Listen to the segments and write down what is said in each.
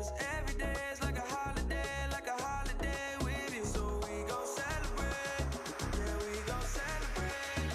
'cause every day is like a holiday with you. So we gon' celebrate, yeah, we gon' celebrate.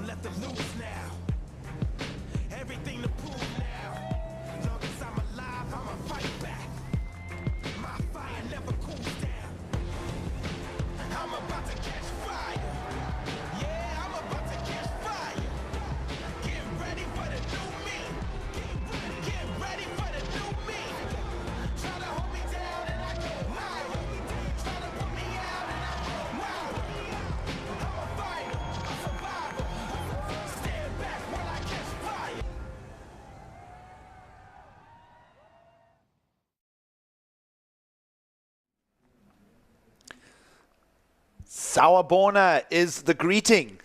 let them lose now. Everything to prove now. Long as I'm alive, I'ma fight back. My fire never cools down. I'm about to catch fire. Yeah, I'm about to catch fire. Get ready for the new me. Get ready for the new me. Try to hold me down and I go wild. Try to put me out and I go wild. I'm a fighter, a survivor. Stand back while I catch fire. Sawubona is the greeting.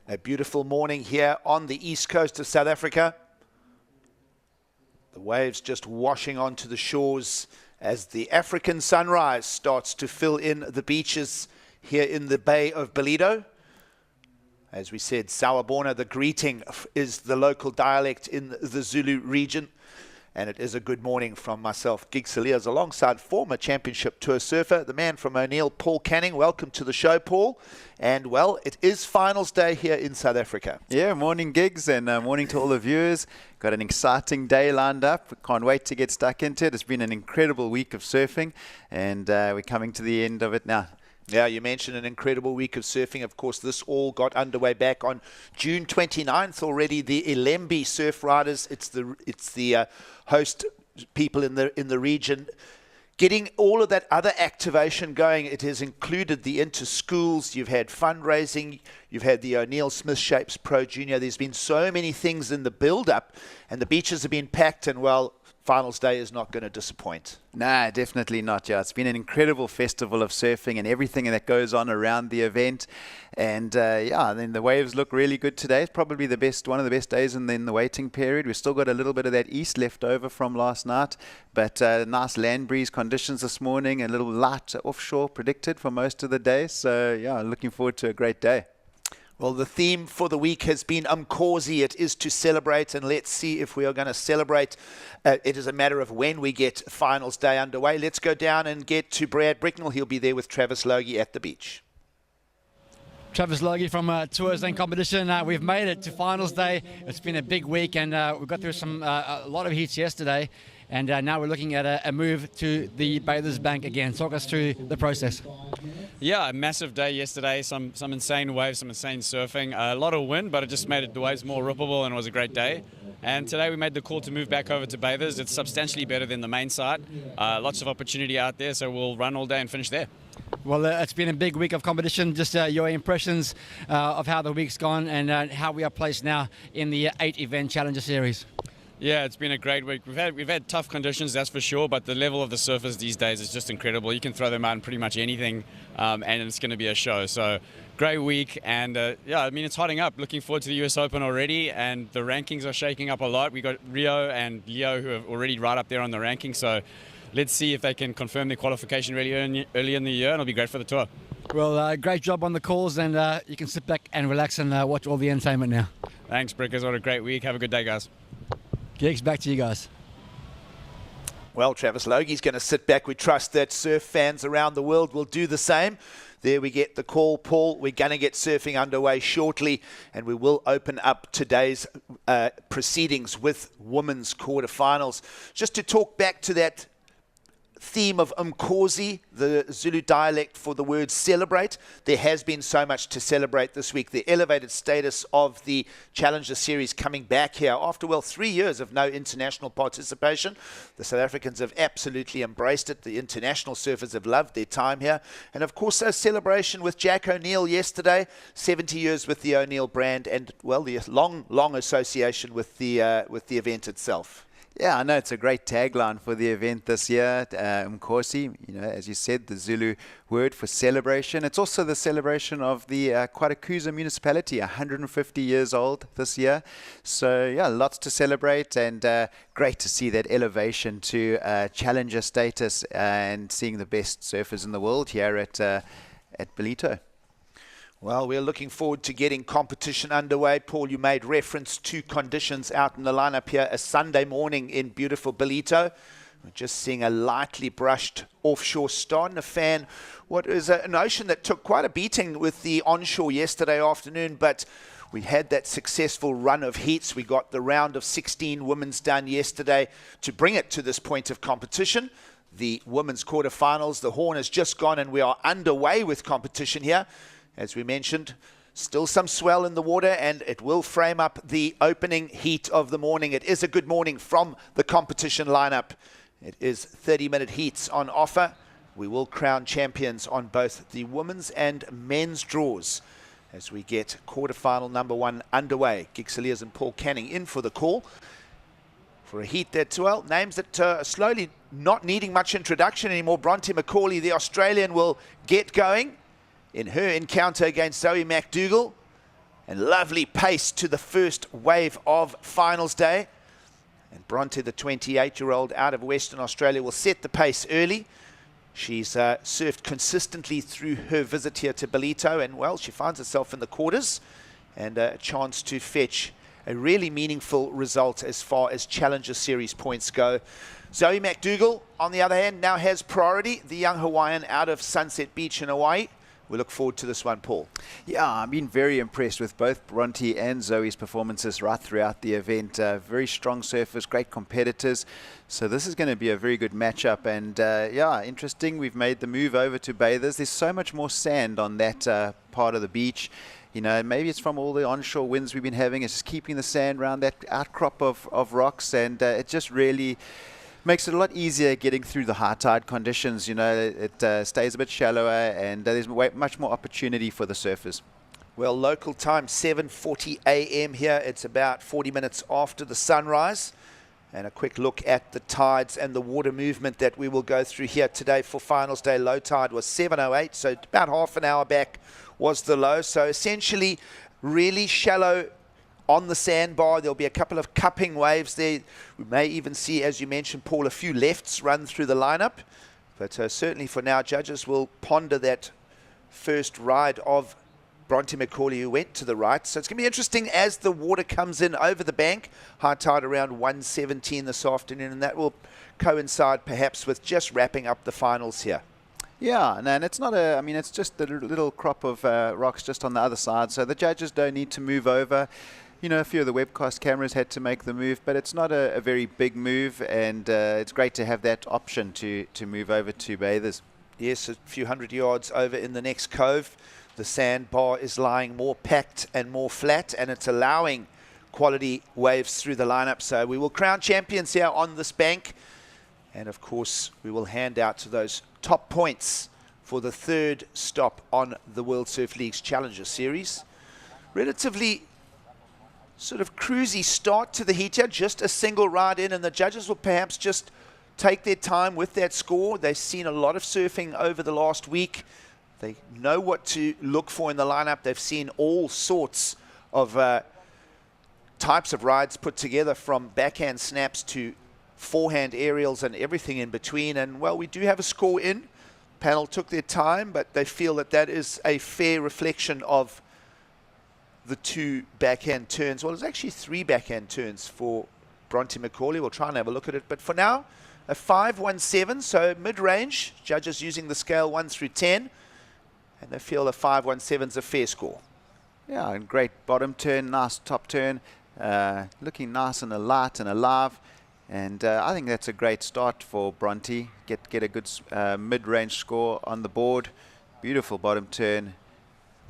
A beautiful morning here on the east coast of South Africa. The waves just washing onto the shores as the African sunrise starts to fill in the beaches here in the Bay of Ballito. As we said, Sawubona, the greeting, is the local dialect in the Zulu region. And it is a good morning from myself, Gig Saliers, alongside former championship tour surfer, the man from O'Neill, Paul Canning. Welcome to the show, Paul. And, well, it is finals day here in South Africa. Yeah, morning, Gigs, and morning to all the viewers. Got an exciting day lined up. Can't wait to get stuck into it. It's been an incredible week of surfing, and we're coming to the end of it now. Yeah, you mentioned an incredible week of surfing. Of course, this all got underway back on June 29th already. The Ilembe surf riders, it's the host people in the region, getting all of that other activation going. It has included the inter-schools. You've had fundraising. You've had the O'Neill Smith Shapes Pro Junior. There's been so many things in the build-up, and the beaches have been packed, and, well, finals day is not going to disappoint. Nah, definitely not. Yeah, it's been an incredible festival of surfing and everything that goes on around the event. And yeah, then the waves look really good today. It's probably one of the best days in the waiting period. We've still got a little bit of that east left over from last night, but nice land breeze conditions this morning, a little light offshore predicted for most of the day. So yeah, looking forward to a great day. Well, the theme for the week has been Umkhosi. It is to celebrate, and let's see if we are going to celebrate. It is a matter of when we get finals day underway. Let's go down and get to Brad Bricknell. He'll be there with Travis Logie at the beach. Travis Logie from Tours and Competition. We've made it to finals day. It's been a big week, and we got through a lot of heats yesterday. And now we're looking at a move to the Bathers Bank again. Talk us through the process. Yeah, a massive day yesterday. Some insane waves, some insane surfing. A lot of wind, but it just made the waves more rippable, and it was a great day. And today we made the call to move back over to Bathers. It's substantially better than the main site. Lots of opportunity out there, so we'll run all day and finish there. Well, it's been a big week of competition. Just your impressions of how the week's gone and how we are placed now in the 8-event Challenger Series. Yeah, it's been a great week. We've had tough conditions, that's for sure, but the level of the surfers these days is just incredible. You can throw them out in pretty much anything, and it's going to be a show. So, great week, and yeah, I mean, it's hotting up. Looking forward to the US Open already, and the rankings are shaking up a lot. We got Rio and Leo who are already right up there on the ranking, so let's see if they can confirm their qualification really early in the year, and it'll be great for the tour. Well, great job on the calls, and you can sit back and relax and watch all the entertainment now. Thanks, Brickers. What a great week. Have a good day, guys. Gigs, back to you guys. Well, Travis Logie's going to sit back. We trust that surf fans around the world will do the same. There we get the call, Paul. We're going to get surfing underway shortly, and we will open up today's proceedings with women's quarterfinals. Just to talk back to that theme of Umkhosi, the Zulu dialect for the word celebrate. There has been so much to celebrate this week. The elevated status of the Challenger Series coming back here after, well, 3 years of no international participation. The South Africans have absolutely embraced it. The international surfers have loved their time here. And, of course, a celebration with Jack O'Neill yesterday, 70 years with the O'Neill brand and, well, the long association with the event itself. Yeah, I know it's a great tagline for the event this year, Umkhosi, as you said, the Zulu word for celebration. It's also the celebration of the Quarterfinal municipality, 150 years old this year. So, yeah, lots to celebrate, and great to see that elevation to challenger status and seeing the best surfers in the world here at Ballito. Well, we're looking forward to getting competition underway. Paul, you made reference to conditions out in the lineup here. A Sunday morning in beautiful Ballito. We're just seeing a lightly brushed offshore starting to fan what is an ocean that took quite a beating with the onshore yesterday afternoon, but We had that successful run of heats. We got the round of 16 women's done yesterday to bring it to this point of competition. The women's quarterfinals, the horn has just gone and we are underway with competition here. As we mentioned, still some swell in the water and it will frame up the opening heat of the morning. It is a good morning from the competition lineup. It is 30-minute heats on offer. We will crown champions on both the women's and men's draws as we get quarterfinal number 1 underway. Gixeliers and Paul Canning in for the call for a heat that, well, names that are slowly not needing much introduction anymore. Bronte McCauley, the Australian, will get going in her encounter against Zoe McDougall. And lovely pace to the first wave of finals day. And Bronte, the 28-year-old out of Western Australia, will set the pace early. She's surfed consistently through her visit here to Ballito, and well, she finds herself in the quarters and a chance to fetch a really meaningful result as far as Challenger Series points go. Zoe McDougall, on the other hand, now has priority, the young Hawaiian out of Sunset Beach in Hawaii. We look forward to this one, Paul. Yeah, I've been very impressed with both Bronte and Zoe's performances right throughout the event. Very strong surfers, great competitors. So this is going to be a very good matchup. And yeah, interesting. We've made the move over to Bathers. There's so much more sand on that part of the beach. You know, maybe it's from all the onshore winds we've been having. It's just keeping the sand around that outcrop of rocks. And it just really makes it a lot easier getting through the high tide conditions. You know, it stays a bit shallower and there's much more opportunity for the surfers. Well, local time 7:40 a.m. here. It's about 40 minutes after the sunrise. And a quick look at the tides and the water movement that we will go through here today for finals day. Low tide was 7:08, so about half an hour back was the low. So essentially really shallow on the sandbar. There'll be a couple of cupping waves there. We may even see, as you mentioned, Paul, a few lefts run through the lineup. But certainly for now, judges will ponder that first ride of Bronte McCauley, who went to the right. So it's going to be interesting as the water comes in over the bank. High tide around 1:17 this afternoon, and that will coincide perhaps with just wrapping up the finals here. Yeah, and it's not I mean, it's just a little crop of rocks just on the other side. So the judges don't need to move over. You know, a few of the webcast cameras had to make the move, but it's not a very big move, and it's great to have that option to move over to Bathers. Yes, a few hundred yards over in the next cove. The sandbar is lying more packed and more flat, and it's allowing quality waves through the lineup. So we will crown champions here on this bank. And of course, we will hand out to those top points for the third stop on the World Surf League's Challenger Series. Relatively sort of cruisy start to the heat here, just a single ride in, and the judges will perhaps just take their time with that score. They've seen a lot of surfing over the last week. They know what to look for in the lineup. They've seen all sorts of types of rides put together, from backhand snaps to forehand aerials and everything in between. And well, we do have a score in. Panel took their time, but they feel that that is a fair reflection of the 2 backhand turns. Well, there's actually 3 backhand turns for Bronte McCauley. We'll try and have a look at it. But for now, a 5.17, so mid-range. Judges using the scale 1 through 10. And they feel a 5.17 is a fair score. Yeah, and great bottom turn, nice top turn. Looking nice and alight and alive. And I think that's a great start for Bronte. Get a good mid-range score on the board. Beautiful bottom turn.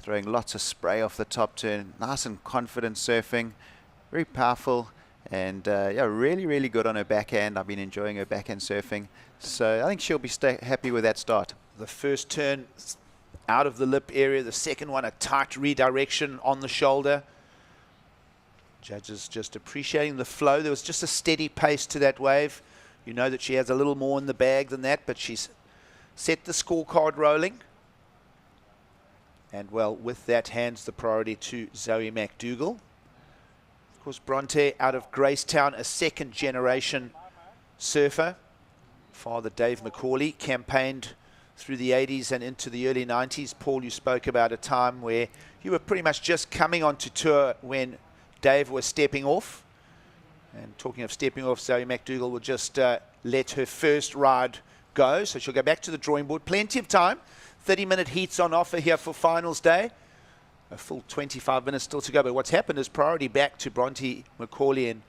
Throwing lots of spray off the top turn. Nice and confident surfing. Very powerful. And yeah, really, really good on her backhand. I've been enjoying her backhand surfing. So I think she'll be happy with that start. The first turn out of the lip area. The second one, a tight redirection on the shoulder. Judges just appreciating the flow. There was just a steady pace to that wave. You know that she has a little more in the bag than that, but she's set the scorecard rolling. And well, with that, hands the priority to Zoe McDougall. Of course, Bronte out of Gracetown, a second generation surfer. Father Dave McCauley campaigned through the 80s and into the early 90s. Paul, you spoke about a time where you were pretty much just coming onto tour when Dave was stepping off. And talking of stepping off, Zoe McDougall will just let her first ride go. So she'll go back to the drawing board. Plenty of time. 30-minute heats on offer here for finals day. A full 25 minutes still to go. But what's happened is priority back to Bronte McCauley. And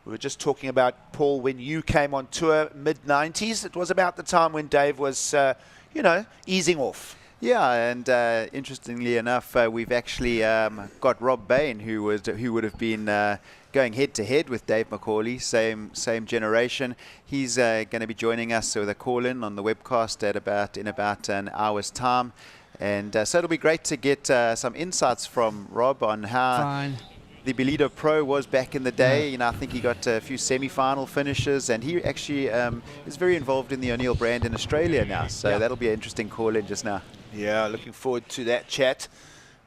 we were just talking about, Paul, when you came on tour, mid-90s. It was about the time when Dave was, easing off. Yeah, and interestingly enough, we've actually got Rob Bain, who would have been going head-to-head with Dave McCauley, same generation. He's going to be joining us with a call-in on the webcast in about an hour's time. And so it'll be great to get some insights from Rob on how the Ballito Pro was back in the day. I think he got a few semi-final finishes, and he actually is very involved in the O'Neill brand in Australia now. So that'll be an interesting call-in just now. Yeah, looking forward to that chat.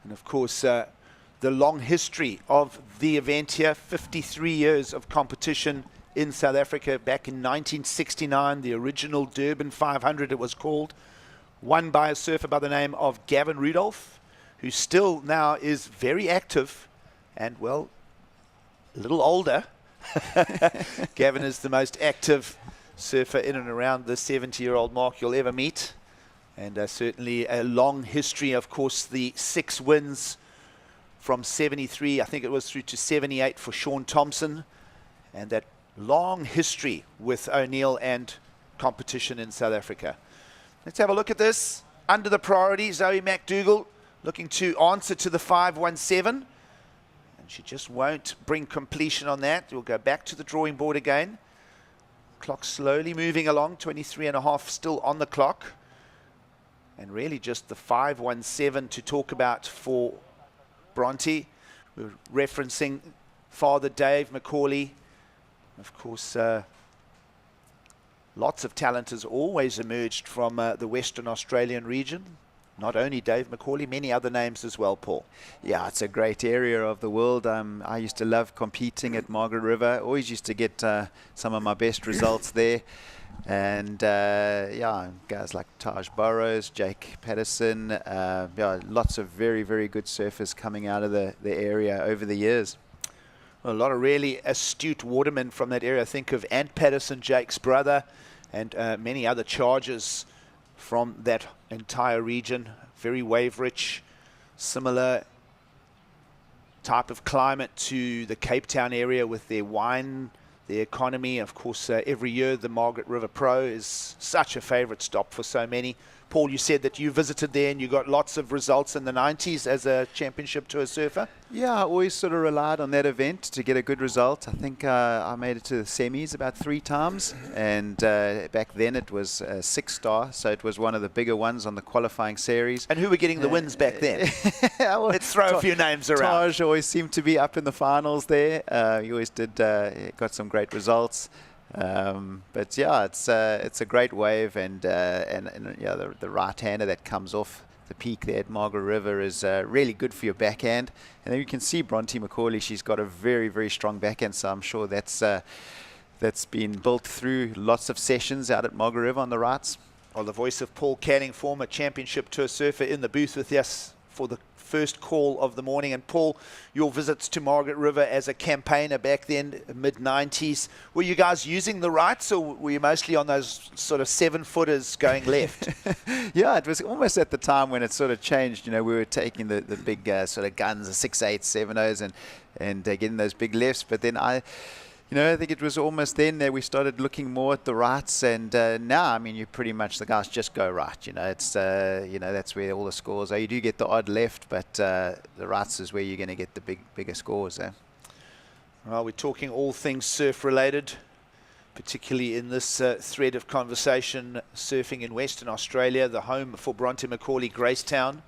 And of course, the long history of the event here, 53 years of competition in South Africa. Back in 1969, the original Durban 500 it was called. Won by a surfer by the name of Gavin Rudolph, who still now is very active and, well, a little older. Gavin is the most active surfer in and around the 70-year-old mark you'll ever meet. And certainly a long history, of course, the 6 wins from 73, I think it was, through to 78 for Sean Thompson. And that long history with O'Neill and competition in South Africa. Let's have a look at this. Under the priority, Zoe McDougall looking to answer to the 517. And she just won't bring completion on that. We'll go back to the drawing board again. Clock slowly moving along, 23.5 still on the clock. And really just the 517 to talk about for Bronte. We're referencing Father Dave McCauley. Of course, lots of talent has always emerged from the Western Australian region. Not only Dave McCauley, many other names as well, Paul. Yeah, it's a great area of the world. I used to love competing at Margaret River. Always used to get some of my best results there. And guys like Taj Burrows, Jake Patterson, lots of very, very good surfers coming out of the area over the years. Well, a lot of really astute watermen from that area. Think of Ant Patterson, Jake's brother, and many other chargers from that entire region. Very wave-rich, similar type of climate to the Cape Town area with their wine, their economy. Of course, every year the Margaret River Pro is such a favourite stop for so many. Paul, you said that you visited there and you got lots of results in the 90s as a championship tour surfer. Yeah, I always sort of relied on that event to get a good result. I think I made it to the semis about 3 times, and back then it was a 6-star, so it was one of the bigger ones on the qualifying series. And who were getting the wins back then? Let's throw a few names around. Taj always seemed to be up in the finals there. He always did, got some great results. But yeah, it's a great wave, and the right-hander that comes off the peak there at Margaret River is really good for your backhand. And then you can see Bronte McCauley, she's got a very, very strong backhand, so I'm sure that's been built through lots of sessions out at Margaret River on the rights. Well, the voice of Paul Canning, former championship tour surfer, in the booth with us for the first call of the morning. And Paul, your visits to Margaret River as a campaigner back then, mid-90s, were you guys using the rights, or were you mostly on those sort of 7-footers going left? Yeah, it was almost at the time when it sort of changed. You know, we were taking the big sort of guns, the 6.8, 7.0s, and getting those big lefts. But then I think it was almost then that we started looking more at the rights, and now, I mean, you pretty much, the guys just go right. It's that's where all the scores are. You do get the odd left, but the rights is where you're going to get the bigger scores. Well, we're talking all things surf related, particularly in this thread of conversation, surfing in Western Australia, the home for Bronte McCauley, Gracetown.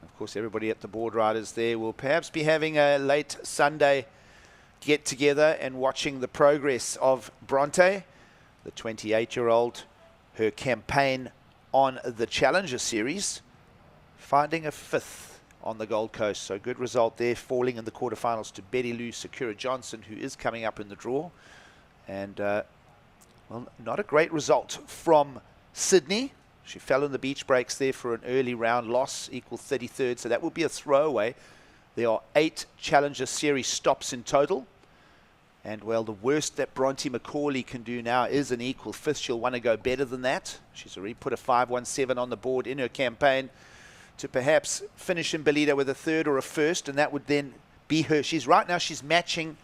Of course, everybody at the board riders there will perhaps be having a late Sunday get together and watching the progress of Bronte, the 28-year-old, her campaign on the Challenger Series, finding a 5th on the Gold Coast. So good result there, falling in the quarterfinals to Betty Lou Sakura Johnson, who is coming up in the draw. And, well, not a great result from Sydney. She fell in the beach breaks there for an early round loss, equal 33rd, so that will be a throwaway. There are 8 Challenger Series stops in total. And, well, the worst that Bronte McCauley can do now is an equal 5th. She'll want to go better than that. She's already put a 517 on the board in her campaign. to perhaps finish in Ballito with a third or a first, and that would then be her. Right now she's matching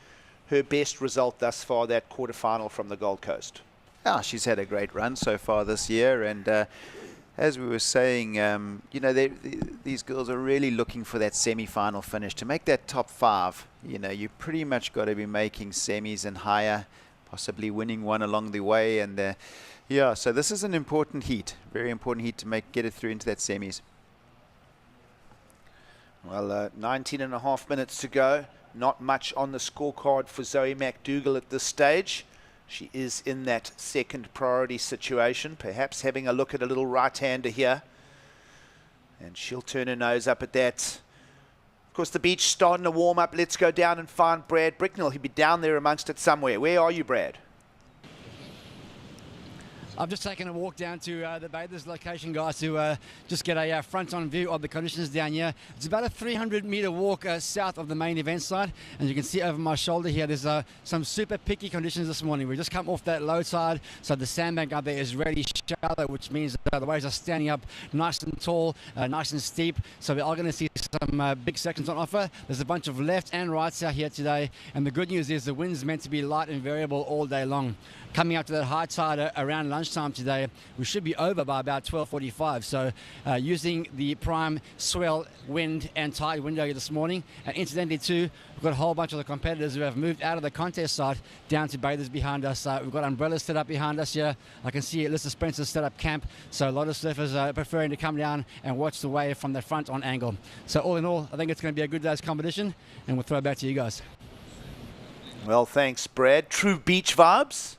her best result thus far, that quarterfinal from the Gold Coast. Yeah, she's had a great run so far this year, and as we were saying, you know, these girls are really looking for that semi-final finish. To make that top 5, you know, you pretty much got to be making semis and higher, possibly winning one along the way. And yeah, so this is an important heat, very important heat to get it through into that semis. Well, 19.5 minutes to go. Not much on the scorecard for Zoe McDougall at this stage. She is in that second priority situation, perhaps having a look at a little right-hander here. And she'll turn her nose up at that. Of course, the beach starting to warm up. Let's go down and find Brad Bricknell. He'll be down there amongst it somewhere. Where are you, Brad? I've just taken a walk down to the bathers location, guys, to just get a front-on view of the conditions down here. It's about a 300-meter walk south of the main event site, and you can see over my shoulder here there's some super picky conditions this morning. We've just come off that low tide, so the sandbank out there is really shallow, which means the waves are standing up nice and tall, nice and steep, so we are going to see some big sections on offer. There's a bunch of left and rights out here today, and the good news is the wind's meant to be light and variable all day long. Coming up to that high tide around lunchtime today, we should be over by about 12:45. So using the prime swell, wind and tide window this morning. And incidentally too, we've got a whole bunch of the competitors who have moved out of the contest site down to bathers behind us. We've got umbrellas set up behind us here. I can see Alyssa Spencer set up camp. So a lot of surfers are preferring to come down and watch the wave from the front on angle. So all in all, I think it's going to be a good day's competition, and we'll throw it back to you guys. Well, thanks, Brad. True beach vibes.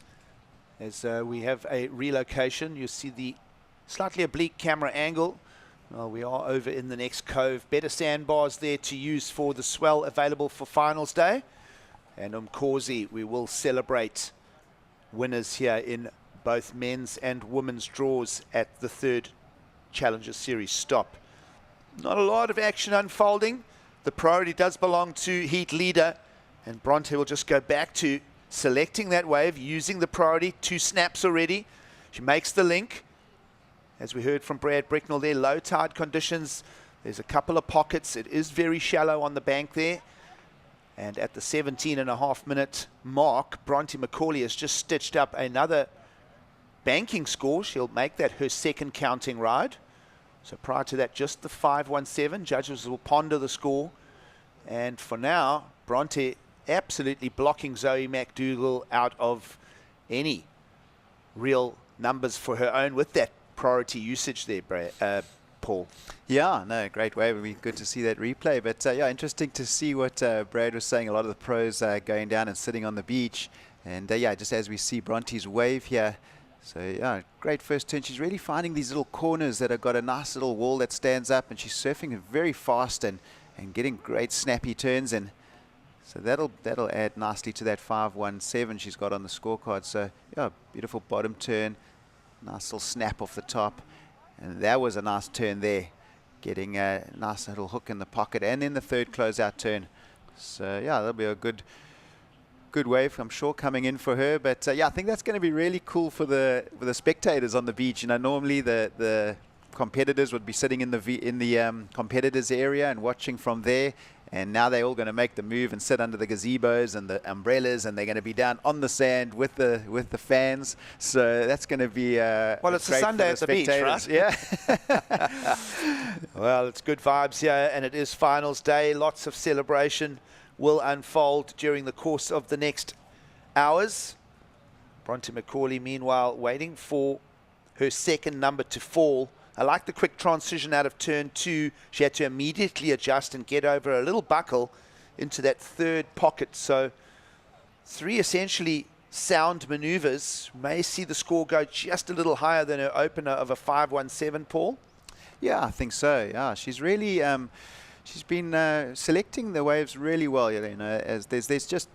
As we have a relocation, you see the slightly oblique camera angle. Well, we are over in the next cove. Better sandbars there to use for the swell available for finals day. And Umkhosi, we will celebrate winners here in both men's and women's draws at the third Challenger Series stop. Not a lot of action unfolding. The priority does belong to heat leader, and Bronte will just go back to selecting that wave, using the priority. 2 snaps already. She makes the link. As we heard from Brad Bricknell there, low tide conditions. There's a couple of pockets. It is very shallow on the bank there. And at the 17.5 minute mark, Bronte McCauley has just stitched up another banking score. She'll make that her second counting ride. So prior to that, just the 5.17. Judges will ponder the score. And for now, Bronte absolutely blocking Zoe McDougall out of any real numbers for her own with that priority usage there, Paul. Yeah, no, great wave. It'd be good to see that replay. But yeah, interesting to see what Brad was saying. A lot of the pros going down and sitting on the beach. And yeah, just as we see Bronte's wave here. So yeah, great first turn. She's really finding these little corners that have got a nice little wall that stands up, and she's surfing very fast and getting great snappy turns. And so that'll add nicely to that 5.17 she's got on the scorecard. So yeah, beautiful bottom turn, nice little snap off the top, and that was a nice turn there, getting a nice little hook in the pocket, and then the third closeout turn. So yeah, that'll be a good wave, I'm sure, coming in for her. But yeah, I think that's going to be really cool for the spectators on the beach. You know, normally the competitors would be sitting in the competitors area and watching from there. And now they're all going to make the move and sit under the gazebos and the umbrellas, and they're going to be down on the sand with the fans. So that's going to be well, it's a Sunday at the beach, right? Yeah. Well, it's good vibes here, and it is finals day. Lots of celebration will unfold during the course of the next hours. Bronte McCauley, meanwhile, waiting for her second number to fall. I like the quick transition out of turn 2. She had to immediately adjust and get over a little buckle into that third pocket. So 3 essentially sound maneuvers. May see the score go just a little higher than her opener of a 5.17, Paul. Yeah, I think so. Yeah, she's really she's been selecting the waves really well. You know, as there's just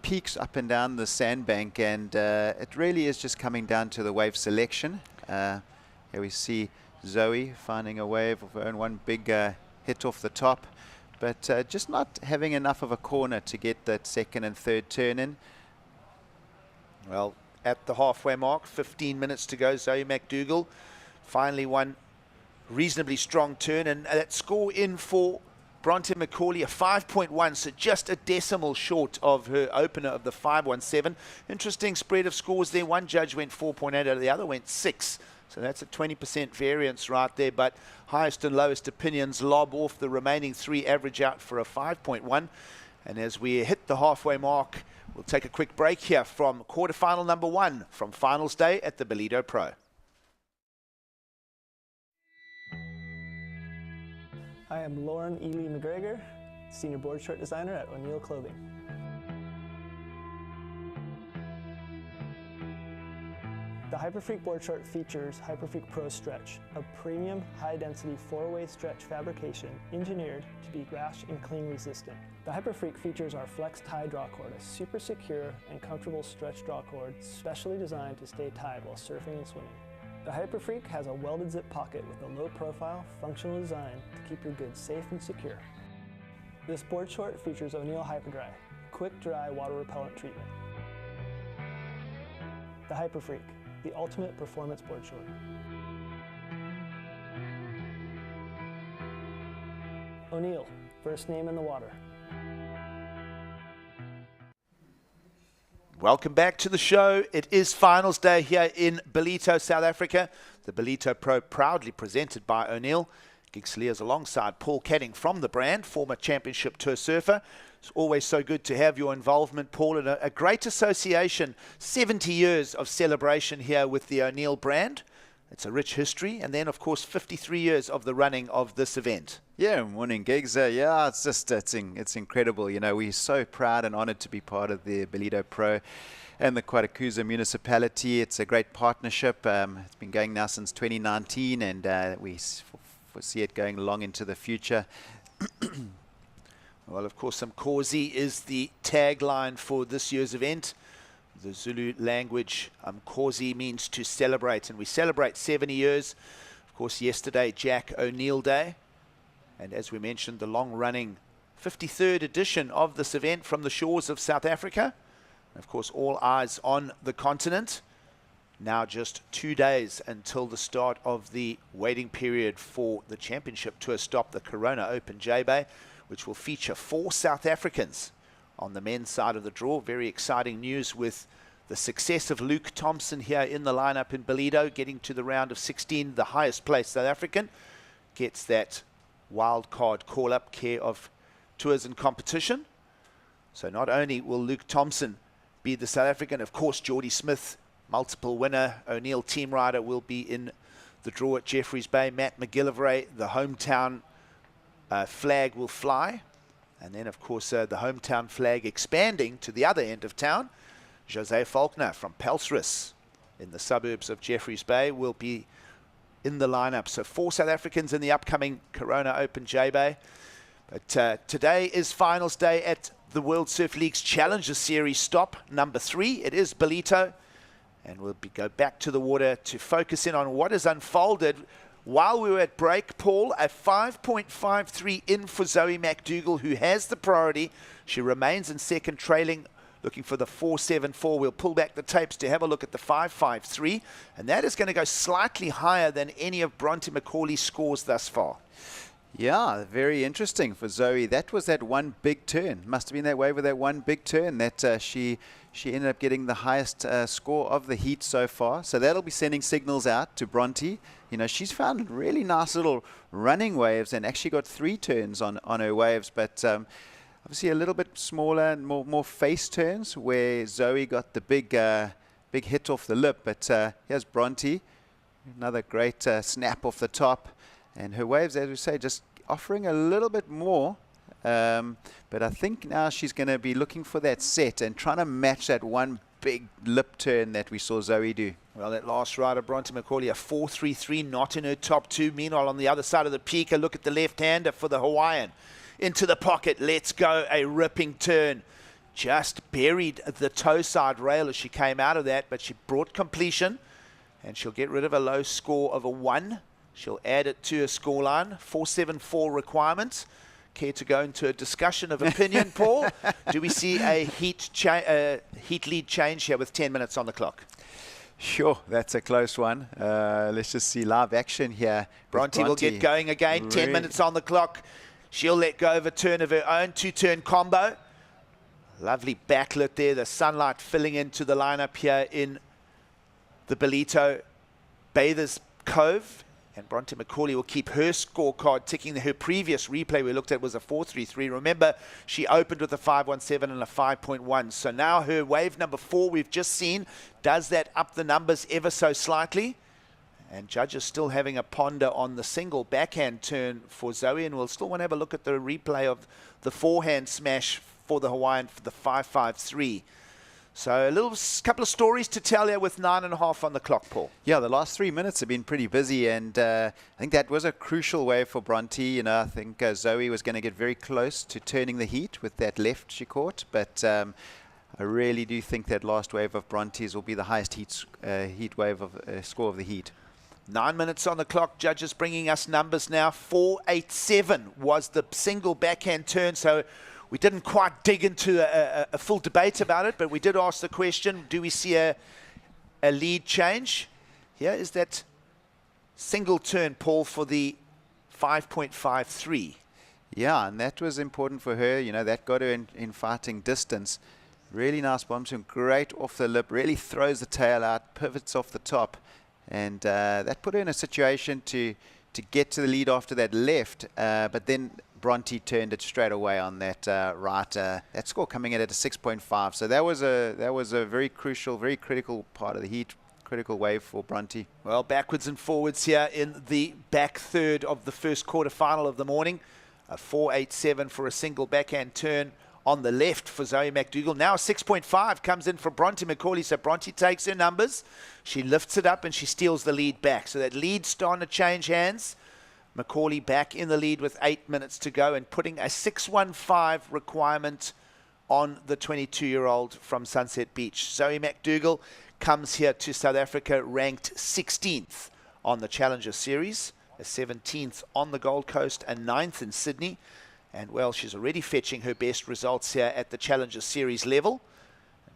peaks up and down the sandbank, and it really is just coming down to the wave selection. Here we see Zoe finding a wave of her own, one big hit off the top, but just not having enough of a corner to get that second and third turn in. Well, at the halfway mark, 15 minutes to go, Zoe McDougall finally won reasonably strong turn, and that score in for Bronte McCauley, a 5.1, so just a decimal short of her opener of the 5.17. Interesting spread of scores there. One judge went 4.8 out, the other went 6. So that's a 20% variance right there, but highest and lowest opinions lob off. The remaining 3 average out for a 5.1. And as we hit the halfway mark, we'll take a quick break here from quarterfinal number 1 from finals day at the Ballito Pro. Hi, I'm Lauren Ely McGregor, Senior Board Short Designer at O'Neill Clothing. The Hyperfreak board short features Hyperfreak Pro Stretch, a premium high-density 4-way stretch fabrication engineered to be rash and cling resistant. The Hyperfreak features our Flex Tie Draw Cord, a super secure and comfortable stretch draw cord specially designed to stay tied while surfing and swimming. The Hyperfreak has a welded zip pocket with a low-profile, functional design to keep your goods safe and secure. This board short features O'Neill Hyperdry, quick dry water repellent treatment. The Hyperfreak, the ultimate performance board short. O'Neill, first name in the water. Welcome back to the show. It is finals day here in Ballito, South Africa. The Ballito Pro proudly presented by O'Neill. Gig Saliers alongside Paul Cadding from the brand, former championship tour surfer. It's always so good to have your involvement, Paul, and a great association. 70 years of celebration here with the O'Neill brand. It's a rich history. And then, of course, 53 years of the running of this event. Yeah, morning, Gigs. Yeah, it's incredible. You know, we're so proud and honored to be part of the Ballito Pro and the Quarterfinal municipality. It's a great partnership. It's been going now since 2019, and we foresee it going long into the future. Well, of course, Mkhosi is the tagline for this year's event. The Zulu language, Mkhosi, means to celebrate, and we celebrate 70 years. Of course, yesterday, Jack O'Neill Day. And as we mentioned, the long-running 53rd edition of this event from the shores of South Africa. And of course, all eyes on the continent. Now just 2 days until the start of the waiting period for the championship tour stop, the Corona Open J-Bay, which will feature 4 South Africans on the men's side of the draw. Very exciting news with the success of Luke Thompson here in the lineup in Ballito, getting to the round of 16, the highest placed South African. Gets that wild card call-up care of Tours and Competition. So not only will Luke Thompson be the South African, of course, Geordie Smith, multiple winner, O'Neill team rider, will be in the draw at Jeffreys Bay. Matt McGillivray, the hometown flag will fly. And then, of course, the hometown flag expanding to the other end of town. Jose Faulkner from Pelseris in the suburbs of Jeffreys Bay will be in the lineup. So 4 South Africans in the upcoming Corona Open J-Bay. But today is finals day at the World Surf League's Challenger Series stop number 3. It is Ballito. And we'll go back to the water to focus in on what has unfolded. While we were at break, Paul, a 5.53 in for Zoe McDougall, who has the priority. She remains in second, trailing, looking for the 4.74. We'll pull back the tapes to have a look at the 5.53. And that is going to go slightly higher than any of Bronte McCauley's scores thus far. Yeah, very interesting for Zoe. That was that one big turn. Must have been that way with that one big turn that she ended up getting the highest score of the heat so far. So that'll be sending signals out to Bronte. You know, she's found really nice little running waves and actually got 3 turns on her waves, but obviously a little bit smaller and more face turns where Zoe got the big hit off the lip. But here's Bronte, another great snap off the top. And her waves, as we say, just offering a little bit more. But I think now she's going to be looking for that set and trying to match that one big lip turn that we saw Zoe do. Well, that last rider, Bronte McCauley, a 4.33, not in her top 2. Meanwhile, on the other side of the peak, a look at the left-hander for the Hawaiian. Into the pocket, let's go, a ripping turn. Just buried the toe side rail as she came out of that, but she brought completion. And she'll get rid of a low score of a 1. She'll add it to her scoreline, 4.74 requirements. Care to go into a discussion of opinion, Paul? Do we see a heat lead change here with 10 minutes on the clock? Sure, that's a close one. Let's just see live action here. Bronte will get going again. 10 minutes on the clock. She'll let go of a turn of her own, 2-turn combo. Lovely backlit there, the sunlight filling into the lineup here in the Ballito Bathers Cove. And Bronte McCauley will keep her scorecard ticking. Her previous replay we looked at was a 4.33. Remember, she opened with a 5.17 and a 5.1. So now her wave number 4 we've just seen. Does that up the numbers ever so slightly? And judges still having a ponder on the single backhand turn for Zoe. And we'll still want to have a look at the replay of the forehand smash for the Hawaiian for the 5.53. So a couple of stories to tell here with 9.5 on the clock, Paul. Yeah, the last 3 minutes have been pretty busy, and I think that was a crucial wave for Bronte. You know, I think Zoe was going to get very close to turning the heat with that left she caught, but I really do think that last wave of Bronte's will be the highest heat wave of score of the heat. 9 minutes on the clock. Judges bringing us numbers now. 4.87 was the single backhand turn. So we didn't quite dig into a full debate about it, but we did ask the question, do we see a lead change? Here is that single turn, Paul, for the 5.53. Yeah, and that was important for her. You know, that got her in fighting distance. Really nice bomb swing, great off the lip, really throws the tail out, pivots off the top. And that put her in a situation to get to the lead after that left, but then Bronte turned it straight away on that right. That score coming in at a 6.5. So that was a very crucial, very critical part of the heat, critical wave for Bronte. Well, backwards and forwards here in the back third of the first quarterfinal of the morning. A 4.87 for a single backhand turn on the left for Zoe McDougall. Now a 6.5 comes in for Bronte McCauley. So Bronte takes her numbers, she lifts it up, and she steals the lead back. So that lead's starting to change hands. McCauley back in the lead with 8 minutes to go and putting a 6.15 requirement on the 22-year-old from Sunset Beach. Zoe McDougall comes here to South Africa ranked 16th on the Challenger Series, a 17th on the Gold Coast, and 9th in Sydney. And, well, she's already fetching her best results here at the Challenger Series level.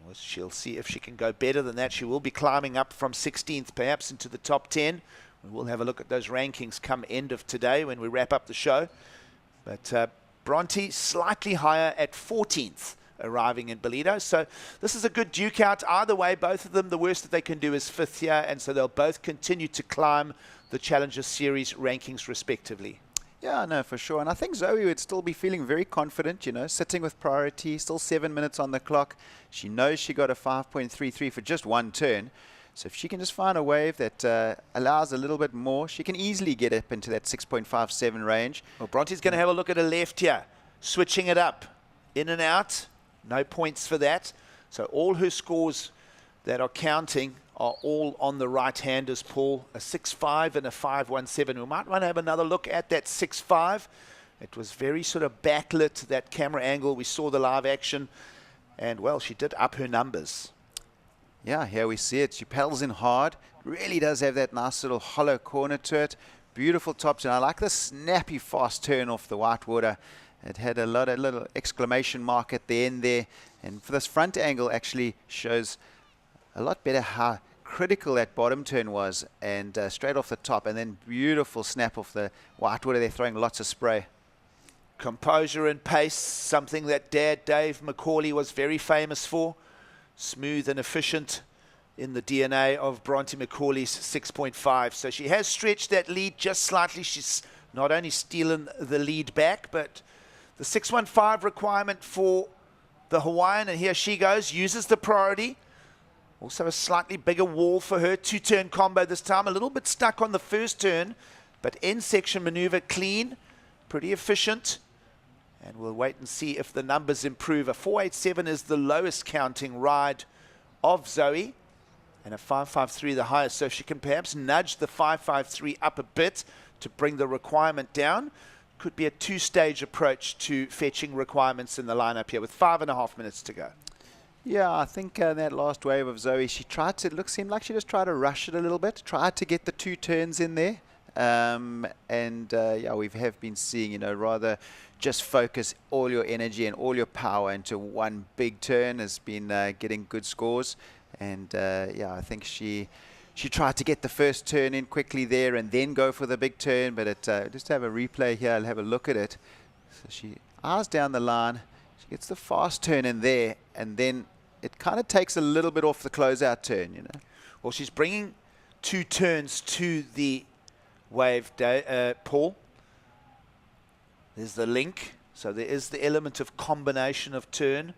And she'll see if she can go better than that. She will be climbing up from 16th perhaps into the top 10. We will have a look at those rankings come end of today when we wrap up the show. But Bronte slightly higher at 14th, arriving in Ballito. So this is a good duke out. Either way, both of them, the worst that they can do is 5th here. And so they'll both continue to climb the Challenger Series rankings respectively. Yeah, no, for sure. And I think Zoe would still be feeling very confident, you know, sitting with priority, still 7 minutes on the clock. She knows she got a 5.33 for just one turn. So if she can just find a wave that allows a little bit more, she can easily get up into that 6.57 range. Well, Bronte's going to have a look at her left here, switching it up, in and out. No points for that. So all her scores that are counting are all on the right-handers, Paul. A 6.5 and a 5.17. We might want to have another look at that 6.5. It was very sort of backlit, that camera angle. We saw the live action. And, well, she did up her numbers. Yeah, here we see it. She pedals in hard. Really does have that nice little hollow corner to it. Beautiful top turn. I like the snappy fast turn off the whitewater. It had a little exclamation mark at the end there. And for this front angle actually shows a lot better how critical that bottom turn was. And straight off the top. And then beautiful snap off the whitewater. They're throwing lots of spray. Composure and pace, something that Dad Dave McCauley was very famous for. Smooth and efficient in the DNA of Bronte McCauley's 6.5. So she has stretched that lead just slightly. She's not only stealing the lead back, but the 6.15 requirement for the Hawaiian. And here she goes, uses the priority. Also a slightly bigger wall for her. 2-turn combo this time. A little bit stuck on the first turn, but end section maneuver clean, pretty efficient. And we'll wait and see if the numbers improve. A 4.87 is the lowest counting ride of Zoe, and a 5.53 the highest. So if she can perhaps nudge the 5.53 up a bit to bring the requirement down, could be a two-stage approach to fetching requirements in the lineup here with 5.5 minutes to go. Yeah, I think that last wave of Zoe, she tried to seemed like she just tried to rush it a little bit, tried to get the 2 turns in there. Yeah, we have been seeing, you know, rather just focus all your energy and all your power into one big turn has been getting good scores. And yeah, I think she tried to get the first turn in quickly there and then go for the big turn, but just to have a replay here, I'll have a look at it. So she eyes down the line, she gets the fast turn in there, and then it kind of takes a little bit off the closeout turn, you know. Well, she's bringing 2 turns to the wave, Paul. There's the link. So there is the element of combination of turn.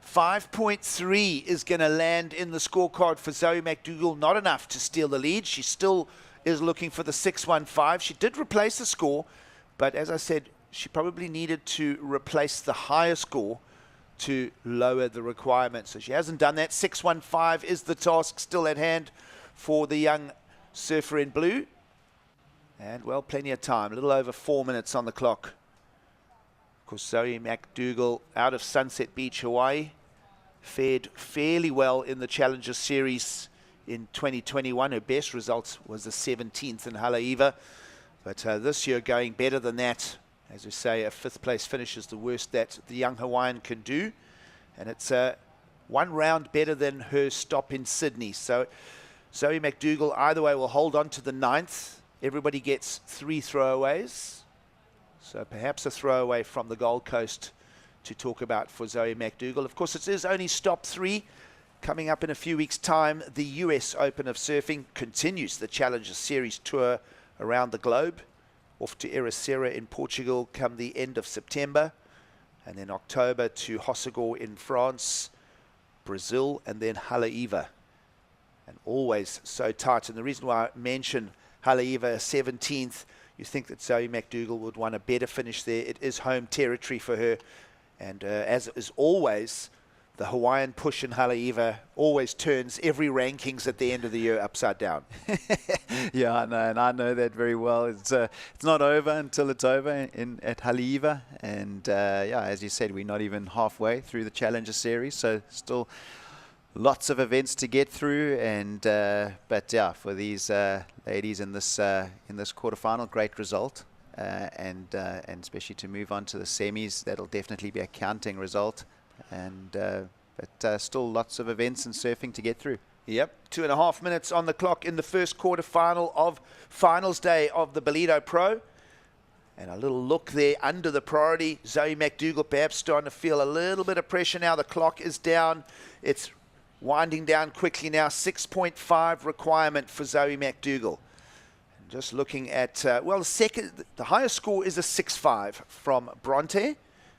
5.3 is going to land in the scorecard for Zoe McDougall. Not enough to steal the lead. She still is looking for the 6.15. She did replace the score, but as I said, she probably needed to replace the higher score to lower the requirement. So she hasn't done that. 6.15 is the task still at hand for the young surfer in blue. And, well, plenty of time. A little over 4 minutes on the clock. Of course, Zoe McDougall out of Sunset Beach, Hawaii, fared fairly well in the Challenger Series in 2021. Her best results was the 17th in Haleiwa. But this year going better than that. As we say, a 5th place finish is the worst that the young Hawaiian can do. And it's 1 round better than her stop in Sydney. So Zoe McDougall either way will hold on to the 9th. Everybody gets 3 throwaways. So perhaps a throwaway from the Gold Coast to talk about for Zoe McDougall. Of course, it is only stop 3. Coming up in a few weeks' time, the US Open of Surfing continues the Challenger Series tour around the globe. Off to Ericeira in Portugal come the end of September. And then October to Hossegor in France, Brazil, and then Haleiwa. And always so tight. And the reason why I mention Haleiwa 17th, you think that Zoe McDougall would want a better finish there. It is home territory for her. And as is always, the Hawaiian push in Haleiwa always turns every rankings at the end of the year upside down. Yeah, I know, and I know that very well. It's not over until it's over at Haleiwa. And yeah, as you said, we're not even halfway through the Challenger Series, so still lots of events to get through. And but yeah, for these ladies in this quarterfinal, great result. And especially to move on to the semis, that'll definitely be a counting result. And but still lots of events and surfing to get through. Yep, 2.5 minutes on the clock in the first quarterfinal of finals day of the Ballito Pro. And a little look there under the priority. Zoe McDougall perhaps starting to feel a little bit of pressure now. The clock is down. It's winding down quickly now. 6.5 requirement for Zoe McDougall. Just looking at, well, the highest score is a 6.5 from Bronte.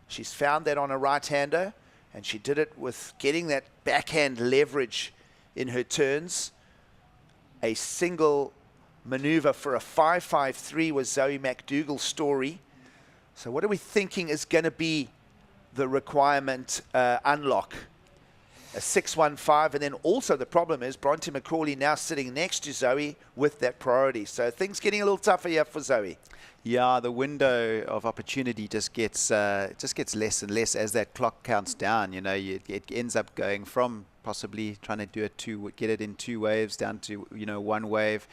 She's found that on a right-hander, and she did it with getting that backhand leverage in her turns. A single maneuver for a 5.53 was Zoe McDougall's story. So what are we thinking is going to be the requirement unlock? A 6.15, and then also the problem is Bronte McCauley now sitting next to Zoe with that priority. So things getting a little tougher here for Zoe. Yeah, the window of opportunity just gets less and less as that clock counts down. You know, it ends up going from possibly trying to do get it in 2 waves down to 1 wave.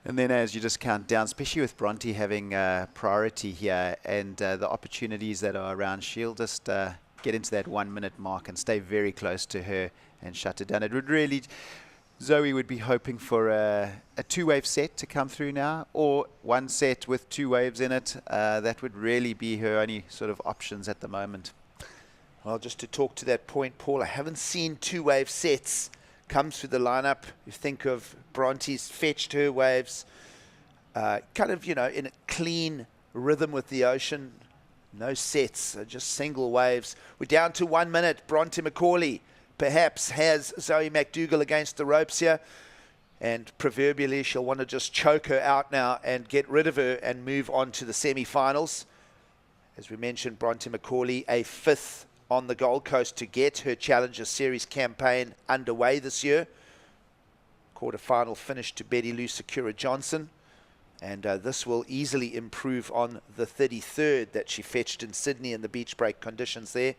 And then as you just count down, especially with Bronte having priority here and the opportunities that are around, she'll just get into that 1 minute mark and stay very close to her and shut it down. It would really, Zoe would be hoping for a 2-wave set to come through now, or 1 set with 2 waves in it. That would really be her only sort of options at the moment. Well, just to talk to that point, Paul, I haven't seen 2-wave sets come through the lineup. You think of Bronte's fetched her waves, kind of, in a clean rhythm with the ocean. No sets, just single waves. We're down to 1 minute. Bronte McCauley perhaps has Zoe McDougall against the ropes here. And proverbially, she'll want to just choke her out now and get rid of her and move on to the semi-finals. As we mentioned, Bronte McCauley, a 5th on the Gold Coast to get her Challenger Series campaign underway this year. Quarterfinal finish to Betty Lou Sakura Johnson. And this will easily improve on the 33rd that she fetched in Sydney in the beach break conditions there.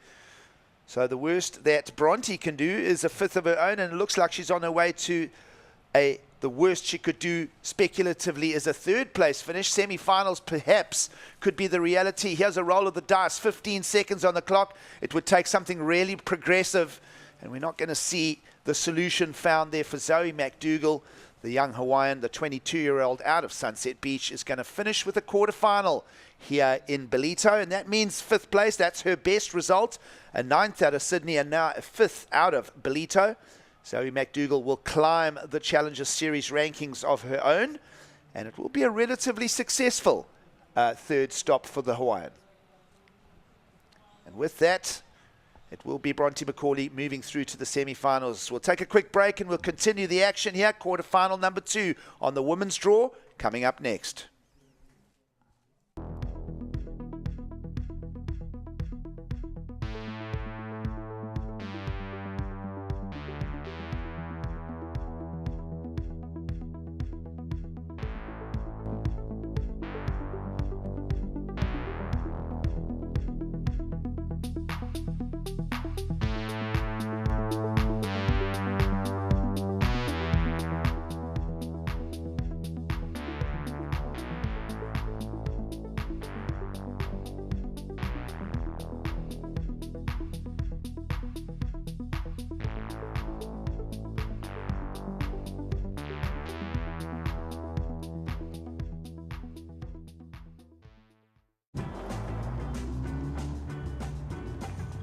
So the worst that Bronte can do is a 5th of her own, and it looks like she's on her way to the worst she could do speculatively is a 3rd place finish. Semi-finals perhaps could be the reality. Here's a roll of the dice, 15 seconds on the clock. It would take something really progressive, and we're not going to see the solution found there for Zoe McDougall. The young Hawaiian, the 22-year-old out of Sunset Beach, is going to finish with a quarterfinal here in Ballito, and that means 5th place. That's her best result, a 9th out of Sydney and now a 5th out of Ballito. Zoe McDougall will climb the Challenger Series rankings of her own, and it will be a relatively successful 3rd stop for the Hawaiian. And with that, it will be Bronte McCauley moving through to the semi-finals. We'll take a quick break and we'll continue the action here. Quarterfinal number 2 on the women's draw coming up next.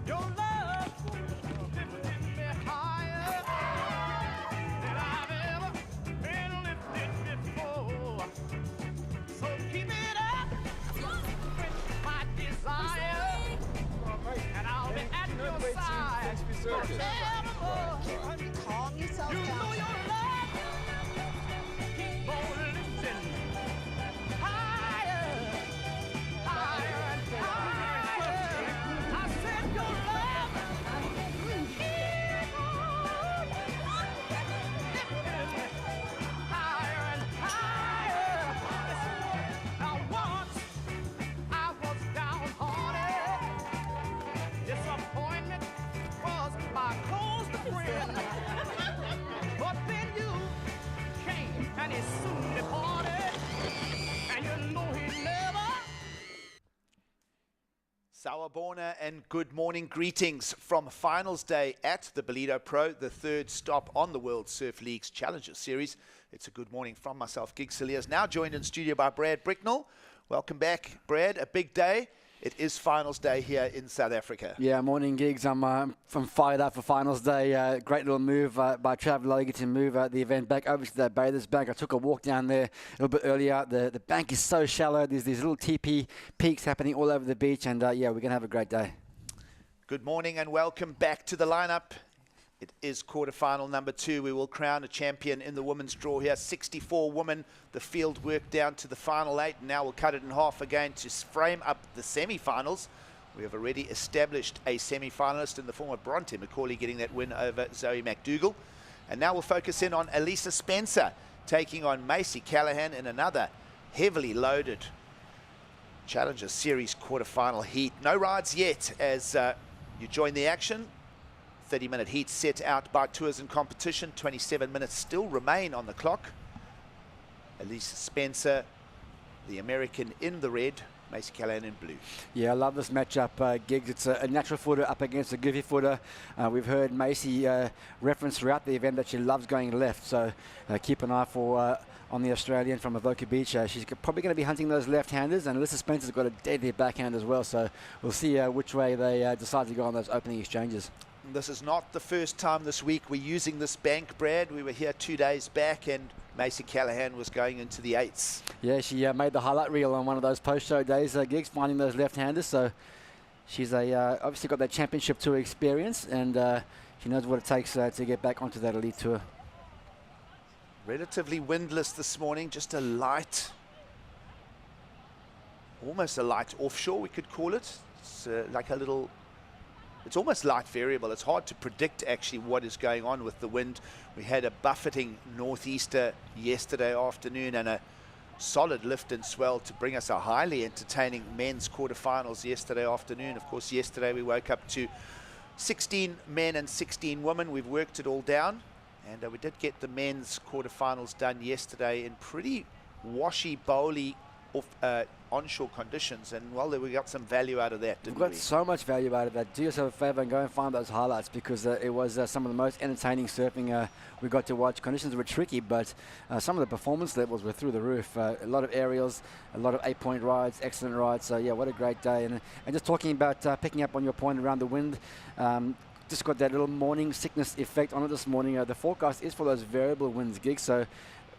Your love lifted me higher than I've ever been lifted before. So keep it up with my desire, and I'll be at your side forevermore. Calm yourself You know down. your love keep on lifting higher, higher and higher. I said your love keep on lifting higher and higher. Now once I was downhearted, disappointment was my closest friend. But then you came and he soon departed, and you know he never. Sawabona and good morning greetings from finals day at the Ballito Pro, the 3rd stop on the World Surf League's Challenger Series. It's a good morning from myself, Gig Cilliers, now joined in studio by Brad Bricknell. Welcome back, Brad. A big day. It is finals day here in South Africa. Yeah, morning gigs. I'm fired up for finals day. Great little move by Travis Logie to move the event back over to the Bathers Bank. I took a walk down there a little bit earlier. The bank is so shallow. There's these little teepee peaks happening all over the beach, and yeah, we're going to have a great day. Good morning and welcome back to the lineup. It is quarterfinal number 2. We will crown a champion in the women's draw here. 64 women. The field worked down to the final 8. Now we'll cut it in half again to frame up the semi-finals. We have already established a semi-finalist in the form of Bronte McCauley getting that win over Zoe McDougall. And now we'll focus in on Elisa Spencer taking on Macy Callahan in another heavily loaded Challenger Series quarterfinal heat. No rides yet as you join the action. 30-minute heat set out by Tours and Competition. 27 minutes still remain on the clock. Elisa Spencer, the American in the red, Macy Callahan in blue. Yeah, I love this matchup, Gigs. It's a natural footer up against a goofy footer. We've heard Macy reference throughout the event that she loves going left, so keep an eye for on the Australian from Avoca Beach. She's probably going to be hunting those left-handers, and Elisa Spencer's got a deadly backhand as well, so we'll see which way they decide to go on those opening exchanges. This is not the first time this week we're using this bank, Brad. We were here 2 days back and Macy Callahan was going into the 8s. Yeah, she made the highlight reel on one of those post-show days, Gigs, finding those left-handers. So she's obviously got that championship tour experience, and she knows what it takes to get back onto that elite tour. Relatively windless this morning, just a light, almost a light offshore, we could call it. It's like a little... It's almost light variable. It's hard to predict actually what is going on with the wind. We had a buffeting northeaster yesterday afternoon and a solid lift and swell to bring us a highly entertaining men's quarterfinals yesterday afternoon. Of course, yesterday we woke up to 16 men and 16 women. We've worked it all down, and we did get the men's quarterfinals done yesterday in pretty washy, bowly onshore conditions, and well, we got some value out of that, didn't We've got we? so much value out of that. Do yourself a favour and go and find those highlights, because it was some of the most entertaining surfing we got to watch. Conditions were tricky, but some of the performance levels were through the roof. A lot of aerials, a lot of 8-point rides, excellent rides. So yeah, what a great day. And just talking about picking up on your point around the wind, just got that little morning sickness effect on it this morning. The forecast is for those variable winds, gigs, so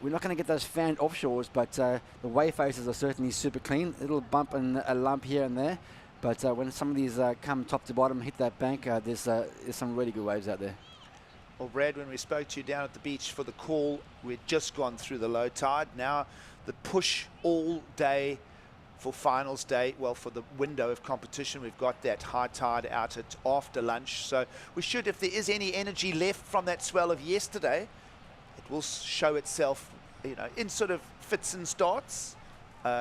we're not going to get those fanned offshores, but the wave faces are certainly super clean. A little bump and a lump here and there, but when some of these come top to bottom, hit that bank, there's some really good waves out there. Well, Brad, when we spoke to you down at the beach for the call, we'd just gone through the low tide. Now the push all day for finals day, well, for the window of competition, we've got that high tide out at after lunch. So we should, if there is any energy left from that swell of yesterday, it will show itself, you know, in sort of fits and starts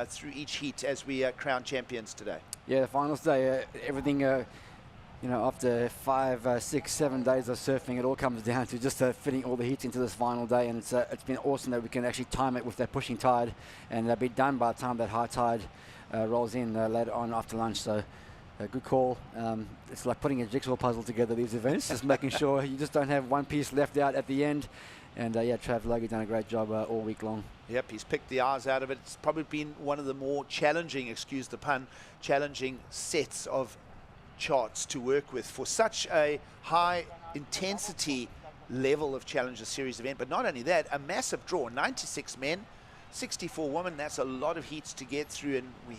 through each heat as we crown champions today. Yeah, the finals day, everything, you know, after 5, 6, 7 days of surfing, it all comes down to just fitting all the heats into this final day, and it's been awesome that we can actually time it with that pushing tide and be done by the time that high tide rolls in later on after lunch. So a good call. It's like putting a jigsaw puzzle together, these events, just making sure you just don't have one piece left out at the end. And yeah, Trav Logie done a great job all week long. Yep, he's picked the eyes out of it. It's probably been one of the more challenging, excuse the pun, challenging sets of charts to work with for such a high intensity level of Challenger Series event. But not only that, a massive draw, 96 men, 64 women. That's a lot of heats to get through, and we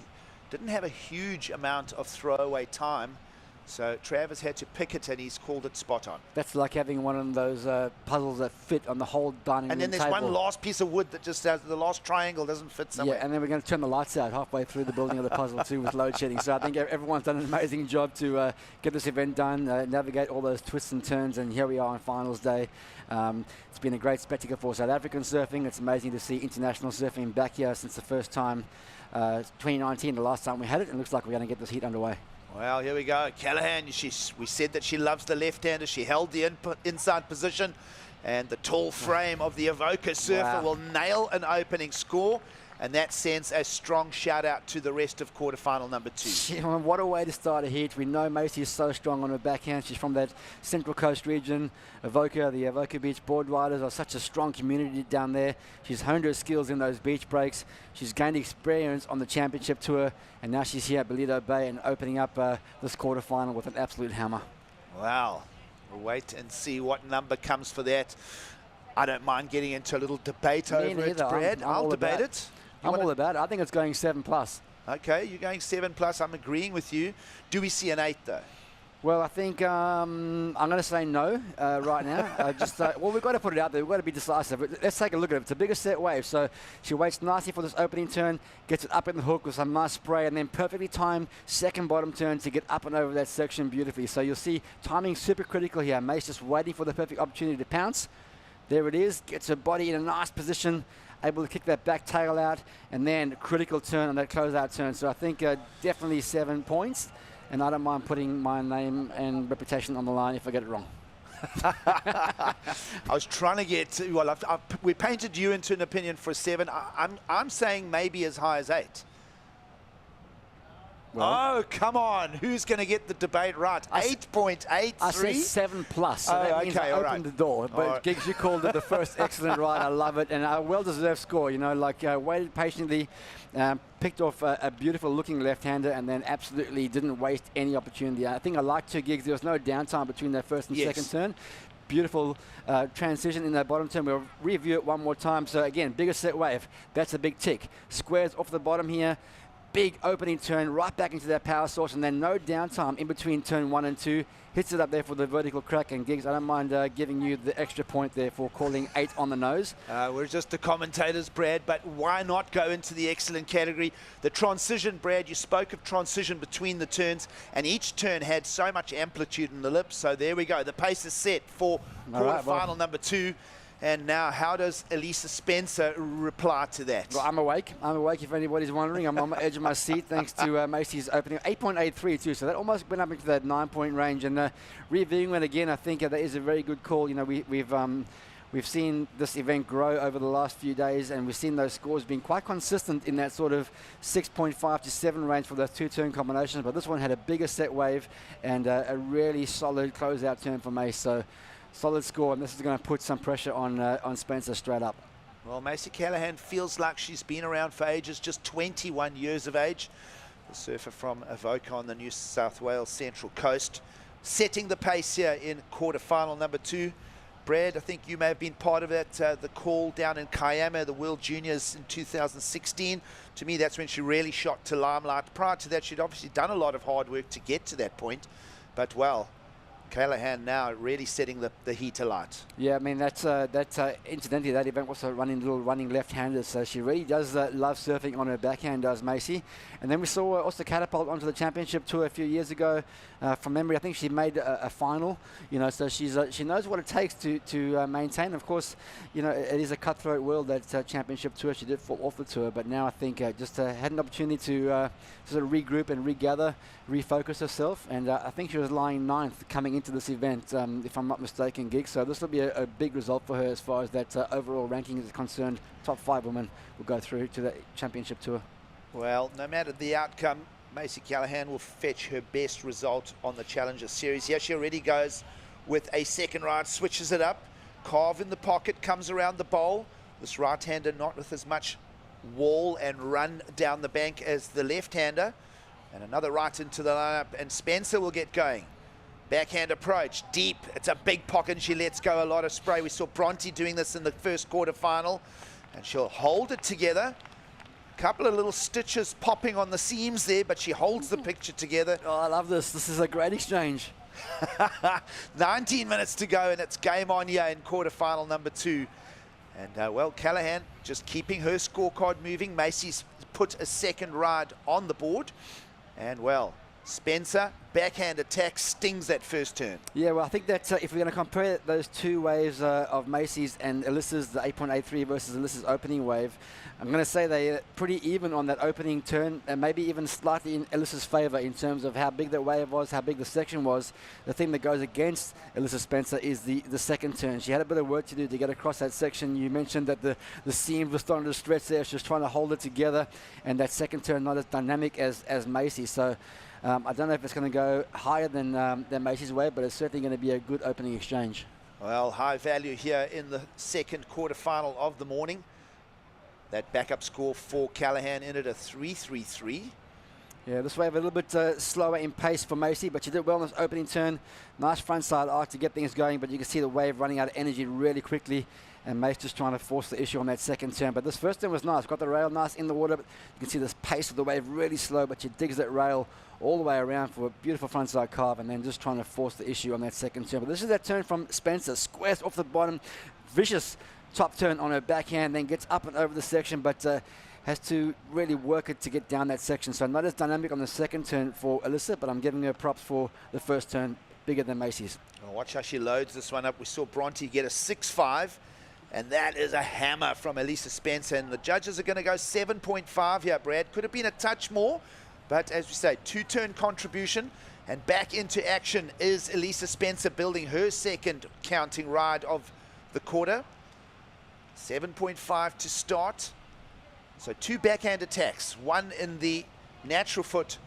didn't have a huge amount of throwaway time. So Travis had to pick it, and he's called it spot on. That's like having one of those puzzles that fit on the whole dining room And then there's table. one last piece of wood that just has the last triangle doesn't fit somewhere. Yeah, and then we're going to turn the lights out halfway through the building of the puzzle too with load shedding. So I think everyone's done an amazing job to get this event done, navigate all those twists and turns, and here we are on finals day. It's been a great spectacle for South African surfing. It's amazing to see international surfing back here since the first time, 2019, the last time we had it, and it looks like we're going to get this heat underway. Well, here we go. Callahan, we said that she loves the left-hander. She held the inside position, and the tall frame of the Evoca surfer will nail an opening score, and that sends a strong shout-out to the rest of quarterfinal number 2. Yeah, what a way to start a heat. We know Macy is so strong on her backhand. She's from that Central Coast region. Evoca, the Evoca Beach board riders are such a strong community down there. She's honed her skills in those beach breaks. She's gained experience on the championship tour, and now she's here at Ballito Bay and opening up this quarterfinal with an absolute hammer. Wow. We'll wait and see what number comes for that. I don't mind getting into a little debate over it, Brad. I'll debate it. I'm all about it. I think it's going 7+. Okay, you're going 7+. I'm agreeing with you. Do we see an 8 though? Well, I think I'm going to say no right now. Well, we've got to put it out there. We've got to be decisive. Let's take a look at it. It's a bigger set wave, so she waits nicely for this opening turn, gets it up in the hook with some nice spray, and then perfectly timed second bottom turn to get up and over that section beautifully. So you'll see timing super critical here. May's just waiting for the perfect opportunity to pounce. There it is. Gets her body in a nice position, able to kick that back tail out, and then critical turn on that closeout turn. So I think definitely 7 points, and I don't mind putting my name and reputation on the line if I get it wrong. I was trying to get to, well, we painted you into an opinion for 7. I'm saying maybe as high as 8. Well, oh, come on. Who's going to get the debate right? 8.83? I said 7+, so that means I opened the door. But Giggs, you called it the first excellent ride. I love it. And a well-deserved score, you know, like waited patiently, picked off a beautiful-looking left-hander, and then absolutely didn't waste any opportunity. I think I liked her, Giggs. There was no downtime between that first and second turn. Beautiful transition in that bottom turn. We'll review it one more time. So, again, bigger set wave. That's a big tick. Squares off the bottom here. Big opening turn right back into that power source, and then no downtime in between turn 1 and 2. Hits it up there for the vertical crack, and Giggs, I don't mind giving you the extra point there for calling 8 on the nose. We're just the commentators, Brad, but why not go into the excellent category? The transition, Brad, you spoke of transition between the turns, and each turn had so much amplitude in the lips. So there we go. The pace is set for quarterfinal number 2. And now, how does Elisa Spencer reply to that? Well, I'm awake. I'm awake, if anybody's wondering. I'm on the edge of my seat thanks to Macy's opening. 8.83 too, so that almost went up into that 9-point range. And reviewing it again, I think that is a very good call. You know, we've seen this event grow over the last few days, and we've seen those scores being quite consistent in that sort of 6.5 to 7 range for those two-turn combinations. But this one had a bigger set wave and a really solid closeout turn for Mace. So solid score, and this is going to put some pressure on Spencer straight up. Well, Macy Callahan feels like she's been around for ages, just 21 years of age. The surfer from Avoca on the New South Wales Central Coast, setting the pace here in quarterfinal number 2. Brad, I think you may have been part of it, the call down in Kiama, the World Juniors in 2016. To me, that's when she really shot to limelight. Prior to that, she'd obviously done a lot of hard work to get to that point. But, well, Callahan now really setting the heat alight. Yeah, I mean, that's incidentally, that event was a running left-hander, so she really does love surfing on her backhand, does Macy. And then we saw her also catapult onto the championship tour a few years ago. From memory, I think she made a final, you know, so she knows what it takes to maintain. Of course, you know, it is a cutthroat world, that championship tour. She did fall off the tour, but now I think just had an opportunity to sort of regroup and regather, refocus herself, and I think she was lying 9th coming into this event, if I'm not mistaken, Gig. So this will be a big result for her as far as that overall ranking is concerned. Top 5 women will go through to the championship tour. Well, no matter the outcome, Macy Callahan will fetch her best result on the Challenger Series. Here she already goes with a second ride, switches it up, carve in the pocket, comes around the bowl. This right-hander not with as much wall and run down the bank as the left-hander. And another right into the lineup, and Spencer will get going. Backhand approach, deep. It's a big pocket, and she lets go a lot of spray. We saw Bronte doing this in the first quarterfinal, and she'll hold it together. A couple of little stitches popping on the seams there, but she holds the picture together. Oh, I love this. This is a great exchange. 19 minutes to go, and it's game on here in quarterfinal number 2. And, well, Callahan just keeping her scorecard moving. Macy's put a second ride on the board. And, well, Spencer, backhand attack, stings that first turn. Yeah, well, I think that if we're going to compare those two waves of Macy's and Alyssa's, the 8.83 versus Alyssa's opening wave, I'm going to say they're pretty even on that opening turn, and maybe even slightly in Alyssa's favor in terms of how big that wave was, how big the section was. The thing that goes against Alyssa Spencer is the second turn. She had a bit of work to do to get across that section. You mentioned that the seams were starting to stretch there. She was trying to hold it together, and that second turn not as dynamic as Macy. So I don't know if it's going to go higher than Macy's wave, but it's certainly going to be a good opening exchange. Well, high value here in the second quarterfinal of the morning. That backup score for Callahan in at a 3.33. Yeah, this wave a little bit slower in pace for Macy, but she did well on this opening turn. Nice front side arc to get things going, but you can see the wave running out of energy really quickly, and Mace just trying to force the issue on that second turn. But this first turn was nice. Got the rail nice in the water. But you can see this pace of the wave really slow, but she digs that rail all the way around for a beautiful frontside carve, and then just trying to force the issue on that second turn. But this is that turn from Spencer. Squares off the bottom. Vicious top turn on her backhand, then gets up and over the section, but has to really work it to get down that section. So not as dynamic on the second turn for Alyssa, but I'm giving her props for the first turn, bigger than Macy's. Well, watch how she loads this one up. We saw Bronte get a 6.5, and that is a hammer from Elisa Spencer. And the judges are going to go 7.5 here, Brad. Could have been a touch more, but as we say, two-turn contribution. And back into action is Elisa Spencer, building her second counting ride of the quarter. 7.5 to start. So 2 backhand attacks, one in the natural foot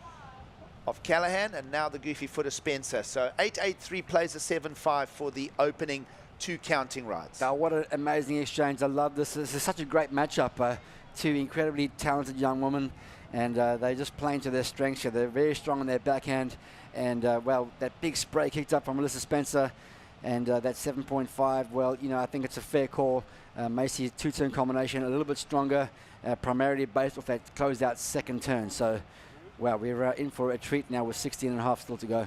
of Callahan, and now the goofy foot of Spencer. So 8.83 plays a 7.5 for the opening 2 counting rides. Oh, what an amazing exchange. I love this. This is such a great matchup. 2 incredibly talented young women, and they're just playing to their strengths here. They're very strong on their backhand, and well, that big spray kicked up from Alyssa Spencer, and that 7.5, well, you know, I think it's a fair call. Macy's two-turn combination a little bit stronger, primarily based off that closed-out second turn. So, well, we're in for a treat now with 16.5 still to go.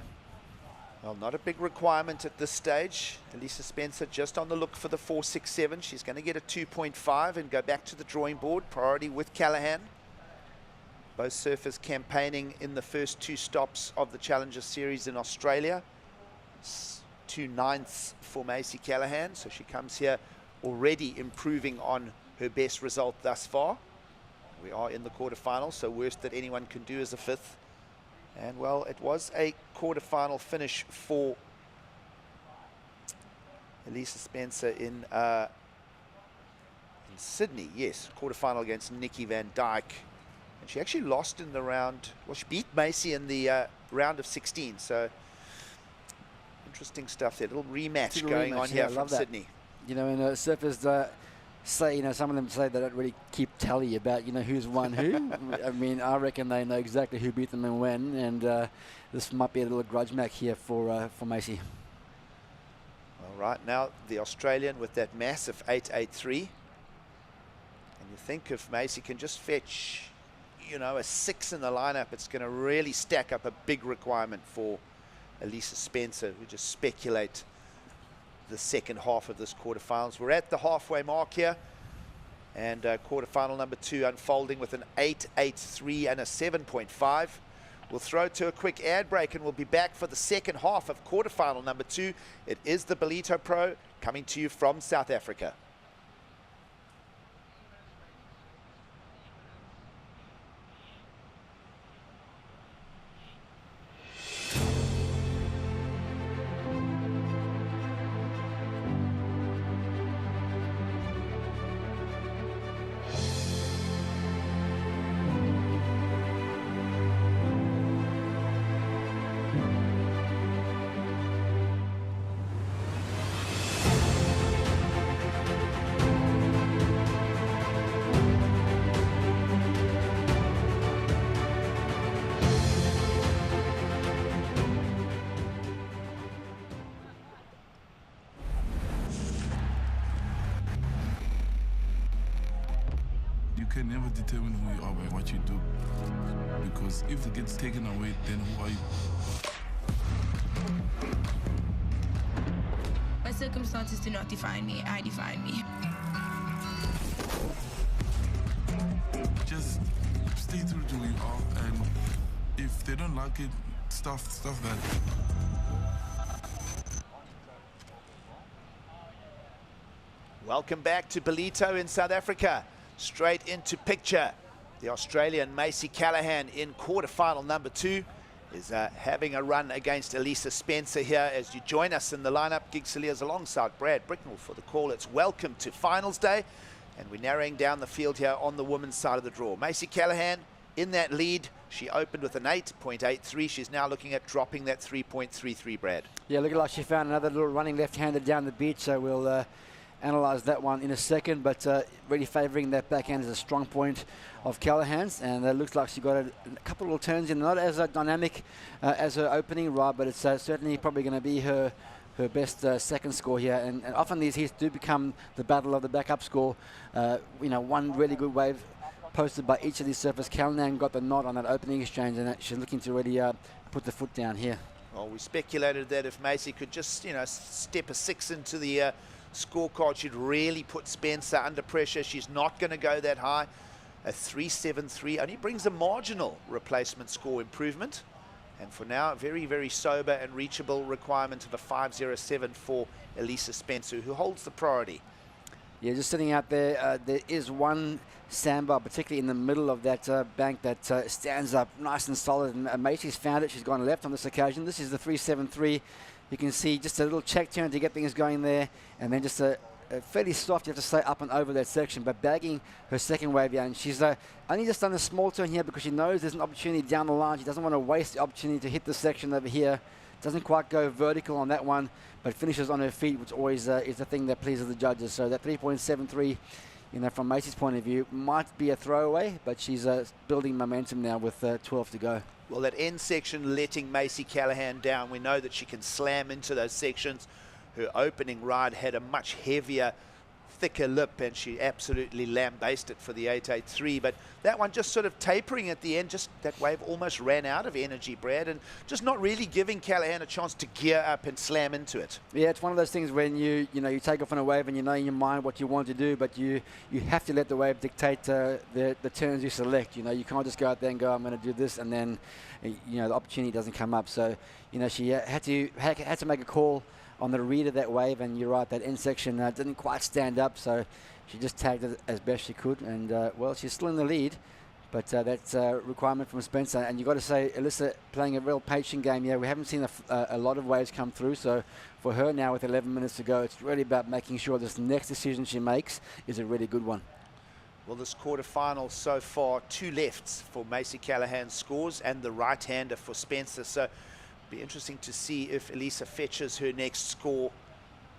Well, not a big requirement at this stage. Elisa Spencer just on the look for the 4.67. She's going to get a 2.5 and go back to the drawing board. Priority with Callahan. Both surfers campaigning in the first 2 stops of the Challenger Series in Australia. 2 9ths for Macy Callahan, so she comes here already improving on her best result thus far. We are in the quarterfinals, so worst that anyone can do is a 5th. And well, it was a quarterfinal finish for Elisa Spencer in Sydney, yes, quarterfinal against Nikki Van Dyke. And she actually lost in the round, well, she beat Macy in the round of 16, so interesting stuff there. Little rematch going on here from Sydney. You know, and surfers say, you know, some of them say they don't really keep tally about, you know, who's won who. I mean, I reckon they know exactly who beat them and when, and this might be a little grudge match here for Macy. Well, right now, the Australian with that massive 8.83. And you think if Macy can just fetch, you know, a 6 in the lineup, it's going to really stack up a big requirement for Elisa Spencer, who just speculate the second half of this quarterfinals. We're at the halfway mark here, and quarterfinal number 2 unfolding with an 8.83 and a 7.5. We'll throw to a quick ad break, and we'll be back for the second half of quarterfinal number 2. It is the Ballito Pro coming to you from South Africa. You can never determine who you are by what you do, because if it gets taken away, then who are you? My circumstances do not define me, I define me. Just stay true to who you are, and if they don't like it, stuff that. Welcome back to Ballito in South Africa. Straight into picture. The Australian Macy Callahan in quarterfinal number 2 is having a run against Elisa Spencer here. As you join us in the lineup, Gig Saliers alongside Brad Bricknell for the call. It's welcome to finals day, and we're narrowing down the field here on the women's side of the draw. Macy Callahan in that lead. She opened with an 8.83. She's now looking at dropping that 3.33, Brad. Yeah, looking like she found another little running left-handed down the beach, so we'll analyse that one in a second, but really favouring that backhand as a strong point of Callahan's, and it looks like she got a couple of little turns in, not as dynamic as her opening, right, but it's certainly probably going to be her best second score here, and often these heats do become the battle of the backup score. You know, one really good wave posted by each of these surfers. Callahan got the nod on that opening exchange, and she's looking to really put the foot down here. Well, we speculated that if Macy could just, you know, step a 6 into the scorecard, she'd really put Spencer under pressure. She's not going to go that high. A 3.73 only brings a marginal replacement score improvement, and for now, a very, very sober and reachable requirement of a 5.07 for Elisa Spencer, who holds the priority. Yeah, just sitting out there, there is one sandbar, particularly in the middle of that bank, that stands up nice and solid, and Macy's found it. She's gone left on this occasion. This is the 3.73. You can see just a little check turn to get things going there, and then just a fairly soft, you have to say, up and over that section, but bagging her second wave here, and she's only just done a small turn here because she knows there's an opportunity down the line. She doesn't want to waste the opportunity to hit the section over here. Doesn't quite go vertical on that one, but finishes on her feet, which always is the thing that pleases the judges. So that 3.73, you know, from Macy's point of view, might be a throwaway, but she's building momentum now with 12 to go. Well, that end section letting Macy Callahan down. We know that she can slam into those sections. Her opening ride had a much heavier, thicker lip, and she absolutely lambasted it for the 8.83. But that one just sort of tapering at the end, just that wave almost ran out of energy, Brad, and just not really giving Callahan a chance to gear up and slam into it. Yeah, it's one of those things when you take off on a wave and you know in your mind what you want to do, but you have to let the wave dictate the turns you select. You know, you can't just go out there and go, I'm going to do this, and then the opportunity doesn't come up. So she had to make a call on the read of that wave, and you're right, that end section didn't quite stand up, so she just tagged it as best she could, and well, she's still in the lead, but that's a requirement from Spencer. And you've got to say, Elisa playing a real patient game here. We haven't seen a lot of waves come through, so for her now with 11 minutes to go. It's really about making sure this next decision she makes is a really good one. Well, this quarterfinal so far, 2 lefts for Macy Callahan's scores and the right-hander for Spencer. So it'll be interesting to see if Elisa fetches her next score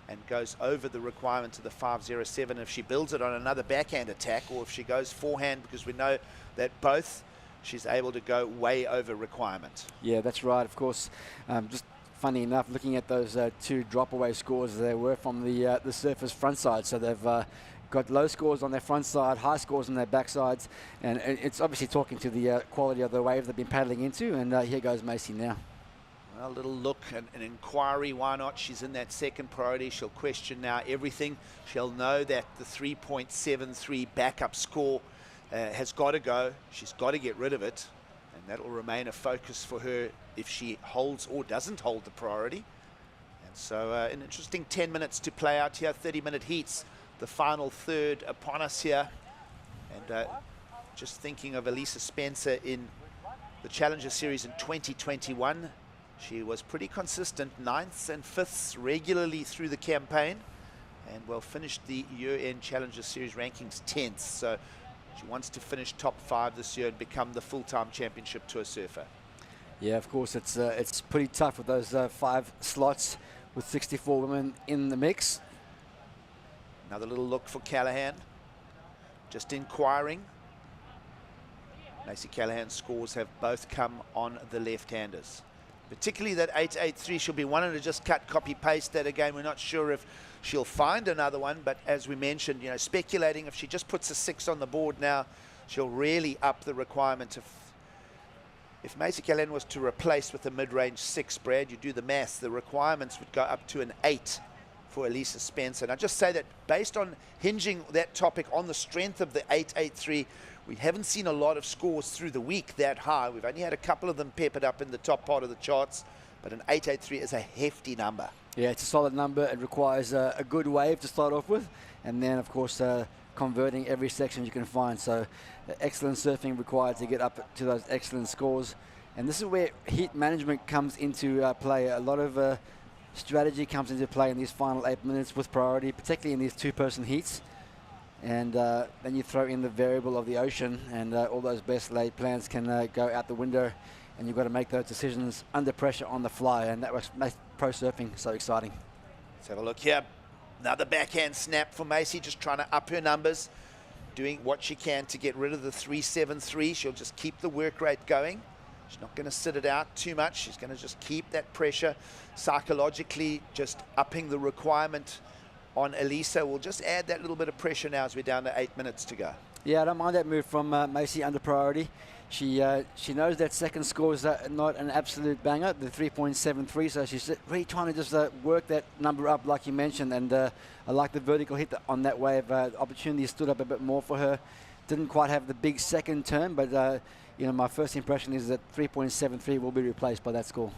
and goes over the requirement to the 507, if she builds it on another backhand attack, or if she goes forehand, because we know that both she's able to go way over requirement. Yeah, that's right. Of course, just funny enough, looking at those 2 drop-away scores, they were from the surface front side. So they've got low scores on their front side, high scores on their back sides, and it's obviously talking to the quality of the wave they've been paddling into. And here goes Macy now. A little look, an inquiry, why not? She's in that second priority. She'll question now everything. She'll know that the 3.73 backup score has got to go. She's got to get rid of it, and that'll remain a focus for her if she holds or doesn't hold the priority. And so an interesting 10 minutes to play out here, 30-minute heats, the final third upon us here. And just thinking of Elisa Spencer in the Challenger Series in 2021, she was pretty consistent, 9ths and 5ths regularly through the campaign, and well, finished the year-end Challenger Series rankings 10th. So she wants to finish top 5 this year and become the full-time championship tour surfer. Yeah, of course, it's pretty tough with those 5 slots with 64 women in the mix. Another little look for Callahan, just inquiring. Macy Callahan's scores have both come on the left-handers. Particularly that 883, she'll be wanting to just cut, copy, paste that again. We're not sure if she'll find another one, but as we mentioned, you know, speculating if she just puts a 6 on the board now, she'll really up the requirement. If Macy Callahan was to replace with a mid-range 6, Brad, you do the math, the requirements would go up to an 8 for Elisa Spencer. And I just say that based on hinging that topic on the strength of the 883, we haven't seen a lot of scores through the week that high. We've only had a couple of them peppered up in the top part of the charts, but an 883 is a hefty number. Yeah, it's a solid number. It requires a good wave to start off with, and then, of course, converting every section you can find. So excellent surfing required to get up to those excellent scores. And this is where heat management comes into play. A lot of strategy comes into play in these final 8 minutes with priority, particularly in these 2-person heats. And then you throw in the variable of the ocean, and all those best laid plans can go out the window, and you've got to make those decisions under pressure on the fly, and that makes pro surfing so exciting. Let's have a look here. Another backhand snap for Macy, just trying to up her numbers, doing what she can to get rid of the 373. She'll just keep the work rate going. She's not going to sit it out too much. She's going to just keep that pressure, psychologically just upping the requirement on Elisa. We'll just add that little bit of pressure now as we're down to 8 minutes to go. Yeah, I don't mind that move from Macy under priority. She knows that second score is not an absolute banger, the 3.73, so she's really trying to just work that number up like you mentioned, and I like the vertical hit on that wave. Opportunity stood up a bit more for her. Didn't quite have the big second turn, but you know, my first impression is that 3.73 will be replaced by that score.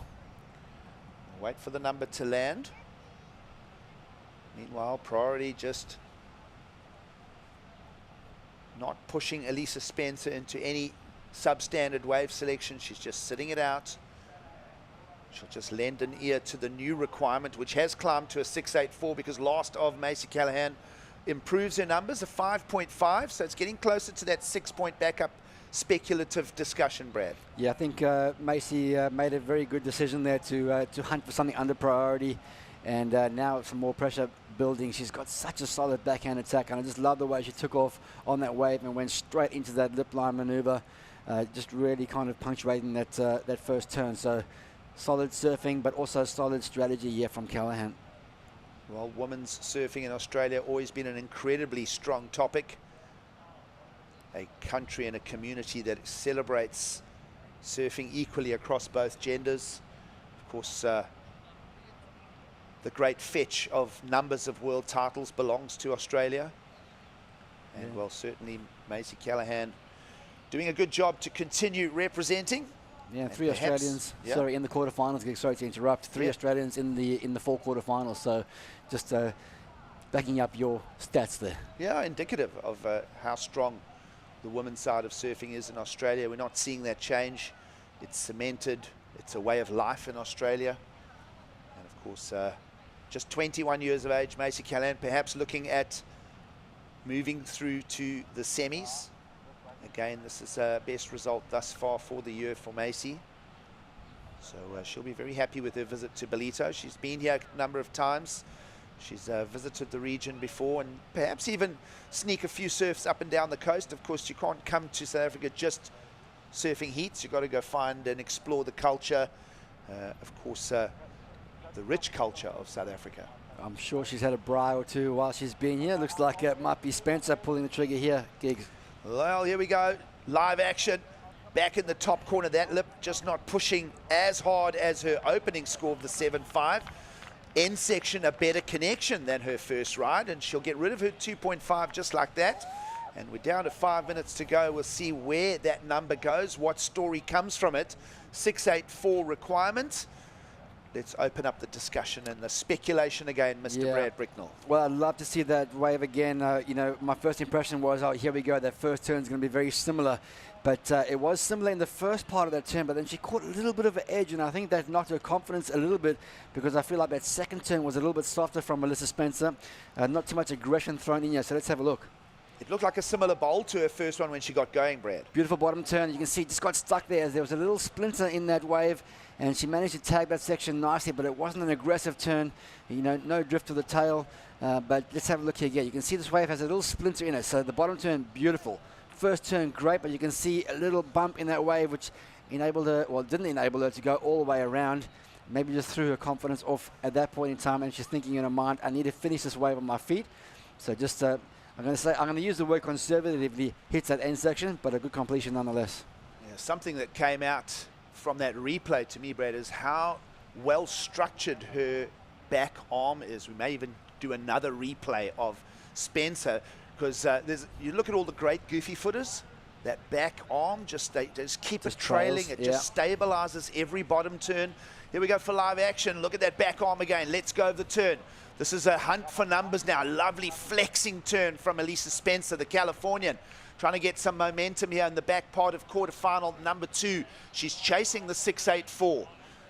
Wait for the number to land. Meanwhile, priority just not pushing Elisa Spencer into any substandard wave selection. She's just sitting it out. She'll just lend an ear to the new requirement, which has climbed to a 684 because last of Macy Callahan improves her numbers, a 5.5, so it's getting closer to that 6-point backup speculative discussion, Brad. Yeah, I think Macy made a very good decision there to hunt for something under priority, and now some more pressure building. She's got such a solid backhand attack, and I just love the way she took off on that wave and went straight into that lip line maneuver, just really kind of punctuating that first turn. So solid surfing, but also solid strategy here from Callahan. Well, women's surfing in Australia always been an incredibly strong topic. A country and a community that celebrates surfing equally across both genders. Of course, the great fetch of numbers of world titles belongs to Australia. And well, certainly Macy Callahan doing a good job to continue representing. Yeah, and 3 Australians, sorry, in the quarterfinals. Sorry to interrupt. 3 Australians in the 4 quarterfinals. So just backing up your stats there. Yeah, indicative of how strong the women's side of surfing is in Australia. We're not seeing that change. It's cemented. It's a way of life in Australia. And of course, just 21 years of age, Macy Callahan, perhaps looking at moving through to the semis. Again, this is best result thus far for the year for Macy. So she'll be very happy with her visit to Ballito. She's been here a number of times. She's visited the region before, and perhaps even sneak a few surfs up and down the coast. Of course, you can't come to South Africa just surfing heats. You've got to go find and explore the culture, of course, the rich culture of South Africa. I'm sure she's had a braai or two while she's been here. Looks like it might be Spencer pulling the trigger here, Giggs. Well, here we go. Live action. Back in the top corner, that lip just not pushing as hard as her opening score of the 7.5. End section, a better connection than her first ride, and she'll get rid of her 2.5 just like that. And we're down to 5 minutes to go. We'll see where that number goes, what story comes from it. 6.84 requirement. Let's open up the discussion and the speculation again, Mr. Brad Bricknell. Well, I'd love to see that wave again. You know, my first impression was, oh, here we go. That first turn is going to be very similar. But it was similar in the first part of that turn, but then she caught a little bit of an edge, and I think that knocked her confidence a little bit, because I feel like that second turn was a little bit softer from Melissa Spencer. Not too much aggression thrown in here, so let's have a look. It looked like a similar bowl to her first one when she got going, Brad. Beautiful bottom turn. You can see it just got stuck there. There was a little splinter in that wave, and she managed to tag that section nicely, but it wasn't an aggressive turn. You know, no drift to the tail. But let's have a look here again. You can see this wave has a little splinter in it, so the bottom turn, beautiful. First turn, great, but you can see a little bump in that wave, which enabled her, well, didn't enable her to go all the way around. Maybe just threw her confidence off at that point in time, and she's thinking in her mind, I need to finish this wave on my feet. So just, I'm going to use the word conservatively, hits that end section, but a good completion nonetheless. Yeah, something that came out from that replay to me, Brad, is how well structured her back arm is. We may even do another replay of Spencer, because you look at all the great goofy footers, that back arm, they just keep it trailing. It just stabilizes every bottom turn. Here we go for live action. Look at that back arm again. Let's go of the turn. This is a hunt for numbers now. Lovely flexing turn from Elisa Spencer, the Californian. Trying to get some momentum here in the back part of quarterfinal number 2. She's chasing the 6.84.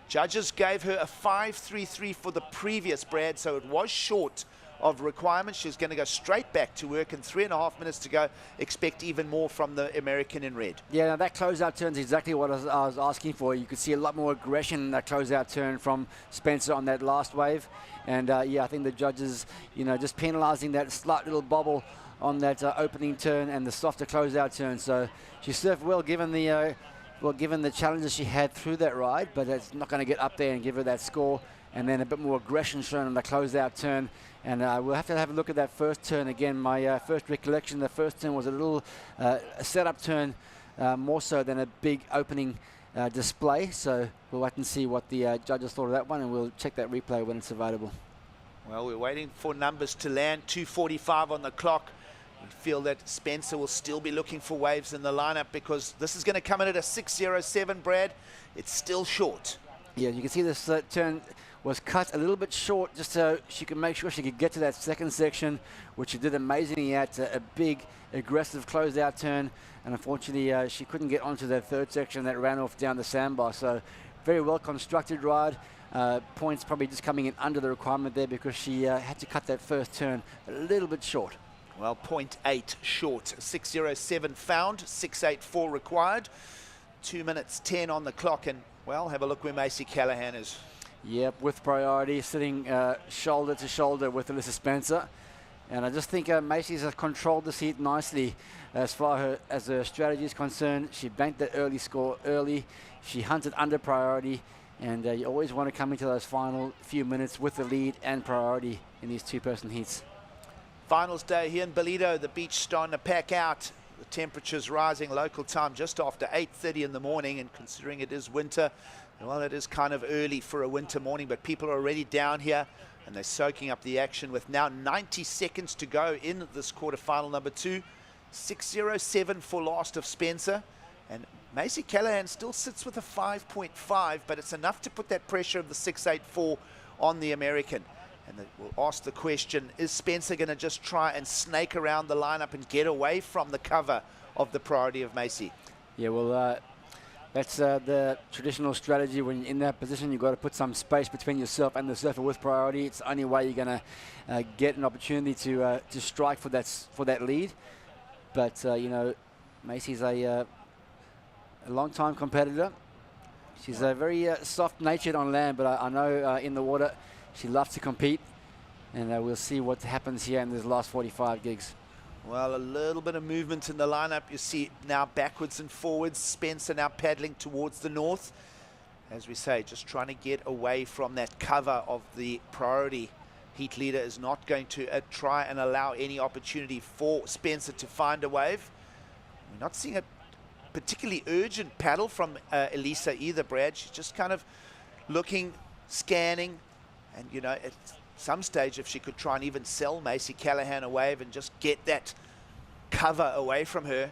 Judges gave her a 5.33 for the previous, Brad, so it was short of requirements. She's going to go straight back to work in 3.5 minutes to go. Expect even more from the American in red. Yeah, now that closeout turn is exactly what I was asking for. You could see a lot more aggression in that closeout turn from Spencer on that last wave. And yeah, I think the judges, you know, just penalizing that slight little bobble on that opening turn and the softer closeout turn. So she surfed well given the challenges she had through that ride, but it's not going to get up there and give her that score. And then a bit more aggression shown on the closeout turn. And we'll have to have a look at that first turn again. My first recollection, the first turn was a little a setup turn, more so than a big opening display. So we'll wait and see what the judges thought of that one, and we'll check that replay when it's available. Well, we're waiting for numbers to land. 2:45 on the clock. We feel that Spencer will still be looking for waves in the lineup, because this is going to come in at a 6.07, Brad. It's still short. Yeah, you can see this turn was cut a little bit short, just so she could make sure she could get to that second section, which she did amazingly at. A big, aggressive closeout turn, and unfortunately she couldn't get onto that third section that ran off down the sandbar. So very well constructed ride. Points probably just coming in under the requirement there, because she had to cut that first turn a little bit short. Well, 0.8 short. 6.07 found, 6.84 required. 2 minutes 10 on the clock, and well, have a look where Macy Callahan is. Yep, with priority, sitting shoulder to shoulder with Elisa Spencer. And I just think Macy's has controlled this heat nicely as far as her strategy is concerned. She banked that early score early. She hunted under priority. And you always want to come into those final few minutes with the lead and priority in these two-person heats. Finals day here in Ballito. The beach starting to pack out. The temperature's rising local time just after 8:30 in the morning, and considering it is winter, well, it is kind of early for a winter morning, but people are already down here and they're soaking up the action with now 90 seconds to go in this quarterfinal number 2. 6.07 for last of Spencer, and Macy Callahan still sits with a 5.5, but it's enough to put that pressure of the 6.84 on the American. And we'll ask the question, is Spencer going to just try and snake around the lineup and get away from the cover of the priority of Macy? Yeah, well, That's the traditional strategy. When you're in that position, you've got to put some space between yourself and the surfer with priority. It's the only way you're going to get an opportunity to strike for that lead. But you know, Macy's a long-time competitor. She's very soft-natured on land, but I know in the water she loves to compete. And we'll see what happens here in these last 45 gigs. Well, a little bit of movement in the lineup. You see now backwards and forwards. Spencer now paddling towards the north. As we say, just trying to get away from that cover of the priority. Heat leader is not going to try and allow any opportunity for Spencer to find a wave. We're not seeing a particularly urgent paddle from Elisa either, Brad. She's just kind of looking, scanning, and you know, at some stage if she could try and even sell Macy Callahan a wave and just get that cover away from her.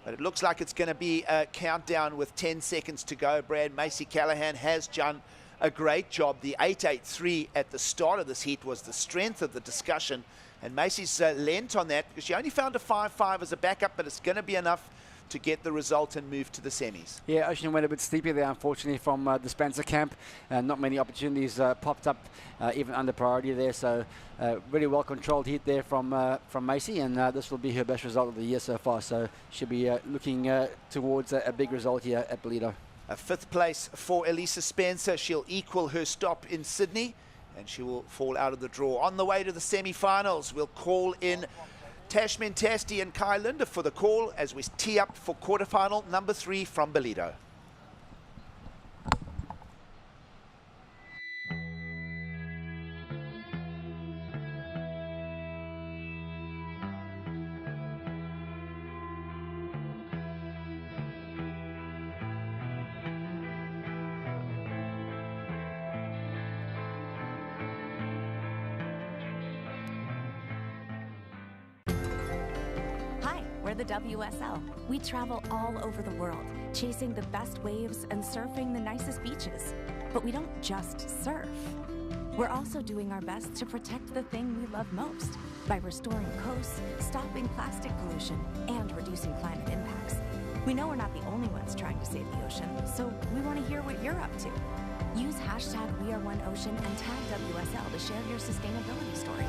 But it looks like it's going to be a countdown with 10 seconds to go, Brad. Macy Callahan has done a great job. The 8.83 at the start of this heat was the strength of the discussion, and Macy's lent on that because she only found a 5.5 as a backup, but it's going to be enough to get the result and move to the semis. Yeah, Ocean went a bit sleepy there, unfortunately, from the Spencer camp. Not many opportunities popped up, even under priority there. So really well controlled heat there from Macy, and this will be her best result of the year so far. So she'll be looking towards a big result here at Ballito. A 5th place for Elisa Spencer. She'll equal her stop in Sydney, and she will fall out of the draw. On the way to the semi-finals, we'll call in Tash Mentasti and Kai Linda for the call as we tee up for quarterfinal number 3 from Ballito. We're the WSL. We travel all over the world, chasing the best waves and surfing the nicest beaches. But we don't just surf. We're also doing our best to protect the thing we love most by restoring coasts, stopping plastic pollution, and reducing climate impacts. We know we're not the only ones trying to save the ocean, so we want to hear what you're up to. Use #WeAreOneOcean and tag WSL to share your sustainability story.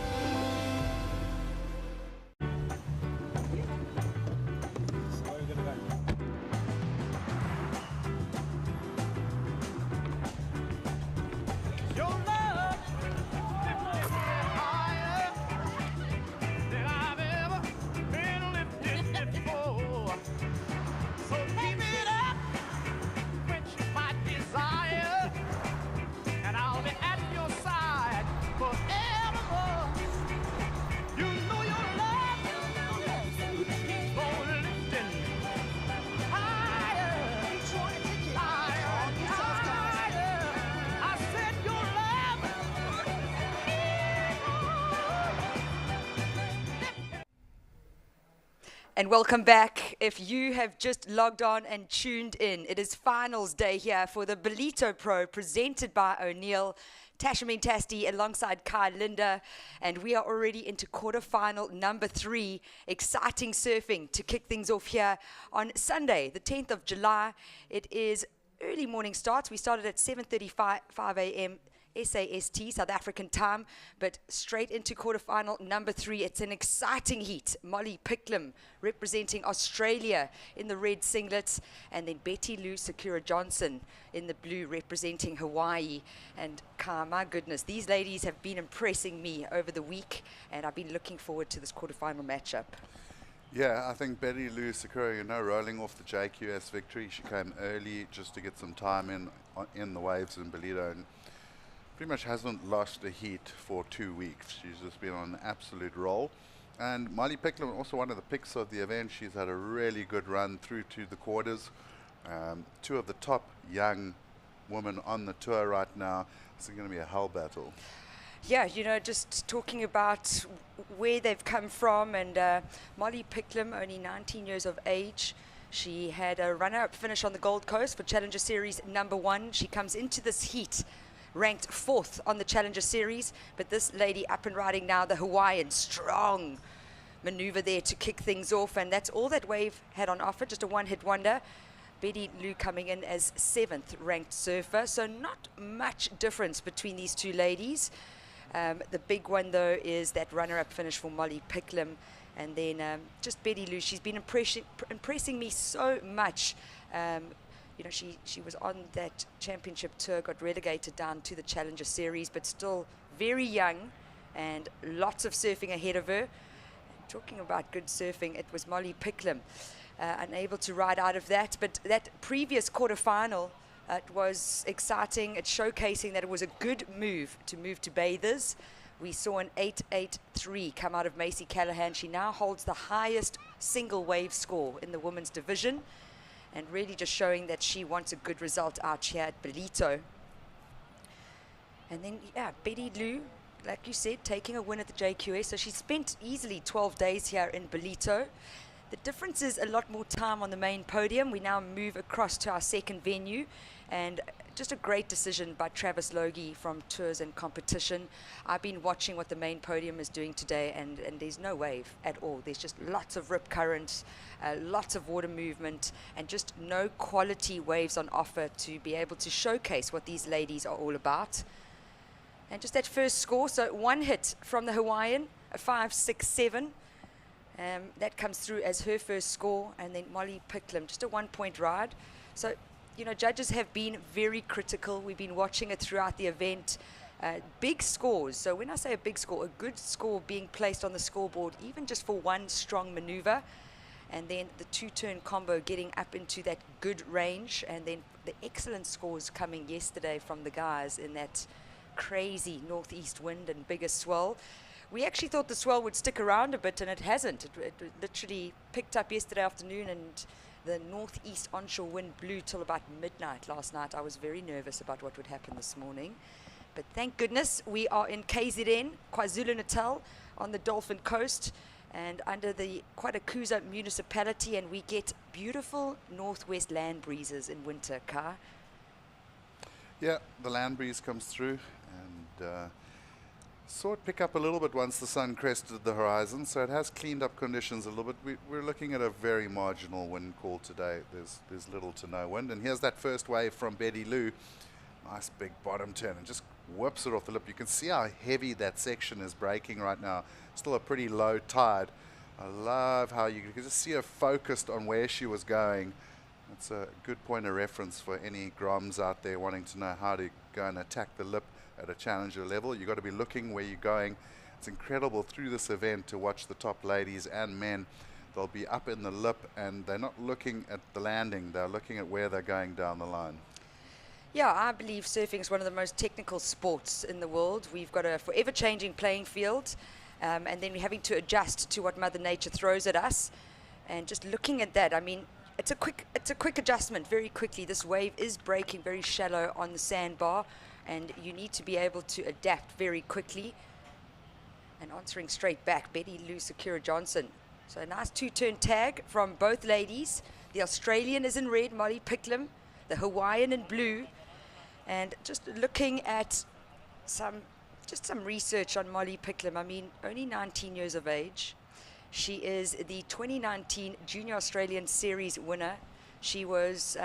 And welcome back. If you have just logged on and tuned in, it is finals day here for the Ballito Pro presented by O'Neill, Tasha Mentasti alongside Kai Linda, and we are already into quarterfinal number 3. Exciting surfing to kick things off here on Sunday, the 10th of July. It is early morning starts. We started at 7:35 a.m. SAST, South African time, but straight into quarterfinal number 3. It's an exciting heat. Molly Picklum representing Australia in the red singlets, and then Betty Lou Sakura Johnson in the blue representing Hawaii. And Kai, my goodness, these ladies have been impressing me over the week, and I've been looking forward to this quarterfinal matchup. Yeah, I think Betty Lou Sakura, you know, rolling off the JQS victory. She came early just to get some time in the waves in Ballito, and pretty much hasn't lost a heat for 2 weeks. She's just been on an absolute roll. And Molly Picklum, also one of the picks of the event. She's had a really good run through to the quarters. 2 of the top young women on the tour right now. It's going to be a hell battle. Yeah, you know, just talking about where they've come from, and Molly Picklum, only 19 years of age. She had a runner-up finish on the Gold Coast for Challenger Series number 1. She comes into this heat ranked 4th on the Challenger Series, but this lady up and riding now, the Hawaiian, strong maneuver there to kick things off, and that's all that wave had on offer, just a one-hit wonder. Betty Lou coming in as 7th ranked surfer, so not much difference between these two ladies. The big one though is that runner-up finish for Molly Picklum, and then just Betty Lou. She's been impressing me so much. You know, she was on that championship tour, got relegated down to the Challenger Series, but still very young and lots of surfing ahead of her. Talking about good surfing, it was Molly Picklum, unable to ride out of that. But that previous quarterfinal, it was exciting. It's showcasing that it was a good move to bathers. We saw an 8.83 come out of Macy Callahan. She now holds the highest single wave score in the women's division, and really just showing that she wants a good result out here at Ballito. And then, yeah, Betty Lou, like you said, taking a win at the JQS. So she spent easily 12 days here in Ballito. The difference is a lot more time on the main podium. We now move across to our second venue, and just a great decision by Travis Logie from Tours and Competition. I've been watching what the main podium is doing today, and there's no wave at all. There's just lots of rip currents, lots of water movement, and just no quality waves on offer to be able to showcase what these ladies are all about. And just that first score, so one hit from the Hawaiian, a 5.67. That comes through as her first score, and then Molly Picklum, just a 1-point ride. So, you know, judges have been very critical. We've been watching it throughout the event. Big scores. So when I say a big score, a good score being placed on the scoreboard, even just for one strong maneuver, and then the two-turn combo getting up into that good range, and then the excellent scores coming yesterday from the guys in that crazy northeast wind and bigger swell. We actually thought the swell would stick around a bit, and it hasn't. It literally picked up yesterday afternoon, and the northeast onshore wind blew till about midnight last night. I was very nervous about what would happen this morning. But thank goodness we are in KZN, KwaZulu-Natal, on the Dolphin Coast, and under the Quarterfinal municipality, and we get beautiful northwest land breezes in winter, Kai. Yeah, the land breeze comes through, and saw it pick up a little bit once the sun crested the horizon, so it has cleaned up conditions a little bit. We're looking at a very marginal wind call today. There's little to no wind, and here's that first wave from Betty Lou. Nice big bottom turn, and just whips it off the lip. You can see how heavy that section is breaking right now. Still a pretty low tide. I love how you can just see her focused on where she was going. It's a good point of reference for any groms out there wanting to know how to go and attack the lip at a challenger level. You've got to be looking where you're going. It's incredible through this event to watch the top ladies and men. They'll be up in the lip, and they're not looking at the landing. They're looking at where they're going down the line. Yeah, I believe surfing is one of the most technical sports in the world. We've got a forever changing playing field, and then we're having to adjust to what Mother Nature throws at us. And just looking at that, I mean, it's a quick adjustment very quickly. This wave is breaking very shallow on the sandbar, and you need to be able to adapt very quickly. And answering straight back, Betty Lou Sakura Johnson. So a nice two-turn tag from both ladies. The Australian is in red, Molly Picklum, the Hawaiian in blue. And just looking at some research on Molly Picklum, I mean, only 19 years of age. She is the 2019 Junior Australian Series winner. She was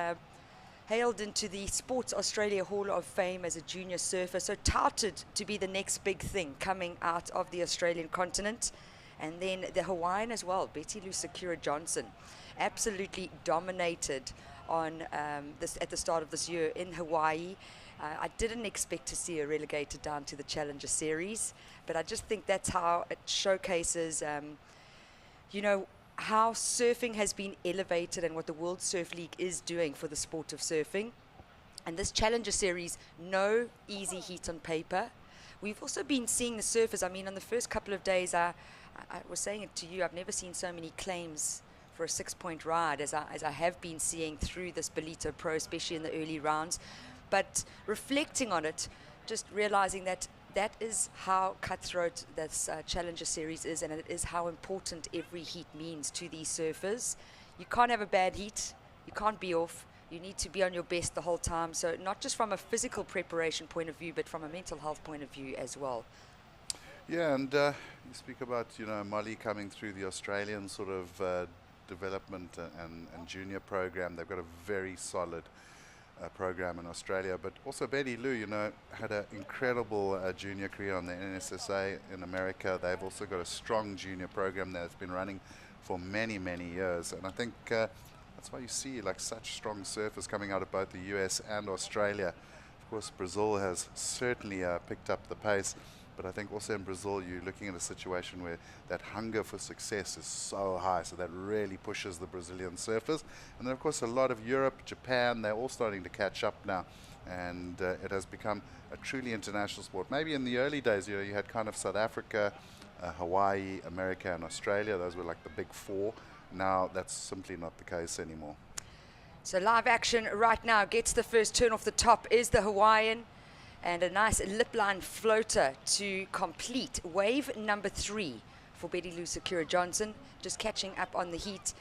hailed into the Sports Australia Hall of Fame as a junior surfer, so touted to be the next big thing coming out of the Australian continent. And then the Hawaiian as well, Betty Lou Sakura Johnson, absolutely dominated on this at the start of this year in Hawaii. I didn't expect to see her relegated down to the Challenger Series, but I just think that's how it showcases, you know, how surfing has been elevated and what the World Surf League is doing for the sport of surfing. And this Challenger Series, no easy heat on paper. We've also been seeing the surfers, I mean, on the first couple of days, I was saying it to you, I've never seen so many claims for a 6-point ride as I have been seeing through this Ballito Pro, especially in the early rounds. But reflecting on it, just realizing that that is how cutthroat this Challenger Series is, and it is how important every heat means to these surfers. You can't have a bad heat. You can't be off. You need to be on your best the whole time. So not just from a physical preparation point of view, but from a mental health point of view as well. Yeah, and you speak about, you know, Molly coming through the Australian sort of development and junior program. They've got a very solid program in Australia, but also Betty Lou, you know, had an incredible junior career on the NSSA in America. They've also got a strong junior program that's been running for many, many years, and I think that's why you see like such strong surfers coming out of both the US and Australia. Of course, Brazil has certainly picked up the pace, but I think also in Brazil you're looking at a situation where that hunger for success is so high, so that really pushes the Brazilian surfers. And then of course a lot of Europe, Japan, they're all starting to catch up now, and it has become a truly international sport. Maybe in the early days, you know, you had kind of South Africa, Hawaii, America and Australia. Those were like the big four. Now that's simply not the case anymore. So live action right now. Gets the first turn off the top is the Hawaiian, and a nice lip line floater to complete wave number 3 for Betty Lou Sakura Johnson. Just catching up on the heat.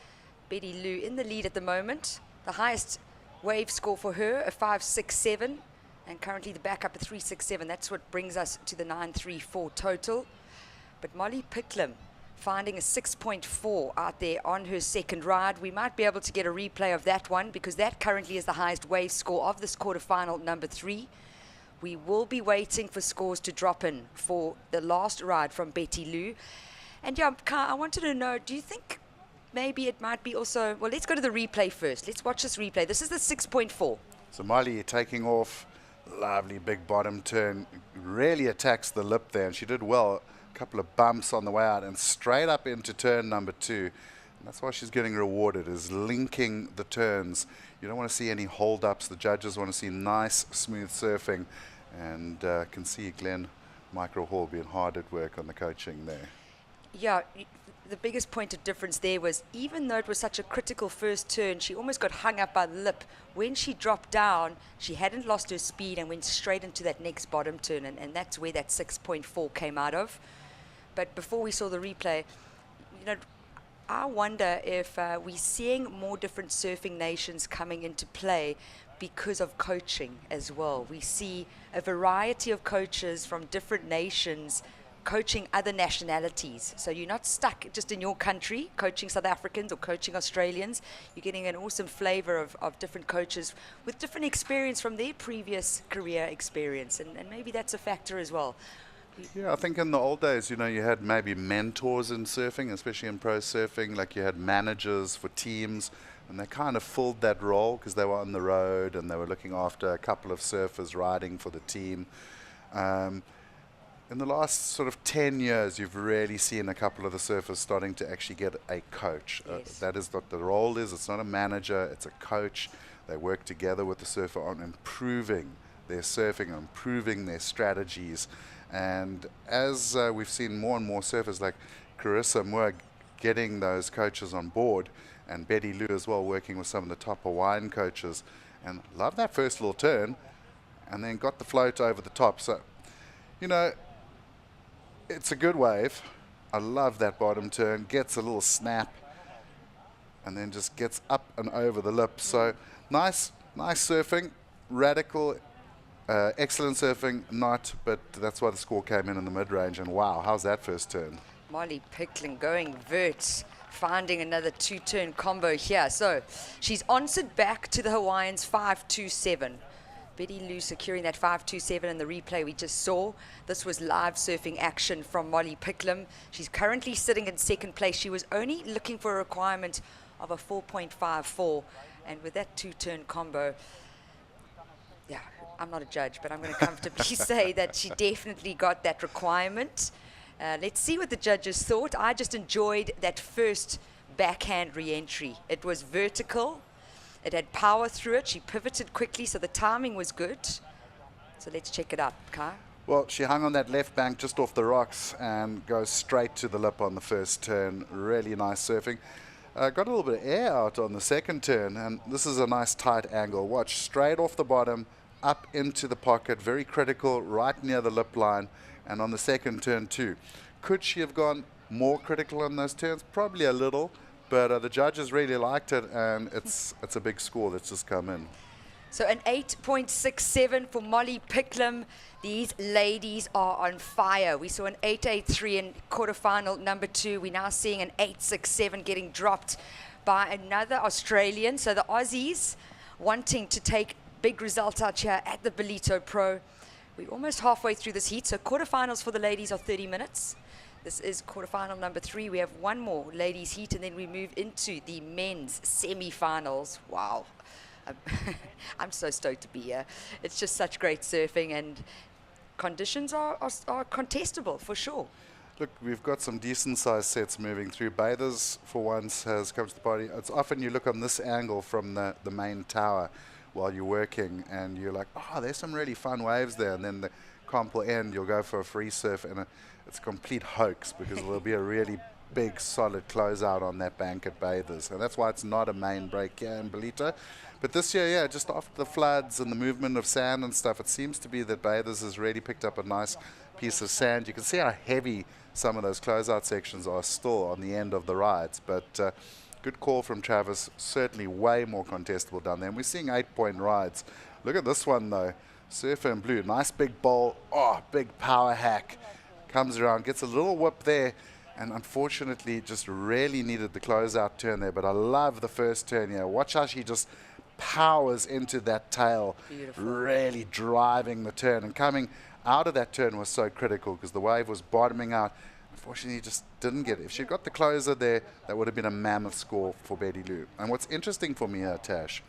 Betty Lou in the lead at the moment. The highest wave score for her, a 5.67, and currently the backup a 3.67. That's what brings us to the 9.34 total. But Molly Picklum finding a 6.4 out there on her second ride. We might be able to get a replay of that one, because that currently is the highest wave score of this quarterfinal number 3. We will be waiting for scores to drop in for the last ride from Betty Lou. And yeah, Kai, I wanted to know, do you think maybe it might be also, well, let's go to the replay first. Let's watch this replay. This is the 6.4. So Molly taking off, lovely big bottom turn, really attacks the lip there, and she did well. Couple of bumps on the way out and straight up into turn number 2, and that's why she's getting rewarded, is linking the turns. You don't want to see any hold-ups. The judges want to see nice smooth surfing, and can see Glenn Micro Hall being hard at work on the coaching there. Yeah, the biggest point of difference there was, even though it was such a critical first turn, she almost got hung up by the lip. When she dropped down, she hadn't lost her speed and went straight into that next bottom turn, and that's where that 6.4 came out of. But before we saw the replay, you know, I wonder if we're seeing more different surfing nations coming into play because of coaching as well. We see a variety of coaches from different nations coaching other nationalities. So you're not stuck just in your country coaching South Africans or coaching Australians. You're getting an awesome flavor of different coaches with different experience from their previous career experience. And maybe that's a factor as well. Yeah, I think in the old days, you know, you had maybe mentors in surfing, especially in pro surfing, like you had managers for teams, and they kind of filled that role because they were on the road and they were looking after a couple of surfers riding for the team. In the last sort of 10 years, you've really seen a couple of the surfers starting to actually get a coach. Yes. That is what the role is. It's not a manager, it's a coach. They work together with the surfer on improving their surfing, and improving their strategies. And as we've seen more and more surfers like Carissa Moore getting those coaches on board, and Betty Lou as well working with some of the top Hawaiian coaches, and love that first little turn, and then got the float over the top. So, you know, it's a good wave. I love that bottom turn, gets a little snap, and then just gets up and over the lip. So nice surfing, radical. Excellent surfing, not, but that's why the score came in the mid-range. And wow, how's that first turn? Molly Picklum going vert, finding another 2-turn combo here. So she's answered back to the Hawaiians 5.27. Betty Lou securing that 5.27 in the replay we just saw. This was live surfing action from Molly Picklum. She's currently sitting in second place. She was only looking for a requirement of a 4.54, and with that 2-turn combo, yeah, I'm not a judge, but I'm going to comfortably say that she definitely got that requirement. Let's see what the judges thought. I just enjoyed that first backhand re-entry. It was vertical. It had power through it. She pivoted quickly, so the timing was good. So let's check it out, Kai. Well, she hung on that left bank just off the rocks and goes straight to the lip on the first turn. Really nice surfing. Got a little bit of air out on the second turn, and this is a nice tight angle. Watch, straight off the bottom, up into the pocket, very critical, right near the lip line, and on the second turn too. Could she have gone more critical on those turns? Probably a little, but the judges really liked it, and it's a big score that's just come in. So an 8.67 for Molly Picklum. These ladies are on fire. We saw an 8.83 in quarterfinal number 2. We're now seeing an 8.67 getting dropped by another Australian. So the Aussies wanting to take big results out here at the Ballito Pro. We're almost halfway through this heat. So quarterfinals for the ladies are 30 minutes. This is quarterfinal number 3. We have one more ladies heat, and then we move into the men's semifinals. Wow. I'm so stoked to be here. It's just such great surfing, and conditions are contestable for sure. Look, we've got some decent sized sets moving through. Bathers, for once, has come to the party. It's often you look on this angle from the main tower while you're working, and you're like, oh, there's some really fun waves there. And then the comp will end, you'll go for a free surf, and it's a complete hoax because there'll be a really big, solid closeout on that bank at Bathers. And that's why it's not a main break here in Ballito. But this year, yeah, just after the floods and the movement of sand and stuff, it seems to be that Bathers has really picked up a nice piece of sand. You can see how heavy some of those closeout sections are still on the end of the rides. But good call from Travis. Certainly way more contestable down there. And we're seeing 8-point rides. Look at this one, though. Surfer in blue. Nice big bowl. Oh, big power hack. Comes around, gets a little whip there. And unfortunately, just really needed the closeout turn there. But I love the first turn here. Watch how she just powers into that tail. Beautiful. Really driving the turn. And coming out of that turn was so critical because the wave was bottoming out. Unfortunately, just didn't get it. If she'd got the closer there, that would have been a mammoth score for Betty Lou. And what's interesting for me here, Tash,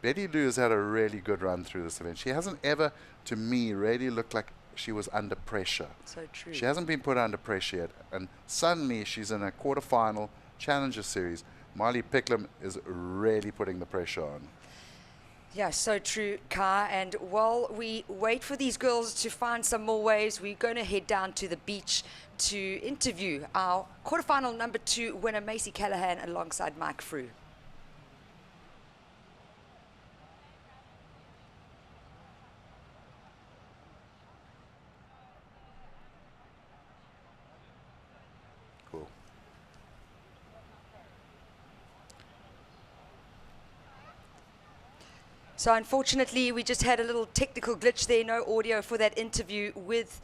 Betty Lou has had a really good run through this event. She hasn't ever, to me, really looked like she was under pressure. So true. She hasn't been put under pressure yet. And suddenly she's in a quarterfinal Challenger Series. Molly Picklum is really putting the pressure on. Yeah, so true, Kai. And while we wait for these girls to find some more waves, we're going to head down to the beach to interview our quarterfinal number 2 winner, Macy Callahan, alongside Mike Frew. Cool. So unfortunately, we just had a little technical glitch there. No audio for that interview with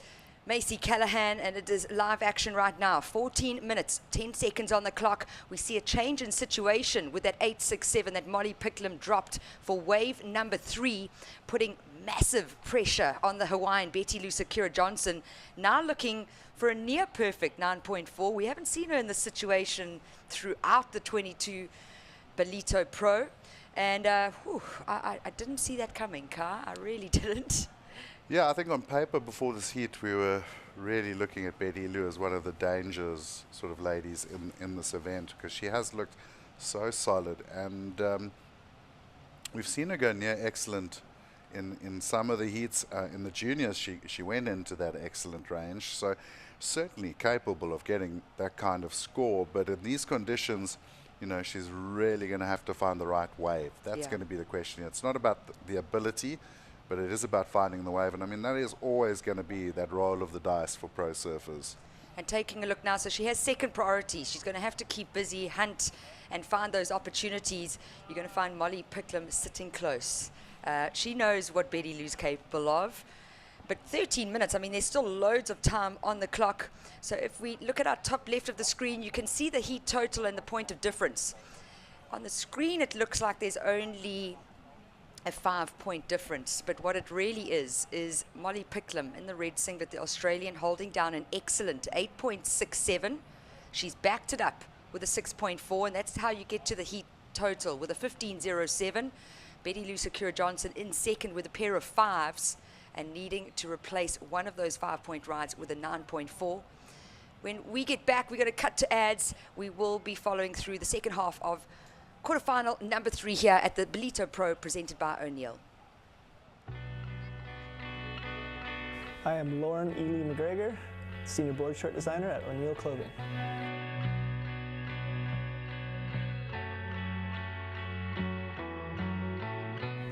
Macy Callahan, and it is live action right now. 14 minutes, 10 seconds on the clock. We see a change in situation with that 867 that Molly Picklum dropped for wave number 3, putting massive pressure on the Hawaiian Betty Lou Sakura Johnson. Now looking for a near perfect 9.4. We haven't seen her in this situation throughout the 22 Ballito Pro. And I didn't see that coming, Kai. I really didn't. Yeah, I think on paper before this heat, we were really looking at Betty Lou as one of the dangers sort of ladies in this event because she has looked so solid. And we've seen her go near excellent in some of the heats. In the juniors, she went into that excellent range. So certainly capable of getting that kind of score. But in these conditions, you know, she's really going to have to find the right wave. That's going to be the question. It's not about the ability, but it is about finding the wave. And I mean, that is always going to be that roll of the dice for pro surfers. And taking a look now, so she has second priority. She's going to have to keep busy, hunt, and find those opportunities. You're going to find Molly Picklum sitting close. She knows what Betty Lou's capable of. But 13 minutes, I mean, there's still loads of time on the clock. So if we look at our top left of the screen, you can see the heat total and the point of difference. On the screen, it looks like there's only a 5-point difference. But what it really is Molly Picklum in the red singlet, the Australian, holding down an excellent 8.67. She's backed it up with a 6.4, and that's how you get to the heat total with a 15.07. Betty Lou Sakura Johnson in second with a pair of 5s, and needing to replace one of those 5-point rides with a 9.4. When we get back, we're going to cut to ads. We will be following through the second half of quarterfinal number 3 here at the Ballito Pro, presented by O'Neill. I am Lauren Ely McGregor, Senior Board Shirt Designer at O'Neill Clothing.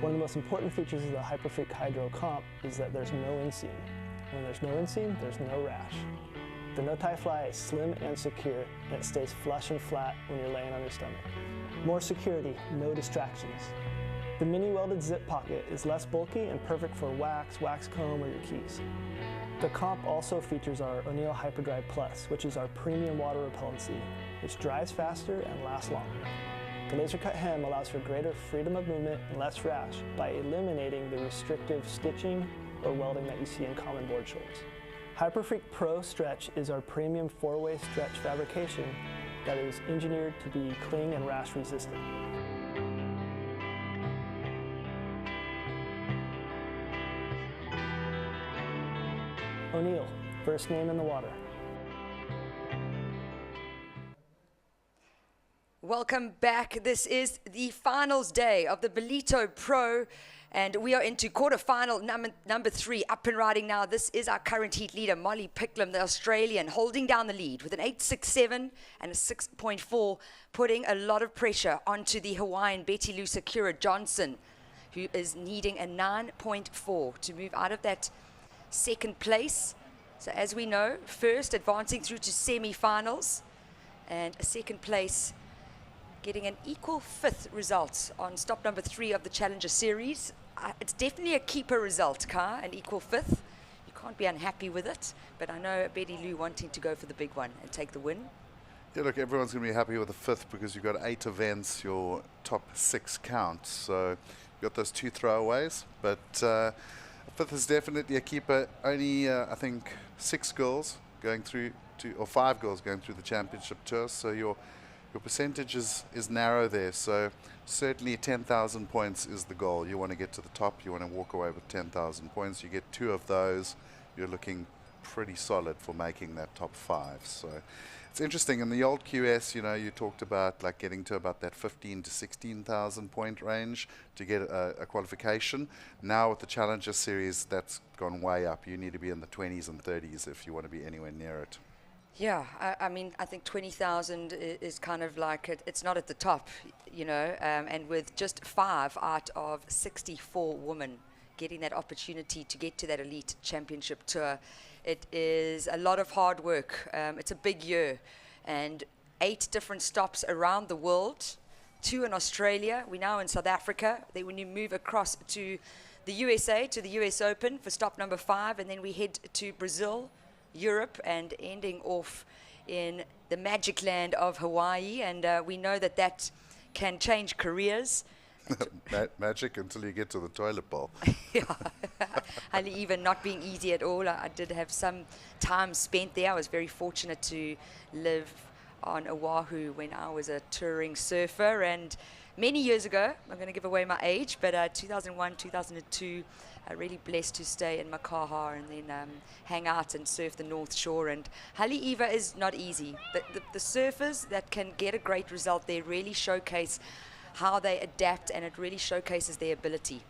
One of the most important features of the Hyperfreak Hydro Comp is that there's no inseam. When there's no inseam, there's no rash. The no-tie fly is slim and secure, and it stays flush and flat when you're laying on your stomach. More security, no distractions. The mini welded zip pocket is less bulky and perfect for wax, wax comb, or your keys. The Comp also features our O'Neill Hyperdry Plus, which is our premium water repellency, which dries faster and lasts longer. The laser cut hem allows for greater freedom of movement and less rash by eliminating the restrictive stitching or welding that you see in common board shorts. Hyperfreak Pro Stretch is our premium 4-way stretch fabrication that is engineered to be cling and rash resistant. O'Neill, first name in the water. Welcome back. This is the finals day of the Ballito Pro, and we are into quarterfinal number 3, up and riding now. This is our current heat leader, Molly Picklum, the Australian, holding down the lead with an 8.67 and a 6.4, putting a lot of pressure onto the Hawaiian Betty Lou Sakura Johnson, who is needing a 9.4 to move out of that second place. So as we know, first advancing through to semifinals, and a second place getting an equal 5th result on stop number 3 of the Challenger Series. It's definitely a keeper result, Kai, an equal 5th. You can't be unhappy with it, but I know Betty Lou wanting to go for the big one and take the win. Yeah, look, everyone's going to be happy with the 5th because you've got 8 events, your top 6 count. So you've got those 2 throwaways, but 5th is definitely a keeper. Only, I think, 6 girls going through to, or 5 girls going through the championship tour. So your percentage is narrow there. So certainly 10,000 points is the goal. You want to get to the top. You want to walk away with 10,000 points. You get 2 of those, you're looking pretty solid for making that top 5. So it's interesting. In the old QS, you know, you talked about like getting to about that 15 to 16,000 point range to get a qualification. Now with the Challenger Series, that's gone way up. You need to be in the 20s and 30s if you want to be anywhere near it. Yeah, I mean, I think 20,000 is kind of like, it's not at the top, you know, and with just 5 out of 64 women getting that opportunity to get to that elite championship tour, it is a lot of hard work. It's a big year, and 8 different stops around the world, 2 in Australia, we're now in South Africa. Then when you move across to the USA, to the US Open for stop number 5, and then we head to Brazil, Europe, and ending off in the magic land of Hawaii, and we know that that can change careers. Magic until you get to the toilet bowl. Yeah, and even not being easy at all. I did have some time spent there. I was very fortunate to live on Oahu when I was a touring surfer, and many years ago, I'm going to give away my age, but 2001, 2002, really blessed to stay in Makaha and then hang out and surf the North Shore. And Haleiwa is not easy. The surfers that can get a great result there really showcase how they adapt, and it really showcases their ability.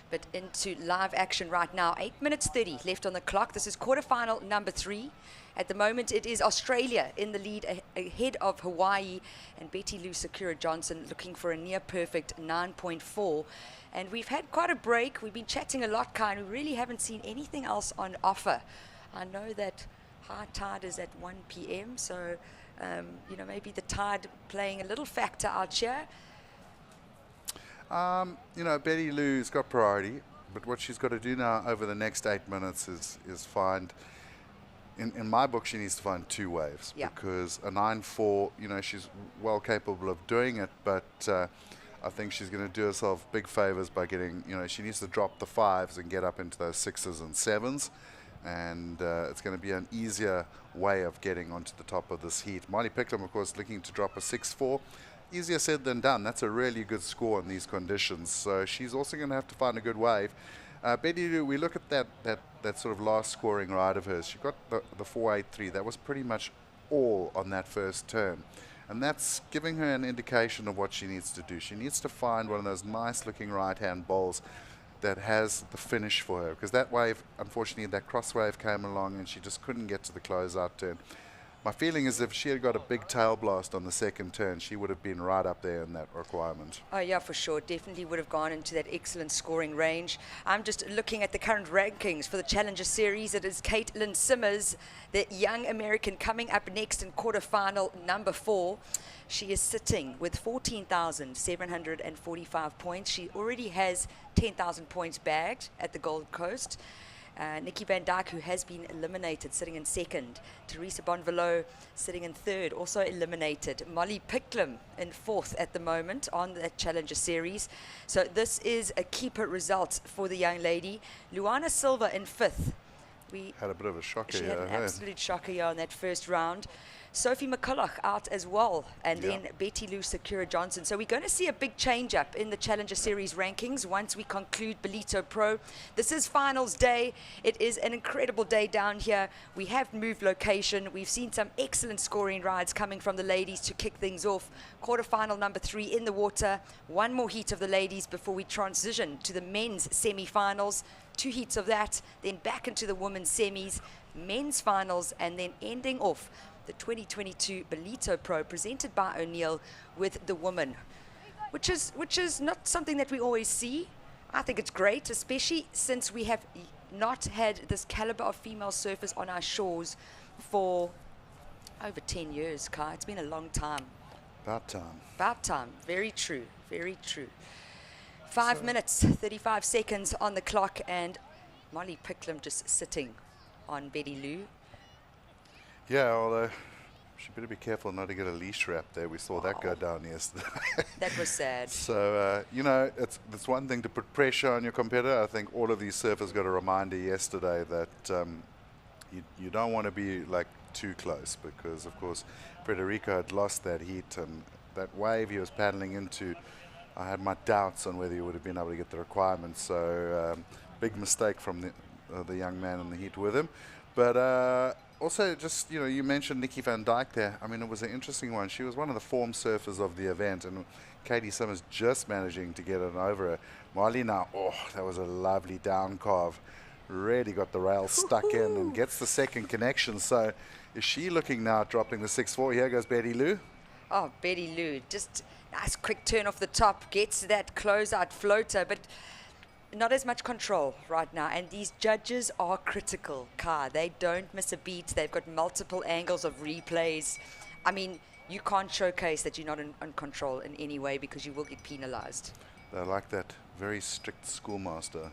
But into live action right now, 8 minutes 30 left on the clock. This is quarterfinal number 3. At the moment, it is Australia in the lead ahead of Hawaii, and Betty Lou Sakura Johnson looking for a near-perfect 9.4. And we've had quite a break. We've been chatting a lot, Kai, and we really haven't seen anything else on offer. I know that high tide is at 1 p.m., so, you know, maybe the tide playing a little factor out here. You know, Betty Lou's got priority, but what she's got to do now over the next 8 minutes is find, in my book, she needs to find 2 waves. Yeah. Because a 9.4, you know, she's well capable of doing it, but I think she's going to do herself big favors by getting, you know, she needs to drop the 5s and get up into those 6s and 7s. And it's going to be an easier way of getting onto the top of this heat. Molly Picklum, of course, looking to drop a 6.4. Easier said than done. That's a really good score in these conditions. So she's also going to have to find a good wave. Betty Lou, we look at that sort of last scoring ride of hers. She got the 4.83. That was pretty much all on that first turn. And that's giving her an indication of what she needs to do. She needs to find one of those nice-looking right-hand bowls that has the finish for her. Because that wave, unfortunately, that cross wave came along and she just couldn't get to the closeout turn. My feeling is if she had got a big tail blast on the second turn, she would have been right up there in that requirement. Oh, yeah, for sure. Definitely would have gone into that excellent scoring range. I'm just looking at the current rankings for the Challenger Series. It is Caity Simmers, the young American, coming up next in quarterfinal number 4. She is sitting with 14,745 points. She already has 10,000 points bagged at the Gold Coast. Nikki van Dijk, who has been eliminated, sitting in second. Teresa Bonvalot sitting in third, also eliminated. Molly Picklum in fourth at the moment on the Challenger Series. So this is a keeper result for the young lady. Luana Silva in fifth. We had a bit of a shocker She here. had an absolute shocker here in that first round. Sophie McCulloch out as well, and then Betty Lou Sakura Johnson. So we're going to see a big change up in the Challenger Series rankings once we conclude Ballito Pro. This is finals day. It is an incredible day down here. We have moved location. We've seen some excellent scoring rides coming from the ladies to kick things off. Quarterfinal number 3 in the water. One more heat of the ladies before we transition to the men's semi-finals. 2 heats of that, then back into the women's semis, men's finals, and then ending off the 2022 Ballito Pro presented by O'Neill with the women, which is not something that we always see. I think it's great, especially since we have not had this caliber of female surfers on our shores for over 10 years, Kai. It's been a long time. About time. About time. Very true. Very true. 5 minutes, 35 seconds on the clock, and Molly Picklum just sitting on Betty Lou. Yeah, although she better be careful not to get a leash wrap there. We saw that go down yesterday. That was sad. So, you know, it's one thing to put pressure on your competitor. I think all of these surfers got a reminder yesterday that you don't want to be like too close, because, of course, Federico had lost that heat, and that wave he was paddling into, I had my doubts on whether he would have been able to get the requirements. So big mistake from the young man in the heat with him. But also, just, you know, you mentioned Nikki van Dijk there. I mean, it was an interesting one. She was one of the form surfers of the event, and Caity Simmers just managing to get it over her. Molly now, oh, that was a lovely down carve. Really got the rail stuck in and gets the second connection. So is she looking now at dropping the 6-4? Here goes Betty Lou. Oh, Betty Lou, just nice quick turn off the top, gets that closeout floater, but not as much control right now. And these judges are critical, Kai. They don't miss a beat. They've got multiple angles of replays. I mean, you can't showcase that you're not in control in any way, because you will get penalized. They're like that very strict schoolmaster.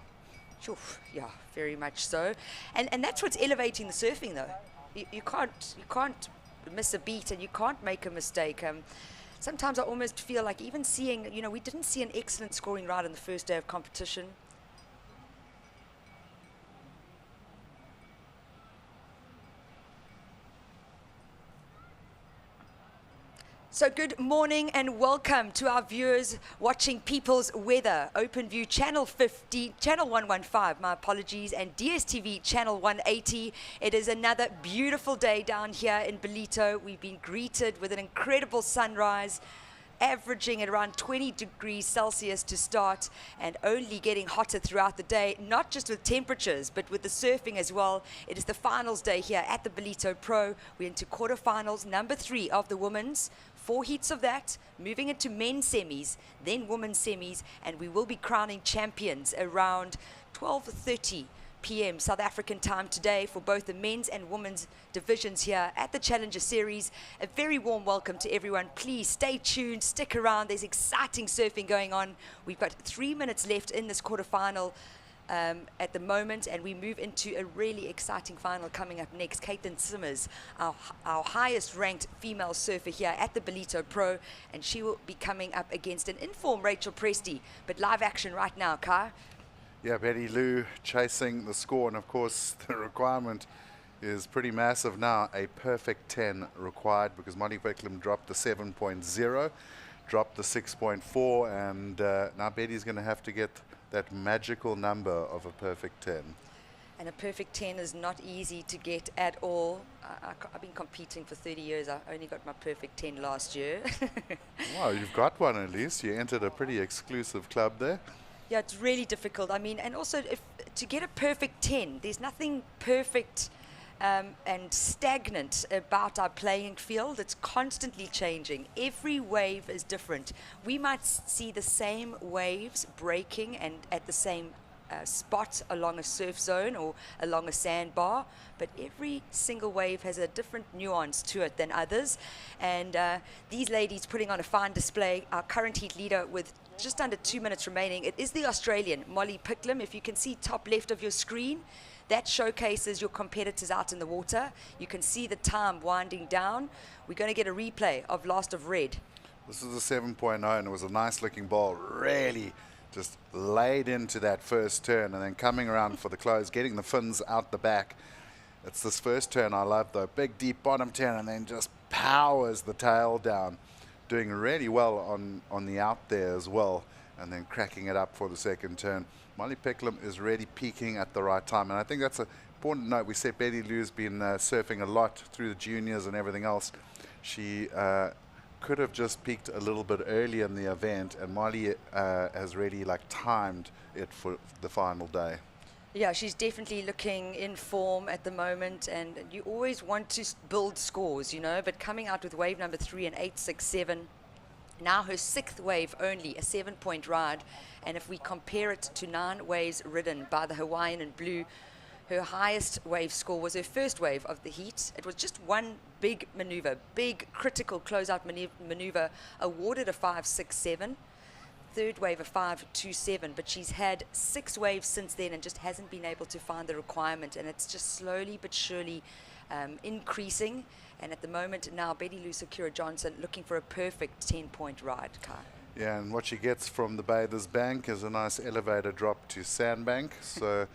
Sure, yeah, very much so. And that's what's elevating the surfing, though. You can't miss a beat, and you can't make a mistake. Sometimes I almost feel like even seeing, you know, we didn't see an excellent scoring ride on the first day of competition. So good morning and welcome to our viewers watching People's Weather, OpenView Channel 50, Channel 115, my apologies, and DSTV Channel 180. It is another beautiful day down here in Ballito. We've been greeted with an incredible sunrise, averaging at around 20 degrees Celsius to start, and only getting hotter throughout the day, not just with temperatures, but with the surfing as well. It is the finals day here at the Ballito Pro. We're into quarterfinals, number 3 of the women's. 4 heats of that, moving into men's semis, then women's semis, and we will be crowning champions around 12:30 p.m. South African time today for both the men's and women's divisions here at the Challenger Series. A very warm welcome to everyone. Please stay tuned, stick around. There's exciting surfing going on. We've got 3 minutes left in this quarterfinal at the moment, and we move into a really exciting final coming up next. Caity Simmers, our highest ranked female surfer here at the Ballito Pro, and she will be coming up against an informed Rachel Presti. But live action right now, Kai. Yeah, Betty Lou chasing the score, and of course the requirement is pretty massive now. A perfect 10 required, because Molly Picklum dropped the 7.0, dropped the 6.4, and now Betty's going to have to get that magical number of a perfect 10. And a perfect 10 is not easy to get at all. I've been competing for 30 years. I only got my perfect 10 last year. Wow, you've got one at least. You entered a pretty exclusive club there. Yeah, it's really difficult. I mean, and also to get a perfect 10, there's nothing perfect and stagnant about our playing field. It's constantly changing. Every wave is different. We might see the same waves breaking and at the same spot along a surf zone or along a sandbar, but every single wave has a different nuance to it than others. And these ladies putting on a fine display. Our current heat leader with just under 2 minutes remaining, it is the Australian Molly Picklum. If you can see top left of your screen, That showcases your competitors out in the water. You can see the time winding down. We're going to get a replay of Last of Red. This is a 7.0, and it was a nice looking ball. Really just laid into that first turn, and then coming around for the close, getting the fins out the back. It's this first turn I love, though. Big, deep bottom turn, and then just powers the tail down. Doing really well on the out there as well, and then cracking it up for the second turn. Molly Picklum is really peaking at the right time, and I think that's an important note. We said Betty Lou's been surfing a lot through the juniors and everything else. She could have just peaked a little bit earlier in the event, and Molly has really timed it for the final day. Yeah, she's definitely looking in form at the moment, and you always want to build scores, you know, but coming out with wave number 3 and 8.67, now her 6th wave only, a 7-point ride, and if we compare it to 9 waves ridden by the Hawaiian in blue, her highest wave score was her first wave of the heat. It was just one big maneuver, big critical closeout maneuver, awarded a 5.67. Third wave a 5.27, but she's had 6 waves since then and just hasn't been able to find the requirement, and it's just slowly but surely increasing. And at the moment now, Betty Lou Sakura Johnson looking for a perfect 10-point ride, Kai. Yeah, and what she gets from the Bathers Bank is a nice elevator drop to Sandbank. So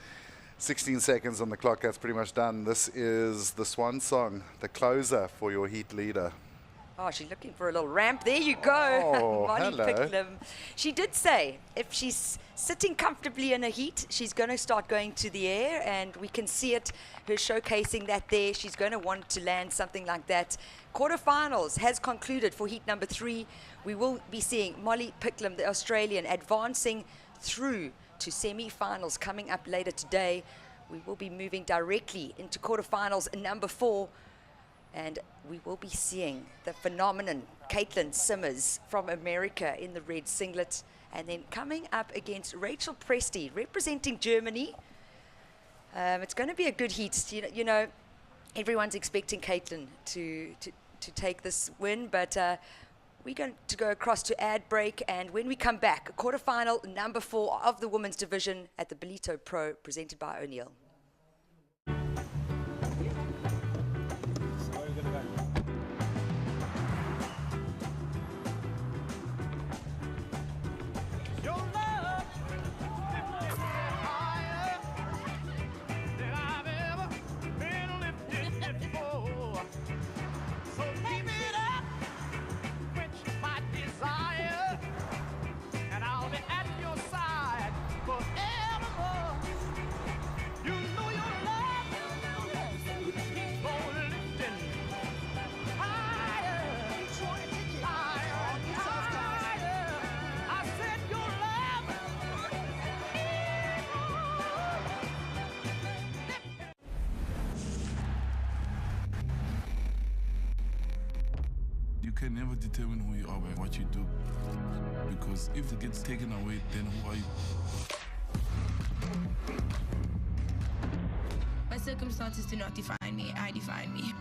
16 seconds on the clock, that's pretty much done. This is the swan song, the closer for your heat leader. Oh, she's looking for a little ramp. There you go. Oh, Molly hello. Picklum. She did say if she's sitting comfortably in a heat, she's going to start going to the air, and we can see it, her showcasing that there. She's going to want to land something like that. Quarterfinals has concluded for heat number 3. We will be seeing Molly Picklum, the Australian, advancing through to semifinals coming up later today. We will be moving directly into quarterfinals number 4. And we will be seeing the phenomenon, Caity Simmers from America in the red singlet. And then coming up against Rachel Presti, representing Germany. It's going to be a good heat. You know, everyone's expecting Caity to take this win, but we're going to go across to ad break. And when we come back, quarterfinal number 4 of the women's division at the Ballito Pro, presented by O'Neill. You can never determine who you are by what you do. Because if it gets taken away, then who are you? My circumstances do not define me, I define me.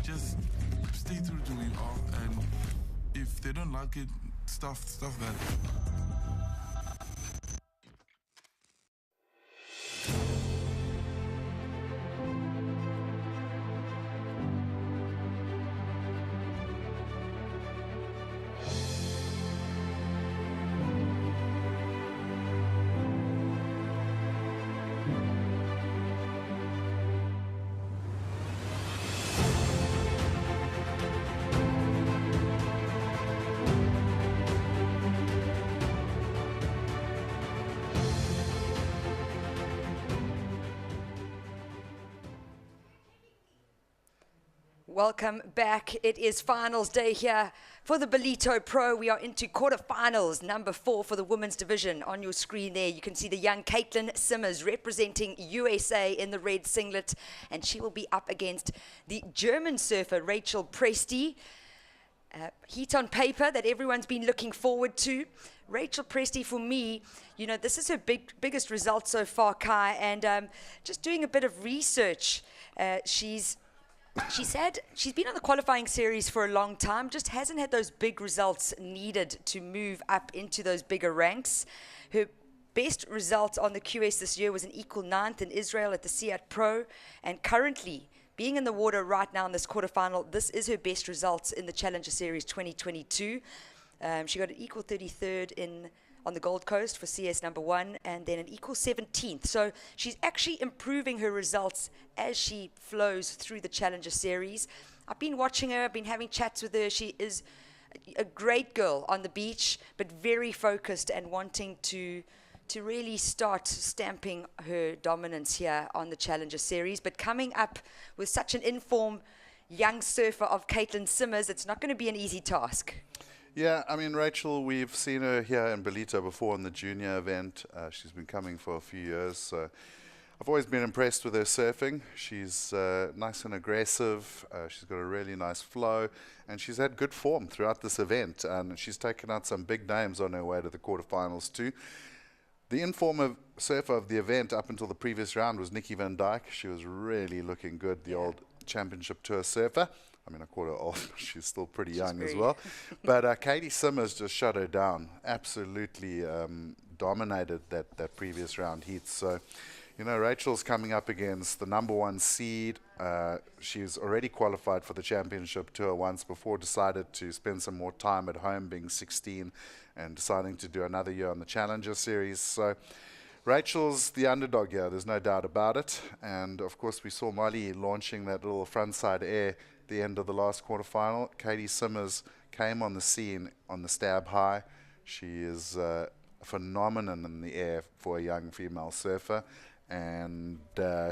Just stay true to who you are, and if they don't like it, stuff that. Welcome back. It is finals day here for the Ballito Pro. We are into quarterfinals, number 4 for the women's division. On your screen there, you can see the young Caity Simmers representing USA in the red singlet, and she will be up against the German surfer, Rachel Presti. Heat on paper that everyone's been looking forward to. Rachel Presti, for me, you know, this is her biggest result so far, Kai, and just doing a bit of research, She said she's been on the qualifying series for a long time, just hasn't had those big results needed to move up into those bigger ranks. Her best result on the QS this year was an equal 9th in Israel at the Caity Pro, and currently being in the water right now in this quarterfinal, this is her best results in the Challenger Series 2022. She got an equal 33rd on the Gold Coast for CS number 1, and then an equal 17th. So she's actually improving her results as she flows through the Challenger Series. I've been watching her, I've been having chats with her. She is a great girl on the beach, but very focused and wanting to really start stamping her dominance here on the Challenger Series. But coming up with such an informed young surfer of Caity Simmers, it's not going to be an easy task. Yeah, I mean, Rachel, we've seen her here in Ballito before in the junior event. She's been coming for a few years, so I've always been impressed with her surfing. She's nice and aggressive. She's got a really nice flow, and she's had good form throughout this event. And she's taken out some big names on her way to the quarterfinals too. The informal surfer of the event up until the previous round was Nikki van Dijk. She was really looking good, the old championship tour surfer. I mean, I call her old, but she's still pretty young as well. But Caity Simmers just shut her down. Absolutely dominated that previous round heat. So, you know, Rachel's coming up against the #1 seed. She's already qualified for the championship tour once before, decided to spend some more time at home being 16 and deciding to do another year on the Challenger Series. So Rachel's the underdog here, there's no doubt about it. And of course we saw Molly launching that little frontside air at the end of the last quarterfinal. Caity Simmers came on the scene on the stab high. She is a phenomenon in the air for a young female surfer. And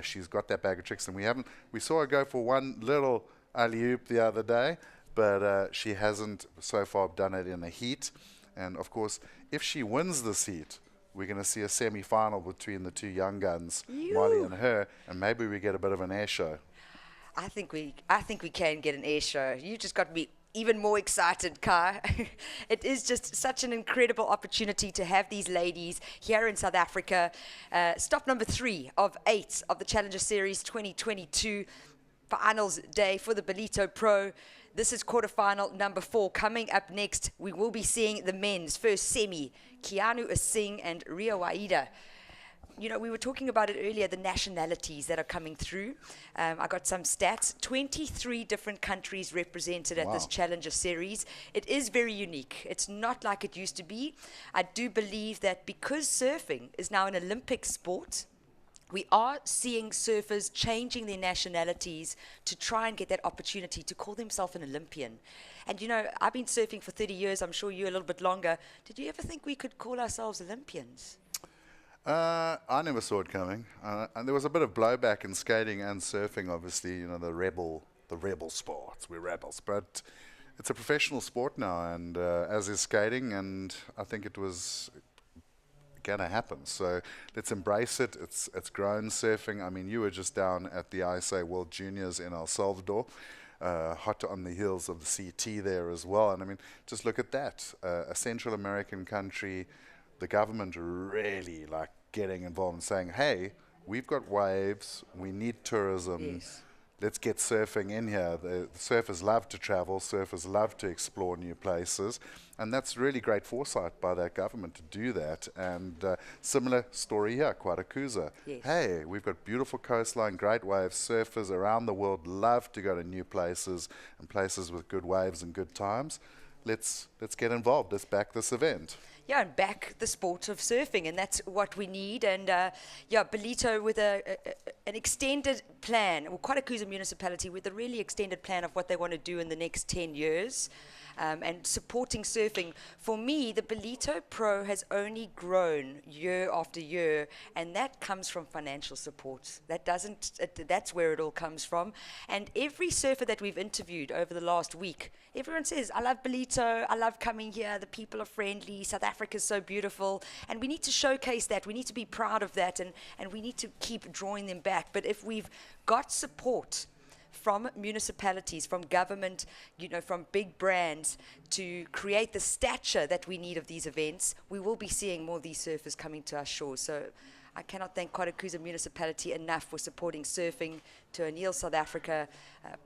she's got that bag of tricks, and we saw her go for one little alley-oop the other day, but she hasn't so far done it in a heat. And of course, if she wins this heat, we're going to see a semi-final between the two young guns, Molly and her, and maybe we get a bit of an air show. I think we can get an air show. You just got me even more excited, Kai. It is just such an incredible opportunity to have these ladies here in South Africa. Stop number 3 of 8 of the Challenger Series 2022 finals day for the Ballito Pro. This is quarterfinal number 4. Coming up next, we will be seeing the men's first semi, Keanu Asing and Rio Waida. You know, we were talking about it earlier, the nationalities that are coming through. I got some stats. 23 different countries represented at this Challenger Series. It is very unique. It's not like it used to be. I do believe that because surfing is now an Olympic sport, we are seeing surfers changing their nationalities to try and get that opportunity to call themselves an Olympian. And you know, I've been surfing for 30 years, I'm sure you a little bit longer. Did you ever think we could call ourselves Olympians? I never saw it coming, and there was a bit of blowback in skating and surfing. Obviously, you know, the rebel sports. We're rebels, but it's a professional sport now, and as is skating. And I think it was gonna happen. So let's embrace it. It's grown surfing. I mean, you were just down at the ISA World Juniors in El Salvador. Hot on the heels of the CT there as well. And I mean, just look at that. A Central American country. The government really like getting involved and saying, hey, we've got waves, we need tourism, let's get surfing in here. The surfers love to travel, surfers love to explore new places, and that's really great foresight by that government to do that. And similar story here, Quarterfinal. Hey, we've got beautiful coastline, great waves, surfers around the world love to go to new places and places with good waves and good times. Let's get involved, let's back this event. Yeah, and back the sport of surfing, and that's what we need. And yeah, Ballito with an extended plan, well, Quarterfinal municipality with a really extended plan of what they want to do in the next 10 years. And supporting surfing. For me, the Ballito Pro has only grown year after year, and that comes from financial support. That's where it all comes from. And every surfer that we've interviewed over the last week, everyone says, I love Ballito, I love coming here, the people are friendly, South Africa's so beautiful, and we need to showcase that, we need to be proud of that, and we need to keep drawing them back. But if we've got support from municipalities, from government, you know, from big brands to create the stature that we need of these events, we will be seeing more of these surfers coming to our shores. So I cannot thank Quarterfinal Municipality enough for supporting surfing, to O'Neill South Africa,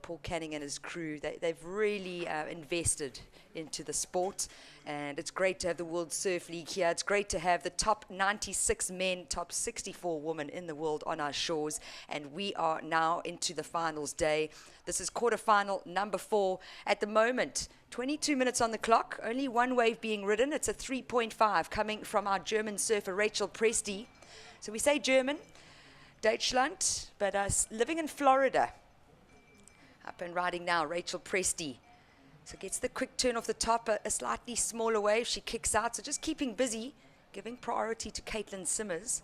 Paul Canning and his crew. They've really invested into the sport, and it's great to have the World Surf League here. It's great to have the top 96 men, top 64 women in the world on our shores, and we are now into the finals day. This is quarterfinal number 4. At the moment, 22 minutes on the clock, only one wave being ridden. It's a 3.5 coming from our German surfer Rachel Presti. So we say German, Deutschland, but living in Florida. Up and riding now, Rachel Presti. So gets the quick turn off the top, a slightly smaller wave. She kicks out, so just keeping busy, giving priority to Caity Simmers.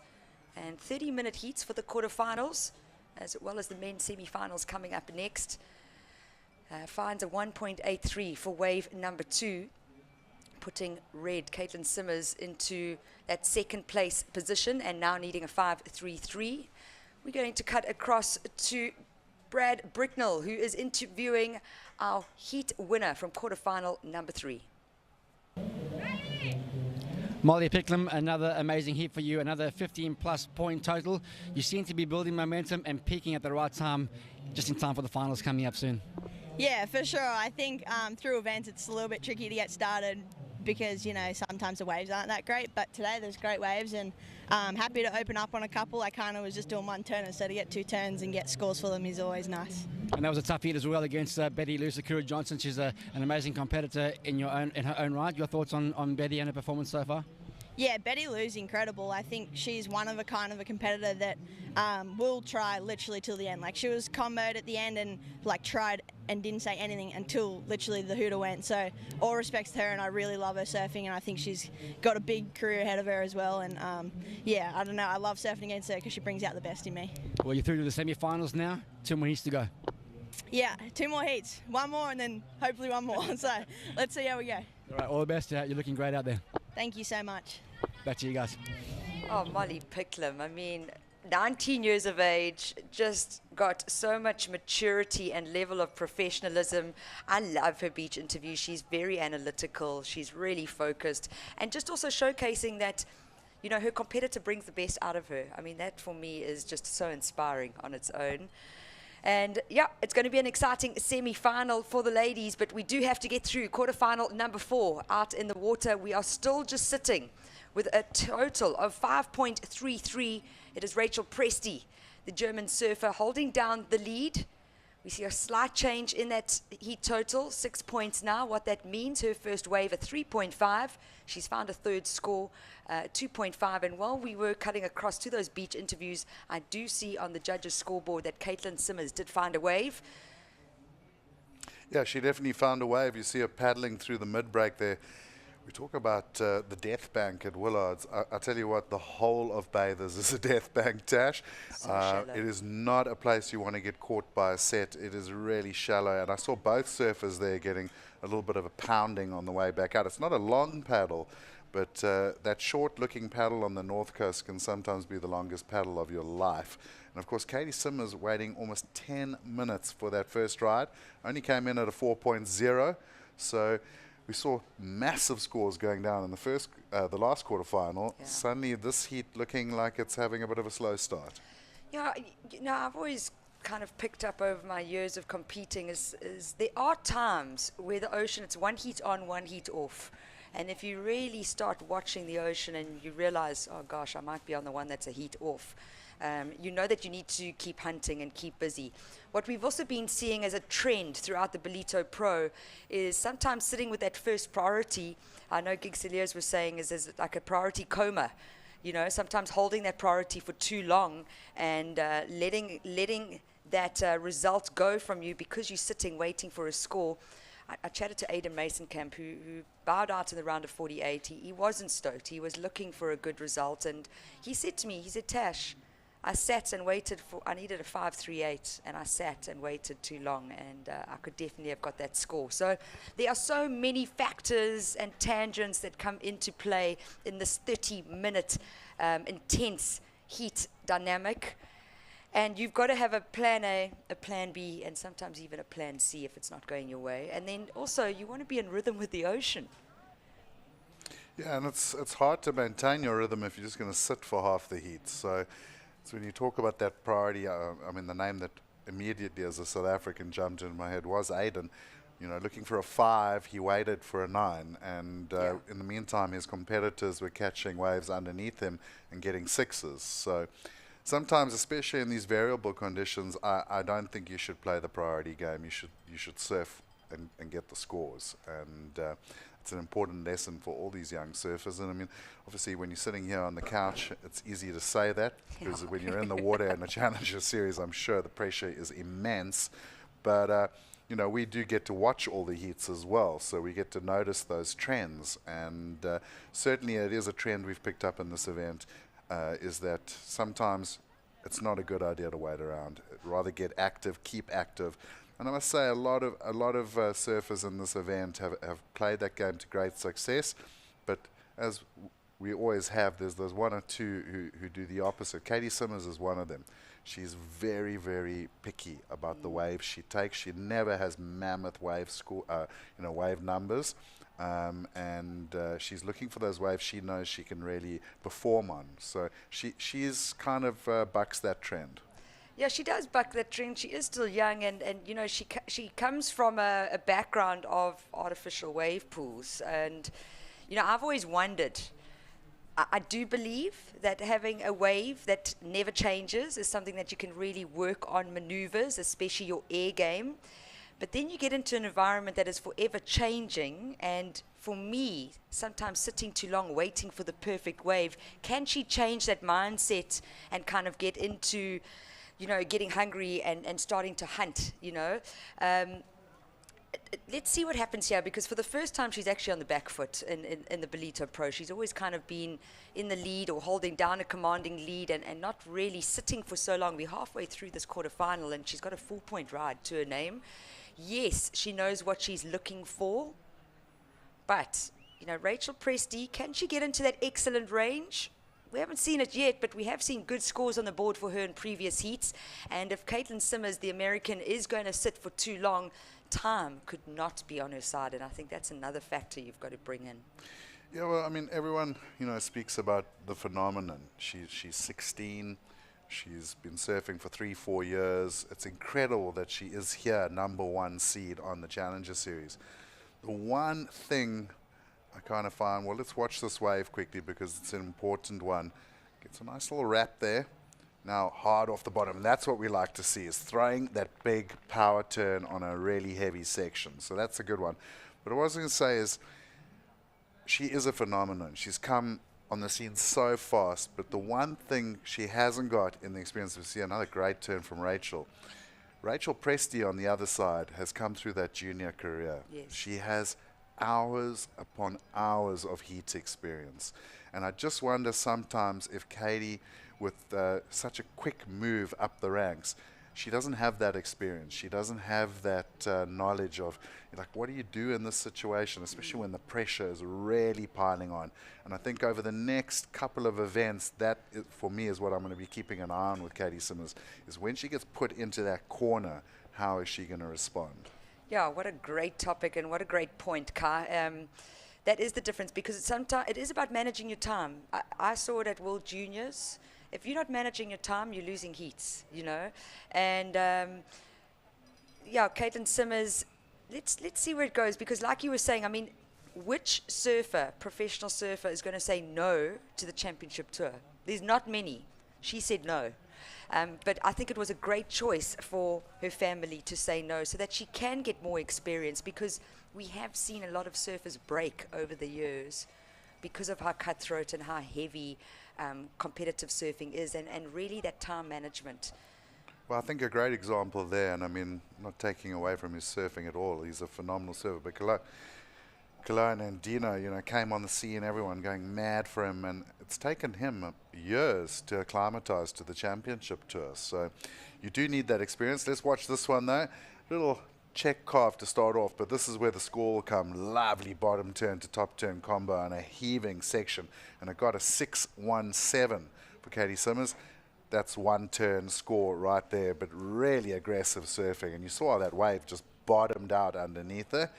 And 30-minute heats for the quarterfinals, as well as the men's semifinals coming up next. Finds a 1.83 for wave number 2. Putting red, Caity Simmers, into that second place position and now needing a 5.33. We're going to cut across to Brad Bricknell, who is interviewing our heat winner from quarterfinal number 3. Molly Picklum, another amazing heat for you, another 15-plus point total. You seem to be building momentum and peaking at the right time, just in time for the finals coming up soon. Yeah, for sure. I think through events it's a little bit tricky to get started because, you know, sometimes the waves aren't that great, but today there's great waves, and happy to open up on a couple. I kind of was just doing one turn, so to get 2 turns and get scores for them is always nice. And that was a tough heat as well against Betty Lusakura Johnson. She's an amazing competitor in her own right. Your thoughts on Betty and her performance so far? Yeah, Betty Lou's incredible. I think she's one of a kind of a competitor that will try literally till the end. Like, she was comboed at the end and like tried and didn't say anything until literally the hooter went. So all respects to her, and I really love her surfing, and I think she's got a big career ahead of her as well. And yeah, I don't know, I love surfing against her because she brings out the best in me. Well, you're through to the semi-finals now. 2 more heats to go. Yeah, 2 more heats. 1 more and then hopefully 1 more. So let's see how we go. All right, all the best. You're looking great out there. Thank you so much. Back to you guys. Oh, Molly Picklum, I mean, 19 years of age, just got so much maturity and level of professionalism. I love her beach interview. She's very analytical. She's really focused, and just also showcasing that, you know, her competitor brings the best out of her. I mean, that for me is just so inspiring on its own. And yeah, it's going to be an exciting semi-final for the ladies, but we do have to get through quarterfinal number 4 out in the water. We are still just sitting with a total of 5.33. It is Rachel Presti, the German surfer, holding down the lead. We see a slight change in that heat total, 6 points now. What that means, her first wave a 3.5. She's found a third score, 2.5. And while we were cutting across to those beach interviews, I do see on the judges' scoreboard that Caity Simmers did find a wave. Yeah, she definitely found a wave. You see her paddling through the mid-break there. We talk about the death bank at Willards. I tell you what, the whole of Bathers is a death bank, Tash. It is not a place you want to get caught by a set. It is really shallow, and I saw both surfers there getting a little bit of a pounding on the way back out. It's not a long paddle, but that short-looking paddle on the north coast can sometimes be the longest paddle of your life. And of course, Caity Simmers waiting almost 10 minutes for that first ride. Only came in at a 4.0, so we saw massive scores going down in the last quarterfinal. Yeah. Suddenly this heat looking like it's having a bit of a slow start. Yeah, you know, I've always kind of picked up over my years of competing is there are times where the ocean, it's 1 heat on, 1 heat off. And if you really start watching the ocean and you realize, oh gosh, I might be on the one that's a heat off, you know that you need to keep hunting and keep busy. What we've also been seeing as a trend throughout the Ballito Pro is sometimes sitting with that first priority. I know Gig Celiers was saying is like a priority coma. You know, sometimes holding that priority for too long and letting that result go from you because you're sitting waiting for a score. I chatted to Aidan Masonkamp, who bowed out in the round of 48. He wasn't stoked. He was looking for a good result, and he said to me, he said, Tash, I sat and waited I needed a 5.38, and I sat and waited too long, and I could definitely have got that score. So there are so many factors and tangents that come into play in this 30-minute intense heat dynamic. And you've got to have a plan A, a plan B, and sometimes even a plan C if it's not going your way. And then also you want to be in rhythm with the ocean. Yeah, and it's hard to maintain your rhythm if you're just going to sit for half the heat. So when you talk about that priority, I mean, the name that immediately as a South African jumped into my head was Aiden. You know, looking for a 5, he waited for a 9, and in the meantime, his competitors were catching waves underneath him and getting 6s. So sometimes, especially in these variable conditions, I don't think you should play the priority game. You should surf and get the scores, and it's an important lesson for all these young surfers. And I mean, obviously, when you're sitting here on the couch, it's easy to say that, because when you're in the water in the Challenger Series, I'm sure the pressure is immense. But you know, we do get to watch all the heats as well, so we get to notice those trends. And certainly, it is a trend we've picked up in this event, is that sometimes it's not a good idea to wait around. Rather get active, keep active. And I must say, a lot of surfers in this event have played that game to great success. But as we always have, there's one or two who do the opposite. Caity Simmers is one of them. She's very, very picky about the waves she takes. She never has mammoth wave wave numbers, and she's looking for those waves she knows she can really perform on. So she's kind of bucks that trend. Yeah, she does buck that trend. She is still young, and you know, she comes from a background of artificial wave pools. And you know, I've always wondered, I do believe that having a wave that never changes is something that you can really work on maneuvers, especially your air game. But then you get into an environment that is forever changing, and for me, sometimes sitting too long waiting for the perfect wave, can she change that mindset and kind of get into, you know, getting hungry and starting to hunt, you know? Let's see what happens here, because for the first time she's actually on the back foot in the Ballito Pro. She's always kind of been in the lead or holding down a commanding lead and not really sitting for so long. We're halfway through this quarterfinal and she's got a 4-point ride to her name. Yes, she knows what she's looking for, but, you know, Rachel Presty, can she get into that excellent range? We haven't seen it yet, but we have seen good scores on the board for her in previous heats. And if Caity Simmers, the American, is going to sit for too long, time could not be on her side. And I think that's another factor you've got to bring in. Yeah, well, I mean, everyone, you know, speaks about the phenomenon. She's 16. She's been surfing for 3-4 years. It's incredible that she is here, #1 seed on the Challenger Series. The one thing I kind of find, well, let's watch this wave quickly because it's an important one. Gets a nice little wrap there. Now, hard off the bottom. That's what we like to see, is throwing that big power turn on a really heavy section. So that's a good one. But what I was going to say is, she is a phenomenon. She's come on the scene so fast, but the one thing she hasn't got in the experience, we see another great turn from Rachel. Rachel Presty on the other side has come through that junior career. Yes. She has hours upon hours of heat experience. And I just wonder sometimes if Caity, with such a quick move up the ranks, she doesn't have that experience. She doesn't have that knowledge of, like, what do you do in this situation, especially when the pressure is really piling on. And I think over the next couple of events, that, for me, is what I'm going to be keeping an eye on with Caity Simmers, is when she gets put into that corner, how is she going to respond? Yeah, what a great topic and what a great point, Kai. That is the difference, because sometimes it is about managing your time. I saw it at World Juniors. If you're not managing your time, you're losing heats, you know. And yeah, Caity Simmers, let's see where it goes, because like you were saying, I mean, which surfer, professional surfer, is going to say no to the championship tour? There's not many. She said no. But I think it was a great choice for her family to say no, so that she can get more experience, because we have seen a lot of surfers break over the years because of how cutthroat and how heavy competitive surfing is, and really that time management. Well, I think a great example there, and I mean, not taking away from his surfing at all, he's a phenomenal surfer, but Cologne and Dino, you know, came on the scene, everyone going mad for him, and it's taken him years to acclimatize to the championship tour. So you do need that experience. Let's watch this one though. Little check carve to start off, but this is where the score will come. Lovely bottom turn to top turn combo and a heaving section, and it got a 6-1-7 for Caity Simmers. That's one turn score right there, but really aggressive surfing, and you saw how that wave just bottomed out underneath her.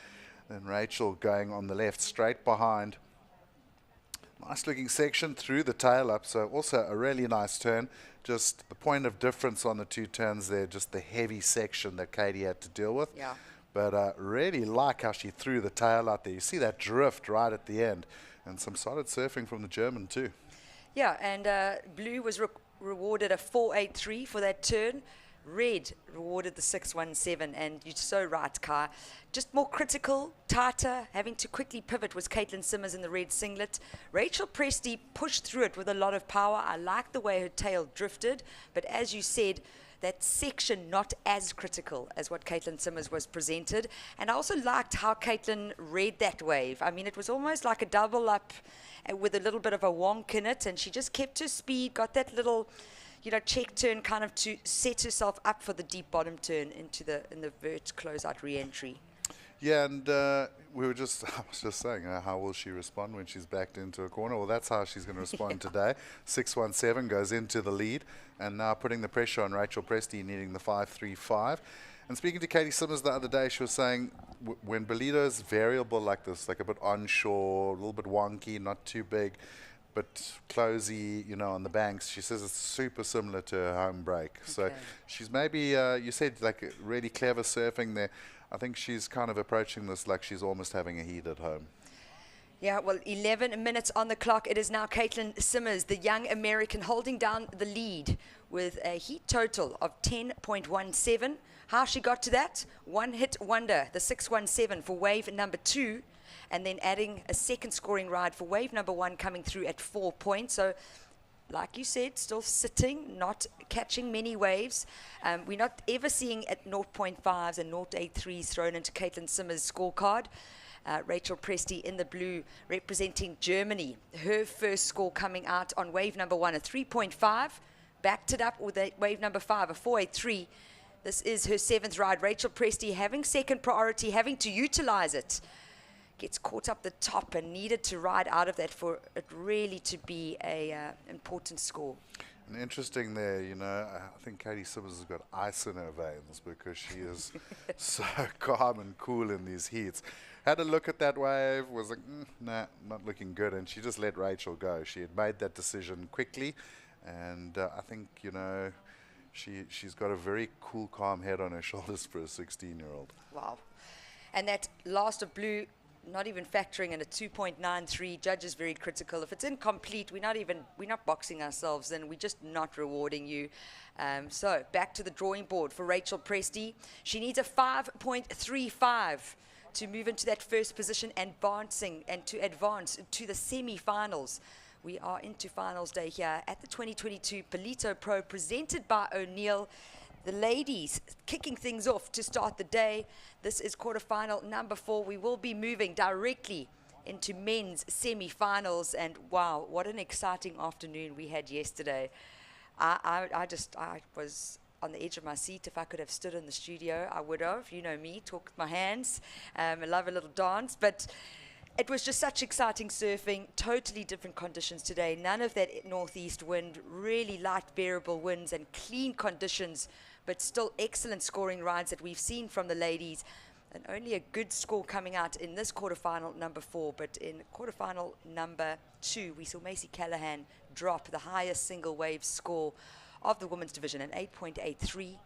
Then Rachel going on the left straight behind. Nice looking section through the tail up, so also a really nice turn. Just the point of difference on the two turns there, just the heavy section that Caity had to deal with. Yeah. But really like how she threw the tail out there. You see that drift right at the end, and some solid surfing from the German too. Yeah, and blue was rewarded a 4.83 for that turn. Red rewarded the 6.17, and you're so right, Kai. Just more critical, tighter, having to quickly pivot was Caity Simmers in the red singlet. Rachel Presty pushed through it with a lot of power. I liked the way her tail drifted, but as you said, that section not as critical as what Caity Simmers was presented. And I also liked how Caity read that wave. I mean, it was almost like a double up with a little bit of a wonk in it, and she just kept her speed, got that little, you know, check turn kind of to set herself up for the deep bottom turn in the vert closeout re-entry. Yeah, and we were just, I was just saying, how will she respond when she's backed into a corner? Well, that's how she's going to respond today. 6.17 goes into the lead, and now putting the pressure on Rachel Presty, needing the 5.35. And speaking to Caity Simmers the other day, she was saying when Ballito's variable like this, like a bit onshore, a little bit wonky, not too big, but closey, you know, on the banks, she says it's super similar to her home break. Okay. So she's maybe, you said, like really clever surfing there. I think she's kind of approaching this like she's almost having a heat at home. Yeah, well, 11 minutes on the clock. It is now Caity Simmers, the young American, holding down the lead with a heat total of 10.17. How she got to that? One hit wonder, the 6.17 for wave number 2, and then adding a second scoring ride for wave number 1 coming through at 4 points. So, like you said, still sitting, not catching many waves. We're not ever seeing at 0.5s and 0.83s thrown into Caity Simmers' scorecard. Rachel Presty in the blue representing Germany. Her first score coming out on wave number 1, a 3.5. Backed it up with a wave number 5, a 4.83. This is her 7th ride. Rachel Presty having second priority, having to utilize it. Gets caught up the top and needed to ride out of that for it really to be a important score. And interesting there, you know, I think Caity Simmers has got ice in her veins because she is so calm and cool in these heats. Had a look at that wave, was like, nah, not looking good, and she just let Rachel go. She had made that decision quickly, and I think, you know, she's got a very cool, calm head on her shoulders for a 16-year-old. Wow. And that last of blue, not even factoring in a 2.93. Judges very critical. If it's incomplete, we're not boxing ourselves, then we're just not rewarding you. So back to the drawing board for Rachel Presty. She needs a 5.35 to move into that first position and to advance to the semi-finals. We are into finals day here at the 2022 Ballito Pro, presented by O'Neill. The ladies kicking things off to start the day. This is quarterfinal number 4. We will be moving directly into men's semi-finals, and wow, what an exciting afternoon we had yesterday. I was on the edge of my seat. If I could have stood in the studio, I would have. You know me, talk with my hands. I love a little dance, but it was just such exciting surfing, totally different conditions today. None of that northeast wind, really light bearable winds and clean conditions, but still excellent scoring rides that we've seen from the ladies. And only a good score coming out in this quarterfinal number 4, but in quarterfinal number 2, we saw Macy Callahan drop the highest single wave score of the women's division, an 8.83.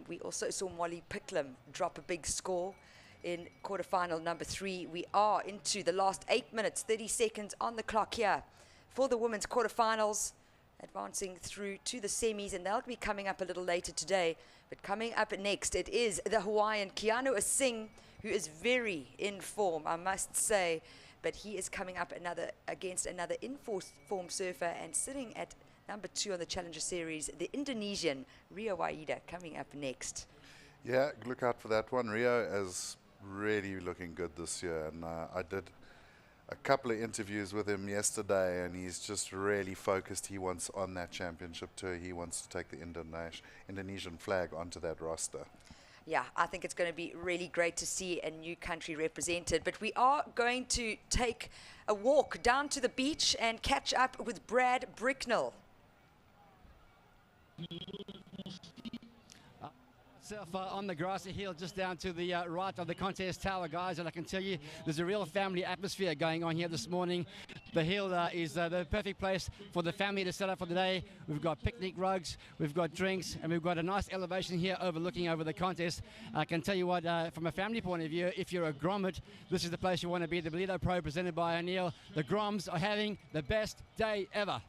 We also saw Molly Picklum drop a big score in quarterfinal number 3. We are into the last 8 minutes, 30 seconds on the clock here for the women's quarterfinals, advancing through to the semis, and they'll be coming up a little later today. But coming up next, it is the Hawaiian Keanu Asing, who is very in form, I must say, but he is coming up against another in-form surfer and sitting at number 2 on the Challenger Series, the Indonesian Rio Waida, coming up next. Yeah, look out for that one. Rio is really looking good this year, and I did a couple of interviews with him yesterday, and he's just really focused. He wants on that championship tour. He wants to take the Indonesian flag onto that roster. Yeah, I think it's going to be really great to see a new country represented. But we are going to take a walk down to the beach and catch up with Brad Bricknell. surfer on the grassy hill just down to the right of the contest tower, guys, and I can tell you there's a real family atmosphere going on here this morning. The hill is the perfect place for the family to set up for the day. We've got picnic rugs, we've got drinks, and we've got a nice elevation here overlooking over the contest. I can tell you what, from a family point of view, if you're a grommet, this is the place you want to be. The Ballito Pro presented by O'Neill. The Groms are having the best day ever.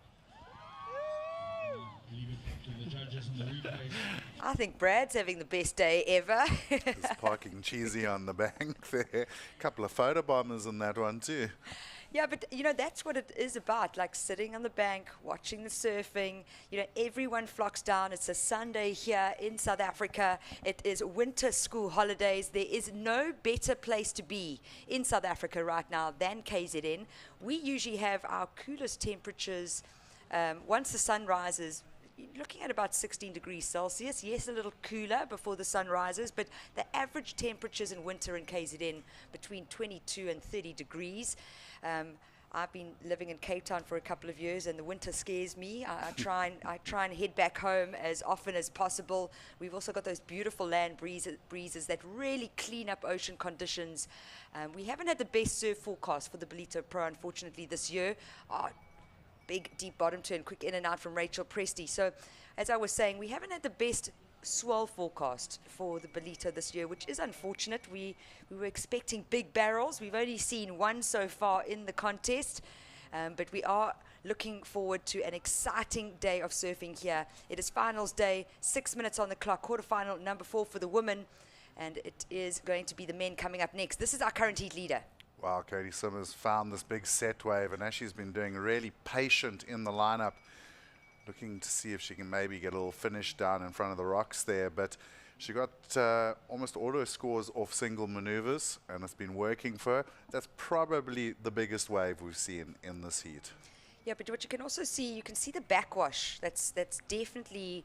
I think Brad's having the best day ever. He's parking cheesy on the bank there. A couple of photo bombers in that one too. Yeah, but you know, that's what it is about, like sitting on the bank, watching the surfing. You know, everyone flocks down. It's a Sunday here in South Africa. It is winter school holidays. There is no better place to be in South Africa right now than KZN. We usually have our coolest temperatures once the sun rises, looking at about 16 degrees Celsius. Yes, a little cooler before the sun rises, but the average temperatures in winter in KZN between 22 and 30 degrees. I've been living in Cape Town for a couple of years, and the winter scares me. I try and head back home as often as possible. We've also got those beautiful land breezes that really clean up ocean conditions. We haven't had the best surf forecast for the Ballito Pro, unfortunately, this year. Big deep bottom turn, quick in and out from Rachel Presty. So, as I was saying, we haven't had the best swell forecast for the Ballito this year, which is unfortunate. We were expecting big barrels. We've only seen one so far in the contest, but we are looking forward to an exciting day of surfing here. It is finals day, 6 minutes on the clock, quarterfinal number 4 for the women, and it is going to be the men coming up next. This is our current heat leader. Wow, Caity Simmers found this big set wave, and as she's been doing really patient in the lineup, looking to see if she can maybe get a little finish down in front of the rocks there. But she got almost all her scores off single maneuvers, and it's been working for her. That's probably the biggest wave we've seen in this heat. Yeah, but what you can also see, you can see the backwash. That's definitely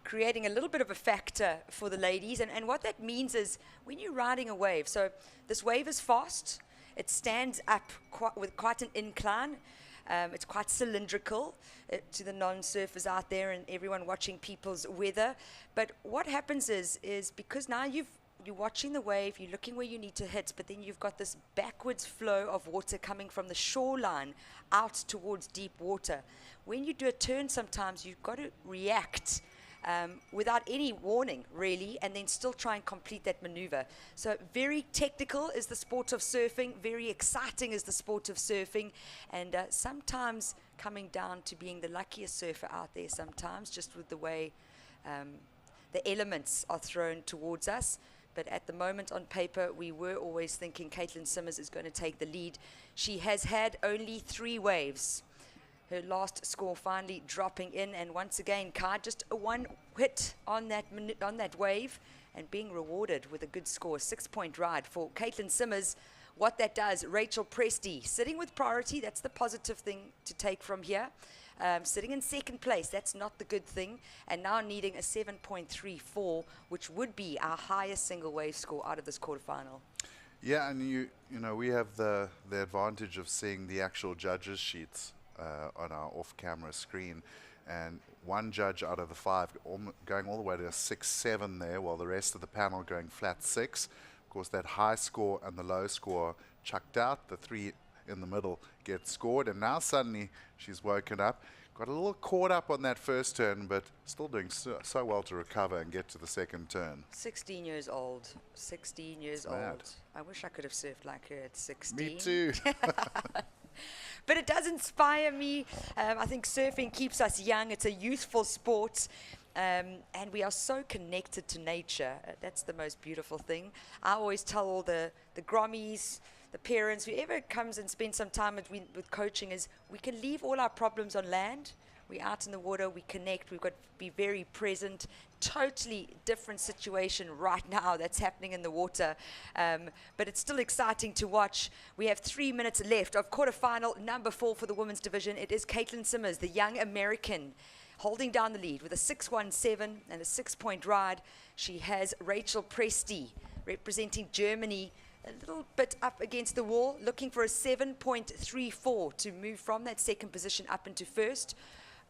creating a little bit of a factor for the ladies. And what that means is when you're riding a wave, so this wave is fast. It stands up with quite an incline. It's quite cylindrical to the non-surfers out there and everyone watching people's weather. But what happens is because now you're watching the wave, you're looking where you need to hit, but then you've got this backwards flow of water coming from the shoreline out towards deep water. When you do a turn, sometimes you've got to react without any warning, really, and then still try and complete that maneuver. So very technical is the sport of surfing, very exciting is the sport of surfing, and sometimes coming down to being the luckiest surfer out there sometimes, just with the way the elements are thrown towards us. But at the moment on paper, we were always thinking Caity Simmers is going to take the lead. She has had only 3 waves. Her last score finally dropping in, and once again, Kai, just a 1 hit on that wave, and being rewarded with a good score, 6-point ride for Caity Simmers. What that does, Rachel Presty sitting with priority. That's the positive thing to take from here. Sitting in second place, that's not the good thing, and now needing a 7.34, which would be our highest single wave score out of this quarterfinal. Yeah, and you know, we have the advantage of seeing the actual judges' sheets on our off-camera screen, and one judge out of the 5 going all the way to a 6-7 there, while the rest of the panel going flat 6. Of course, that high score and the low score chucked out. The 3 in the middle get scored, and now suddenly she's woken up. Got a little caught up on that first turn, but still doing so well to recover and get to the second turn. 16 years old. 16 years old. I wish I could have surfed like her at 16. Me too. But it does inspire me. I think surfing keeps us young. It's a youthful sport. And we are so connected to nature. That's the most beautiful thing. I always tell all the grommies, the parents, whoever comes and spends some time with coaching, is we can leave all our problems on land. We're out in the water, we connect, we've got to be very present. Totally different situation right now that's happening in the water. But it's still exciting to watch. We have 3 minutes left of quarterfinal number 4 for the women's division. It is Caity Simmers, the young American, holding down the lead with a 6.17 and a 6-point ride. She has Rachel Presty representing Germany, a little bit up against the wall, looking for a 7.34 to move from that second position up into first.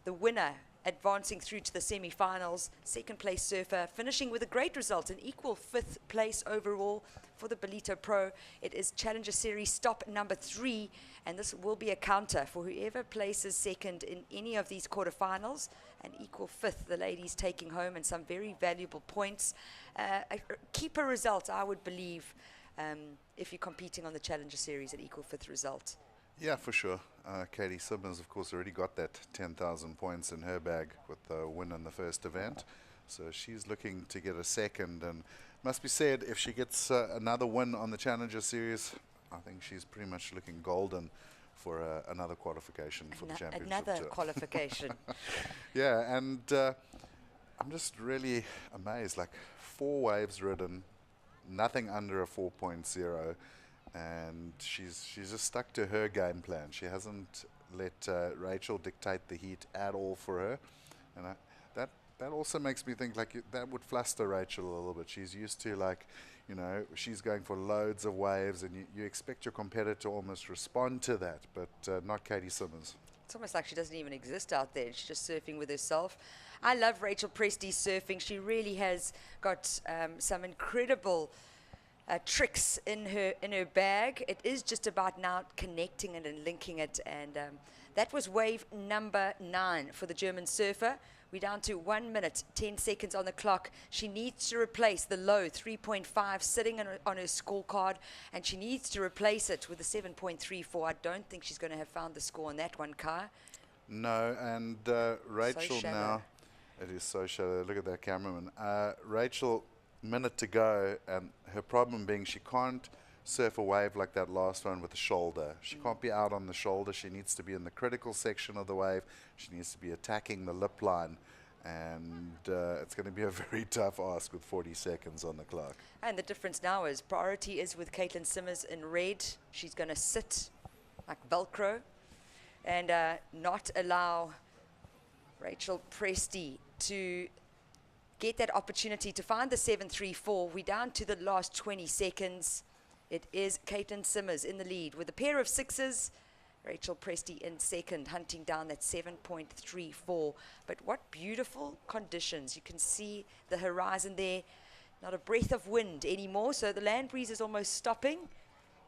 The winner advancing through to the semi-finals, second place surfer, finishing with a great result, an equal 5th place overall for the Ballito Pro. It is Challenger Series stop number 3, and this will be a counter for whoever places second in any of these quarterfinals. An equal 5th, the ladies taking home, and some very valuable points. A keeper result, I would believe, if you're competing on the Challenger Series, an equal 5th result. Yeah, for sure. Caity Simmers, of course, already got that 10,000 points in her bag with the win in the first event. So she's looking to get a second. And must be said, if she gets another win on the Challenger Series, I think she's pretty much looking golden for another qualification for the championship. Another tour. qualification. Yeah, and I'm just really amazed. Like 4 waves ridden, nothing under a 4.0. And she's just stuck to her game plan. She hasn't let Rachel dictate the heat at all for her, and that also makes me think like that would fluster Rachel a little bit. She's used to, like, you know, she's going for loads of waves, and you expect your competitor to almost respond to that, but not Caity Simmers. It's almost like she doesn't even exist out there. She's just surfing with herself. I love Rachel Presty's surfing. She really has got some incredible tricks in her bag. It is just about now connecting it and linking it, and that was wave number 9 for the German surfer. We're down to 1 minute, 10 seconds on the clock. She needs to replace the low 3.5 sitting on her scorecard, and she needs to replace it with a 7.34. I don't think she's going to have found the score on that one, Kai. No, and Rachel So now, it is so shallow. Look at that cameraman. Rachel, minute to go, and her problem being she can't surf a wave like that last one with the shoulder. She can't be out on the shoulder. She needs to be in the critical section of the wave. She needs to be attacking the lip line, and it's going to be a very tough ask with 40 seconds on the clock. And the difference now is priority is with Caity Simmers in red. She's going to sit like Velcro and not allow Rachel Presty to get that opportunity to find the 7.34. We're down to the last 20 seconds. It is Caity Simmers in the lead with a pair of 6s. Rachel Presty in second, hunting down that 7.34. But what beautiful conditions. You can see the horizon there. Not a breath of wind anymore, so the land breeze is almost stopping.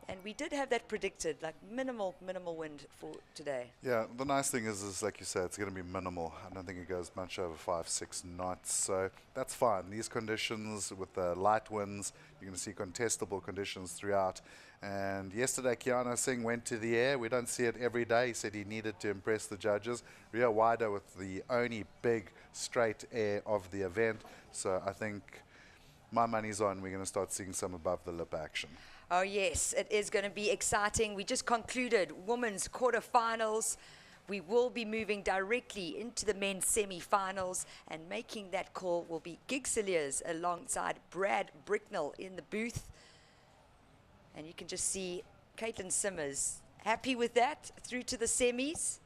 And we did have that predicted, like minimal wind for today. Yeah, the nice thing is like you said, it's going to be minimal. I don't think it goes much over 5-6 knots, so that's fine. These conditions with the light winds, you're going to see contestable conditions throughout. And yesterday, Kiana Singh went to the air. We don't see it every day. He said he needed to impress the judges. Rio Waida with the only big straight air of the event. So I think my money's on we're going to start seeing some above the lip action. Oh yes, it is going to be exciting. We just concluded women's quarterfinals. We will be moving directly into the men's semi-finals, and making that call will be Gigselliers alongside Brad Bricknell in the booth. And you can just see Caity Simmers happy with that through to the semis.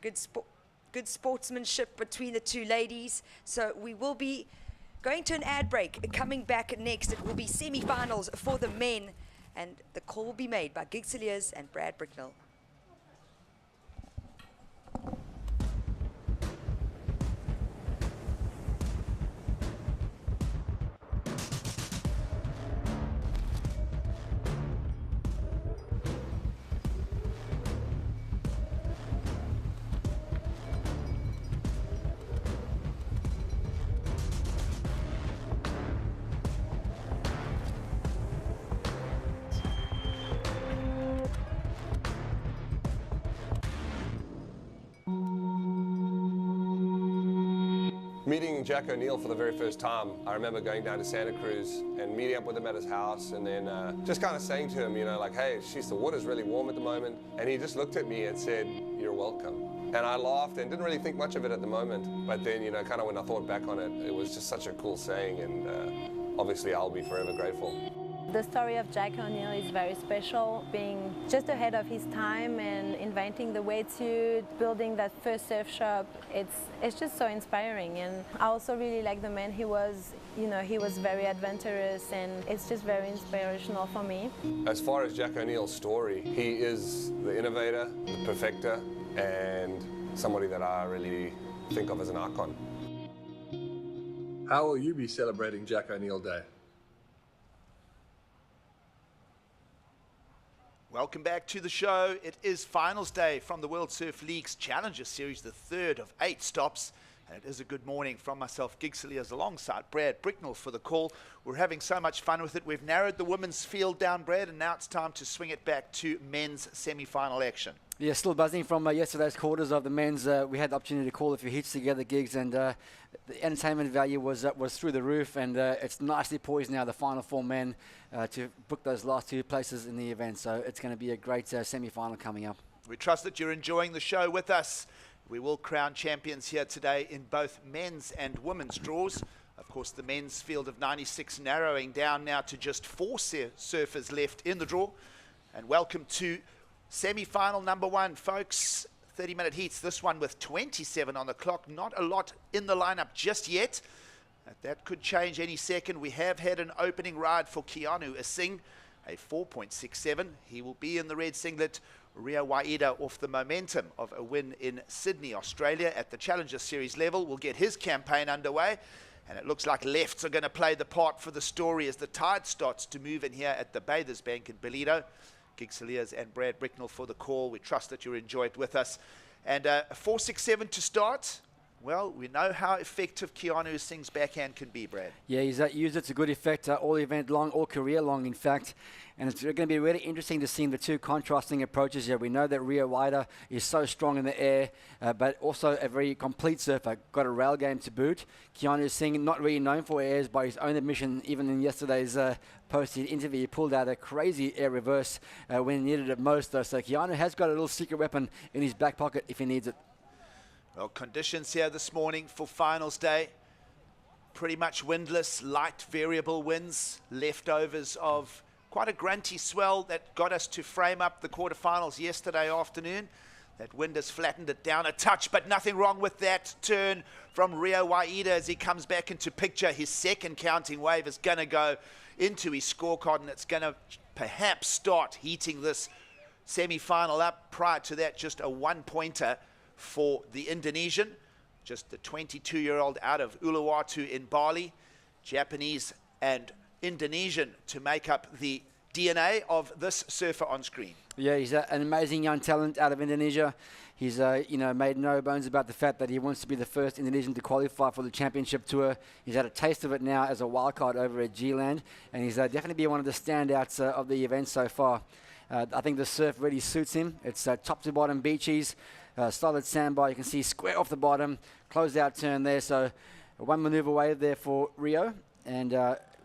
Good sportsmanship between the two ladies. So we will be going to an ad break. Coming back next, it will be semi-finals for the men, and the call will be made by Gigselliers and Brad Bricknell. Meeting Jack O'Neill for the very first time, I remember going down to Santa Cruz and meeting up with him at his house, and then just kind of saying to him, you know, like, hey, the water's really warm at the moment. And he just looked at me and said, you're welcome. And I laughed and didn't really think much of it at the moment. But then, you know, kind of when I thought back on it, it was just such a cool saying, and obviously I'll be forever grateful. The story of Jack O'Neill is very special, being just ahead of his time and inventing the wetsuit, building that first surf shop. It's just so inspiring, and I also really like the man he was. You know, he was very adventurous, and it's just very inspirational for me. As far as Jack O'Neill's story, he is the innovator, the perfecter, and somebody that I really think of as an icon. How will you be celebrating Jack O'Neill Day? Welcome back to the show. It is finals day from the World Surf League's Challenger Series, the third of 8 stops. And it is a good morning from myself, Gig Cilliers, alongside Brad Bricknell for the call. We're having so much fun with it. We've narrowed the women's field down, Brad, and now it's time to swing it back to men's semi-final action. Yeah, still buzzing from yesterday's quarters of the men's. We had the opportunity to call a few heats together, Gigs, and the entertainment value was through the roof, and it's nicely poised now, the final 4 men, to book those last 2 places in the event. So it's going to be a great semi-final coming up. We trust that you're enjoying the show with us. We will crown champions here today in both men's and women's draws. Of course, the men's field of 96 narrowing down now to just 4 surfers left in the draw. And welcome to semi-final number 1, folks. 30-minute heats, this one with 27 on the clock. Not a lot in the lineup just yet. That could change any second. We have had an opening ride for Keanu Asing, a 4.67. He will be in the red singlet. Rio Waida, off the momentum of a win in Sydney, Australia at the Challenger Series level, will get his campaign underway. And it looks like lefts are going to play the part for the story as the tide starts to move in here at the Bathers Bank in Ballito. Gig Cilliers and Brad Bricknell for the call. We trust that you enjoy it with us. And 4.67 to start. Well, we know how effective Keanu Asing's backhand can be, Brad. Yeah, he's used it to good effect all event long, all career long, in fact. And it's going to be really interesting to see the 2 contrasting approaches here. We know that Rio Waida is so strong in the air, but also a very complete surfer. Got a rail game to boot. Keanu Asing, not really known for airs by his own admission. Even in yesterday's posted interview, he pulled out a crazy air reverse when he needed it most, though. So Keanu has got a little secret weapon in his back pocket if he needs it. Well, conditions here this morning for finals day. Pretty much windless, light variable winds, leftovers of quite a grunty swell that got us to frame up the quarterfinals yesterday afternoon. That wind has flattened it down a touch, but nothing wrong with that turn from Rio Waida as he comes back into picture. His second counting wave is going to go into his scorecard, and it's going to perhaps start heating this semi-final up. Prior to that, just a 1-pointer for the Indonesian, just the 22-year-old out of Uluwatu in Bali. Japanese and Indonesian to make up the DNA of this surfer on screen. Yeah, he's an amazing young talent out of Indonesia. He's made no bones about the fact that he wants to be the first Indonesian to qualify for the championship tour. He's had a taste of it now as a wildcard over at G-Land, and he's definitely been one of the standouts of the event so far. I think the surf really suits him. It's top to bottom beaches. Solid sandbar, you can see square off the bottom, closed out turn there, so 1 maneuver wave there for Rio, and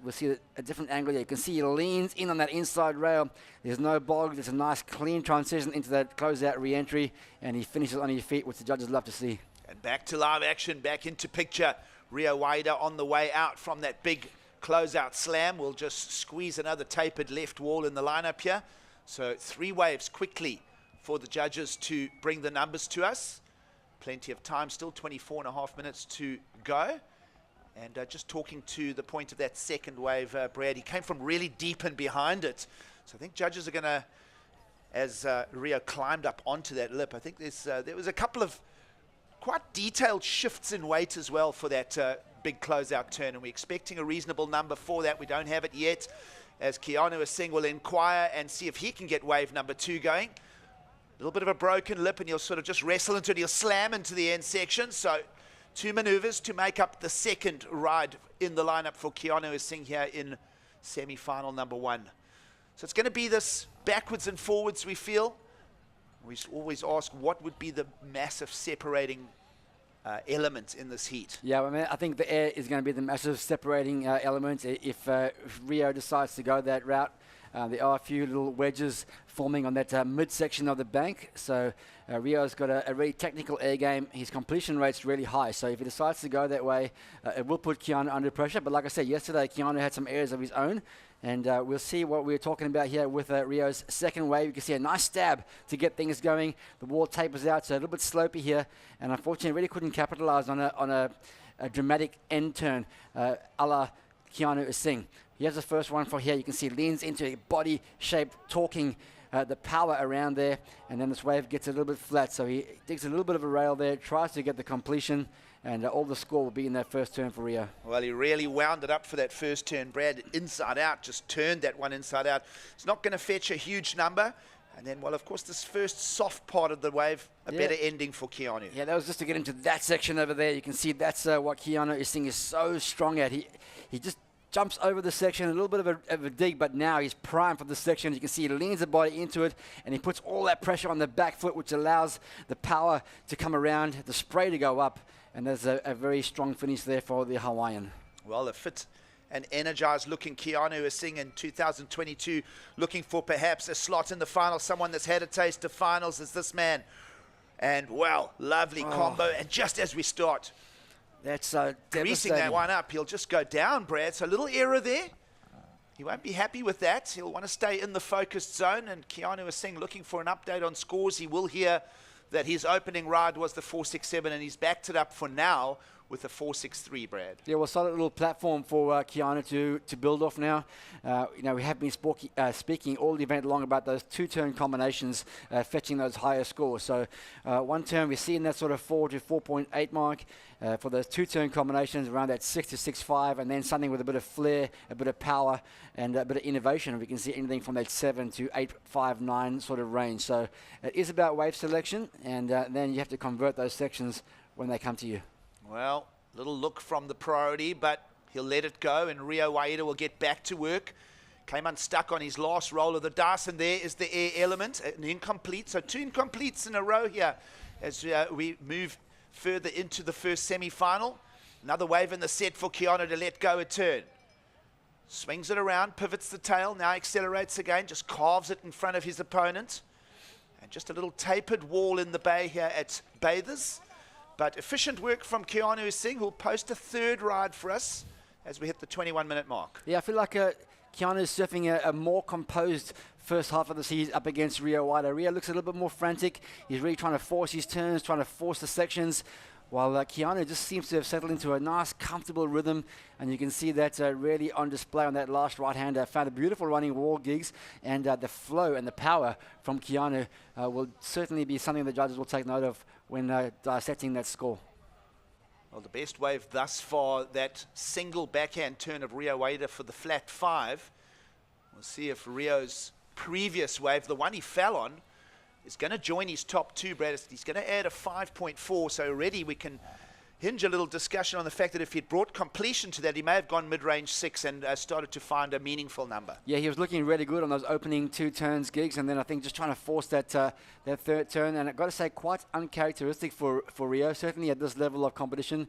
we'll see a different angle there. You can see he leans in on that inside rail. There's no bog, there's a nice clean transition into that close-out re-entry, and he finishes on his feet, which the judges love to see. And back to live action, back into picture. Rio Waida on the way out from that big close-out slam. We'll just squeeze another tapered left wall in the lineup here. So 3 waves quickly for the judges to bring the numbers to us. Plenty of time still, 24.5 minutes to go. And just talking to the point of that second wave, Brad, he came from really deep and behind it. So I think judges are going to, as Rio climbed up onto that lip, I think there was a couple of quite detailed shifts in weight as well for that big closeout turn. And we're expecting a reasonable number for that. We don't have it yet, as Keanu Asing will inquire and see if he can get wave number 2 going. A little bit of a broken lip, and he'll sort of just wrestle into it. He'll slam into the end section. So 2 maneuvers to make up the second ride in the lineup for Keanu Asing here in semi-final number 1. So it's going to be this backwards and forwards, we feel. We always ask what would be the massive separating element in this heat. Yeah, I think the air is going to be the massive separating element if Rio decides to go that route. There are a few little wedges forming on that midsection of the bank. So Rio's got a really technical air game. His completion rate's really high. So if he decides to go that way, it will put Keanu under pressure. But like I said, yesterday, Keanu had some airs of his own. And we'll see what we're talking about here with Rio's second wave. You can see a nice stab to get things going. The wall tapers out, so a little bit slopey here. And unfortunately, really couldn't capitalize on a dramatic end turn a la Keanu Asing. Here's the first one for here. You can see leans into a body-shaped talking the power around there, and then this wave gets a little bit flat. So he digs a little bit of a rail there, tries to get the completion, and all the score will be in that first turn for Rio. Well, he really wound it up for that first turn. Brad, inside out, just turned that one inside out. It's not going to fetch a huge number. And then, well, of course, this first soft part of the wave, a better ending for Keanu. Yeah, that was just to get into that section over there. You can see that's what Keanu is seeing is so strong at. He just jumps over the section, a little bit of a dig, but now he's primed for the section. You can see he leans the body into it, and he puts all that pressure on the back foot, which allows the power to come around, the spray to go up, and there's a very strong finish there for the Hawaiian. Well, a fit and energized looking Keanu is seeing in 2022, looking for perhaps a slot in the final. Someone that's had a taste of finals is this man. And, well, lovely combo. And just as we start, that's greasing that one up, he'll just go down, Brad. So a little error there. He won't be happy with that. He'll want to stay in the focused zone. And Keanu is saying, looking for an update on scores. He will hear that his opening ride was the 4.67, and he's backed it up for now with a 4.63, Brad. Yeah, well, solid little platform for Keanu to build off now. You know, we have been speaking all the event long about those two-turn combinations fetching those higher scores. So one turn, we're seeing that sort of 4 to 4.8 mark. For those two-turn combinations, around that 6 to 6.5, and then something with a bit of flair, a bit of power, and a bit of innovation. We can see anything from that 7 to 8.59 sort of range. So it is about wave selection, and then you have to convert those sections when they come to you. Well, little look from the priority, but he'll let it go, and Rio Waida will get back to work. Came unstuck on his last roll of the dice, and there is the air element, an incomplete. So two incompletes in a row here as we move further into the first semi-final. Another wave in the set for Keanu to let go a turn. Swings it around, pivots the tail, now accelerates again, just carves it in front of his opponent. And just a little tapered wall in the bay here at Bathers. But efficient work from Keanu Singh, who'll post a third ride for us as we hit the 21-minute mark. Yeah, I feel like Keanu is surfing a more composed first half of the season up against Rio Waida. Rio looks a little bit more frantic. He's really trying to force his turns, trying to force the sections, while Keanu just seems to have settled into a nice, comfortable rhythm. And you can see that really on display on that last right-hander. Found a beautiful running wall gigs, and the flow and the power from Keanu will certainly be something the judges will take note of when dissecting that score. Well, the best wave thus far, that single backhand turn of Rio Waida for the flat 5. We'll see if Rio's previous wave, the one he fell on, is going to join his top two, Brad. He's going to add a 5.4, so already we can hinge a little discussion on the fact that if he'd brought completion to that, he may have gone mid-range 6 and started to find a meaningful number. Yeah, he was looking really good on those opening two turns gigs, and then I think just trying to force that that third turn, and I've got to say quite uncharacteristic for Rio, certainly at this level of competition.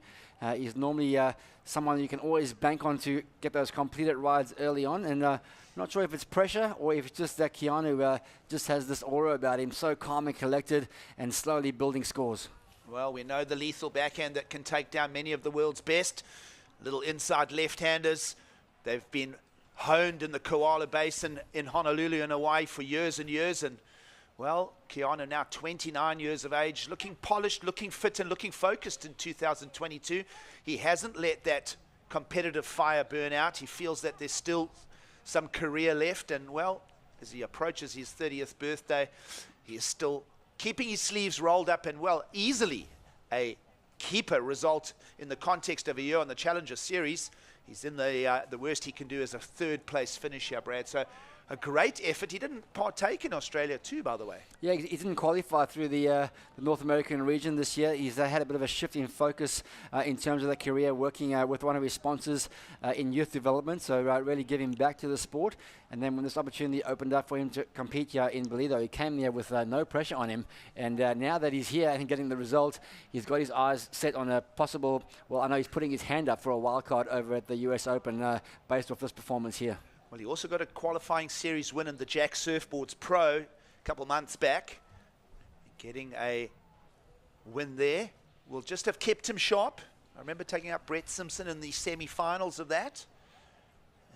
He's normally someone you can always bank on to get those completed rides early on, and not sure if it's pressure or if it's just that Keanu just has this aura about him, so calm and collected and slowly building scores. Well, we know the lethal backhand that can take down many of the world's best. Little inside left-handers. They've been honed in the Koala Basin in Honolulu and Hawaii for years and years. And, well, Keanu now 29 years of age, looking polished, looking fit and looking focused in 2022. He hasn't let that competitive fire burn out. He feels that there's still some career left. And, well, as he approaches his 30th birthday, he is still keeping his sleeves rolled up, and, well, easily a keeper result in the context of a year on the Challenger Series. He's in the worst he can do as a third-place finish here, Brad. So a great effort. He didn't partake in Australia too, by the way. Yeah, he didn't qualify through the North American region this year. He's had a bit of a shift in focus in terms of the career, working with one of his sponsors in youth development, so really giving back to the sport. And then when this opportunity opened up for him to compete here in Ballito, he came there with no pressure on him. And now that he's here and getting the result, he's got his eyes set on a possible, well, I know he's putting his hand up for a wild card over at the US Open based off this performance here. Well, he also got a qualifying series win in the Jack Surfboards Pro a couple months back. Getting a win there will just have kept him sharp. I remember taking out Brett Simpson in the semi-finals of that.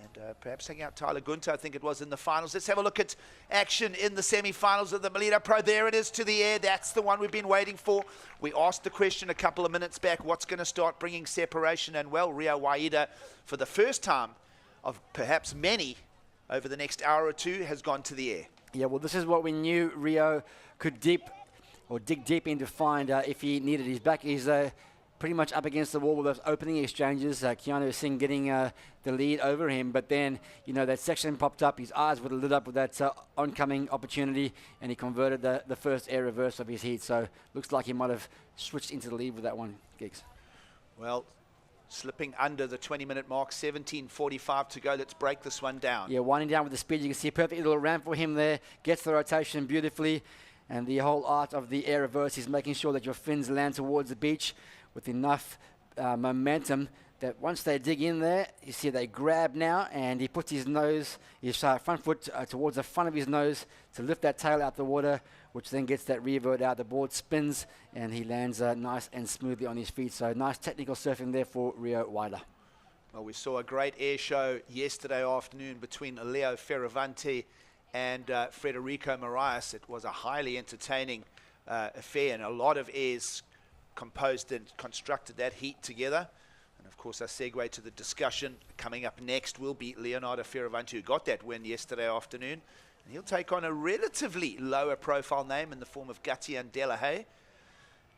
And perhaps taking out Tyler Gunter, I think it was, in the finals. Let's have a look at action in the semi-finals of the Ballito Pro. There it is to the air. That's the one we've been waiting for. We asked the question a couple of minutes back, what's going to start bringing separation? And, well, Rio Waida, for the first time of perhaps many over the next hour or two, has gone to the air. Yeah, well, this is what we knew Rio could dig deep in to find if he needed his back. He's pretty much up against the wall with those opening exchanges. Keanu Singh getting the lead over him, but then, you know, that section popped up. His eyes would have lit up with that oncoming opportunity, and he converted the first air reverse of his heat. So looks like he might have switched into the lead with that one, Gigs. Well, slipping under the 20-minute mark, 17:45 to go. Let's break this one down. Yeah, winding down with the speed. You can see a perfect little ramp for him there. Gets the rotation beautifully. And the whole art of the air reverse is making sure that your fins land towards the beach with enough momentum that once they dig in there, you see they grab now, and he puts his nose, his front foot towards the front of his nose to lift that tail out the water, which then gets that revert out. The board spins, and he lands nice and smoothly on his feet. So nice technical surfing there for Rio Waida. Well, we saw a great air show yesterday afternoon between Leo Fioravanti and Federico Moraes. It was a highly entertaining affair, and a lot of airs composed and constructed that heat together. And of course, our segue to the discussion coming up next will be Leonardo Fioravanti, who got that win yesterday afternoon. And he'll take on a relatively lower profile name in the form of Gatian Delahaye.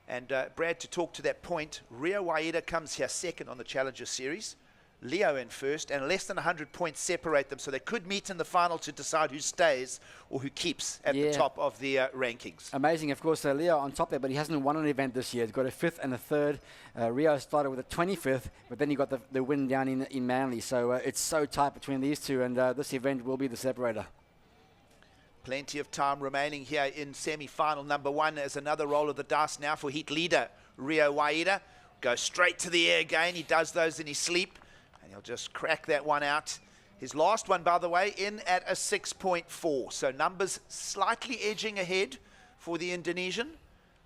And Brad, to talk to that point, Rio Waida comes here second on the Challenger Series. Leo in first, and less than 100 points separate them, so they could meet in the final to decide who stays or who keeps at the top of the rankings. Amazing, of course, Leo on top there, but he hasn't won an event this year. He's got a 5th and a 3rd. Rio started with a 25th, but then he got the win down in Manly, so it's so tight between these two, and this event will be the separator. Plenty of time remaining here in semi-final number 1 as another roll of the dice now for heat leader Rio Waida. Goes straight to the air again. He does those in his sleep. He'll just crack that one out. His last one, by the way, in at a 6.4. So numbers slightly edging ahead for the Indonesian.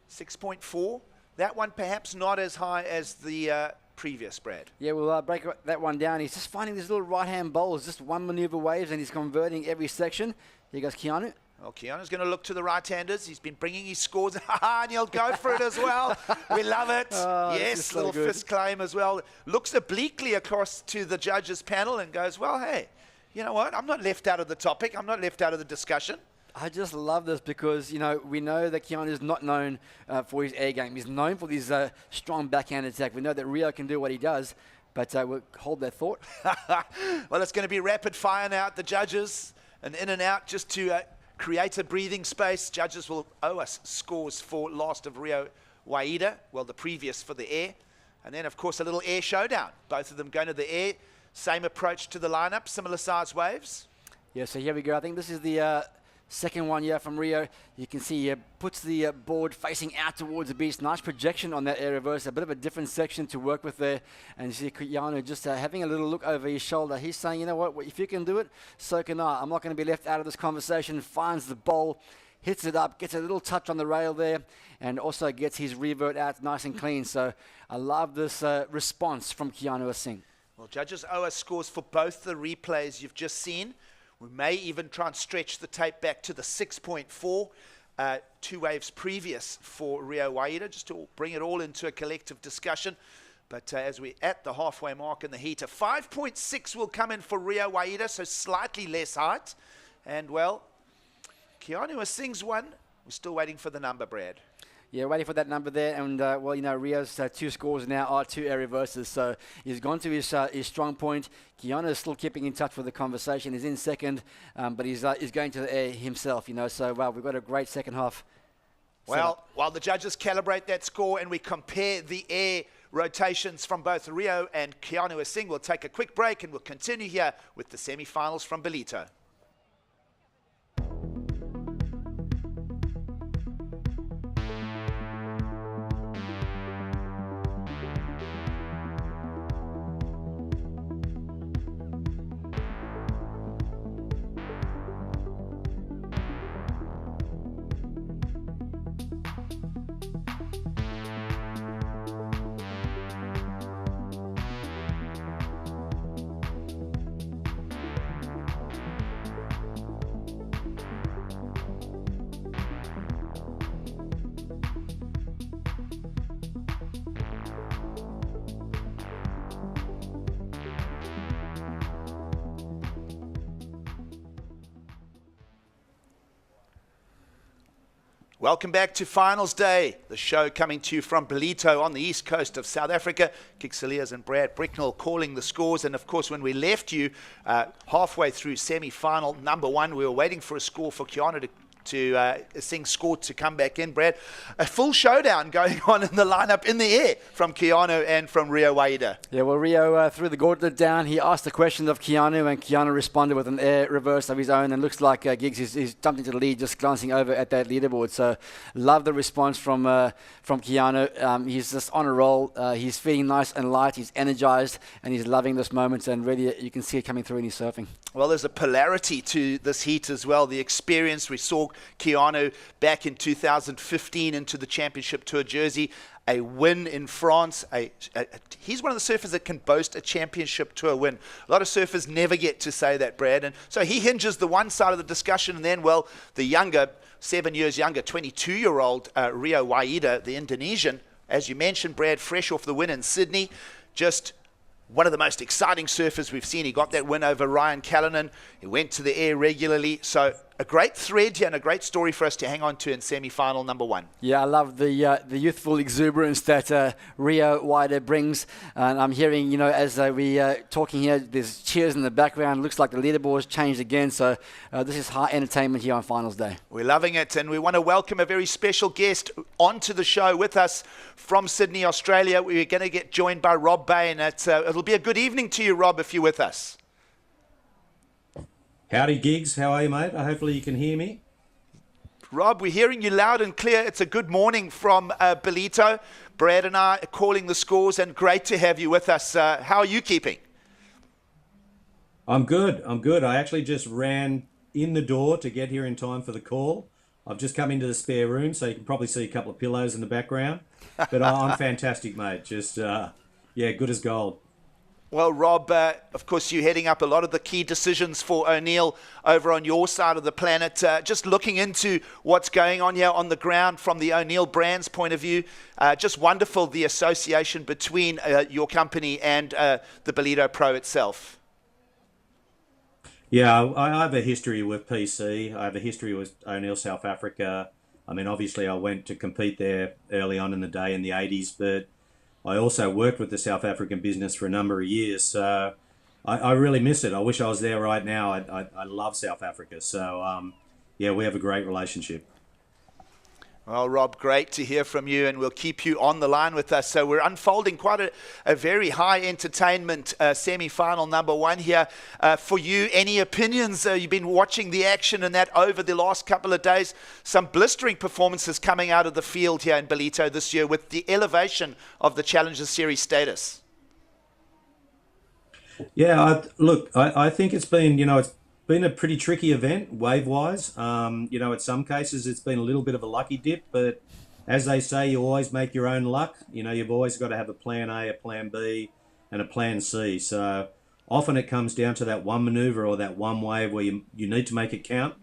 6.4. That one perhaps not as high as the previous, Brad. Yeah, we'll break that one down. He's just finding these little right-hand bowls, just one maneuver waves, and he's converting every section. Here goes Keanu. Well, Keanu's going to look to the right-handers. He's been bringing his scores, and he'll go for it as well. We love it. Oh, yes, so little fist claim as well. Looks obliquely across to the judges panel and goes, well, hey, you know what? I'm not left out of the topic. I'm not left out of the discussion. I just love this because, you know, we know that Keanu is not known for his air game. He's known for his strong backhand attack. We know that Rio can do what he does, but we'll hold that thought. Well, it's going to be rapid fire now at the judges, and in and out just to create a breathing space. Judges will owe us scores for last of Rio Waida, well, the previous for the air. And then, of course, a little air showdown. Both of them going to the air. Same approach to the lineup, similar size waves. Yeah, so here we go. I think this is the second one here from Rio. You can see he puts the board facing out towards the beach. Nice projection on that air reverse. A bit of a different section to work with there. And you see Keanu just having a little look over his shoulder. He's saying, you know what, if you can do it, so can I. I'm not going to be left out of this conversation. Finds the bowl, hits it up, gets a little touch on the rail there, and also gets his revert out nice and clean. So I love this response from Keanu Singh. Well, judges owe us scores for both the replays you've just seen. We may even try and stretch the tape back to the 6.4, 2 waves previous for Rio Waida, just to bring it all into a collective discussion. But as we're at the halfway mark in the heat, a 5.6 will come in for Rio Waida, so slightly less height. And, well, Keanu Singh's one. We're still waiting for the number, Brad. Yeah, waiting for that number there. And, well, you know, Rio's 2 scores now are 2 air reverses. So he's gone to his strong point. Keanu is still keeping in touch with the conversation. He's in second, but he's going to the air himself, you know. So, well, we've got a great second half. Well, while the judges calibrate that score and we compare the air rotations from both Rio and Keanu Singh, we'll take a quick break and we'll continue here with the semi-finals from Ballito. Welcome back to Finals Day, the show coming to you from Ballito on the east coast of South Africa. Kik Cilliers and Brad Bricknell calling the scores. And of course, when we left you halfway through semi-final number 1, we were waiting for a score for Keanu to sing score to come back in, Brad. A full showdown going on in the lineup in the air from Keanu and from Rio Waida. Yeah, well, Rio threw the gauntlet down. He asked the question of Keanu, and Keanu responded with an air reverse of his own. And looks like Giggs is jumped into the lead, just glancing over at that leaderboard. So, love the response from Keanu. He's just on a roll. He's feeling nice and light. He's energized, and he's loving this moment. And really, you can see it coming through in his surfing. Well, there's a polarity to this heat as well. The experience we saw Keanu back in 2015 into the Championship Tour jersey, a win in France. He's one of the surfers that can boast a Championship Tour win. A lot of surfers never get to say that, Brad. And so he hinges the one side of the discussion, and then, well, the younger, 7 years younger, 22-year-old Rio Waida, the Indonesian, as you mentioned, Brad, fresh off the win in Sydney, just one of the most exciting surfers we've seen. He got that win over Ryan Callanan. He went to the air regularly. So a great thread here and a great story for us to hang on to in semi-final number 1. Yeah, I love the youthful exuberance that Rio Waida brings. And I'm hearing, as we talking here, there's cheers in the background. Looks like the leaderboard's changed again. So this is high entertainment here on Finals Day. We're loving it, and we want to welcome a very special guest onto the show with us from Sydney, Australia. We're going to get joined by Rob Bain. It'll be a good evening to you, Rob, if you're with us. Howdy, Giggs. How are you, mate? Hopefully you can hear me. Rob, we're hearing you loud and clear. It's a good morning from Ballito. Brad and I are calling the scores, and great to have you with us. How are you keeping? I'm good. I actually just ran in the door to get here in time for the call. I've just come into the spare room, so you can probably see a couple of pillows in the background. But I'm fantastic, mate. Just, good as gold. Well, Rob, of course, you're heading up a lot of the key decisions for O'Neill over on your side of the planet. Just looking into what's going on here on the ground from the O'Neill Brands point of view, just wonderful the association between your company and the Ballito Pro itself. Yeah, I have a history with PC. I have a history with O'Neill South Africa. I mean, obviously, I went to compete there early on in the day in the 80s, but I also worked with the South African business for a number of years, so I really miss it. I wish I was there right now. I love South Africa, so we have a great relationship. Well, Rob, great to hear from you, and we'll keep you on the line with us. So we're unfolding quite a very high entertainment semi-final number 1 here. For you, any opinions? You've been watching the action and that over the last couple of days. Some blistering performances coming out of the field here in Ballito this year with the elevation of the Challenger Series status. Yeah, I think it's been, it's been a pretty tricky event wave-wise. In some cases it's been a little bit of a lucky dip, but as they say, you always make your own luck. You've always got to have a plan A, a plan B, and a plan C. So often it comes down to that one maneuver or that one wave where you need to make it count,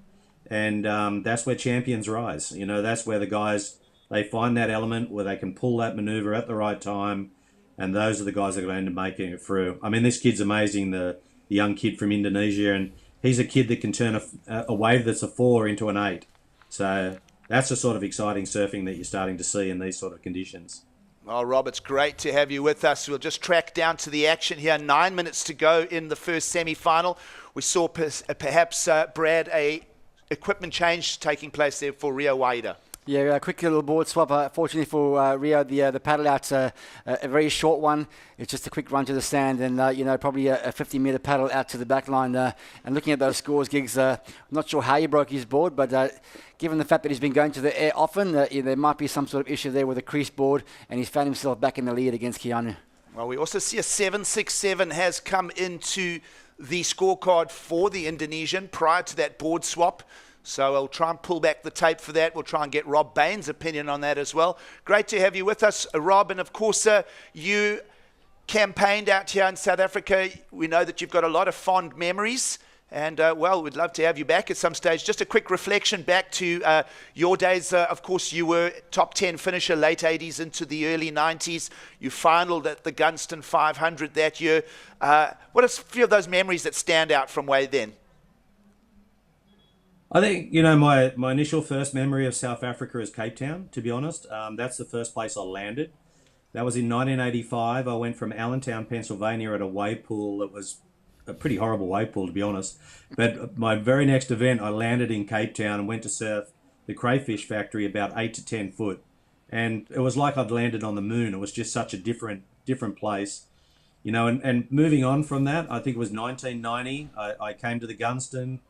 and that's where champions rise. That's where the guys, they find that element where they can pull that maneuver at the right time, and those are the guys that are going to end up making it through. I mean, this kid's amazing, the young kid from Indonesia, and he's a kid that can turn a wave that's a 4 into an 8. So that's the sort of exciting surfing that you're starting to see in these sort of conditions. Well, Rob, it's great to have you with us. We'll just track down to the action here. 9 minutes to go in the first semi-final. We saw perhaps, Brad, a equipment change taking place there for Rio Waida. Yeah, a quick little board swap. Fortunately for Rio, the paddle out's a very short one. It's just a quick run to the sand and, probably a 50-meter paddle out to the back line. And looking at those scores, Giggs, I'm not sure how he broke his board, but given the fact that he's been going to the air often, there might be some sort of issue there with a crease board, and he's found himself back in the lead against Keanu. Well, we also see a 7.67 has come into the scorecard for the Indonesian prior to that board swap. So I'll try and pull back the tape for that. We'll try and get Rob Bain's opinion on that as well. Great to have you with us, Rob. And of course, you campaigned out here in South Africa. We know that you've got a lot of fond memories. And, we'd love to have you back at some stage. Just a quick reflection back to your days. Of course, you were top 10 finisher, late 80s into the early 90s. You finaled at the Gunston 500 that year. What are a few of those memories that stand out from way then? I think, you know, my initial first memory of South Africa is Cape Town, to be honest. That's the first place I landed. That was in 1985. I went from Allentown, Pennsylvania at a wave pool that was a pretty horrible wave pool, to be honest. But my very next event, I landed in Cape Town and went to surf the crayfish factory about 8 to 10 foot. And it was like I'd landed on the moon. It was just such a different place. You know, and moving on from that, I think it was 1990. I came to the Gunston.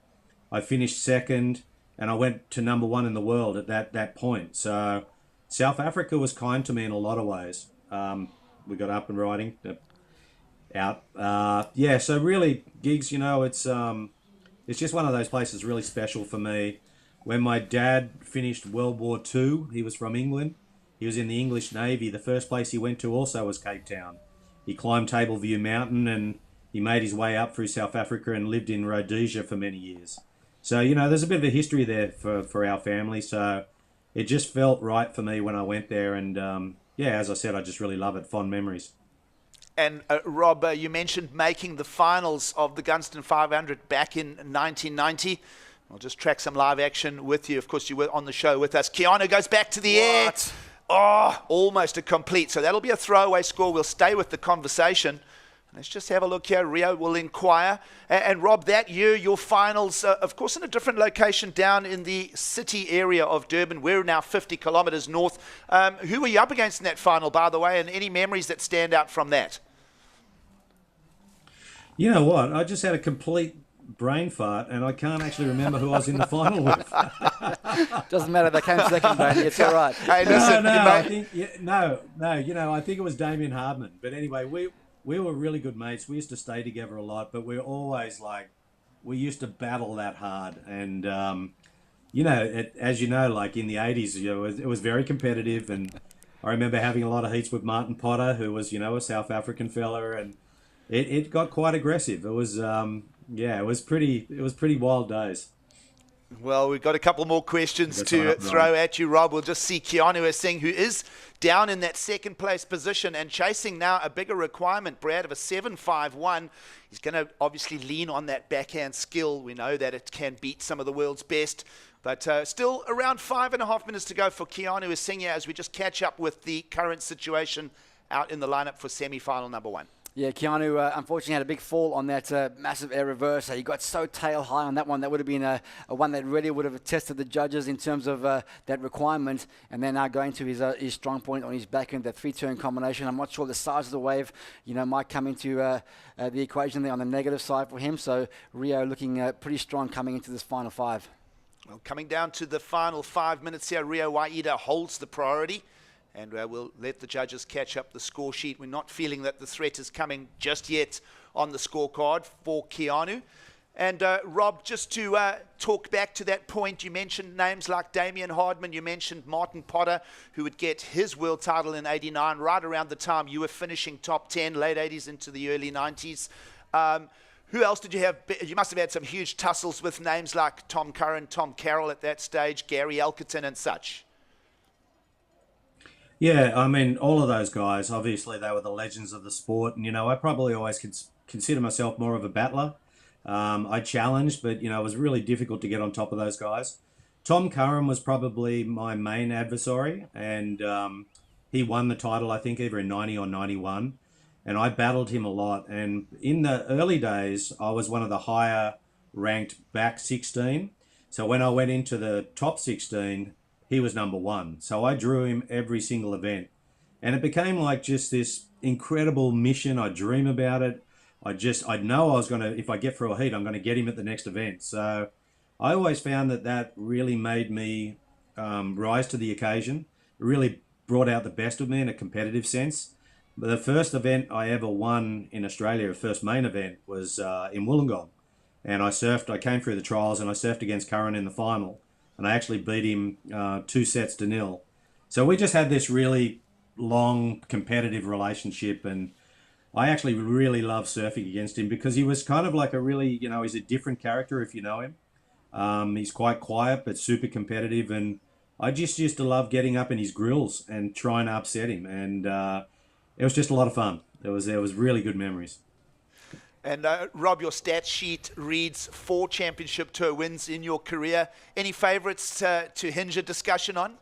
I finished second, and I went to number one in the world at that point. So South Africa was kind to me in a lot of ways. We got up and riding out. Yeah, so really, gigs. You know, it's just one of those places really special for me. When my dad finished World War II, he was from England. He was in the English Navy. The first place he went to also was Cape Town. He climbed Table View Mountain and he made his way up through South Africa and lived in Rhodesia for many years. So, you know, there's a bit of a history there for our family. So it just felt right for me when I went there. And yeah, as I said, I just really love it. Fond memories. And Rob, you mentioned making the finals of the Gunston 500 back in 1990. I'll just track some live action with you. Of course, you were on the show with us. Keanu goes back to the air. Oh, almost a complete. So that'll be a throwaway score. We'll stay with the conversation. Let's just have a look here. Rio will inquire. And Rob, that year, your finals, of course, in a different location down in the city area of Durban. We're now 50 kilometres north. Who were you up against in that final, by the way, and any memories that stand out from that? You know what? I just had a complete brain fart, and I can't actually remember who I was in the final with. Doesn't matter. They came second, Brady. It's all right. Hey, listen, I think no. You know, I think it was Damien Hardman. But anyway, we were really good mates. We used to stay together a lot, but we were always like, we used to battle that hard. And you know, as you know, like in the 80s, you know, it was very competitive. And I remember having a lot of heats with Martin Potter, who was, you know, a South African fella, and it got quite aggressive. It was yeah, it was pretty wild days. Well, we've got a couple more questions to throw at you, Rob. We'll just see Keanu Singh, who is down in that second place position and chasing now a bigger requirement, Brad, of a 7.51. He's going to obviously lean on that backhand skill. We know that it can beat some of the world's best. But still around 5.5 minutes to go for Keanu Singh as we just catch up with the current situation out in the lineup for semi-final number one. Yeah, Keanu unfortunately had a big fall on that massive air reverse. He got so tail high on that one. That would have been a one that really would have tested the judges in terms of that requirement. And then now going to his strong point on his back end, that three-turn combination. I'm not sure the size of the wave, you know, might come into the equation there on the negative side for him. So Rio looking pretty strong coming into this final five. Well, coming down to the final 5 minutes here, Rio Waida holds the priority. And we'll let the judges catch up the score sheet. We're not feeling that the threat is coming just yet on the scorecard for Keanu. And Rob, just to talk back to that point, you mentioned names like Damien Hardman. You mentioned Martin Potter, who would get his world title in '89, right around the time you were finishing top 10, late 80s into the early 90s. Who else did you have? You must have had some huge tussles with names like Tom Curran, Tom Carroll at that stage, Gary Elkerton and such. Yeah, I mean, all of those guys, obviously, they were the legends of the sport. And, you know, I probably always consider myself more of a battler. I challenged, but, you know, it was really difficult to get on top of those guys. Tom Curran was probably my main adversary, and he won the title, I think, either in 90 or 91. And I battled him a lot. And in the early days, I was one of the higher ranked back 16. So when I went into the top 16, he was number one. So I drew him every single event. And it became like just this incredible mission. I dream about it. I know I was going to, if I get through a heat, I'm going to get him at the next event. So I always found that really made me rise to the occasion. It really brought out the best of me in a competitive sense. But the first event I ever won in Australia, the first main event, was in Wollongong. And I came through the trials and I surfed against Curran in the final. And I actually beat him 2-0. So we just had this really long competitive relationship, and I actually really love surfing against him because he was kind of like a really, you know, he's a different character if you know him. He's quite quiet but super competitive, and I just used to love getting up in his grills and trying to upset him, and it was just a lot of fun. There was really good memories. And Rob, your stat sheet reads 4 championship tour wins in your career. Any favourites to hinge a discussion on?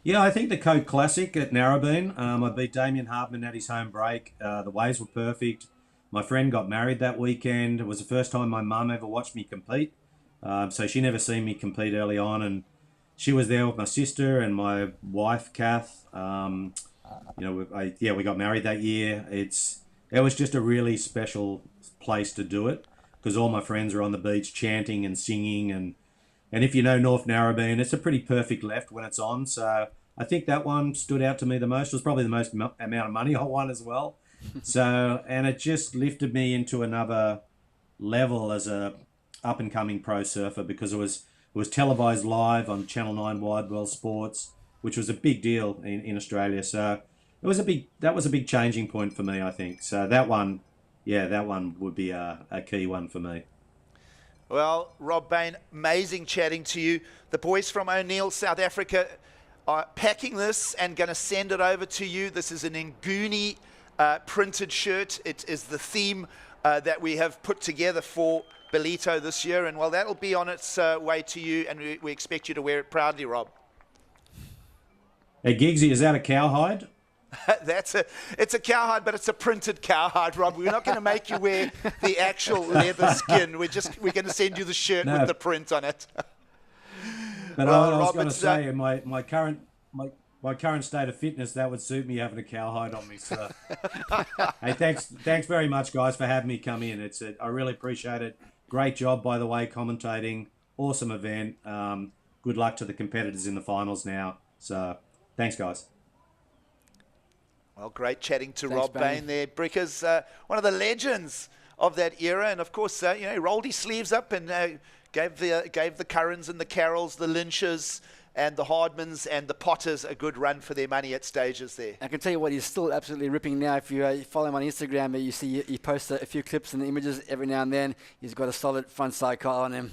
Yeah, I think the Coke Classic at Narrabeen. I beat Damien Hartman at his home break. The waves were perfect. My friend got married that weekend. It was the first time my mum ever watched me compete. So she never seen me compete early on, and she was there with my sister and my wife, Kath. We got married that year. It was just a really special place to do it because all my friends are on the beach chanting and singing, and if you know North Narrabeen, it's a pretty perfect left when it's on. So I think that one stood out to me the most. It was probably the most amount of money I won as well. And it just lifted me into another level as a up and coming pro surfer because it was televised live on Channel 9 Widewell Sports, which was a big deal in Australia. So that was a big changing point for me, I think. So that one would be a key one for me. Well, Rob Bain, amazing chatting to you. The boys from O'Neill, South Africa, are packing this and going to send it over to you. This is an Nguni printed shirt. It is the theme that we have put together for Ballito this year, and well, that'll be on its way to you, and we expect you to wear it proudly, Rob. Hey, Giggsy, is that a cowhide? It's a cowhide, but it's a printed cowhide, Rob. We're not going to make you wear the actual leather skin. We're going to send you the shirt with the print on it. But I was going to say, in my current state of fitness, that would suit me having a cowhide on me. So, hey, thanks very much, guys, for having me come in. I really appreciate it. Great job, by the way, commentating. Awesome event. Good luck to the competitors in the finals now. So, thanks, guys. Well, great chatting to Rob Bain there. Brickers, one of the legends of that era, and of course, he rolled his sleeves up and gave the Currans and the Carrolls, the Lynches, and the Hardmans and the Potters a good run for their money at stages there. I can tell you what, he's still absolutely ripping now. If you follow him on Instagram, you see he posts a few clips and images every now and then. He's got a solid front side car on him.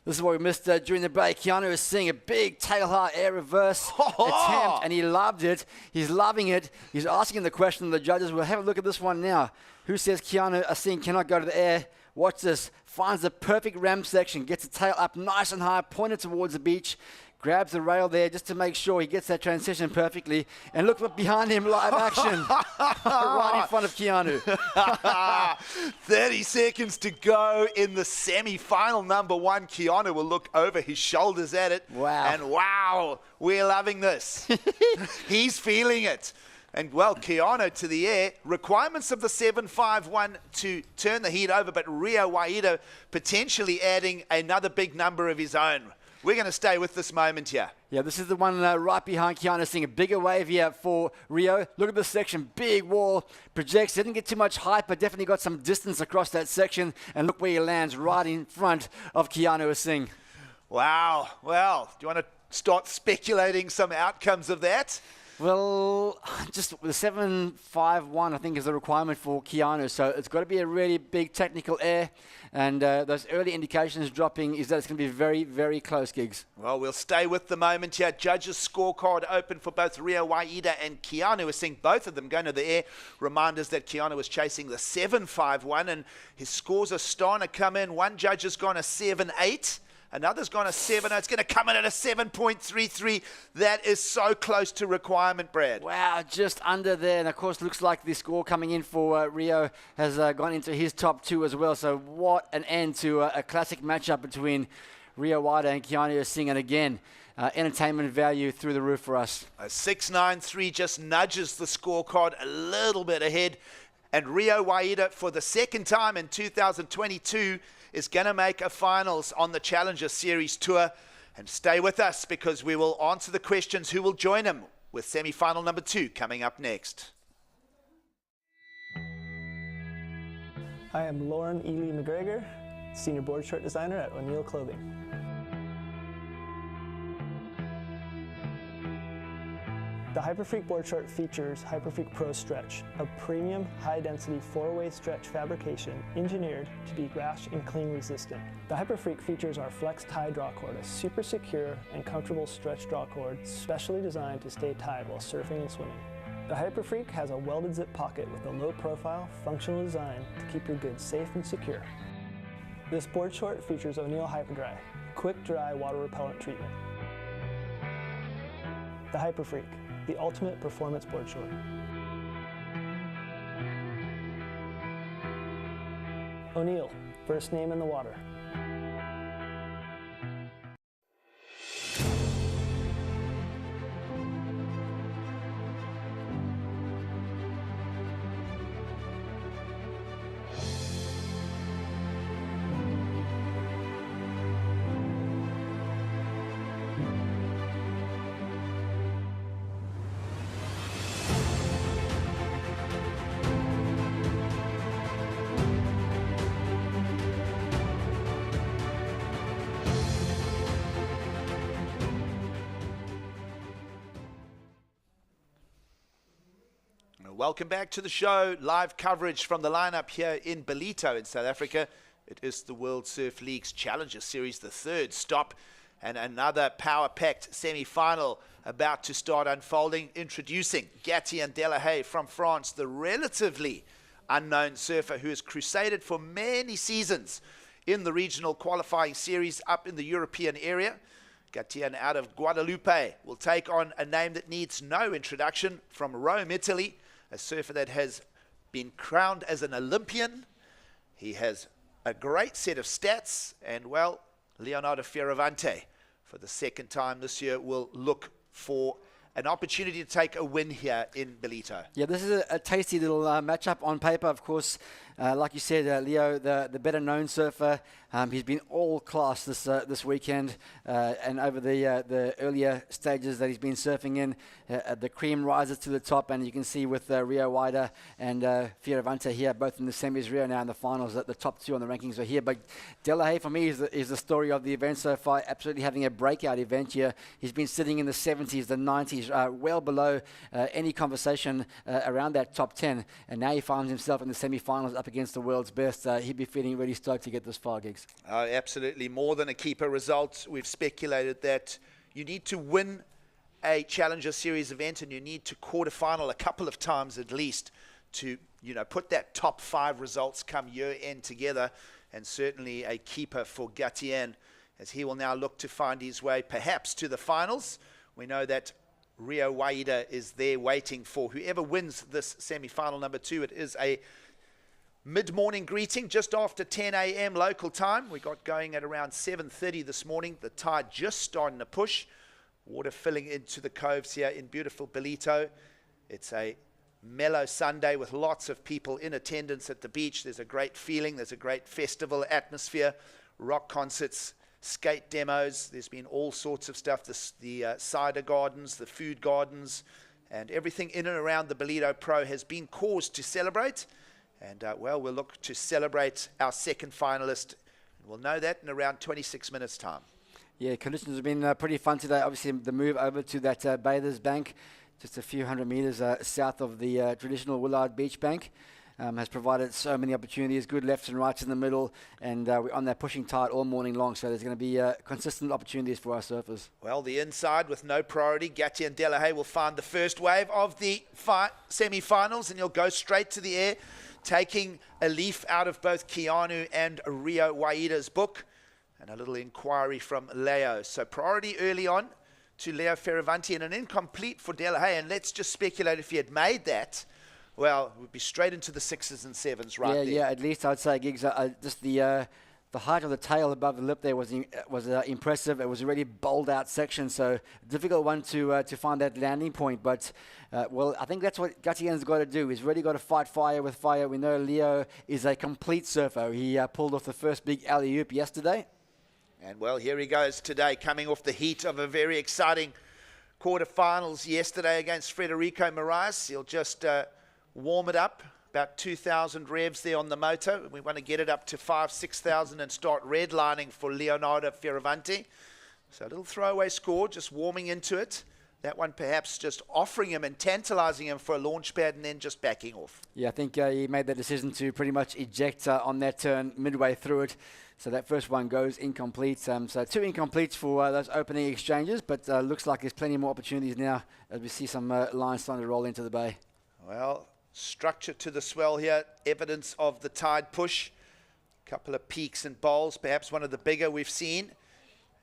This is what we missed during the break. Keanu is seeing a big tail high air reverse attempt, and he loved it. He's loving it. He's asking the question of the judges. We'll have a look at this one now. Who says Keanu Asing cannot go to the air? Watch this. Finds the perfect ramp section, gets the tail up nice and high, pointed towards the beach, grabs the rail there just to make sure he gets that transition perfectly. And look behind him, live action, right in front of Keanu. 30 seconds to go in the semi-final. Number 1, Keanu will look over his shoulders at it. Wow. And wow, we're loving this. He's feeling it. And well, Keanu to the air. Requirements of the 7.51 to turn the heat over, but Rio Waida potentially adding another big number of his own. We're going to stay with this moment here. Yeah, this is the one right behind Keanu, seeing a bigger wave here for Rio. Look at this section, big wall, projects, didn't get too much height, but definitely got some distance across that section. And look where he lands, right in front of Keanu Asing. Wow, well, do you want to start speculating some outcomes of that? Well, just the 7.51, I think, is the requirement for Keanu. So it's got to be a really big technical air. And those early indications dropping is that it's going to be very, very close, Gigs. Well, we'll stay with the moment here. Judges' scorecard open for both Rio Waida and Keanu. We're seeing both of them going to the air. Reminders that Keanu was chasing the 7.51, and his scores are starting to come in. One judge has gone a 7.8. Another's gone a 7. It's going to come in at a 7.33. That is so close to requirement, Brad. Wow, just under there. And, of course, looks like the score coming in for Rio has gone into his top 2 as well. So what an end to a classic matchup between Rio Waida and Keanu Asing. And, again, entertainment value through the roof for us. A 6.93 just nudges the scorecard a little bit ahead. And Rio Waida, for the second time in 2022, is going to make a finals on the Challenger Series Tour. And stay with us because we will answer the questions who will join him with semi-final number 2 coming up next. I am Lauren Ely McGregor, Senior Board Shirt Designer at O'Neill Clothing. The Hyperfreak board short features Hyperfreak Pro Stretch, a premium high-density 4-way stretch fabrication engineered to be rash and cling resistant. The Hyperfreak features our Flex Tie Draw Cord, a super secure and comfortable stretch draw cord specially designed to stay tied while surfing and swimming. The Hyperfreak has a welded zip pocket with a low-profile, functional design to keep your goods safe and secure. This board short features O'Neill Hyperdry, quick dry water repellent treatment. The Hyperfreak, the ultimate performance board short. O'Neill, first name in the water. Welcome back to the show. Live coverage from the lineup here in Ballito in South Africa. It is the World Surf League's Challenger Series, the third stop, and another power-packed semi-final about to start unfolding. Introducing Caity Simmers from France, the relatively unknown surfer who has crusaded for many seasons in the regional qualifying series up in the European area. Caity out of Guadeloupe will take on a name that needs no introduction from Rome, Italy. A surfer that has been crowned as an Olympian. He has a great set of stats, and well, Leonardo Fioravante, for the second time this year, will look for an opportunity to take a win here in Ballito. Yeah, this is a tasty little matchup on paper, of course. Like you said, Leo, the better known surfer, he's been all class this weekend, and over the earlier stages that he's been surfing in, the cream rises to the top, and you can see with Rio Waida and Fioravante here, both in the semis, Rio now in the finals, that the top two on the rankings are here. But Delahaye, for me, is the story of the event so far, absolutely having a breakout event here. He's been sitting in the 70s, the 90s, well below any conversation around that top 10, and now he finds himself in the semi-finals up against the world's best. He'd be feeling really stoked to get this far, Gigs. Absolutely. More than a keeper result. We've speculated that you need to win a Challenger Series event, and you need to quarterfinal a couple of times at least to, put that top 5 results come year end together, and certainly a keeper for Caity, as he will now look to find his way perhaps to the finals. We know that Rio Waida is there waiting for whoever wins this semi-final number 2. It is a mid-morning greeting just after 10 a.m. local time. We got going at around 7:30 this morning. The tide just starting to push. Water filling into the coves here in beautiful Ballito. It's a mellow Sunday with lots of people in attendance at the beach. There's a great feeling. There's a great festival atmosphere. Rock concerts, skate demos. There's been all sorts of stuff. The cider gardens, the food gardens, and everything in and around the Ballito Pro has been cause to celebrate. And, we'll look to celebrate our second finalist. We'll know that in around 26 minutes' time. Yeah, conditions have been pretty fun today. Obviously, the move over to that Bathers Bank, just a few hundred meters south of the traditional Willard Beach Bank, has provided so many opportunities, good lefts and rights in the middle, and we're on that pushing tide all morning long, so there's going to be consistent opportunities for our surfers. Well, the inside with no priority, Caity and Delahaye will find the first wave of the semi-finals, and he'll go straight to the air, taking a leaf out of both Keanu and Rio Waida's book, and a little inquiry from Leo. So priority early on to Leo Fioravante, and an incomplete for Delahaye. And let's just speculate, if he had made that, well, it would be straight into the 6s and 7s right there. Yeah, at least I'd say, Gigs, just the height of the tail above the lip there was impressive. It was a really bowled out section, so difficult one to find that landing point. But well, I think that's what Caity got to do. He's really got to fight fire with fire. We know Leo is a complete surfer. He pulled off the first big alley-oop yesterday. And well, here he goes today, coming off the heat of a very exciting quarterfinals yesterday against Frederico Moraes. He'll just warm it up. About 2,000 revs there on the motor. We want to get it up to 5,000-6,000 and start redlining for Leonardo Fioravante. So a little throwaway score, just warming into it. That one perhaps just offering him and tantalizing him for a launch pad and then just backing off. Yeah, I think he made the decision to pretty much eject on that turn midway through it. So that first one goes incomplete. So 2 incompletes for those opening exchanges, but looks like there's plenty more opportunities now as we see some lines starting to roll into the bay. Well, structure to the swell here, evidence of the tide push. Couple of peaks and bowls, perhaps one of the bigger we've seen.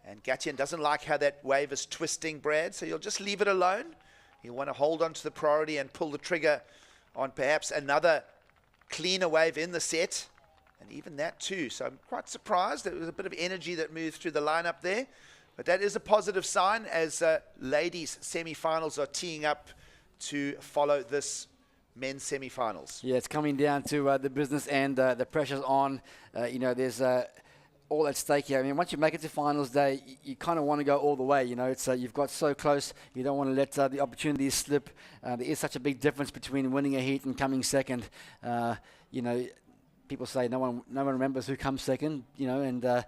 And Gatien doesn't like how that wave is twisting, Brad, so you'll just leave it alone. You'll want to hold on to the priority and pull the trigger on perhaps another cleaner wave in the set. And even that too. So I'm quite surprised. There was a bit of energy that moved through the lineup there. But that is a positive sign as ladies semi-finals are teeing up to follow this men's semi-finals. Yeah, it's coming down to the business and the pressure's on. There's all at stake here. I mean, once you make it to finals day, you kind of want to go all the way. It's you've got so close. You don't want to let the opportunities slip. There is such a big difference between winning a heat and coming second. People say no one remembers who comes second. And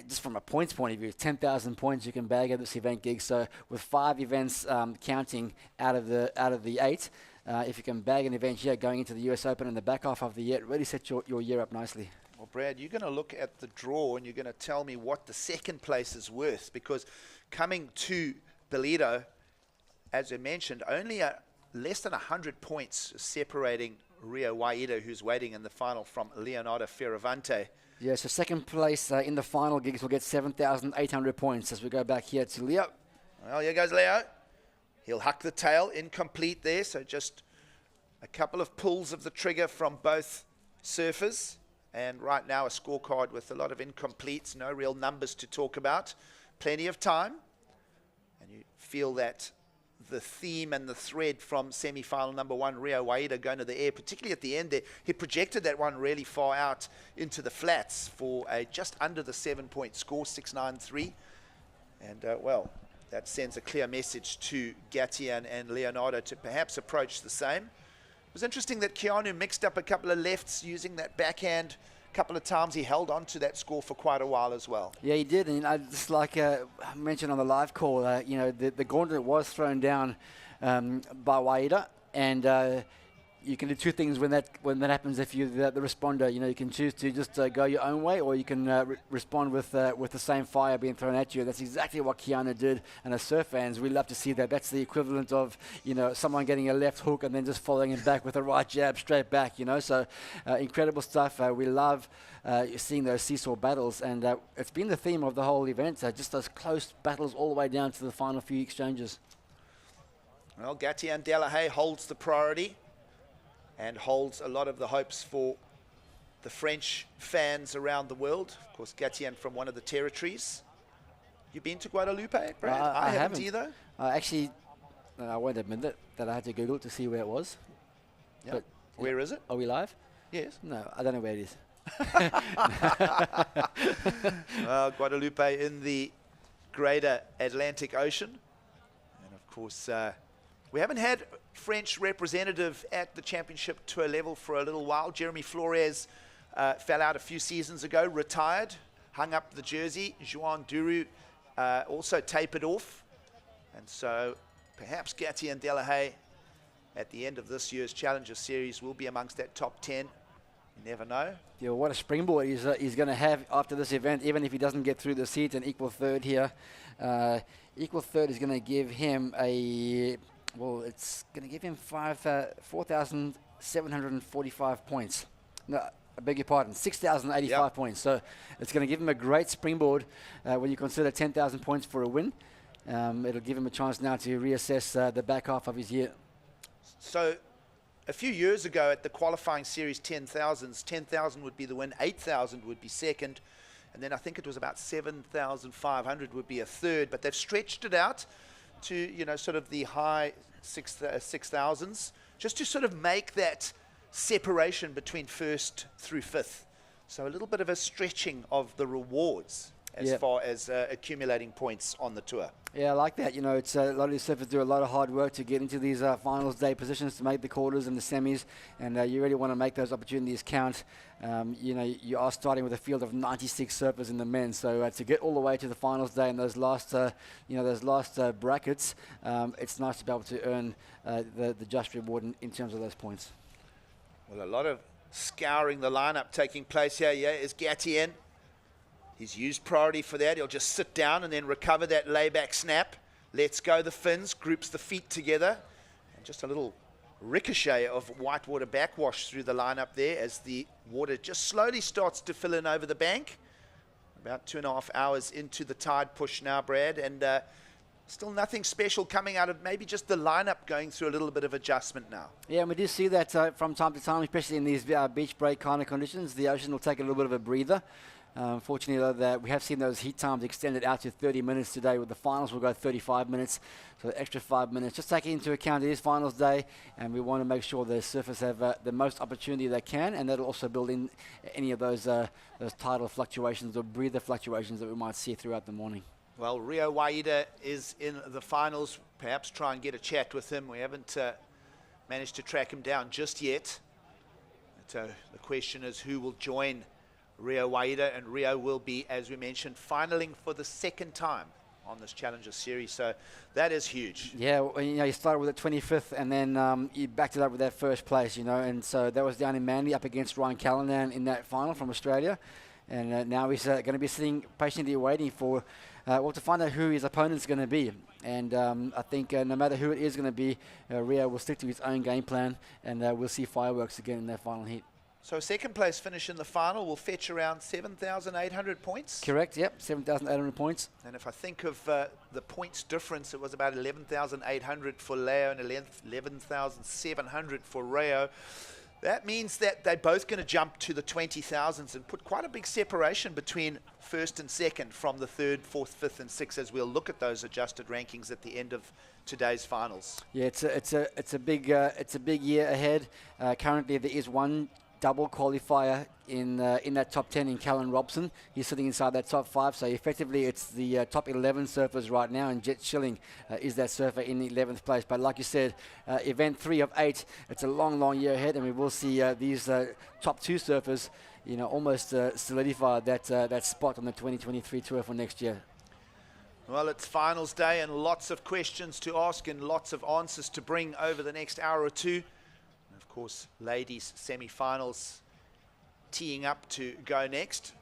just from a points point of view, 10,000 points you can bag at this event gig. So with 5 events counting out of the 8. If you can bag an event here going into the US Open in the back half of the year, it really sets your year up nicely. Well, Brad, you're going to look at the draw and you're going to tell me what the second place is worth, because coming to Ballito, as I mentioned, only less than 100 points separating Rio Waida, who's waiting in the final, from Leonardo Fioravante. Yeah, so second place in the final gigs will get 7,800 points as we go back here to Leo. Well, here goes Leo. He'll huck the tail, incomplete there, so just a couple of pulls of the trigger from both surfers. And right now a scorecard with a lot of incompletes, no real numbers to talk about. Plenty of time. And you feel that the theme and the thread from semi-final number 1, Rio Waida, going to the air, particularly at the end there. He projected that one really far out into the flats for a just under the 7-point score, 693. And, that sends a clear message to Gatien and Leonardo to perhaps approach the same. It was interesting that Keanu mixed up a couple of lefts using that backhand a couple of times. He held on to that score for quite a while as well. Yeah, he did. And just like I mentioned on the live call, the gauntlet was thrown down by Waida. And you can do 2 things when that happens. If you're the responder, you can choose to just go your own way, or you can respond with the same fire being thrown at you. That's exactly what Keanu did. And as surf fans, we love to see that. That's the equivalent of someone getting a left hook and then just following him back with a right jab straight back. So incredible stuff. We love seeing those seesaw battles, and it's been the theme of the whole event. Just those close battles all the way down to the final few exchanges. Well, Gatien Delahaye holds the priority and holds a lot of the hopes for the French fans around the world. Of course, Gatien from one of the territories. You been to Guadalupe, Brad? I haven't either. Actually, I won't admit that I had to Google it to see where it was. Yep. But where is it? Are we live? Yes. No, I don't know where it is. Guadalupe in the greater Atlantic Ocean. And of course, we haven't had French representative at the championship tour level for a little while. Jeremy Flores fell out a few seasons ago, retired, hung up the jersey. Juan Duru also tapered off. And so perhaps Gatien Delahaye at the end of this year's Challenger Series will be amongst that top 10. You never know. Yeah, what a springboard he's going to have after this event, even if he doesn't get through the seat. An equal third here. Equal third is going to give him it's going to give him 4,745 points. No, I beg your pardon, 6,085 points. So it's going to give him a great springboard when you consider 10,000 points for a win. It'll give him a chance now to reassess the back half of his year. So a few years ago at the qualifying series 10,000s, 10,000 would be the win, 8,000 would be second, and then I think it was about 7,500 would be a third, but they've stretched it out to, sort of the high 6,000s, just to sort of make that separation between first through fifth. So a little bit of a stretching of the rewards as far as accumulating points on the tour. Yeah, I like that. It's a lot of these surfers do a lot of hard work to get into these finals day positions to make the quarters and the semis, and you really want to make those opportunities count. You are starting with a field of 96 surfers in the men, so to get all the way to the finals day in those last, brackets, it's nice to be able to earn the just reward in terms of those points. Well, a lot of scouring the lineup taking place here. Yeah, is Gatien. He's used priority for that. He'll just sit down and then recover that layback snap. Lets go the fins, groups the feet together. And just a little ricochet of whitewater backwash through the lineup there as the water just slowly starts to fill in over the bank. About 2.5 hours into the tide push now, Brad, and still nothing special coming out of maybe just the lineup going through a little bit of adjustment now. Yeah, and we do see that from time to time, especially in these beach break kind of conditions. The ocean will take a little bit of a breather. Fortunately, though, that we have seen those heat times extended out to 30 minutes today, with the finals will go 35 minutes, so extra 5 minutes. Just taking into account it is finals day, and we want to make sure the surfers have the most opportunity they can, and that'll also build in any of those tidal fluctuations or breather fluctuations that we might see throughout the morning. Well, Rio Waida is in the finals. Perhaps try and get a chat with him. We haven't managed to track him down just yet. So the question is, who will join Rio Waida? And Rio will be, as we mentioned, finaling for the second time on this Challenger Series. So that is huge. Yeah, well, you know, you started with the 25th, and then you backed it up with that first place, you know. And so that was down in Manly up against Ryan Callanan in that final from Australia. And now he's going to be sitting patiently waiting for, well, to find out who his opponent's going to be. And I think no matter who it is going to be, Rio will stick to his own game plan, and we'll see fireworks again in that final heat. So second place finish in the final will fetch around 7,800 points. Correct, yep, 7,800 points. And if I think of the points difference, it was about 11,800 for Leo and 11,700 for Rio. That means that they're both going to jump to the 20,000s and put quite a big separation between first and second from the third, fourth, fifth, and sixth, as we'll look at those adjusted rankings at the end of today's finals. Yeah, it's a big year ahead. Currently, there is one double qualifier in that top 10 in Callan Robson. He's sitting inside that top 5, so effectively it's the top 11 surfers right now, and Jet Schilling is that surfer in 11th place. But like you said, event 3 of 8, it's a long year ahead, and we will see these top 2 surfers, you know, almost solidify that spot on the 2023 tour for next year. Well, it's finals day and lots of questions to ask and lots of answers to bring over the next hour or two. Of course, ladies semi-finals teeing up to go next.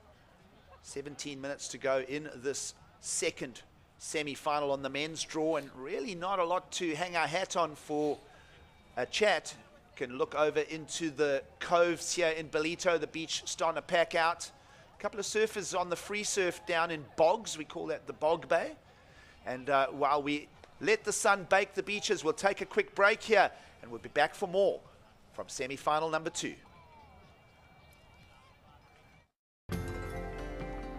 17 minutes to go in this second semi-final on the men's draw, and really not a lot to hang our hat on for a chat. Can look over into the coves here in Ballito. The beach starting to pack out. A couple of surfers on the free surf down in bogs. We call that the Bog Bay. And while we let the sun bake the beaches, we'll take a quick break here, and we'll be back for more from semi-final number 2.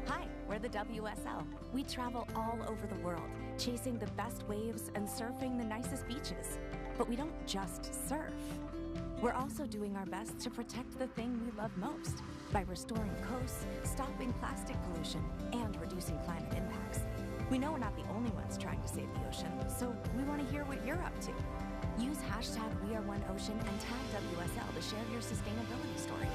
Hi, we're the WSL. We travel all over the world, chasing the best waves and surfing the nicest beaches. But we don't just surf. We're also doing our best to protect the thing we love most by restoring coasts, stopping plastic pollution, and reducing climate impacts. We know we're not the only ones trying to save the ocean, so we want to hear what you're up to. Use hashtag #WeAreOneOcean and tag WSL to share your sustainability story.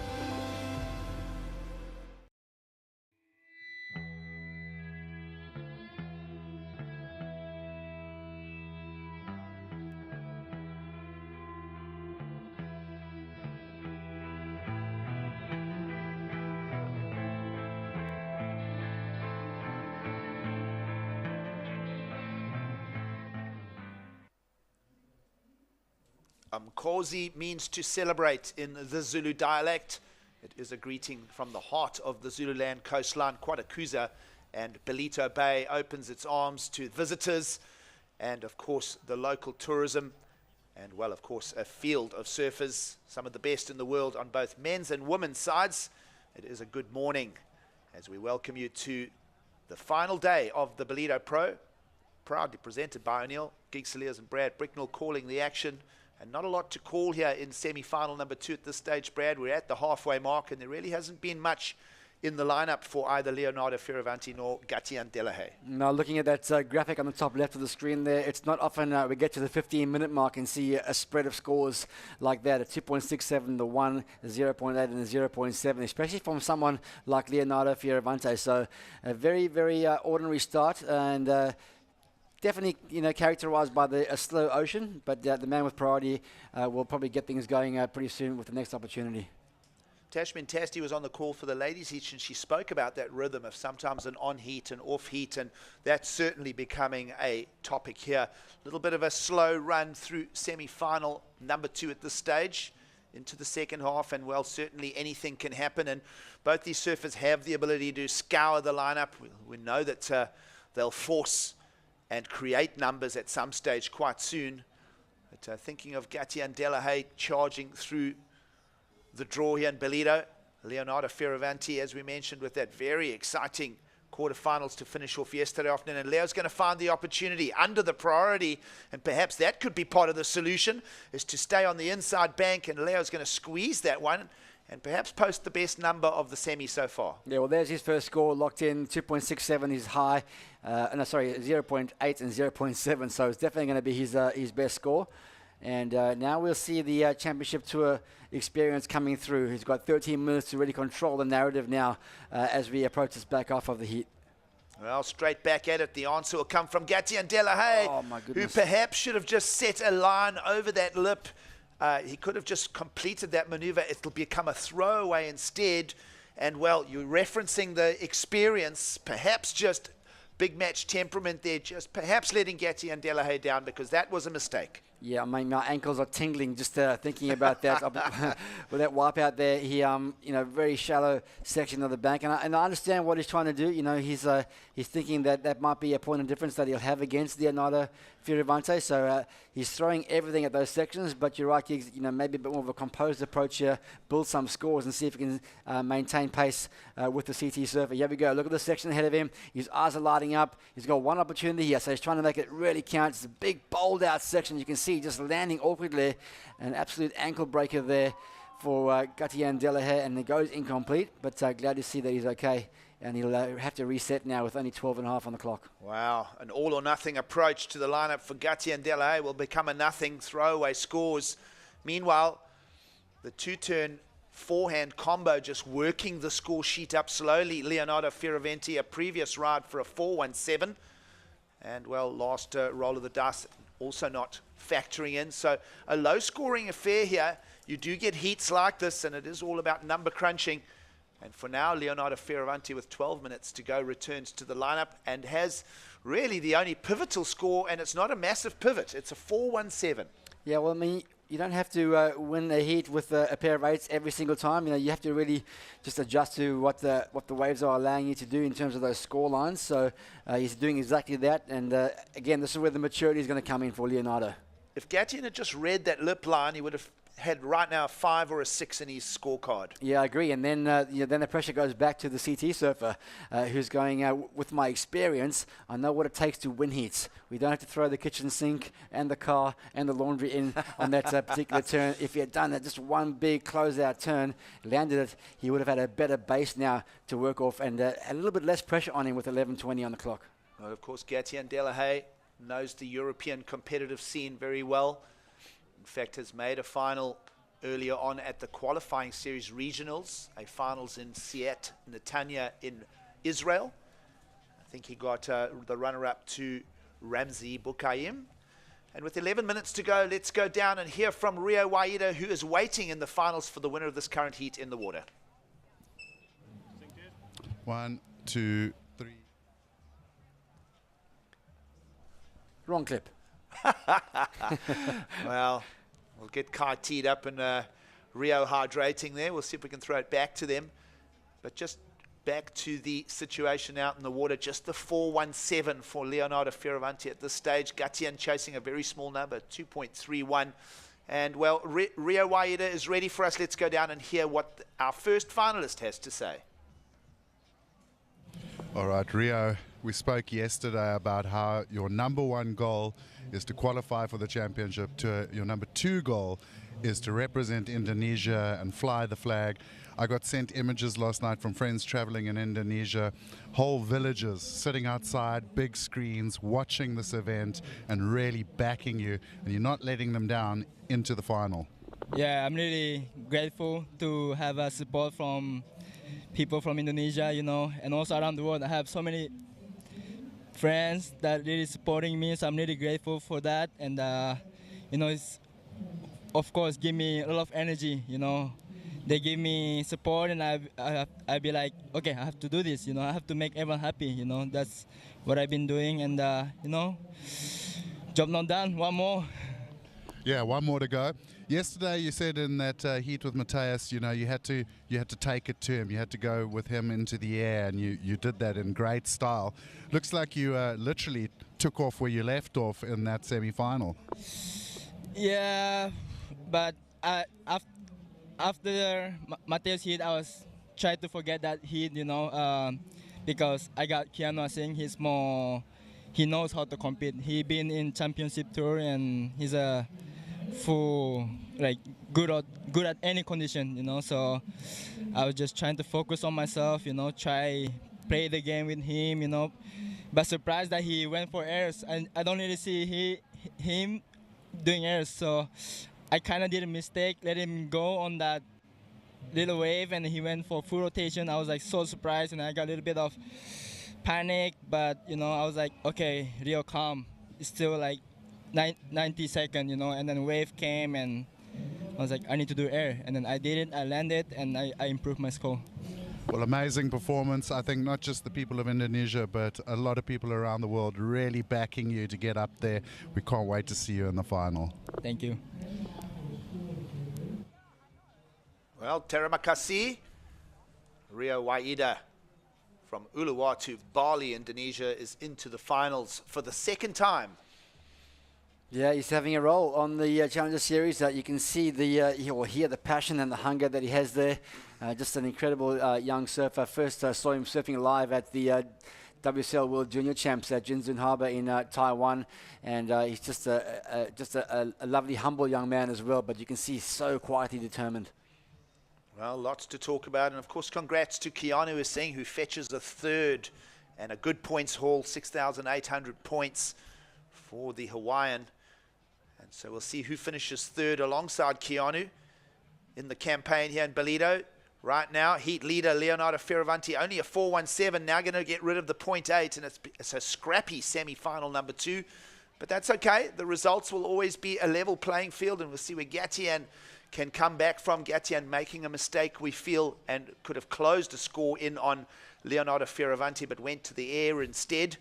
Mkosi means to celebrate in the Zulu dialect. It is a greeting from the heart of the Zululand coastline, Quarterfinal, and Ballito Bay opens its arms to visitors and, of course, the local tourism, and, well, of course, a field of surfers, some of the best in the world on both men's and women's sides. It is a good morning as we welcome you to the final day of the Ballito Pro, proudly presented by O'Neill, Geek Saliers and Brad Bricknell calling the action. And not a lot to call here in semi-final number 2 at this stage, Brad. We're at the halfway mark, and there really hasn't been much in the lineup for either Leonardo Fioravanti nor Gatian Delahaye. Now, looking at that graphic on the top left of the screen there, it's not often we get to the 15-minute mark and see a spread of scores like that, a 2.67, the 1, the 0.8, and the 0.7, especially from someone like Leonardo Fioravanti. So a very, very ordinary start, and definitely, you know, characterized by a slow ocean, but the man with priority will probably get things going pretty soon with the next opportunity. Tashmin Tasti was on the call for the ladies' heat, and she spoke about that rhythm of sometimes an on heat and off heat, and that's certainly becoming a topic here. A little bit of a slow run through semi-final number 2 at this stage into the second half, and well, certainly anything can happen, and both these surfers have the ability to scour the lineup. We know that they'll force and create numbers at some stage quite soon. But thinking of Caity and Delahaye charging through the draw here in Ballito, Leonardo Fioravanti, as we mentioned, with that very exciting quarterfinals to finish off yesterday afternoon, and Leo's going to find the opportunity under the priority, and perhaps that could be part of the solution, is to stay on the inside bank, and Leo's going to squeeze that one and perhaps post the best number of the semi so far. Yeah, well, there's his first score, locked in. 2.67 is high. 0.8 and 0.7, so it's definitely going to be his best score. And now we'll see the Championship Tour experience coming through. He's got 13 minutes to really control the narrative now as we approach this back half of the heat. Well, straight back at it. The answer will come from Caity and Delahaye, who perhaps should have just set a line over that lip. He could have just completed that maneuver. It'll become a throwaway instead. And, well, you're referencing the experience, perhaps just big match temperament there, just perhaps letting Caity and Delahaye down, because that was a mistake. Yeah, I mean, my ankles are tingling just thinking about that. With that wipeout there, he, very shallow section of the bank. And I understand what he's trying to do. You know, he's thinking that might be a point of difference that he'll have against Leonardo Fioravanti. So he's throwing everything at those sections. But you're right, maybe a bit more of a composed approach here, build some scores and see if he can maintain pace with the CT surfer. Here we go. Look at the section ahead of him. His eyes are lighting up. He's got one opportunity here, so he's trying to make it really count. It's a big, bowled out section. You can see just landing awkwardly, an absolute ankle breaker there for Caity and Delahaye, and it goes incomplete, but glad to see that he's okay, and he'll have to reset now with only 12.5 on the clock. Wow, an all or nothing approach to the lineup for Caity and Delahaye will become a nothing, throwaway scores. Meanwhile, the two-turn forehand combo just working the score sheet up slowly. Leonardo Fioravanti, a previous ride for a 4.17, and well, last roll of the dice also not factoring in. So a low scoring affair here. You do get heats like this, and it is all about number crunching. And for now, Leonardo Fioravanti, with 12 minutes to go, returns to the lineup and has really the only pivotal score, and it's not a massive pivot. It's a 4.17. Yeah, well, I mean, you don't have to win the heat with a pair of 8s every single time. You have to really just adjust to what the waves are allowing you to do in terms of those score lines. So he's doing exactly that. And again, this is where the maturity is going to come in for Leonardo. If Caity had just read that lip line, he would have had right now a 5 or a 6 in his scorecard. Yeah, I agree. And then then the pressure goes back to the CT surfer, who's going, with my experience, I know what it takes to win heats. We don't have to throw the kitchen sink and the car and the laundry in on that particular turn. If he had done that, just one big closeout turn, landed it, he would have had a better base now to work off, and a little bit less pressure on him with 11.20 on the clock. Well, of course, Caity and Delahaye knows the European competitive scene very well. In fact, has made a final earlier on at the qualifying series regionals, a finals in Siat, Netanya in Israel. I think he got the runner-up to Ramzi Bukaim. And with 11 minutes to go, let's go down and hear from Rio Waida, who is waiting in the finals for the winner of this current heat in the water. 1, 2, 3. Wrong clip. Well, we'll get Kai teed up and Rio hydrating there. We'll see if we can throw it back to them. But just back to the situation out in the water. Just the 4.17 for Leonardo Fioravanti at this stage. Gatian chasing a very small number, 2.31. And, well, Rio Waida is ready for us. Let's go down and hear what our first finalist has to say. All right, Rio, we spoke yesterday about how your #1 goal is to qualify for the championship tour. Your #2 goal is to represent Indonesia and fly the flag. I got sent images last night from friends traveling in Indonesia, whole villages sitting outside, big screens, watching this event and really backing you, and you're not letting them down into the final. Yeah, I'm really grateful to have support from people from Indonesia, and also around the world. I have so many friends that really supporting me, so I'm really grateful for that. And it's, of course, give me a lot of energy, they give me support, and I be like, okay, I have to do this. I have to make everyone happy. That's what I've been doing, and job not done. One more. Yeah, one more to go. Yesterday, you said in that heat with Matthias, you had to take it to him. You had to go with him into the air, and you did that in great style. Looks like you literally took off where you left off in that semi-final. Yeah, but after Matthias heat, I was trying to forget that heat, because I got Keanu Singh. He knows how to compete. He been in championship tour, and he's a full good at any condition, So I was just trying to focus on myself, try play the game with him, But surprised that he went for airs, and I don't really see him doing airs, so I kind of did a mistake, let him go on that little wave, and he went for full rotation. I was so surprised, and I got a little bit of panic, but I was like, okay, Rio, calm. It's still 90 seconds, and then wave came, and I was like, I need to do air, and then I did it. I landed, and I improved my score. Well, amazing performance. I think not just the people of Indonesia, but a lot of people around the world really backing you to get up there. We can't wait to see you in the final. Thank you. Well, terima kasih. Rio Waida from Uluwatu, Bali, Indonesia, is into the finals for the second time. Yeah, he's having a role on the Challenger Series. You can see or hear the passion and the hunger that he has there. Just an incredible young surfer. First saw him surfing live at the WSL World Junior Champs at Jinzun Harbour in Taiwan, and he's just a lovely, humble young man as well. But you can see so quietly determined. Well, lots to talk about, and of course, congrats to Keanu Singh, who fetches a third and a good points haul, 6,800 points for the Hawaiian. And so we'll see who finishes third alongside Keanu in the campaign here in Ballito. Right now, heat leader Leonardo Fioravanti, only a 4.17, now going to get rid of the 0.8, and it's a scrappy semi-final number 2. But that's okay. The results will always be a level playing field, and we'll see where Gatian can come back from. Gatian making a mistake, we feel, and could have closed a score in on Leonardo Fioravanti, but went to the air instead.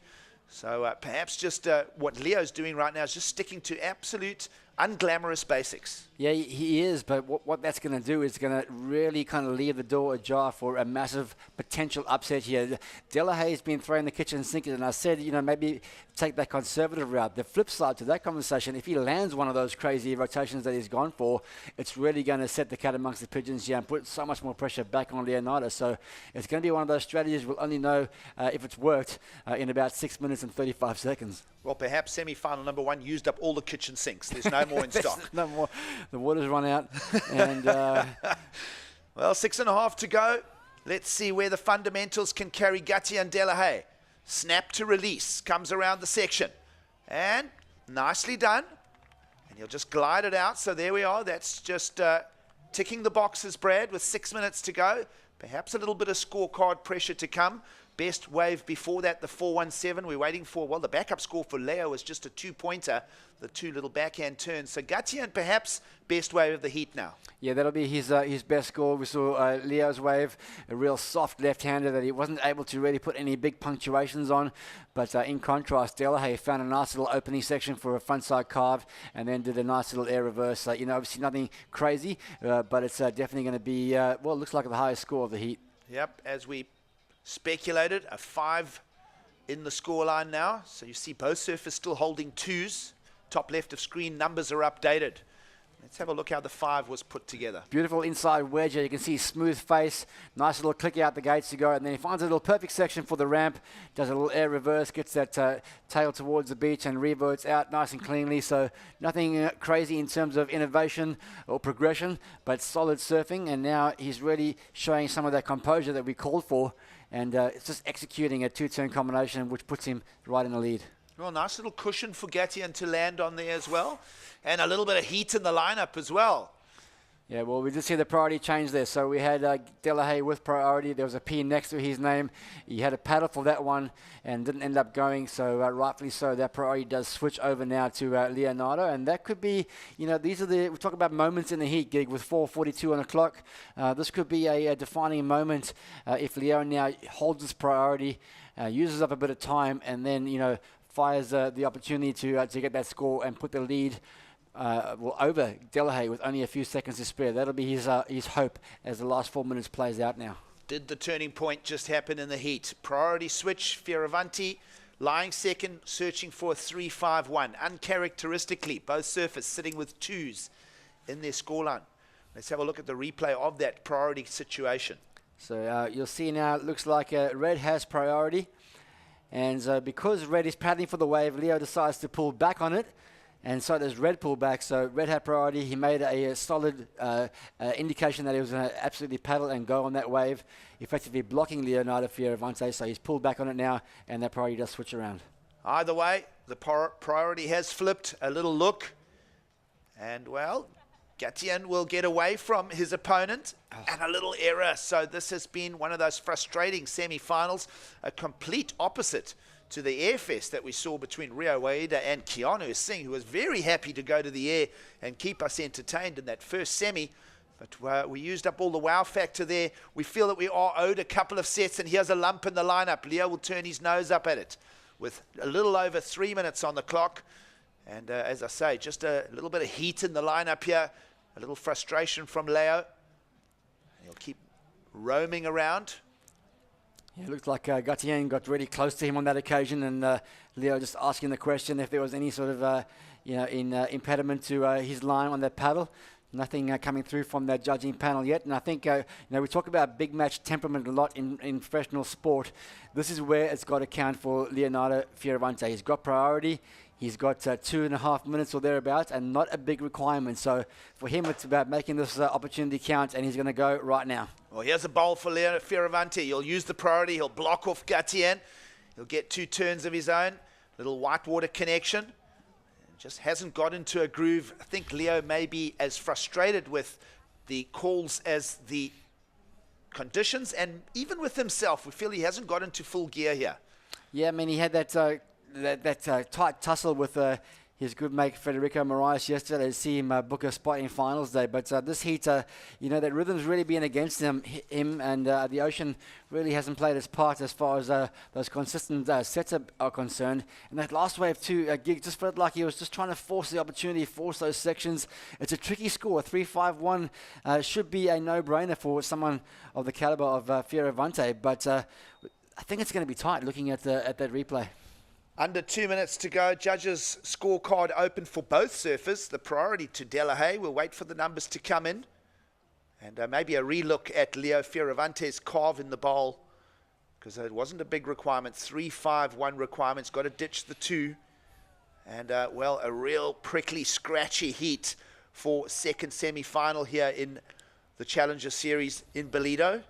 So perhaps just what Leo's doing right now is just sticking to absolute unglamorous basics. Yeah, he is, but what that's going to do is going to really kind of leave the door ajar for a massive potential upset here. Delahaye's been throwing the kitchen sink, and I said, maybe take that conservative route. The flip side to that conversation, if he lands one of those crazy rotations that he's gone for, it's really going to set the cat amongst the pigeons here and put so much more pressure back on Leonardo. So it's going to be one of those strategies we'll only know if it's worked in about 6 minutes and 35 seconds. Well, perhaps semi-final number 1 used up all the kitchen sinks. There's no more in stock. No more. The water's run out. And well, 6.5 to go. Let's see where the fundamentals can carry Gatian Delahaye. Snap to release. Comes around the section. And nicely done. And he'll just glide it out. So there we are. That's just ticking the boxes, Brad, with 6 minutes to go. Perhaps a little bit of scorecard pressure to come. Best wave before that, the 4.17. We're waiting for, well, the backup score for Leo was just a 2-pointer, the 2 little backhand turns. So Gatian, perhaps best wave of the heat now. Yeah, that'll be his best score. We saw Leo's wave, a real soft left-hander that he wasn't able to really put any big punctuations on. But in contrast, Delahaye found a nice little opening section for a frontside carve and then did a nice little air reverse. Obviously nothing crazy, but it's definitely going to be, well, it looks like the highest score of the heat. Yep, as we speculated, a 5 in the scoreline now. So you see both surfers still holding 2s. Top left of screen, numbers are updated. Let's have a look how the 5 was put together. Beautiful inside wedge. You can see smooth face, nice little click out the gates to go, and then he finds a little perfect section for the ramp, does a little air reverse, gets that tail towards the beach and reverts out nice and cleanly. So nothing crazy in terms of innovation or progression, but solid surfing, and now he's really showing some of that composure that we called for. And it's just executing a 2-turn combination, which puts him right in the lead. Well, nice little cushion for Gatian to land on there as well. And a little bit of heat in the lineup as well. Yeah, well, we did see the priority change there. So we had Delahaye with priority. There was a P next to his name. He had a paddle for that one and didn't end up going. So rightfully so, that priority does switch over now to Leonardo. And that could be, we talk about moments in the heat gig with 4:42 on the clock. This could be a defining moment if Leo now holds his priority, uses up a bit of time, and then, fires the opportunity to get that score and put the lead over Delahaye with only a few seconds to spare. That'll be his hope as the last 4 minutes plays out now. Did the turning point just happen in the heat? Priority switch, Fioravanti lying second, searching for a 3-5-1. Uncharacteristically, both surfers sitting with 2s in their scoreline. Let's have a look at the replay of that priority situation. So you'll see now it looks like Red has priority. And because Red is paddling for the wave, Leo decides to pull back on it. And so does Red pull back. So Red had priority. He made a solid indication that he was going to absolutely paddle and go on that wave, effectively blocking Leonardo Fioravanti. So he's pulled back on it now, and that priority does switch around. Either way, the priority has flipped. A little look. And, well, Gatien will get away from his opponent. And a little error. So this has been one of those frustrating semi-finals. A complete opposite to the airfest that we saw between Rio Waida and Keanu Singh, who was very happy to go to the air and keep us entertained in that first semi. But we used up all the wow factor there. We feel that we are owed a couple of sets, and here's a lump in the lineup. Leo will turn his nose up at it with a little over 3 minutes on the clock. And as I say, just a little bit of heat in the lineup here, a little frustration from Leo. He'll keep roaming around. Yeah, it looked like Gatien got really close to him on that occasion, and Leo just asking the question if there was any sort of impediment to his line on that paddle. Nothing coming through from that judging panel yet. And I think we talk about big match temperament a lot in professional sport. This is where it's got to count for Leonardo Fioravanti. He's got priority. He's got 2.5 minutes or thereabouts, and not a big requirement. So for him, it's about making this opportunity count, and he's going to go right now. Well, here's a bowl for Leo Fioravanti. He'll use the priority. He'll block off Gatien. He'll get 2 turns of his own. Little whitewater connection. Just hasn't got into a groove. I think Leo may be as frustrated with the calls as the conditions, and even with himself, we feel he hasn't got into full gear here. Yeah, I mean, he had that tight tussle with his good mate Federico Moraes yesterday to see him book a spot in finals day. But this heat, that rhythm's really been against him and the ocean really hasn't played its part as far as those consistent sets are concerned. And that last wave 2 gig just felt like he was just trying to force the opportunity, force those sections. It's a tricky score. 3-5-1 should be a no-brainer for someone of the caliber of Fioravanti. But I think it's going to be tight looking at that replay. Under 2 minutes to go. Judges' scorecard open for both surfers. The priority to Delahaye. We'll wait for the numbers to come in. And maybe a relook at Leo Fioravanti's carve in the bowl, because it wasn't a big requirement. 3-5-1 requirements. Got to ditch the 2. And, well, a real prickly, scratchy heat for second semi-final here in the Challenger Series in Ballito.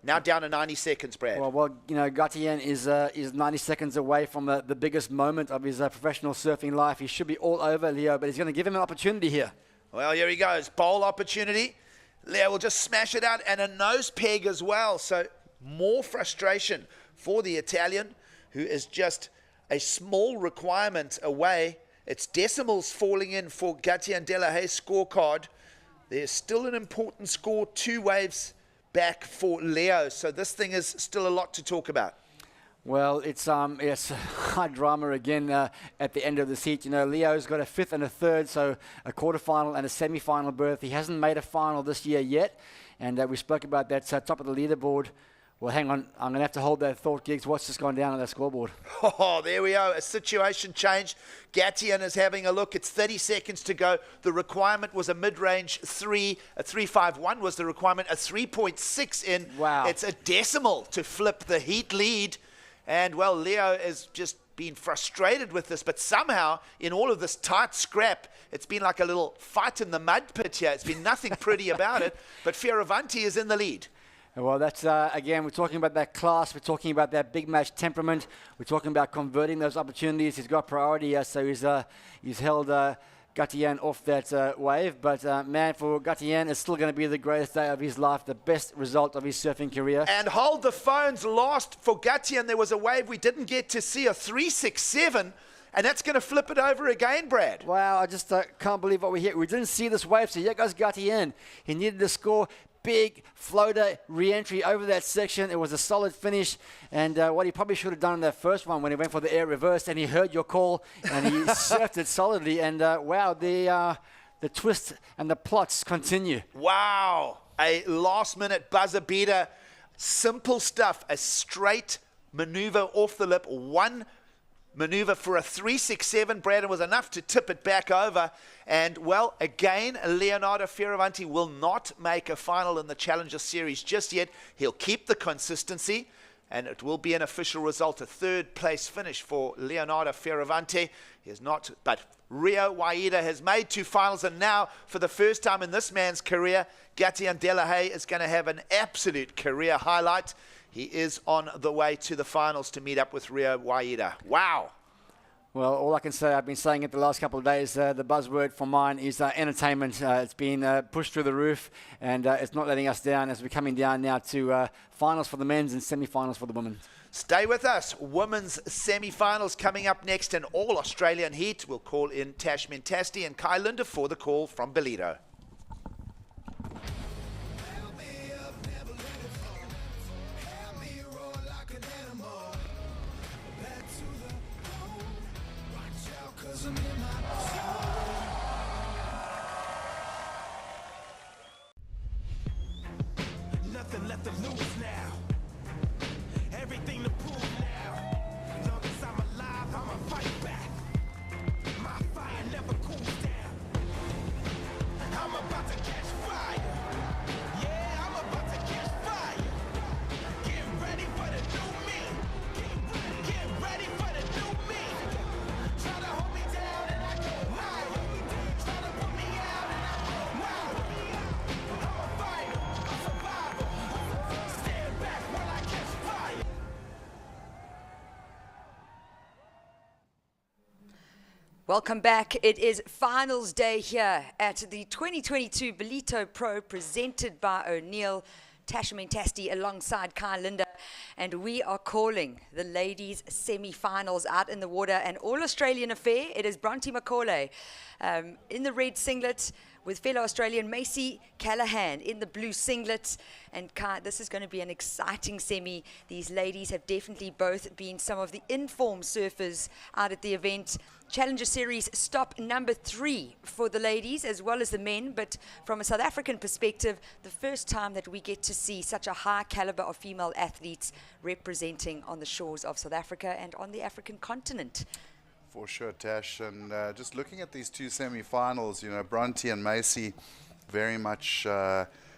Now down to 90 seconds, Brad. Well, Gatien is 90 seconds away from the biggest moment of his professional surfing life. He should be all over Leo, but he's going to give him an opportunity here. Well, here he goes. Bowl opportunity. Leo will just smash it out, and a nose peg as well. So more frustration for the Italian, who is just a small requirement away. It's decimals falling in for Gatien Delahaye's scorecard. There's still an important score, 2 waves back for Leo. So this thing is still a lot to talk about. Well, it's high drama again at the end of this heat. Leo's got a 5th and a 3rd, so a quarterfinal and a semi-final berth. He hasn't made a final this year yet, and we spoke about that top of the leaderboard. Well, hang on. I'm going to have to hold that thought, Gigs. What's just gone down on that scoreboard? Oh, there we are. A situation change. Gatien is having a look. It's 30 seconds to go. The requirement was a mid-range 3. A 3.51 was the requirement. A 3.6 in. Wow. It's a decimal to flip the heat lead. And, well, Leo has just been frustrated with this. But somehow, in all of this tight scrap, it's been like a little fight in the mud pit here. It's been nothing pretty about it. But Fioravanti is in the lead. Well, that's, again, we're talking about that class. We're talking about that big match temperament. We're talking about converting those opportunities. He's got priority, so he's held Gatien off that wave. But man, for Gatien, it's still going to be the greatest day of his life, the best result of his surfing career. And hold the phones last for Gatien. There was a wave we didn't get to see, a 367. And that's going to flip it over again, Brad. Wow, I just can't believe what we hit. We didn't see this wave, so here goes Gatien. He needed to score. Big floater re-entry over that section. It was a solid finish, and what he probably should have done in that first one when he went for the air reverse, and he heard your call, and he surfed it solidly, and wow, the twists and the plots continue. Wow, a last-minute buzzer beater. Simple stuff, a straight maneuver off the lip, one maneuver for a 367. Brandon was enough to tip it back over. And, well, again, Leonardo Fioravanti will not make a final in the Challenger Series just yet. He'll keep the consistency, and it will be an official result, a third-place finish for Leonardo Fioravanti. He is not, but Rio Waida has made 2 finals, and now, for the first time in this man's career, Gatien Delahaye is going to have an absolute career highlight. He is on the way to the finals to meet up with Rio Waida. Wow. Well, all I can say, I've been saying it the last couple of days, the buzzword for mine is entertainment. It's been pushed through the roof, and it's not letting us down as we're coming down now to finals for the men's and semi-finals for the women. Stay with us. Women's semi-finals coming up next, and all Australian heat. We'll call in Tash Mentasti and Kai Linda for the call from Ballito. Nothing left to lose now. Everything to prove now. Long as I'm alive, I'ma fight back. My fire never cools down. I'm about to catch fire. Yeah, I'm about to catch fire. Get ready for the new me. Get ready for the new me. Try to hold me down and I go higher. Try to put me out and I go louder. I'm a fighter, a survivor. Stand back while I catch fire. Welcome back. It is finals day here at the 2022 Ballito Pro presented by O'Neill. Tasha Mentasti alongside Kai Linda, and we are calling the ladies semi-finals out in the water, an all-Australian affair. It is Bronte Macaulay in the red singlet with fellow Australian Macy Callahan in the blue singlet. And Kai, this is going to be an exciting semi. These ladies have definitely both been some of the informed surfers out at the event. Challenger Series stop number 3 for the ladies as well as the men, but from a South African perspective, the first time that we get to see such a high caliber of female athletes representing on the shores of South Africa and on the African continent. For sure, Tash. And just looking at these 2 semi-finals, you know, Bronte and Macy very much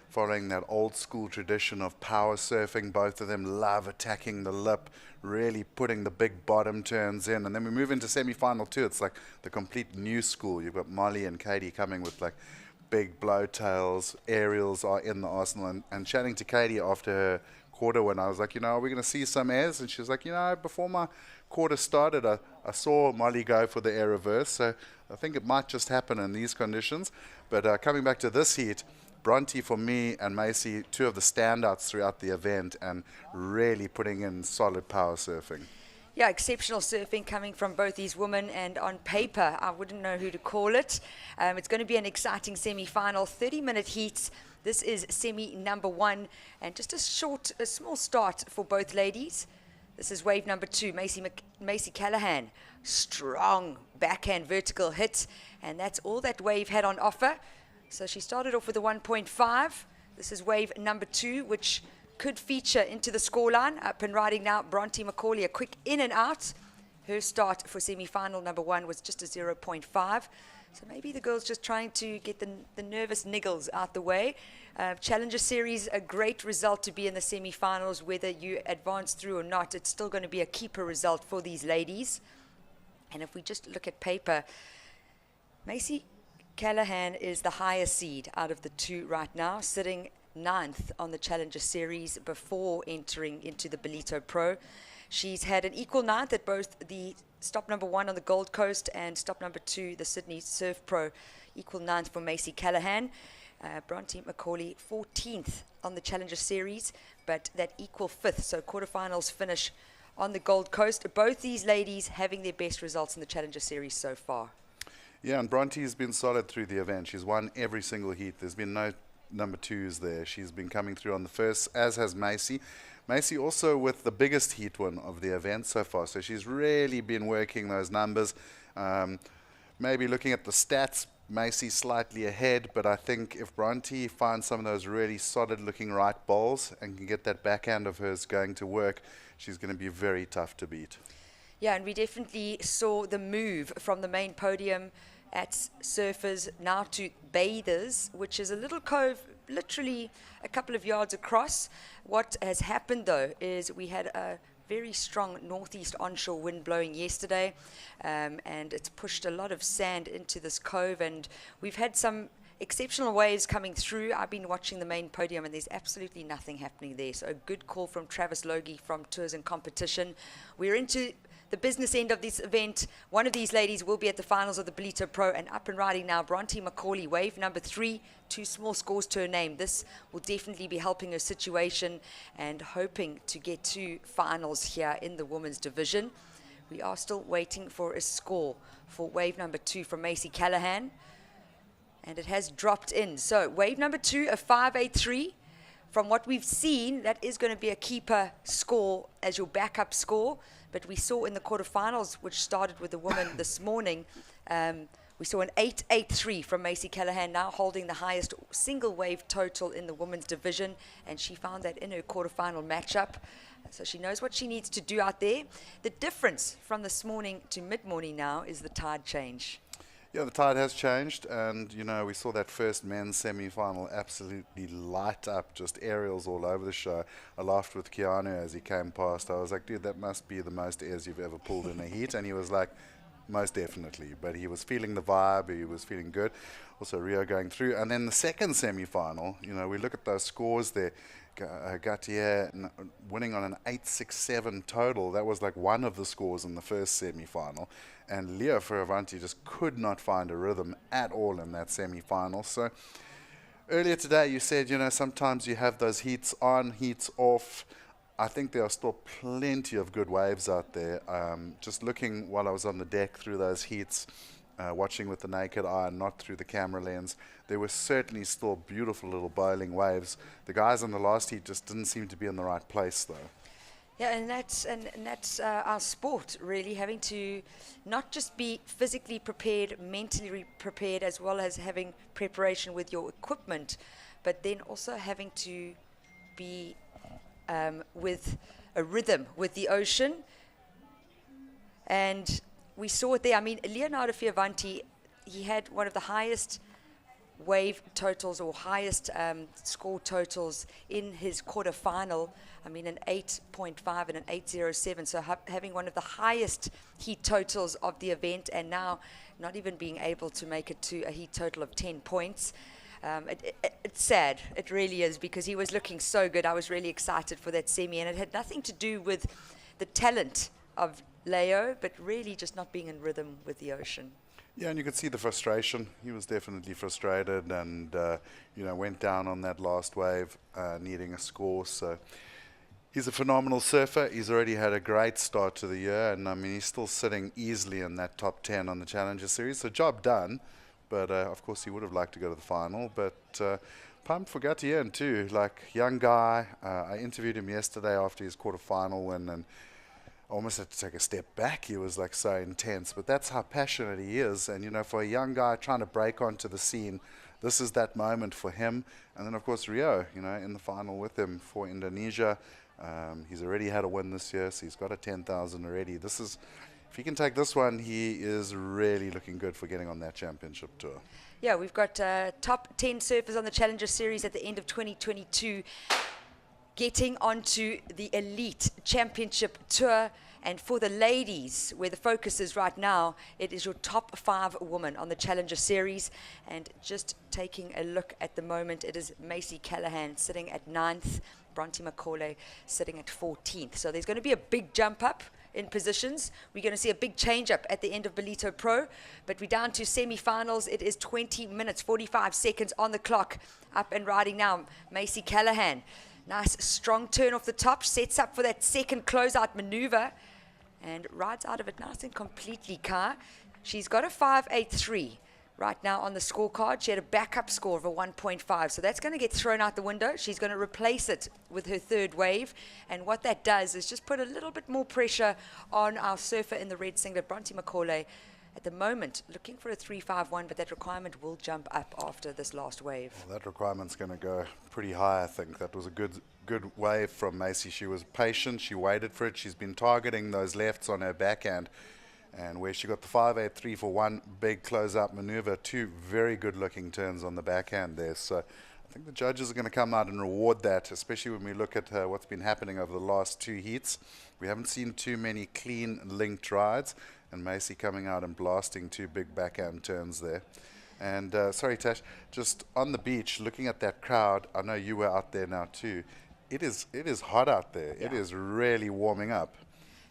following that old school tradition of power surfing. Both of them love attacking the lip, really putting the big bottom turns in. And then we move into semi-final 2. It's like the complete new school. You've got Molly and Caity coming with like big blowtails. Aerials are in the arsenal. And chatting to Caity after her quarter when I was like, you know, are we going to see some airs? And she was like, you know, before my quarter started, I saw Molly go for the air reverse. So I think it might just happen in these conditions. But coming back to this heat, Bronte for me and Macy, 2 of the standouts throughout the event and really putting in solid power surfing. Yeah, exceptional surfing coming from both these women, and on paper, I wouldn't know who to call it. It's going to be an exciting semi-final, 30-minute heats. This is semi number 1, and just a small start for both ladies. This is wave number 2, Macy Callahan. Strong backhand vertical hit, and that's all that wave had on offer. So she started off with a 1.5. This is wave number 2, which could feature into the scoreline. Up and riding now, Bronte Macaulay, a quick in and out. Her start for semi-final number 1 was just a 0.5. So maybe the girl's just trying to get the nervous niggles out the way. Challenger Series, a great result to be in the semi-finals. Whether you advance through or not, it's still going to be a keeper result for these ladies. And if we just look at paper, Macy Callahan is the highest seed out of the 2 right now, sitting 9th on the Challenger Series before entering into the Ballito Pro. She's had an equal 9th at both the stop number 1 on the Gold Coast and stop number 2, the Sydney Surf Pro, equal 9th for Macy Callahan. Bronte Macaulay 14th on the Challenger Series, but that equal 5th, so quarterfinals finish on the Gold Coast. Both these ladies having their best results in the Challenger Series so far. Yeah, and Bronte's been solid through the event. She's won every single heat. There's been no number 2s there. She's been coming through on the first, as has Macy. Macy also with the biggest heat win of the event so far, so she's really been working those numbers. Maybe looking at the stats, Macy slightly ahead, but I think if Bronte finds some of those really solid looking right bowls and can get that backhand of hers going to work, she's going to be very tough to beat. Yeah, and we definitely saw the move from the main podium at Surfers now to Bathers, which is a little cove literally a couple of yards across. What has happened though is we had a very strong northeast onshore wind blowing yesterday, and it's pushed a lot of sand into this cove, and we've had some exceptional waves coming through. I've been watching the main podium and there's absolutely nothing happening there, so a good call from Travis Logie from Tours and Competition. We're into the business end of this event. One of these ladies will be at the finals of the Ballito Pro, and up and riding now, Bronte Macaulay, wave number 3, 2 small scores to her name. This will definitely be helping her situation and hoping to get to finals here in the women's division. We are still waiting for a score for wave number 2 from Macy Callahan, and it has dropped in. So wave number 2, a 583. From what we've seen, that is going to be a keeper score as your backup score. But we saw in the quarterfinals, which started with the woman this morning, we saw an 883 from Macy Callahan, now holding the highest single wave total in the women's division, and she found that in her quarterfinal matchup. So she knows what she needs to do out there. The difference from this morning to mid-morning now is the tide change. Yeah, the tide has changed, and you know, we saw that first men's semi-final absolutely light up, just aerials all over the show. I laughed with Keanu as he came past. I was like, dude, that must be the most airs you've ever pulled in a heat, and he was like, most definitely. But he was feeling the vibe, he was feeling good. Also Rio going through, and then the second semi-final, you know, we look at those scores there. Gautier winning on an 867 total. That was like one of the scores in the first semi-final, and Leo Fioravanti just could not find a rhythm at all in that semi-final. So earlier today you said, you know, sometimes you have those heats on, heats off. I think there are still plenty of good waves out there. Just looking while I was on the deck through those heats, watching with the naked eye, not through the camera lens, there were certainly still beautiful little bowling waves. The guys in the last heat just didn't seem to be in the right place, though. Yeah, and that's our sport, really, having to not just be physically prepared, mentally prepared, as well as having preparation with your equipment, but then also having to be with a rhythm with the ocean. And we saw it there. I mean, Leonardo Fioravanti, he had one of the highest wave totals or highest score totals in his quarterfinal. I mean, an 8.5 and an 807. So having one of the highest heat totals of the event, and now not even being able to make it to a heat total of 10 points. It's sad. It really is, because he was looking so good. I was really excited for that semi, and it had nothing to do with the talent of Leo, but really just not being in rhythm with the ocean. Yeah, and you could see the frustration. He was definitely frustrated, and you know, went down on that last wave, needing a score. So he's a phenomenal surfer. He's already had a great start to the year, and I mean, he's still sitting easily in that top 10 on the Challenger Series. So job done, but of course he would have liked to go to the final. But pumped for Gauthier too. Like, young guy. I interviewed him yesterday after his quarterfinal win, and almost had to take a step back. He was like so intense, but that's how passionate he is. And you know, for a young guy trying to break onto the scene, this is that moment for him. And then of course Rio, you know, in the final with him for Indonesia. He's already had a win this year, so he's got a 10,000 already. This is, if he can take this one, he is really looking good for getting on that championship tour. Yeah, we've got top 10 surfers on the Challenger Series at the end of 2022. Getting onto the Elite Championship Tour. And for the ladies, where the focus is right now, it is your top 5 women on the Challenger Series. And just taking a look at the moment, it is Macy Callahan sitting at 9th, Bronte Macaulay sitting at 14th. So there's going to be a big jump up in positions. We're going to see a big change up at the end of Ballito Pro, but we're down to semi-finals. It is 20 minutes, 45 seconds on the clock. Up and riding now, Macy Callahan. Nice strong turn off the top, sets up for that second closeout maneuver and rides out of it nice and completely, Kai. She's got a 5.83 right now on the scorecard. She had a backup score of a 1.5, so that's going to get thrown out the window. She's going to replace it with her third wave, and what that does is just put a little bit more pressure on our surfer in the red singlet, Bronte Macaulay. At the moment, looking for a 3.51, but that requirement will jump up after this last wave. Well, that requirement's going to go pretty high, I think. That was a good wave from Macy. She was patient. She waited for it. She's been targeting those lefts on her backhand. And where she got the 5.83 for one big close-out maneuver, two very good-looking turns on the backhand there. So I think the judges are going to come out and reward that, especially when we look at what's been happening over the last two heats. We haven't seen too many clean linked rides, and Macy coming out and blasting two big backhand turns there. And sorry, Tash, just on the beach, looking at that crowd, I know you were out there now too. It is hot out there. Yeah. It is really warming up.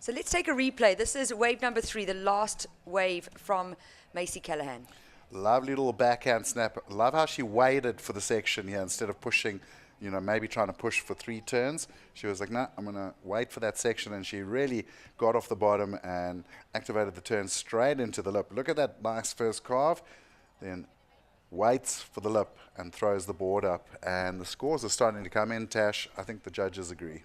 So let's take a replay. This is wave number 3, the last wave from Macy Callahan. Lovely little backhand snap. Love how she waited for the section here instead of pushing, you know, maybe trying to push for 3 turns. She was like, no, I'm going to wait for that section. And she really got off the bottom and activated the turn straight into the lip. Look at that nice first carve. Then waits for the lip and throws the board up. And the scores are starting to come in, Tash. I think the judges agree.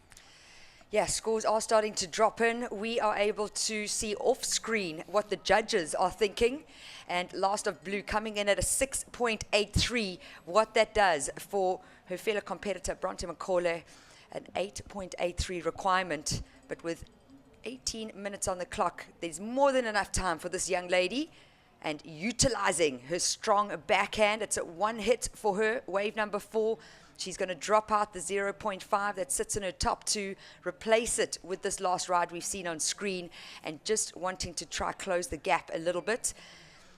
Yeah, scores are starting to drop in. We are able to see off screen what the judges are thinking. And Last of Blue coming in at a 6.83. What that does for her fellow competitor, Bronte Macaulay, an 8.83 requirement. But with 18 minutes on the clock, there's more than enough time for this young lady. And utilizing her strong backhand, it's a one hit for her, wave number 4. She's going to drop out the 0.5 that sits in her top 2, replace it with this last ride we've seen on screen, and just wanting to try close the gap a little bit.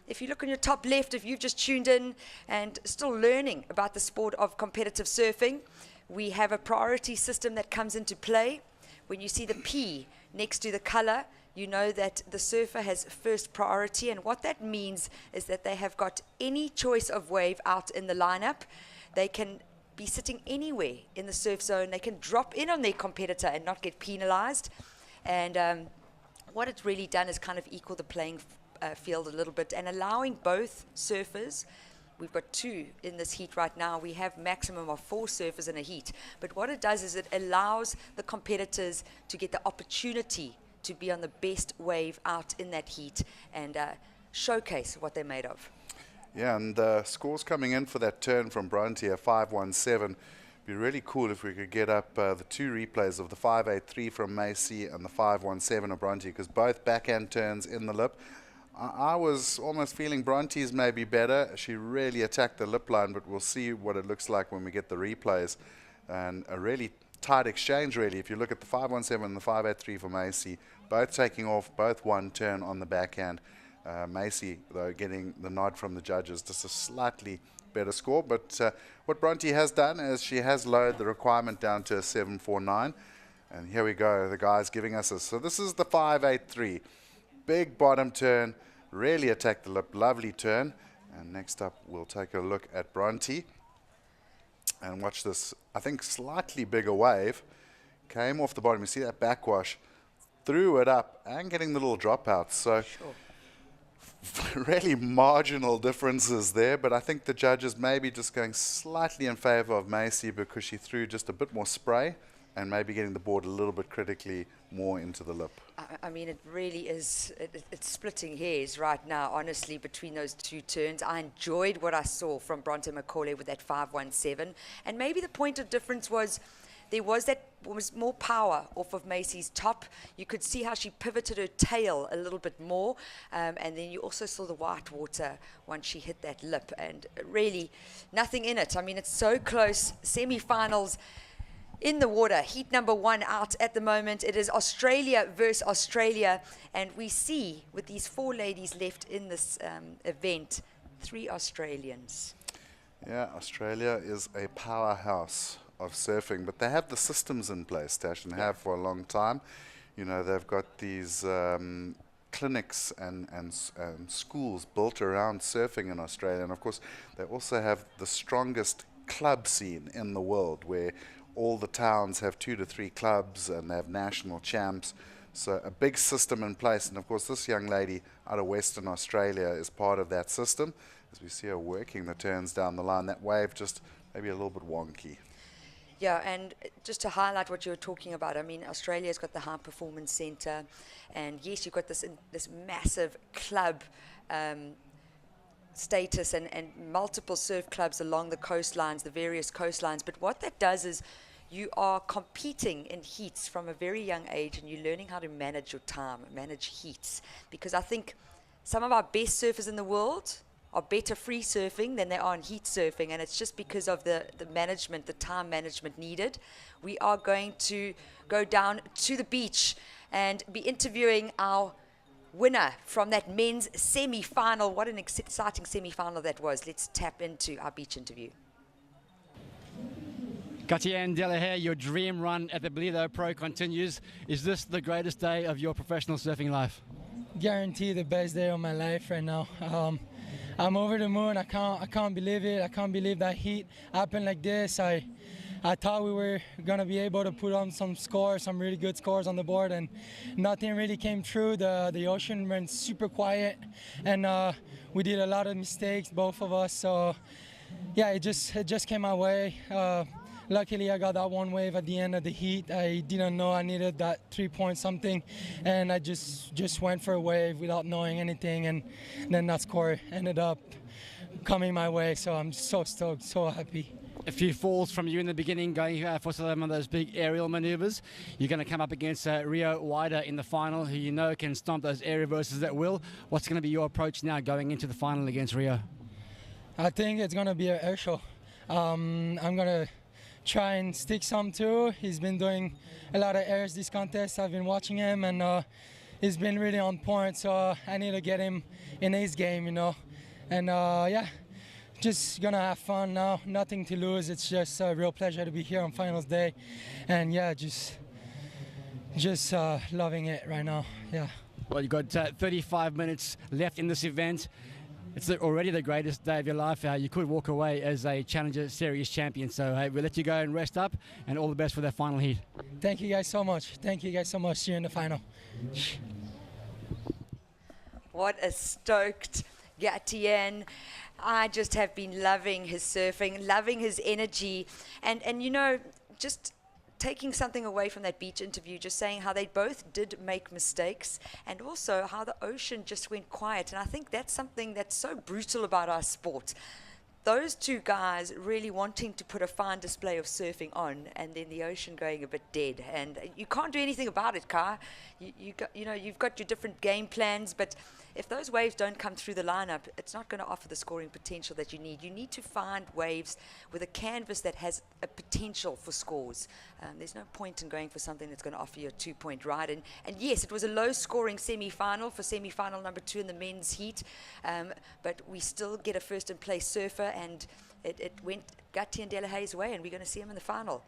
If you look on your top left, if you've just tuned in and still learning about the sport of competitive surfing, we have a priority system that comes into play. When you see the P next to the color, you know that the surfer has first priority, and what that means is that they have got any choice of wave out in the lineup. They can be sitting anywhere in the surf zone. They can drop in on their competitor and not get penalized. And what it's really done is kind of equal the playing field a little bit and allowing both surfers. We've got 2 in this heat right now. We have maximum of 4 surfers in a heat. But what it does is it allows the competitors to get the opportunity to be on the best wave out in that heat and showcase what they're made of. Yeah, and scores coming in for that turn from Bronte at 5.17. Be really cool if we could get up the 2 replays of the 5.83 from Macy and the 5.17 of Bronte, because both backhand turns in the lip. I was almost feeling Bronte's maybe better. She really attacked the lip line, but we'll see what it looks like when we get the replays. And a really tight exchange, really. If you look at the 5.17 and the 5.83 for Macy, both taking off, both one turn on the backhand. Macy, though, getting the nod from the judges, just a slightly better score. But what Bronte has done is she has lowered the requirement down to a 7.49. And here we go, the guy's giving us this. So this is the 5.83. Big bottom turn, really attacked the lip, lovely turn. And next up, we'll take a look at Bronte. And watch this, I think, slightly bigger wave. Came off the bottom, you see that backwash. Threw it up and getting the little dropouts. So. Sure. Really marginal differences there, but I think the judges maybe just going slightly in favor of Macy because she threw just a bit more spray and maybe getting the board a little bit critically more into the lip. I mean, it really is, it's splitting hairs right now, honestly, between those 2 turns. I enjoyed what I saw from Bronte Macaulay with that 5.17, and maybe the point of difference was there was more power off of Macy's top. You could see how she pivoted her tail a little bit more. And then you also saw the white water once she hit that lip. And really, nothing in it. I mean, it's so close. Semi-finals in the water. Heat number 1 out at the moment. It is Australia versus Australia. And we see, with these 4 ladies left in this event, 3 Australians. Yeah, Australia is a powerhouse of surfing, but they have the systems in place, Tash, and have for a long time. You know, they've got these clinics and schools built around surfing in Australia. And of course, they also have the strongest club scene in the world, where all the towns have 2 to 3 clubs and they have national champs. So a big system in place. And of course, this young lady out of Western Australia is part of that system. As we see her working the turns down the line, that wave just maybe a little bit wonky. Yeah, and just to highlight what you were talking about, I mean, Australia's got the High Performance Centre, and yes, you've got this massive club status and multiple surf clubs along the coastlines, the various coastlines. But what that does is you are competing in heats from a very young age, and you're learning how to manage your time, manage heats. Because I think some of our best surfers in the world are better free surfing than they are in heat surfing, and it's just because of the management, the time management needed. We are going to go down to the beach and be interviewing our winner from that men's semi-final. What an exciting semi-final that was. Let's tap into our beach interview. Caity and Delahaye, your dream run at the Ballito Pro continues. Is this the greatest day of your professional surfing life? Guarantee the best day of my life right now. I'm over the moon. I can't believe it. I can't believe that heat happened like this. I thought we were gonna be able to put on some scores, some really good scores on the board, and nothing really came through. The ocean went super quiet, and we did a lot of mistakes, both of us. So yeah, it just came my way. Luckily, I got that one wave at the end of the heat. I didn't know I needed that 3-point something, and I just went for a wave without knowing anything, and then that score ended up coming my way. So I'm so stoked, so happy. A few falls from you in the beginning, going for some of those big aerial maneuvers. You're going to come up against Rio Waida in the final, who you know can stomp those air reverses at will. What's going to be your approach now going into the final against Rio? I think it's going to be an air show. I'm going to try and stick some too. He's been doing a lot of airs this contest. I've been watching him, and he's been really on point. So I need to get him in his game, you know. And yeah, just gonna have fun now. Nothing to lose. It's just a real pleasure to be here on finals day, and yeah, just loving it right now. Yeah. Well, you've got 35 minutes left in this event. It's already the greatest day of your life. You could walk away as a Challenger Series champion. So we'll let you go and rest up, and all the best for that final heat. Thank you guys so much. Thank you guys so much. See you in the final. What a stoked Caity. I just have been loving his surfing, loving his energy, and you know, just taking something away from that beach interview, just saying how they both did make mistakes, and also how the ocean just went quiet. And I think that's something that's so brutal about our sport. Those two guys really wanting to put a fine display of surfing on, and then the ocean going a bit dead. And you can't do anything about it, Kai. You've got your different game plans, but if those waves don't come through the lineup, it's not going to offer the scoring potential that you need. You need to find waves with a canvas that has a potential for scores. There's no point in going for something that's going to offer you a 2-point ride. And yes, it was a low-scoring semi-final for semi-final number 2 in the men's heat, but we still get a first-in-place surfer, and it went Caity and Delahaye's way, and we're going to see him in the final.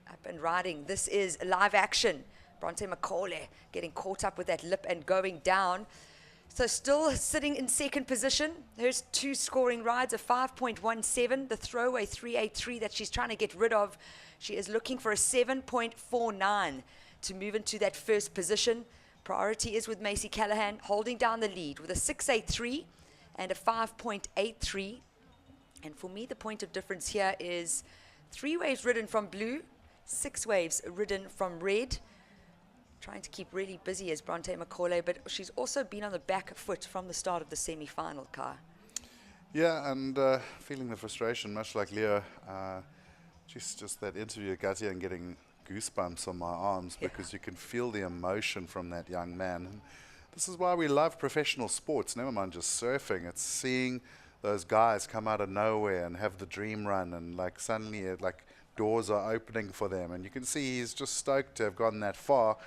Up and riding. This is live action. Bronte Macaulay getting caught up with that lip and going down. So still sitting in second position. There's 2 scoring rides, a 5.17, the throwaway 383 that she's trying to get rid of. She is looking for a 7.49 to move into that first position. Priority is with Macy Callahan holding down the lead with a 683 and a 5.83. And for me, the point of difference here is 3 waves ridden from blue, 6 waves ridden from red. Trying to keep really busy as Bronte Macaulay, but she's also been on the back foot from the start of the semi-final, Kai. Yeah, and feeling the frustration, much like Leo. Just that interview with Caity and getting goosebumps on my arms, because you can feel the emotion from that young man. And this is why we love professional sports, never mind just surfing. It's seeing those guys come out of nowhere and have the dream run, and like suddenly doors are opening for them, and you can see he's just stoked to have gone that far.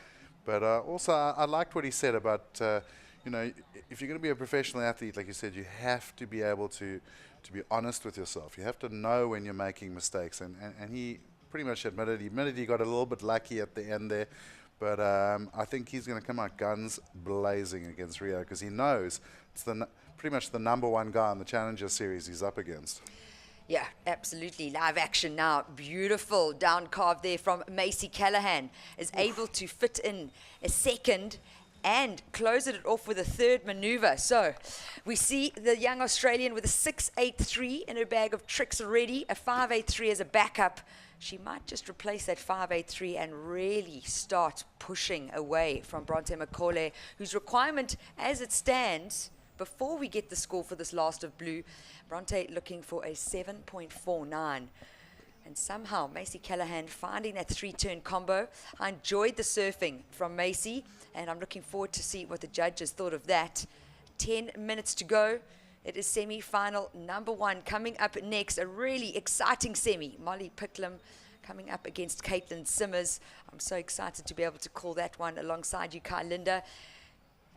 But also, I liked what he said about, you know, if you're going to be a professional athlete, like you said, you have to be able to be honest with yourself. You have to know when you're making mistakes. And he pretty much admitted he got a little bit lucky at the end there. But I think he's going to come out guns blazing against Rio because he knows it's pretty much the number one guy in the Challenger Series he's up against. Yeah, absolutely. Live action now. Beautiful down carve there from Macy Callahan. Is able to fit in a second and close it off with a third maneuver. So we see the young Australian with a 6.83 in her bag of tricks already, a 5.83 as a backup. She might just replace that 5.83 and really start pushing away from Bronte McCauley, whose requirement as it stands, before we get the score for this last of blue, Bronte looking for a 7.49. And somehow Macy Callahan finding that three-turn combo. I enjoyed the surfing from Macy, and I'm looking forward to see what the judges thought of that. 10 minutes to go. It is semi-final number 1 coming up next. A really exciting semi. Molly Picklum coming up against Caity Simmers. I'm so excited to be able to call that one alongside you, Kai Linda.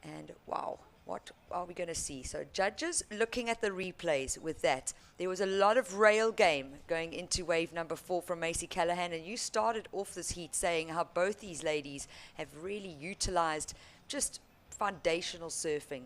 And wow, what are we going to see? So judges looking at the replays with that. There was a lot of rail game going into wave number 4 from Macy Callahan, and you started off this heat saying how both these ladies have really utilized just foundational surfing.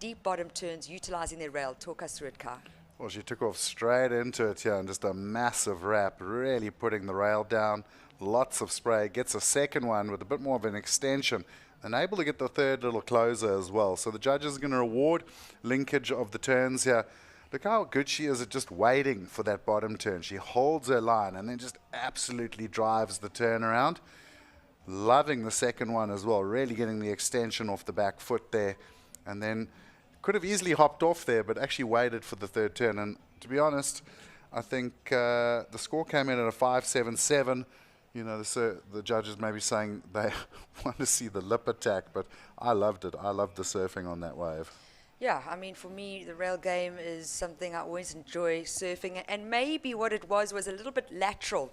Deep bottom turns, utilizing their rail. Talk us through it, Kai. Well, she took off straight into it here and just a massive wrap, really putting the rail down. Lots of spray. Gets a second one with a bit more of an extension and able to get the third little closer as well. So the judges are going to reward linkage of the turns here. Look how good she is at just waiting for that bottom turn. She holds her line and then just absolutely drives the turn around. Loving the second one as well, really getting the extension off the back foot there. And then could have easily hopped off there, but actually waited for the third turn. And to be honest, I think the score came in at a 5.77. You know, the judges may be saying they want to see the lip attack, but I loved it. I loved the surfing on that wave. Yeah, I mean, for me, the rail game is something I always enjoy surfing. And maybe what it was a little bit lateral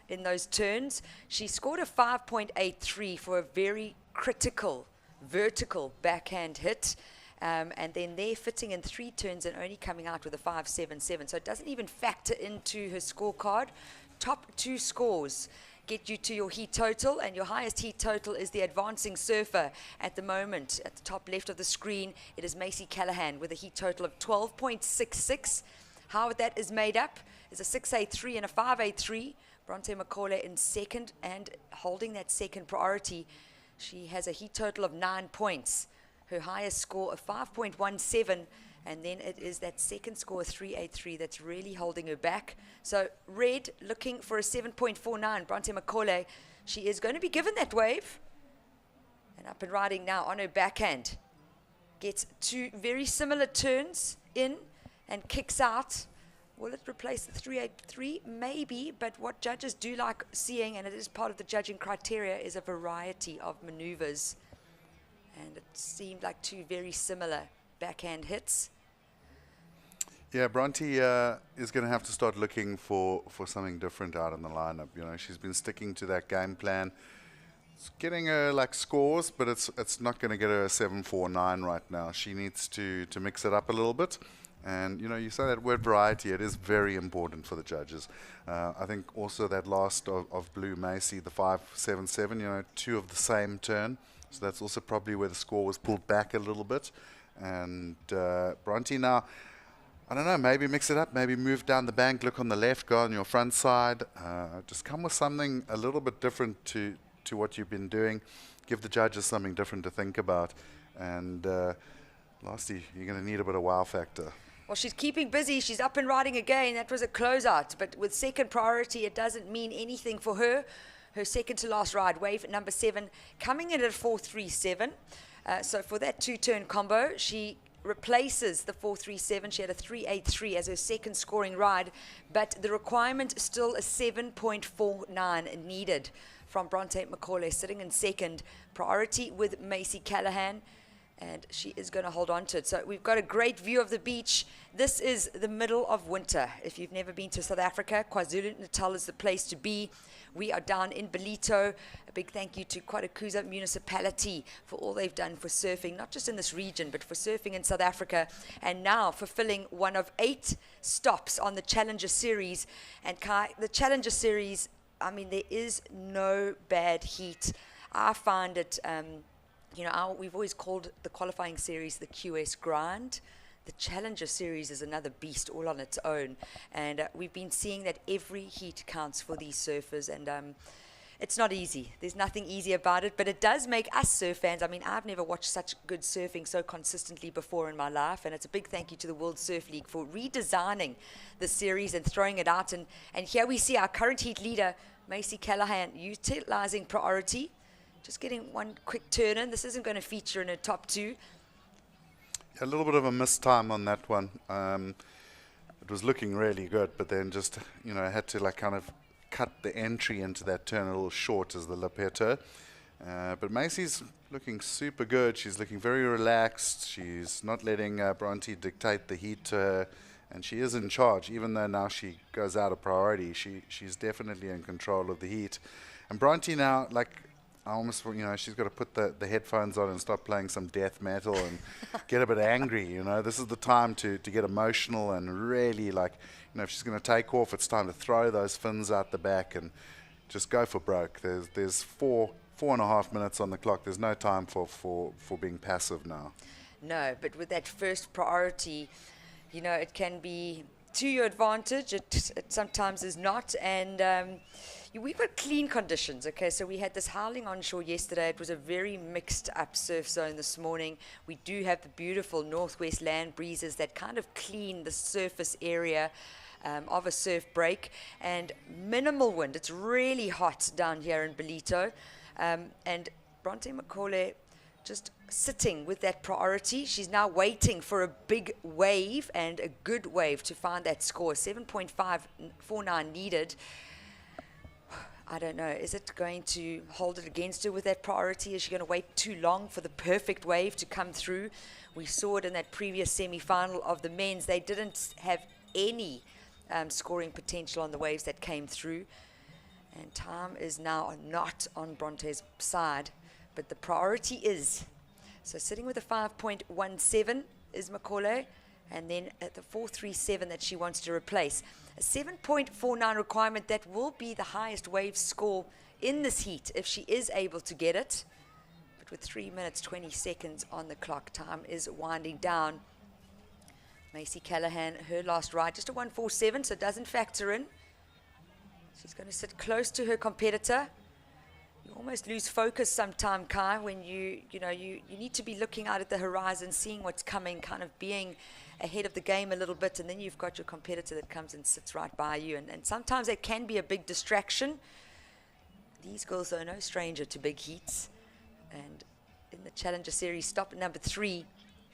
in those turns. She scored a 5.83 for a very critical vertical backhand hit. And then they're fitting in 3 turns and only coming out with a 5.77. So it doesn't even factor into her scorecard. Top 2 scores get you to your heat total, and your highest heat total is the advancing surfer at the moment. At the top left of the screen, it is Macy Callahan with a heat total of 12.66. How that is made up is a 6.83 and a 5.83. Bronte McCauley in second and holding that second priority. She has a heat total of 9 points. Her highest score of 5.17, and then it is that second score of 3.83 that's really holding her back. So red looking for a 7.49. Bronte McCauley, she is going to be given that wave. And up and riding now on her backhand. Gets 2 very similar turns in and kicks out. Will it replace the 3.83? Maybe, but what judges do like seeing, and it is part of the judging criteria, is a variety of maneuvers. And it seemed like 2 very similar backhand hits. Yeah, Bronte is going to have to start looking for something different out in the lineup. You know, she's been sticking to that game plan. It's getting her like scores, but it's not going to get her a 7.49 right now. She needs to mix it up a little bit. And, you know, you say that word variety, it is very important for the judges. I think also that last of Blue Macy, the 5.77, you know, 2 of the same turn. So that's also probably where the score was pulled back a little bit. And Bronte now, I don't know, maybe mix it up, maybe move down the bank, look on the left, go on your front side. Just come with something a little bit different to what you've been doing. Give the judges something different to think about. And lastly, you're going to need a bit of wow factor. Well, she's keeping busy. She's up and riding again. That was a closeout. But with second priority, it doesn't mean anything for her. Her second to last ride, wave number 7, coming in at 4.37. So for that 2-turn combo, she replaces the 4.37. She had a 3.83 as her second scoring ride, but the requirement still a 7.49 needed from Bronte McCauley, sitting in second. Priority with Macy Callahan, and she is going to hold on to it. So we've got a great view of the beach. This is the middle of winter. If you've never been to South Africa, KwaZulu-Natal is the place to be. We are down in Ballito. A big thank you to Quarterfinal municipality for all they've done for surfing, not just in this region, but for surfing in South Africa. And now fulfilling one of 8 stops on the Challenger Series. And Kai, the Challenger Series, I mean, there is no bad heat. I find it, we've always called the qualifying series the QS grind. The Challenger Series is another beast all on its own. And we've been seeing that every heat counts for these surfers. And it's not easy. There's nothing easy about it. But it does make us surf fans. I mean, I've never watched such good surfing so consistently before in my life. And it's a big thank you to the World Surf League for redesigning the series and throwing it out. And here we see our current heat leader, Macy Callahan, utilizing priority. Just getting one quick turn in. This isn't going to feature in a top two. A little bit of a missed time on that one. It was looking really good, but then just, had to kind of cut the entry into that turn a little short as the lip hit her. But Macy's looking super good. She's looking very relaxed. She's not letting Bronte dictate the heat to her. And she is in charge, even though now she goes out of priority. She's definitely in control of the heat. And Bronte now, I almost, she's got to put the headphones on and stop playing some death metal and get a bit angry, This is the time to get emotional and really, if she's going to take off, it's time to throw those fins out the back and just go for broke. There's 4.5 minutes on the clock. There's no time for being passive now. No, but with that first priority, it can be to your advantage. It sometimes is not. And we've got clean conditions, okay? So we had this howling onshore yesterday. It was a very mixed up surf zone this morning. We do have the beautiful northwest land breezes that kind of clean the surface area of a surf break, and minimal wind. It's really hot down here in Ballito. And Bronte McCauley just sitting with that priority. She's now waiting for a big wave and a good wave to find that score. 7.549 needed. I don't know. Is it going to hold it against her with that priority? Is she going to wait too long for the perfect wave to come through? We saw it in that previous semi-final of the men's. They didn't have any scoring potential on the waves that came through. And time is now not on Bronte's side, but the priority is. So sitting with a 5.17 is Macaulay, and then at the 4.37 that she wants to replace. A 7.49 requirement that will be the highest wave score in this heat if she is able to get it. But with 3 minutes, 20 seconds on the clock, time is winding down. Macy Callahan, her last ride, just a 1.47, so it doesn't factor in. She's going to sit close to her competitor. You almost lose focus sometime, Kai, when you need to be looking out at the horizon, seeing what's coming, kind of being ahead of the game a little bit, and then you've got your competitor that comes and sits right by you, and sometimes it can be a big distraction. These girls are no stranger to big heats, and in the Challenger Series, stop at number 3.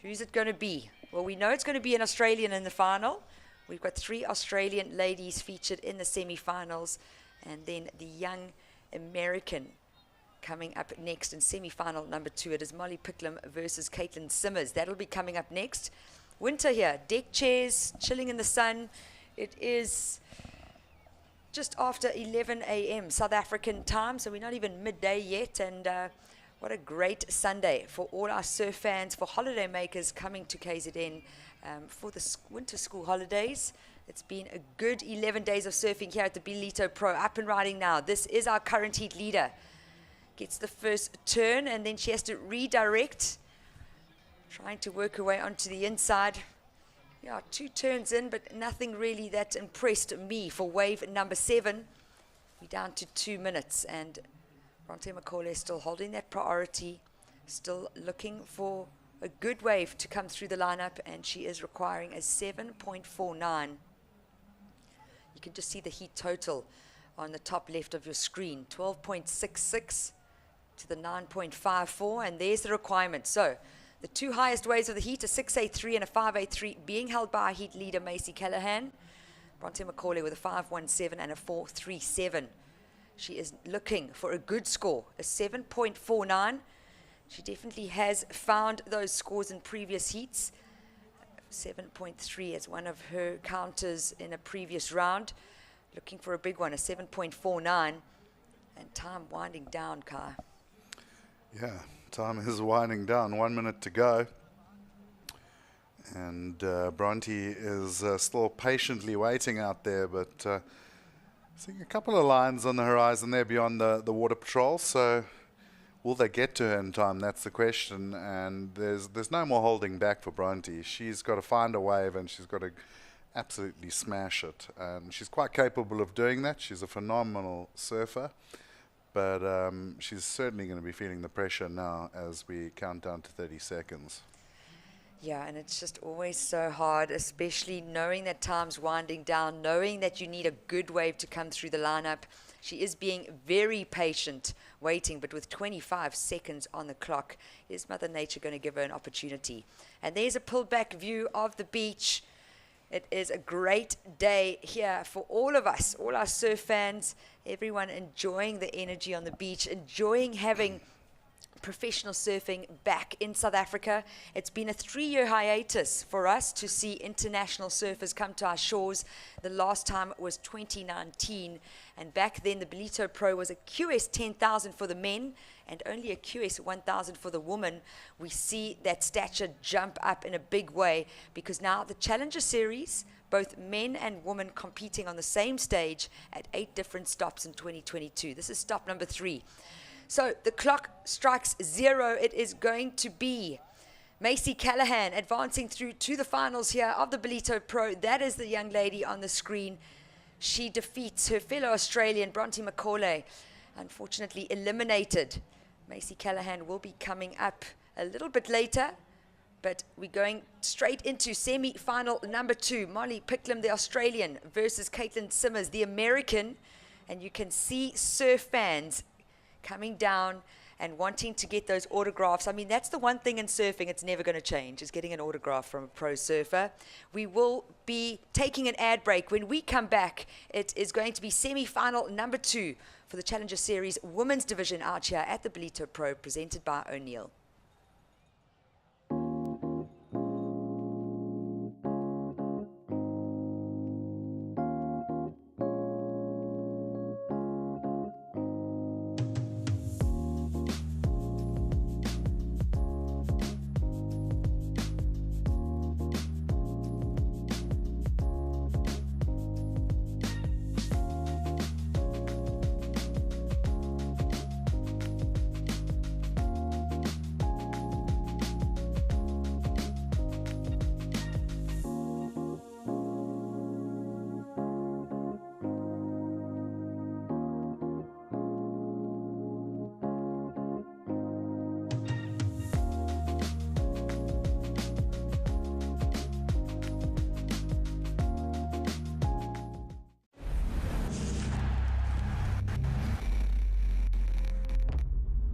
Who's it going to be? Well, we know it's going to be an Australian in the final. We've got 3 Australian ladies featured in the semi-finals, and then the young American coming up next in semi-final number 2. It is Molly Picklum versus Caity Simmers. That'll be coming up next. Winter here, deck chairs, chilling in the sun. It is just after 11 a.m. South African time, so we're not even midday yet. And what a great Sunday for all our surf fans, for holiday makers coming to KZN for the winter school holidays. It's been a good 11 days of surfing here at the Ballito Pro. Up and riding now. This is our current heat leader. Gets the first turn, and then she has to redirect. Trying to work her way onto the inside. Yeah, 2 turns in, but nothing really that impressed me for wave number 7. We're down to 2 minutes, and Bronte McCauley still holding that priority, still looking for a good wave to come through the lineup, and she is requiring a 7.49. You can just see the heat total on the top left of your screen, 12.66 to the 9.54, and there's the requirement. So the 2 highest waves of the heat, a 6.83 and a 5.83, being held by heat leader Macy Callahan. Bronte McCauley with a 5.17 and a 4.37. She is looking for a good score, a 7.49. She definitely has found those scores in previous heats. 7.3 as one of her counters in a previous round. Looking for a big one, a 7.49. And time winding down, Kai. Yeah, time is winding down. 1 minute to go. And Bronte is still patiently waiting out there, but seeing a couple of lines on the horizon there beyond the water patrol. So Will they get to her in time? That's the question. And there's no more holding back for Bronte. She's got to find a wave, and she's got to absolutely smash it. And she's quite capable of doing that. She's a phenomenal surfer. But she's certainly going to be feeling the pressure now as we count down to 30 seconds. Yeah, and it's just always so hard, especially knowing that time's winding down, knowing that you need a good wave to come through the lineup. She is being very patient, waiting, but with 25 seconds on the clock, is Mother Nature going to give her an opportunity? And there's a pulled back view of the beach. It is a great day here for all of us, all our surf fans, everyone enjoying the energy on the beach, enjoying having professional surfing back in South Africa. It's been a 3-year hiatus for us to see international surfers come to our shores. The last time was 2019, and back then the Ballito Pro was a QS 10,000 for the men and only a QS 1,000 for the women. We see that stature jump up in a big way because now the Challenger Series, both men and women competing on the same stage at 8 different stops in 2022. This is stop number 3. So the clock strikes 0. It is going to be Macy Callahan advancing through to the finals here of the Ballito Pro. That is the young lady on the screen. She defeats her fellow Australian, Bronte McCauley, unfortunately eliminated. Macy Callahan will be coming up a little bit later, but we're going straight into semi-final number 2. Molly Picklum, the Australian, versus Caity Simmers, the American. And you can see surf fans coming down and wanting to get those autographs. I mean, that's the one thing in surfing it's never going to change, is getting an autograph from a pro surfer. We will be taking an ad break. When we come back, it is going to be semi-final number 2 for the Challenger Series Women's Division out here at the Ballito Pro, presented by O'Neill.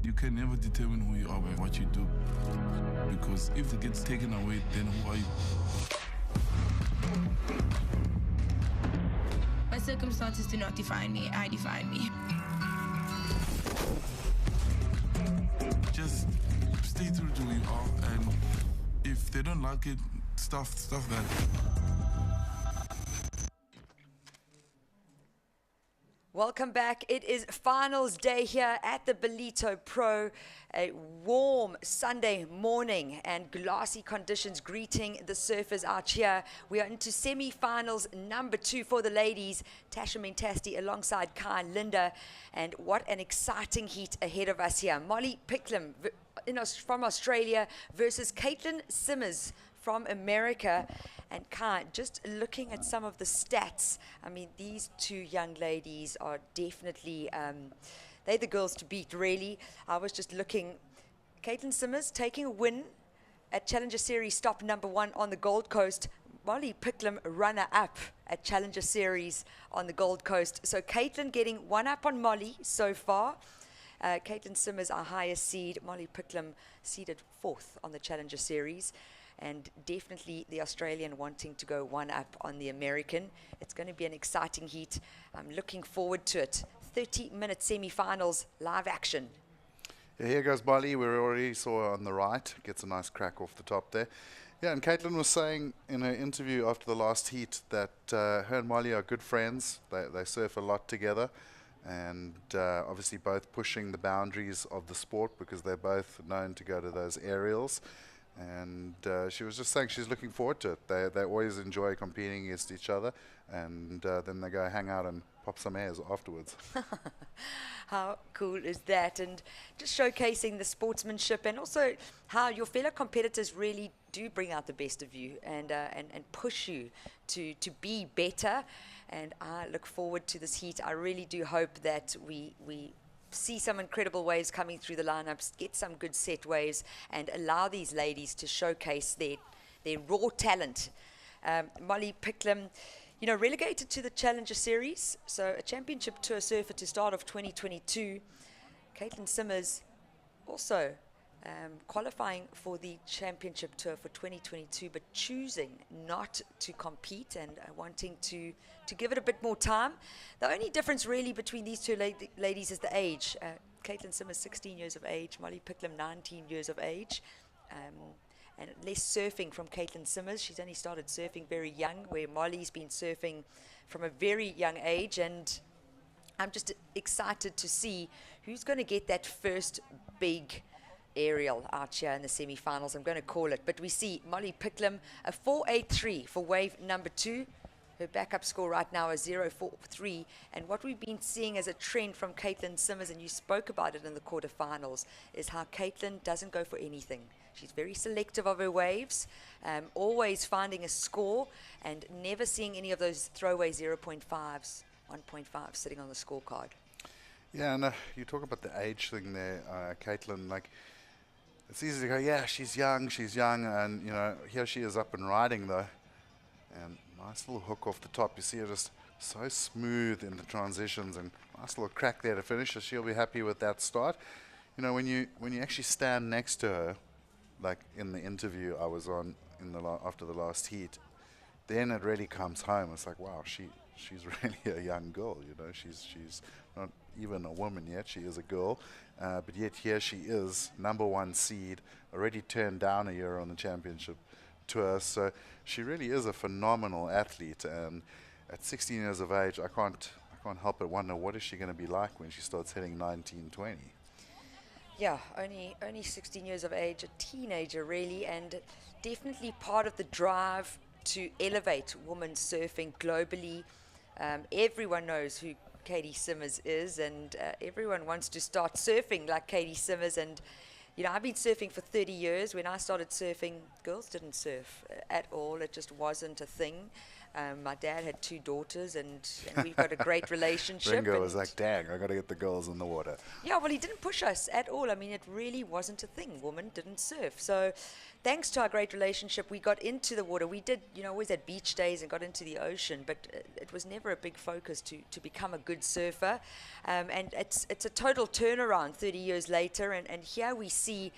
You can never determine who you are by what you do. Because if it gets taken away, then who are you? My circumstances do not define me, I define me. Just stay true to who you are, and if they don't like it, stuff that. Welcome back. It is finals day here at the Ballito Pro. A warm Sunday morning and glassy conditions greeting the surfers out here. We are into semi-finals number 2 for the ladies. Tasha Mentasti alongside Kai Linda. And what an exciting heat ahead of us here. Molly Picklum from Australia versus Caity Simmers from America. And Kai, just looking at some of the stats, I mean, these 2 young ladies are definitely, they're the girls to beat, really. I was just looking, Caity Simmers taking a win at Challenger Series stop number 1 on the Gold Coast. Molly Picklum runner-up at Challenger Series on the Gold Coast. So Caity getting 1 up on Molly so far. Caity Simmers, our highest seed. Molly Picklum seeded 4th on the Challenger Series. And definitely the Australian wanting to go 1 up on the American. It's going to be an exciting heat. I'm looking forward to it. 30-minute semi-finals, live action. Yeah, here goes Molly. We already saw her on the right. Gets a nice crack off the top there. Yeah, and Caity was saying in her interview after the last heat that her and Molly are good friends. They surf a lot together. And obviously both pushing the boundaries of the sport because they're both known to go to those aerials. And she was just saying she's looking forward to it. They always enjoy competing against each other, and then they go hang out and pop some airs afterwards. How cool is that? And just showcasing the sportsmanship, and also how your fellow competitors really do bring out the best of you and push you to be better. And I look forward to this heat. I really do hope that we see some incredible waves coming through the lineups, get some good set waves, and allow these ladies to showcase their raw talent. Molly Picklum, you know, relegated to the Challenger Series, so a championship tour surfer to start of 2022. Caity Simmers also qualifying for the championship tour for 2022, but choosing not to compete and wanting to give it a bit more time. The only difference really between these two ladies is the age. Caity Simmers 16 years of age, Molly Picklum 19 years of age. And less surfing from Caity Simmers. She's only started surfing very young, where Molly's been surfing from a very young age. And I'm just excited to see who's going to get that first big aerial out here in the semi-finals, I'm going to call it. But we see Molly Picklum, a 4.83 for wave number 2. Her backup score right now is 0.43. And what we've been seeing as a trend from Caity Simmers, and you spoke about it in the quarterfinals, is how Caity doesn't go for anything. She's very selective of her waves, always finding a score, and never seeing any of those throwaway 0.5s, 1.5 sitting on the scorecard. Yeah, and you talk about the age thing there, Caity, like, it's easy to go, yeah, she's young, and, you know, here she is up and riding, though. And nice little hook off the top. You see her just so smooth in the transitions, and nice little crack there to finish her. She'll be happy with that start. You know, when you actually stand next to her, like in the interview I was on after the last heat, then it really comes home. It's like, wow, she's really a young girl, you know. She's not even a woman yet. She is a girl, but yet here she is, #1 seed, already turned down a year on the championship tour. So she really is a phenomenal athlete, and at 16 years of age, I can't help but wonder, what is she going to be like when she starts hitting 19, 20? Yeah, only 16 years of age, a teenager really, and definitely part of the drive to elevate women's surfing globally. Everyone knows who Caity Simmers is, and everyone wants to start surfing like Caity Simmers. And you know, I've been surfing for 30 years. When I started surfing, girls didn't surf at all. It just wasn't a thing. My dad had 2 daughters, and we've got a great relationship. Ringo was like, dang, I got to get the girls in the water. Yeah, well, he didn't push us at all. I mean, it really wasn't a thing. Women didn't surf. So thanks to our great relationship, we got into the water. We did, you know, always had beach days and got into the ocean, but it was never a big focus to become a good surfer. And it's a total turnaround 30 years later, and here we see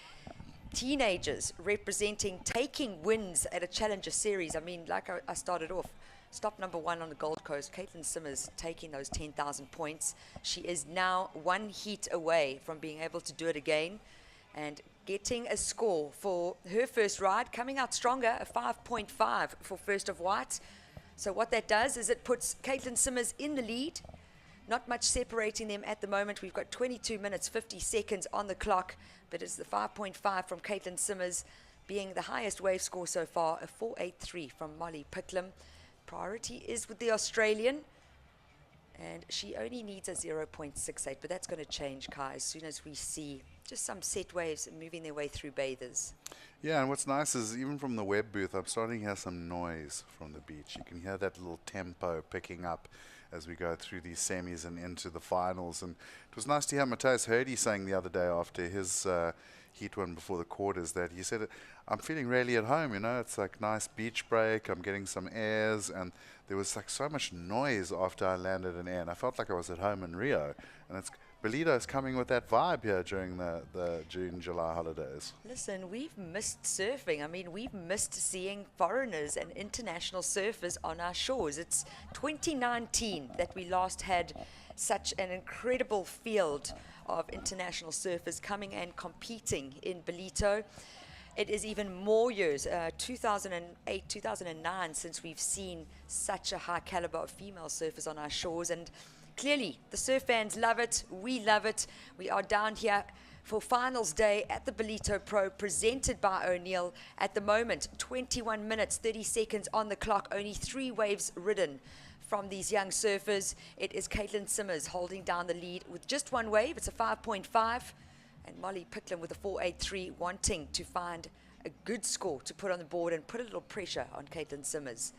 teenagers representing, taking wins at a Challenger Series. I mean, like I started off, stop #1 on the Gold Coast, Caity Simmers taking those 10,000 points. She is now 1 heat away from being able to do it again and getting a score for her first ride, coming out stronger, a 5.5 for first of white. So what that does is it puts Caity Simmers in the lead. Not much separating them at the moment. We've got 22 minutes, 50 seconds on the clock, but it's the 5.5 from Caity Simmers being the highest wave score so far, a 4.83 from Molly Picklum. Priority is with the Australian, and she only needs a 0.68, but that's going to change, Kai, as soon as we see just some set waves moving their way through bathers. Yeah, and what's nice is even from the web booth, I'm starting to hear some noise from the beach. You can hear that little tempo picking up as we go through these semis and into the finals. And it was nice to hear Matthias Hurdy saying the other day after his heat win before the quarters that he said, I'm feeling really at home, you know, it's like nice beach break, I'm getting some airs, and there was like so much noise after I landed an air, and I felt like I was at home in Rio. And it's Ballito is coming with that vibe here during the June, July holidays. Listen, we've missed surfing. I mean, we've missed seeing foreigners and international surfers on our shores. It's 2019 that we last had such an incredible field of international surfers coming and competing in Ballito. It is even more years, 2008, 2009, since we've seen such a high caliber of female surfers on our shores. And clearly, the surf fans love it. We love it. We are down here for finals day at the Ballito Pro, presented by O'Neill. At the moment, 21 minutes, 30 seconds on the clock, only 3 waves ridden from these young surfers. It is Caity Simmers holding down the lead with just 1 wave. It's a 5.5. And Molly Picklam with a 4.83, wanting to find a good score to put on the board and put a little pressure on Caity Simmers.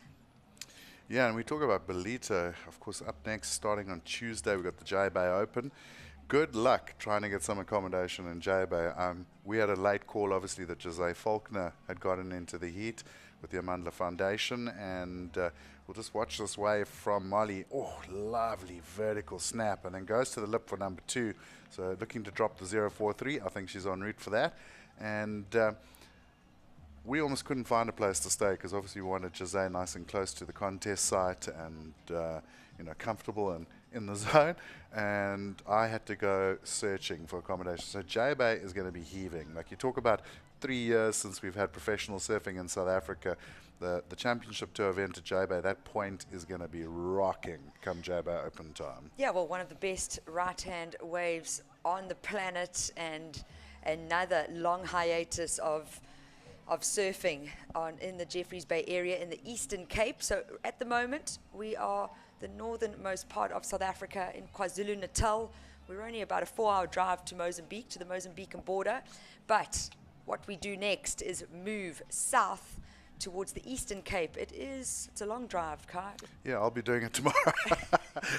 Yeah, and we talk about Ballito, of course, up next, starting on Tuesday, we've got the J-Bay Open. Good luck trying to get some accommodation in J-Bay. We had a late call, obviously, that Jose Faulkner had gotten into the heat with the Amandla Foundation, and we'll just watch this wave from Molly. Oh, lovely vertical snap, and then goes to the lip for number 2. So looking to drop the 0.43. I think she's en route for that. And we almost couldn't find a place to stay because obviously we wanted Jose nice and close to the contest site and you know, comfortable and in the zone. And I had to go searching for accommodation. So J-Bay is going to be heaving. Like, you talk about 3 years since we've had professional surfing in South Africa. The championship tour event at J-Bay, that point is going to be rocking come J-Bay Open time. Yeah, well, one of the best right-hand waves on the planet, and another long hiatus of surfing in the Jeffreys Bay area in the Eastern Cape. So at the moment, we are the northernmost part of South Africa in KwaZulu-Natal. We're only about a 4-hour drive to Mozambique, to the Mozambican border. But what we do next is move south towards the Eastern Cape. It's a long drive, Kai. Yeah, I'll be doing it tomorrow.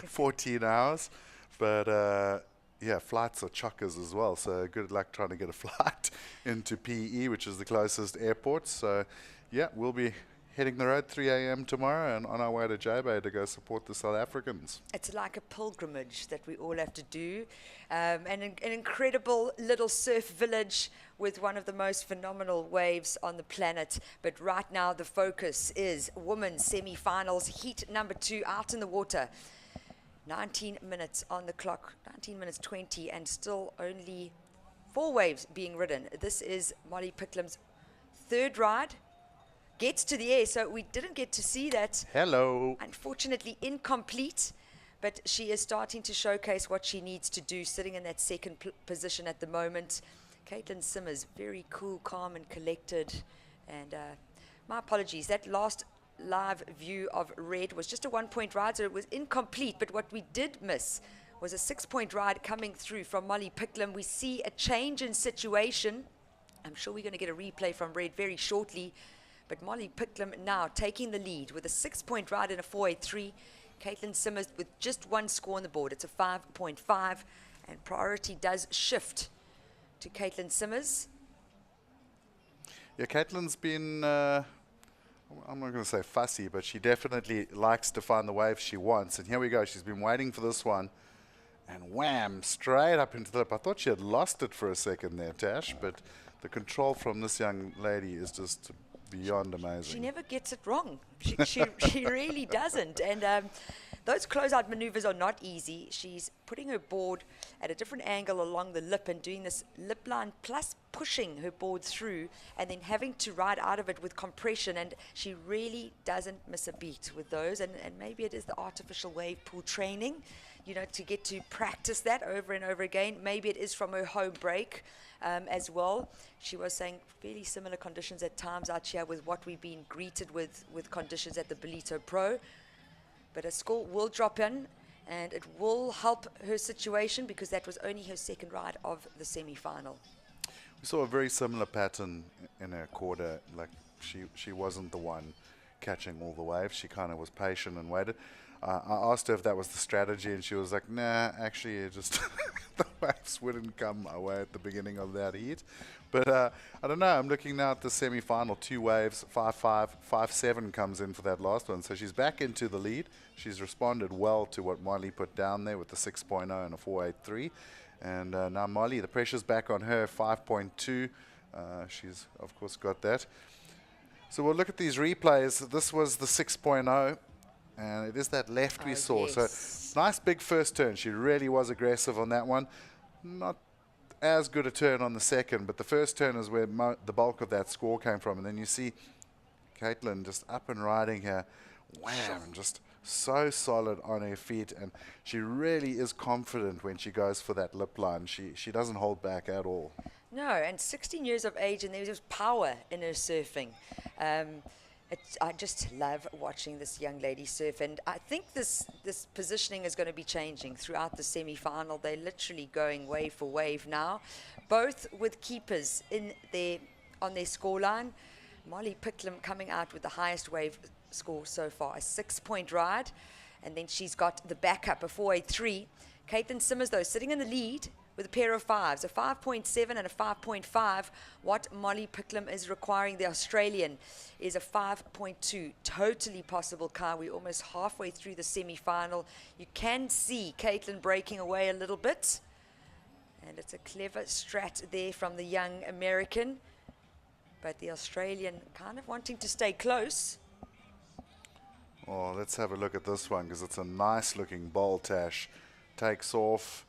14 hours. But yeah, flights are chockers as well. So good luck trying to get a flight into PE, which is the closest airport. So yeah, we'll be heading the road 3 a.m. tomorrow and on our way to J-Bay to go support the South Africans. It's like a pilgrimage that we all have to do. And an incredible little surf village with one of the most phenomenal waves on the planet. But right now the focus is women's semi-finals, heat number 2 out in the water. 19 minutes on the clock, 19 minutes 20, and still only 4 waves being ridden. This is Molly Picklam's 3rd ride. Gets to the air, so we didn't get to see that. Hello. Unfortunately incomplete, but she is starting to showcase what she needs to do, sitting in that 2nd position at the moment. Caity Simmers, very cool, calm and collected. And my apologies, that last live view of red was just a 1-point ride, so it was incomplete. But what we did miss was a 6-point ride coming through from Molly Picklam. We see a change in situation. I'm sure we're going to get a replay from red very shortly. But Molly Picklam now taking the lead with a 6-point ride and a 4.83. Caity Simmers with just 1 score on the board. It's a 5.5, and priority does shift to Caity Simmers. Yeah, Caitlin's been, I'm not going to say fussy, but she definitely likes to find the wave she wants. And here we go. She's been waiting for this one. And wham, straight up into the lip. I thought she had lost it for a second there, Tash, but the control from this young lady is just beyond amazing. She never gets it wrong. She really doesn't. And those closeout maneuvers are not easy. She's putting her board at a different angle along the lip and doing this lip line plus pushing her board through and then having to ride out of it with compression. And she really doesn't miss a beat with those. And maybe it is the artificial wave pool training, you know, to get to practice that over and over again. Maybe it is from her home break as well. She was saying fairly similar conditions at times out here with what we've been greeted with conditions at the Ballito Pro. But a score will drop in, and it will help her situation because that was only her 2nd ride of the semi-final. We saw a very similar pattern in her quarter. Like, she wasn't the one catching all the waves. She kind of was patient and waited. I asked her if that was the strategy, and she was like, nah, actually, it just the waves wouldn't come my way at the beginning of that heat. But I don't know. I'm looking now at the semi-final. 2 waves, 5.5, 5.7 comes in for that last one. So she's back into the lead. She's responded well to what Molly put down there with the 6.0 and a 4.83. And now Molly, the pressure's back on her, 5.2. She's, of course, got that. So we'll look at these replays. This was the 6.0. And it is that left we saw. Yes. So nice big first turn. She really was aggressive on that one. Not as good a turn on the second, but the first turn is where the bulk of that score came from. And then you see Caity just up and riding here. Wham! Just so solid on her feet, and she really is confident when she goes for that lip line. She doesn't hold back at all. No, and 16 years of age, and there's just power in her surfing. I just love watching this young lady surf, and I think this positioning is going to be changing throughout the semi-final. They're literally going wave for wave now, both with keepers on their scoreline. Molly Picklum coming out with the highest wave score so far, a 6-point ride, and then she's got the backup, a 4.83. Caity Simmers, though, sitting in the lead with a pair of fives, a 5.7 and a 5.5. What Molly Picklum is requiring, the Australian, is a 5.2. Totally possible, Kai. We're almost halfway through the semi-final. You can see Caitlin breaking away a little bit. And it's a clever strat there from the young American. But the Australian kind of wanting to stay close. Oh, let's have a look at this one, because it's a nice-looking bowl, Tash. Takes off.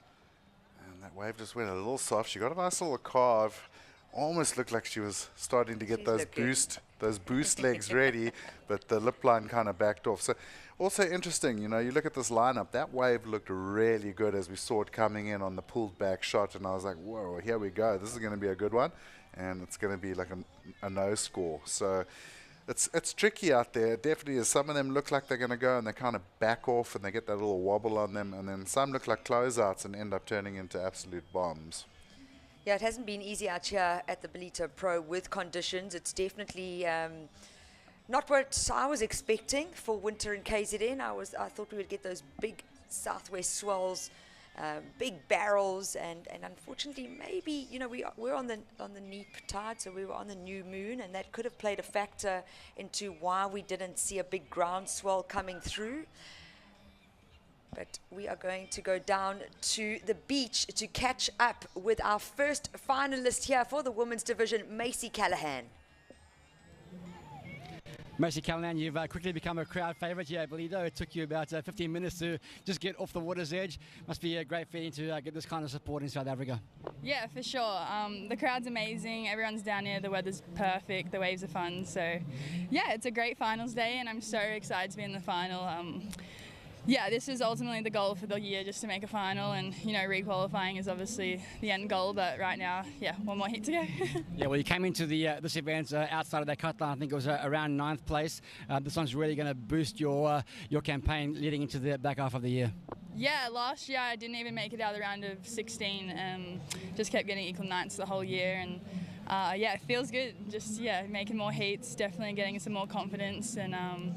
That wave just went a little soft. She got a nice little carve. Almost looked like she was starting to get those boost legs ready, but the lip line kind of backed off. So also interesting, you look at this lineup. That wave looked really good as we saw it coming in on the pulled back shot, and I was like, whoa, here we go. This is going to be a good one, and it's going to be like a no score. So it's tricky out there. It definitely is. Some of them look like they're going to go and they kind of back off and they get that little wobble on them, and then some look like closeouts and end up turning into absolute bombs. Yeah, it hasn't been easy out here at the Ballito Pro with conditions. It's definitely not what I was expecting for winter in KZN. I thought we would get those big southwest swells, big barrels, and unfortunately maybe we're on the neap tide, so we were on the new moon, and that could have played a factor into why we didn't see a big ground swell coming through. But we are going to go down to the beach to catch up with our first finalist here for the women's division, Macy Callahan. Macy Callahan, you've quickly become a crowd favourite here at Ballito. It took you about 15 minutes to just get off the water's edge. Must be a great feeling to get this kind of support in South Africa. Yeah, for sure. The crowd's amazing. Everyone's down here. The weather's perfect. The waves are fun. So, yeah, it's a great finals day, and I'm so excited to be in the final. Yeah, this is ultimately the goal for the year, just to make a final, and re-qualifying is obviously the end goal, but right now, yeah, one more heat to go. Yeah, well, you came into this event outside of that cut line. I think it was around 9th place. This one's really going to boost your campaign leading into the back half of the year. Yeah, last year I didn't even make it out of the round of 16, and just kept getting equal 9ths the whole year, and yeah, it feels good. Just making more heats, definitely getting some more confidence, and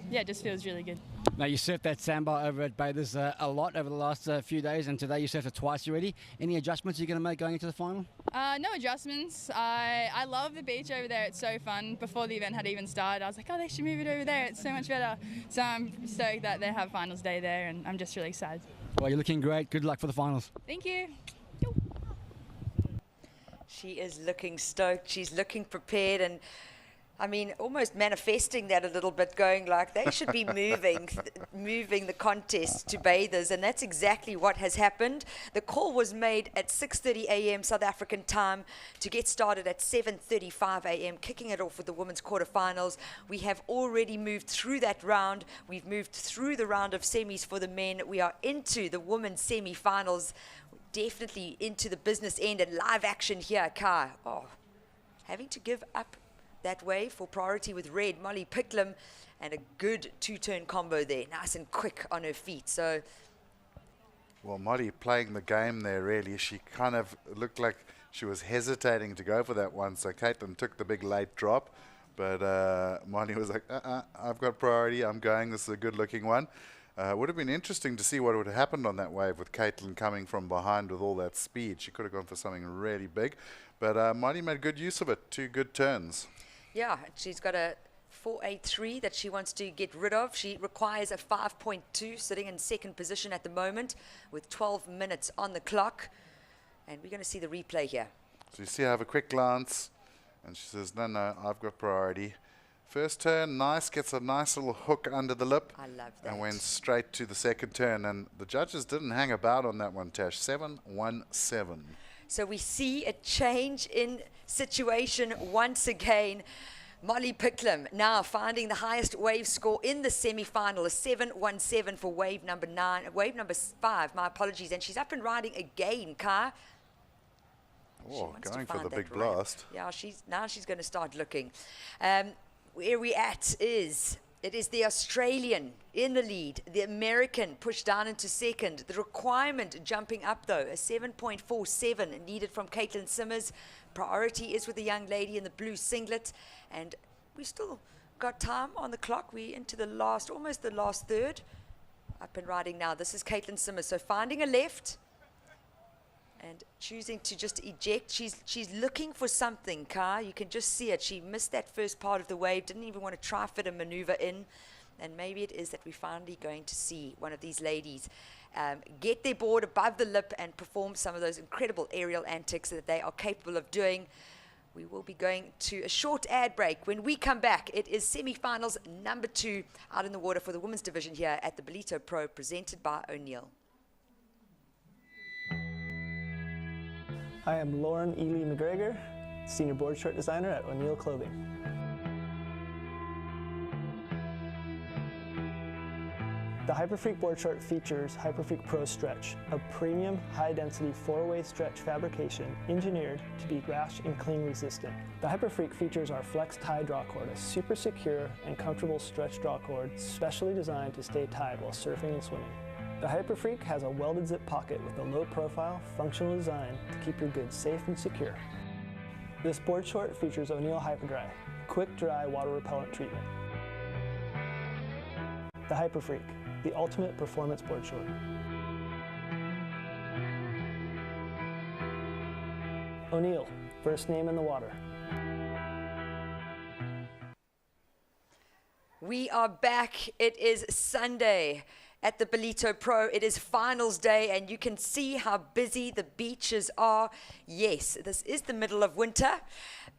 yeah, it just feels really good. Now, you surfed that sandbar over at Bathers a lot over the last few days, and today you surfed it twice already. Any adjustments you're going to make going into the final? No adjustments. I love the beach over there. It's so fun. Before the event had even started, I was like, oh, they should move it over there. It's so much better. So I'm stoked that they have finals day there, and I'm just really excited. Well, you're looking great. Good luck for the finals. Thank you. She is looking stoked. She's looking prepared, and I mean, almost manifesting that a little bit, going like they should be moving the contest to Bathers, and that's exactly what has happened. The call was made at 6:30 a.m. South African time to get started at 7:35 a.m., kicking it off with the women's quarterfinals. We have already moved through that round. We've moved through the round of semis for the men. We are into the women's semi-finals, definitely into the business end and live action here, Kai. Oh, having to give up that way for priority with red, Molly Picklum, and a good two-turn combo there, nice and quick on her feet. So, well, Molly playing the game there, really. She kind of looked like she was hesitating to go for that one, so Caitlin took the big late drop, but Molly was like, I've got priority, I'm going, this is a good-looking one. Would have been interesting to see what would have happened on that wave with Caitlin coming from behind with all that speed. She could have gone for something really big, but Molly made good use of it, 2 good turns. Yeah, she's got a 4.83 that she wants to get rid of. She requires a 5.2, sitting in second position at the moment with 12 minutes on the clock. And we're going to see the replay here. So you see her have a quick glance, and she says, no, I've got priority. First turn, nice, gets a nice little hook under the lip. I love that. And went straight to the second turn. And the judges didn't hang about on that one, Tash. 7-1-7. So we see a change in situation once again. Molly Picklum now finding the highest wave score in the semi-final, a 7.17 for wave number 5, my apologies, and she's up and riding again, Kai. Oh, going for the big blast. Yeah, she's going to start looking. Where we at is, it is the Australian in the lead, the American pushed down into second. The requirement jumping up though, a 7.47 needed from Caity Simmers. Priority is with the young lady in the blue singlet, and we still got time on the clock. We're into the last, almost the last third. Up and riding now. This is Caity Simmers. So finding a left and choosing to just eject. She's looking for something, Kai. You can just see it. She missed that first part of the wave, didn't even want to try fit a maneuver in. And maybe it is that we're finally going to see one of these ladies get their board above the lip and perform some of those incredible aerial antics that they are capable of doing. We will be going to a short ad break. When we come back, it is semi-finals number 2 out in the water for the women's division here at the Ballito Pro, presented by O'Neill. I am Lauren Ely McGregor, Senior Board Shirt Designer at O'Neill Clothing. The Hyperfreak board short features Hyperfreak Pro Stretch, a premium high-density 4-way stretch fabrication engineered to be rash and cling resistant. The Hyperfreak features our Flex Tie Draw Cord, a super secure and comfortable stretch draw cord specially designed to stay tied while surfing and swimming. The Hyperfreak has a welded zip pocket with a low-profile, functional design to keep your goods safe and secure. This board short features O'Neill Hyperdry, quick dry water repellent treatment. The Hyperfreak, the ultimate performance board short. O'Neill, first name in the water. We are back. It is Sunday at the Ballito Pro. It is finals day, and you can see how busy the beaches are. Yes, this is the middle of winter,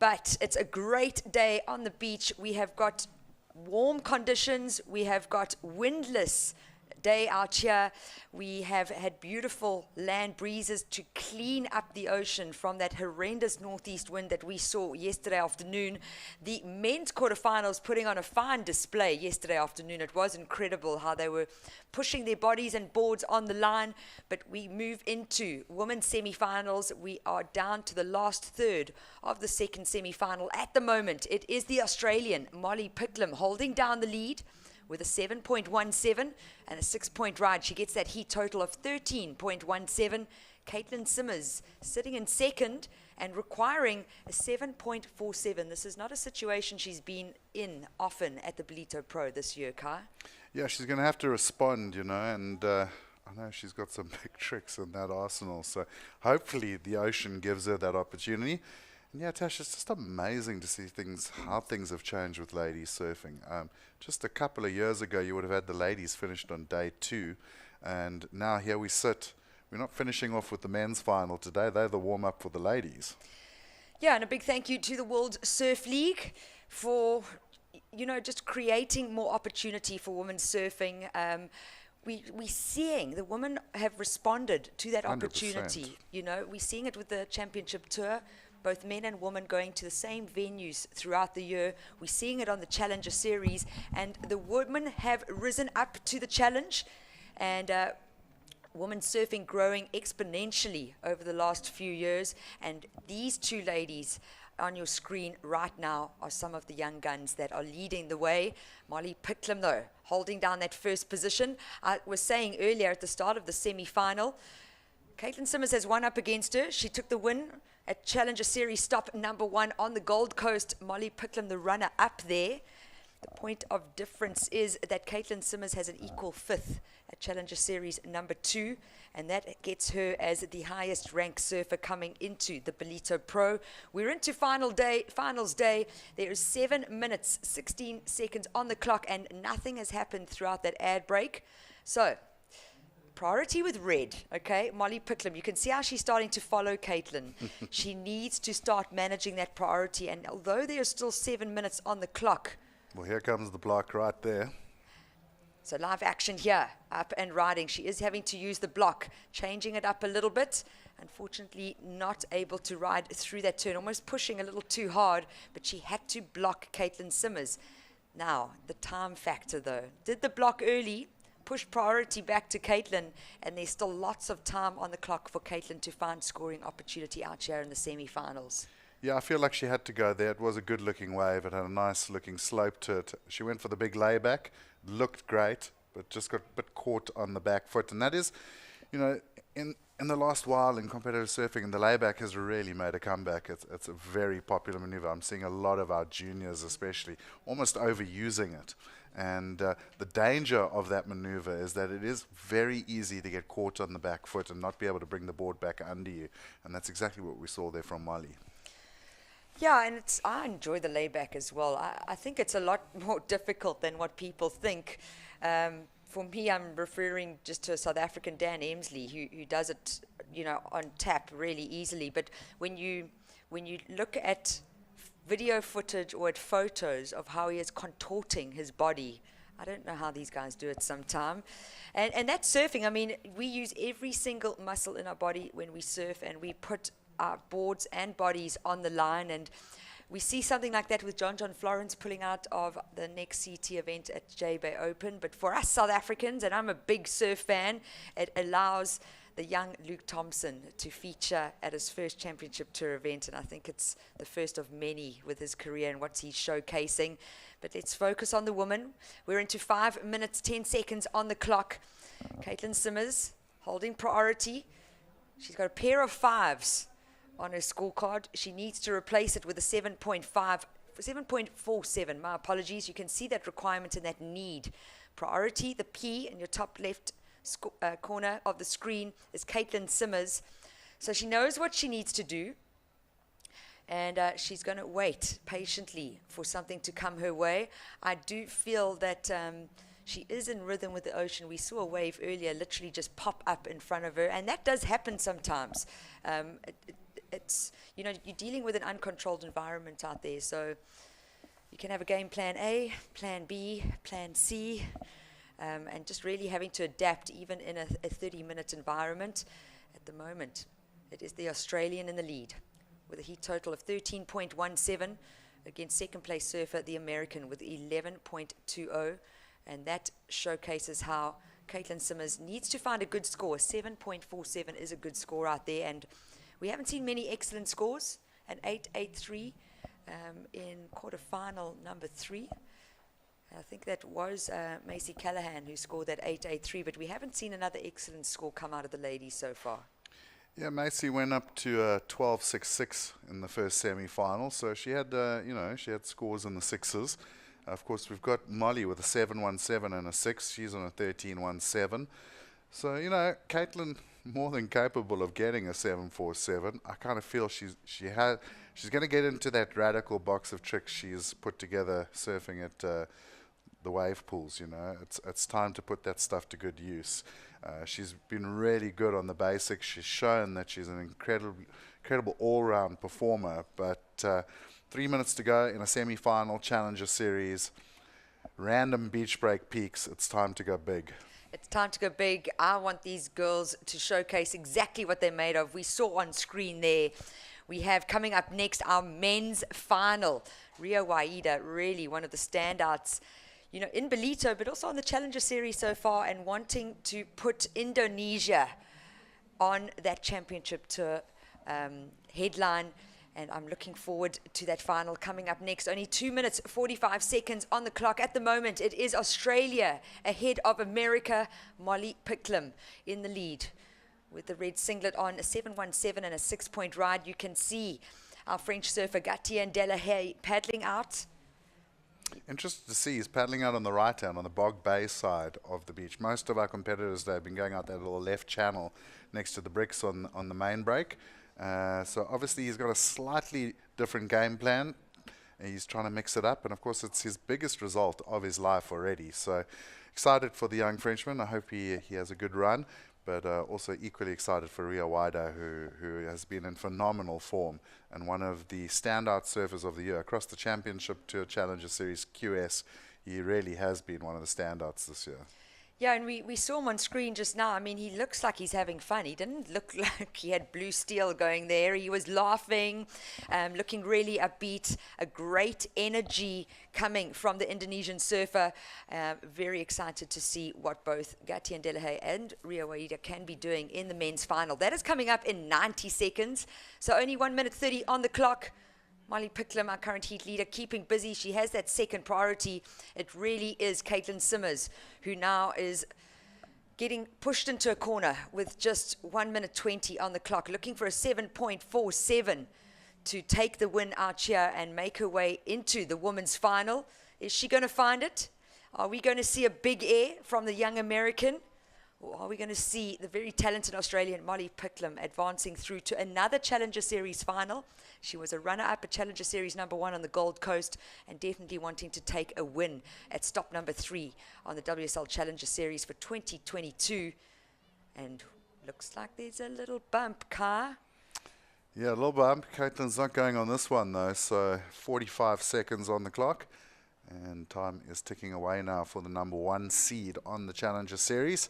but it's a great day on the beach. We have got warm conditions. We have got windless day out here. We have had beautiful land breezes to clean up the ocean from that horrendous northeast wind that we saw yesterday afternoon. The men's quarterfinals putting on a fine display yesterday afternoon. It was incredible how they were pushing their bodies and boards on the line. But we move into women's semifinals. We are down to the last third of the second semifinal. At the moment, it is the Australian Molly Picklum holding down the lead with a 7.17 and a 6-point ride. She gets that heat total of 13.17. Caity Simmers sitting in second and requiring a 7.47. This is not a situation she's been in often at the Ballito Pro this year, Kai. Yeah, she's going to have to respond, you know, and I know she's got some big tricks in that arsenal. So hopefully the ocean gives her that opportunity. And yeah, Tash, it's just amazing to see how things have changed with ladies surfing. Just a couple of years ago, you would have had the ladies finished on day 2, and now here we sit. We're not finishing off with the men's final today. They're the warm-up for the ladies. Yeah, and a big thank you to the World Surf League for, you know, just creating more opportunity for women's surfing. We're seeing the women have responded to that 100%. opportunity. You know, we're seeing it with the championship tour. Both men and women going to the same venues throughout the year. We're seeing it on the Challenger Series, and the women have risen up to the challenge, and women surfing growing exponentially over the last few years. And these two ladies on your screen right now are some of the young guns that are leading the way. Molly Picklum, though, holding down that first position. I was saying earlier at the start of the semi-final, Caity Simmers has one up against her. She took the win at Challenger Series stop number 1 on the Gold Coast. Molly Picklum, the runner up there. The point of difference is that Caity Simmers has an equal 5th at Challenger Series number 2, and that gets her as the highest ranked surfer coming into the Ballito Pro. We're into finals day. There is 7 minutes, 16 seconds on the clock, and nothing has happened throughout that ad break. So, priority with red, okay? Molly Picklum, you can see how she's starting to follow Caity. She needs to start managing that priority, and although there are still 7 minutes on the clock. Well, here comes the block right there. So live action here, up and riding. She is having to use the block, changing it up a little bit. Unfortunately, not able to ride through that turn, almost pushing a little too hard, but she had to block Caity Simmers. Now, the time factor though. Did the block early, pushed priority back to Caitlin, and there's still lots of time on the clock for Caitlin to find scoring opportunity out here in the semi-finals. Yeah, I feel like she had to go there. It was a good-looking wave. It had a nice-looking slope to it. She went for the big layback, looked great, but just got a bit caught on the back foot. And that is, you know, in the last while in competitive surfing, the layback has really made a comeback. It's a very popular maneuver. I'm seeing a lot of our juniors especially almost overusing it. And the danger of that maneuver is that it is very easy to get caught on the back foot and not be able to bring the board back under you. And that's exactly what we saw there from Molly. Yeah, and I enjoy the layback as well. I think it's a lot more difficult than what people think. For me, I'm referring just to a South African Dan Emsley who does it, you know, on tap really easily. But when you look at video footage or at photos of how he is contorting his body, I don't know how these guys do it sometime. And that's surfing. I mean, we use every single muscle in our body when we surf, and we put our boards and bodies on the line. And we see something like that with John Florence pulling out of the next CT event at J-Bay Open. But for us South Africans, and I'm a big surf fan, it allows the young Luke Thompson to feature at his first championship tour event. And I think it's the first of many with his career and what he's showcasing. But let's focus on the woman. We're into 5 minutes, 10 seconds on the clock. Caity Simmers holding priority. She's got a pair of 5s on her scorecard. She needs to replace it with a 7.47, my apologies. You can see that requirement and that need. Priority, the P in your top left corner of the screen is Caity Simmers. So she knows what she needs to do, and she's going to wait patiently for something to come her way. I do feel that she is in rhythm with the ocean. We saw a wave earlier literally just pop up in front of her, and that does happen sometimes. It's, you know, you're dealing with an uncontrolled environment out there, so you can have a game plan A, plan B, plan C, and just really having to adapt even in a 30-minute environment. At the moment, it is the Australian in the lead with a heat total of 13.17 against second place surfer, the American, with 11.20, and that showcases how Caity Simmers needs to find a good score. 7.47 is a good score out there, and we haven't seen many excellent scores. An 8.83 in quarterfinal number 3. I think that was Macy Callahan who scored that 8.83, but we haven't seen another excellent score come out of the ladies so far. Yeah, Macy went up to 12.66 in the first semi-final, so she had, you know, she had scores in the 6s. Of course, we've got Molly with a 7.17 and a 6. She's on a 13.17. So, you know, Caitlin more than capable of getting a 7.47. I kind of feel she's going to get into that radical box of tricks she's put together surfing at the wave pools. You know, it's time to put that stuff to good use. She's been really good on the basics. She's shown that she's an incredible all-round performer. But 3 minutes to go in a semi-final Challenger Series, random beach break peaks. It's time to go big. It's time to go big. I want these girls to showcase exactly what they're made of. We saw on screen there. We have coming up next our men's final. Rio Waida, really one of the standouts, you know, in Ballito, but also on the Challenger Series so far, and wanting to put Indonesia on that championship tour headline. And I'm looking forward to that final coming up next. Only 2 minutes, 45 seconds on the clock. At the moment, it is Australia ahead of America. Molly Picklum in the lead with the red singlet on, a 7.17 and a 6-point ride. You can see our French surfer Gatia and Delahaye paddling out. Interesting to see he's paddling out on the right hand, on the Bog Bay side of the beach. Most of our competitors, they've been going out that little left channel next to the bricks on the main break. So obviously he's got a slightly different game plan. He's trying to mix it up, and of course it's his biggest result of his life already. So excited for the young Frenchman. I hope he has a good run, but also equally excited for Rio Waida, who has been in phenomenal form and one of the standout surfers of the year across the championship to Challenger Series QS. he really has been one of the standouts this year. Yeah, and we saw him on screen just now. I mean, he looks like he's having fun. He didn't look like he had blue steel going there. He was laughing, looking really upbeat, a great energy coming from the Indonesian surfer. Very excited to see what both Caity Simmers and Rio Waida can be doing in the men's final. That is coming up in 90 seconds. So only 1 minute 30 on the clock. Molly Picklum, our current heat leader, keeping busy. She has that second priority. It really is Caity Simmers, who now is getting pushed into a corner with just 1 minute 20 on the clock, looking for a 7.47 to take the win out here and make her way into the women's final. Is she going to find it? Are we going to see a big air from the young American? Or are we going to see the very talented Australian Molly Picklum advancing through to another Challenger Series final? She was a runner-up at Challenger Series #1 on the Gold Coast and definitely wanting to take a win at stop number 3 on the WSL Challenger Series for 2022. And looks like there's a little bump, Car. Yeah, a little bump. Caitlin's not going on this one, though, so 45 seconds on the clock. And time is ticking away now for the #1 seed on the Challenger Series.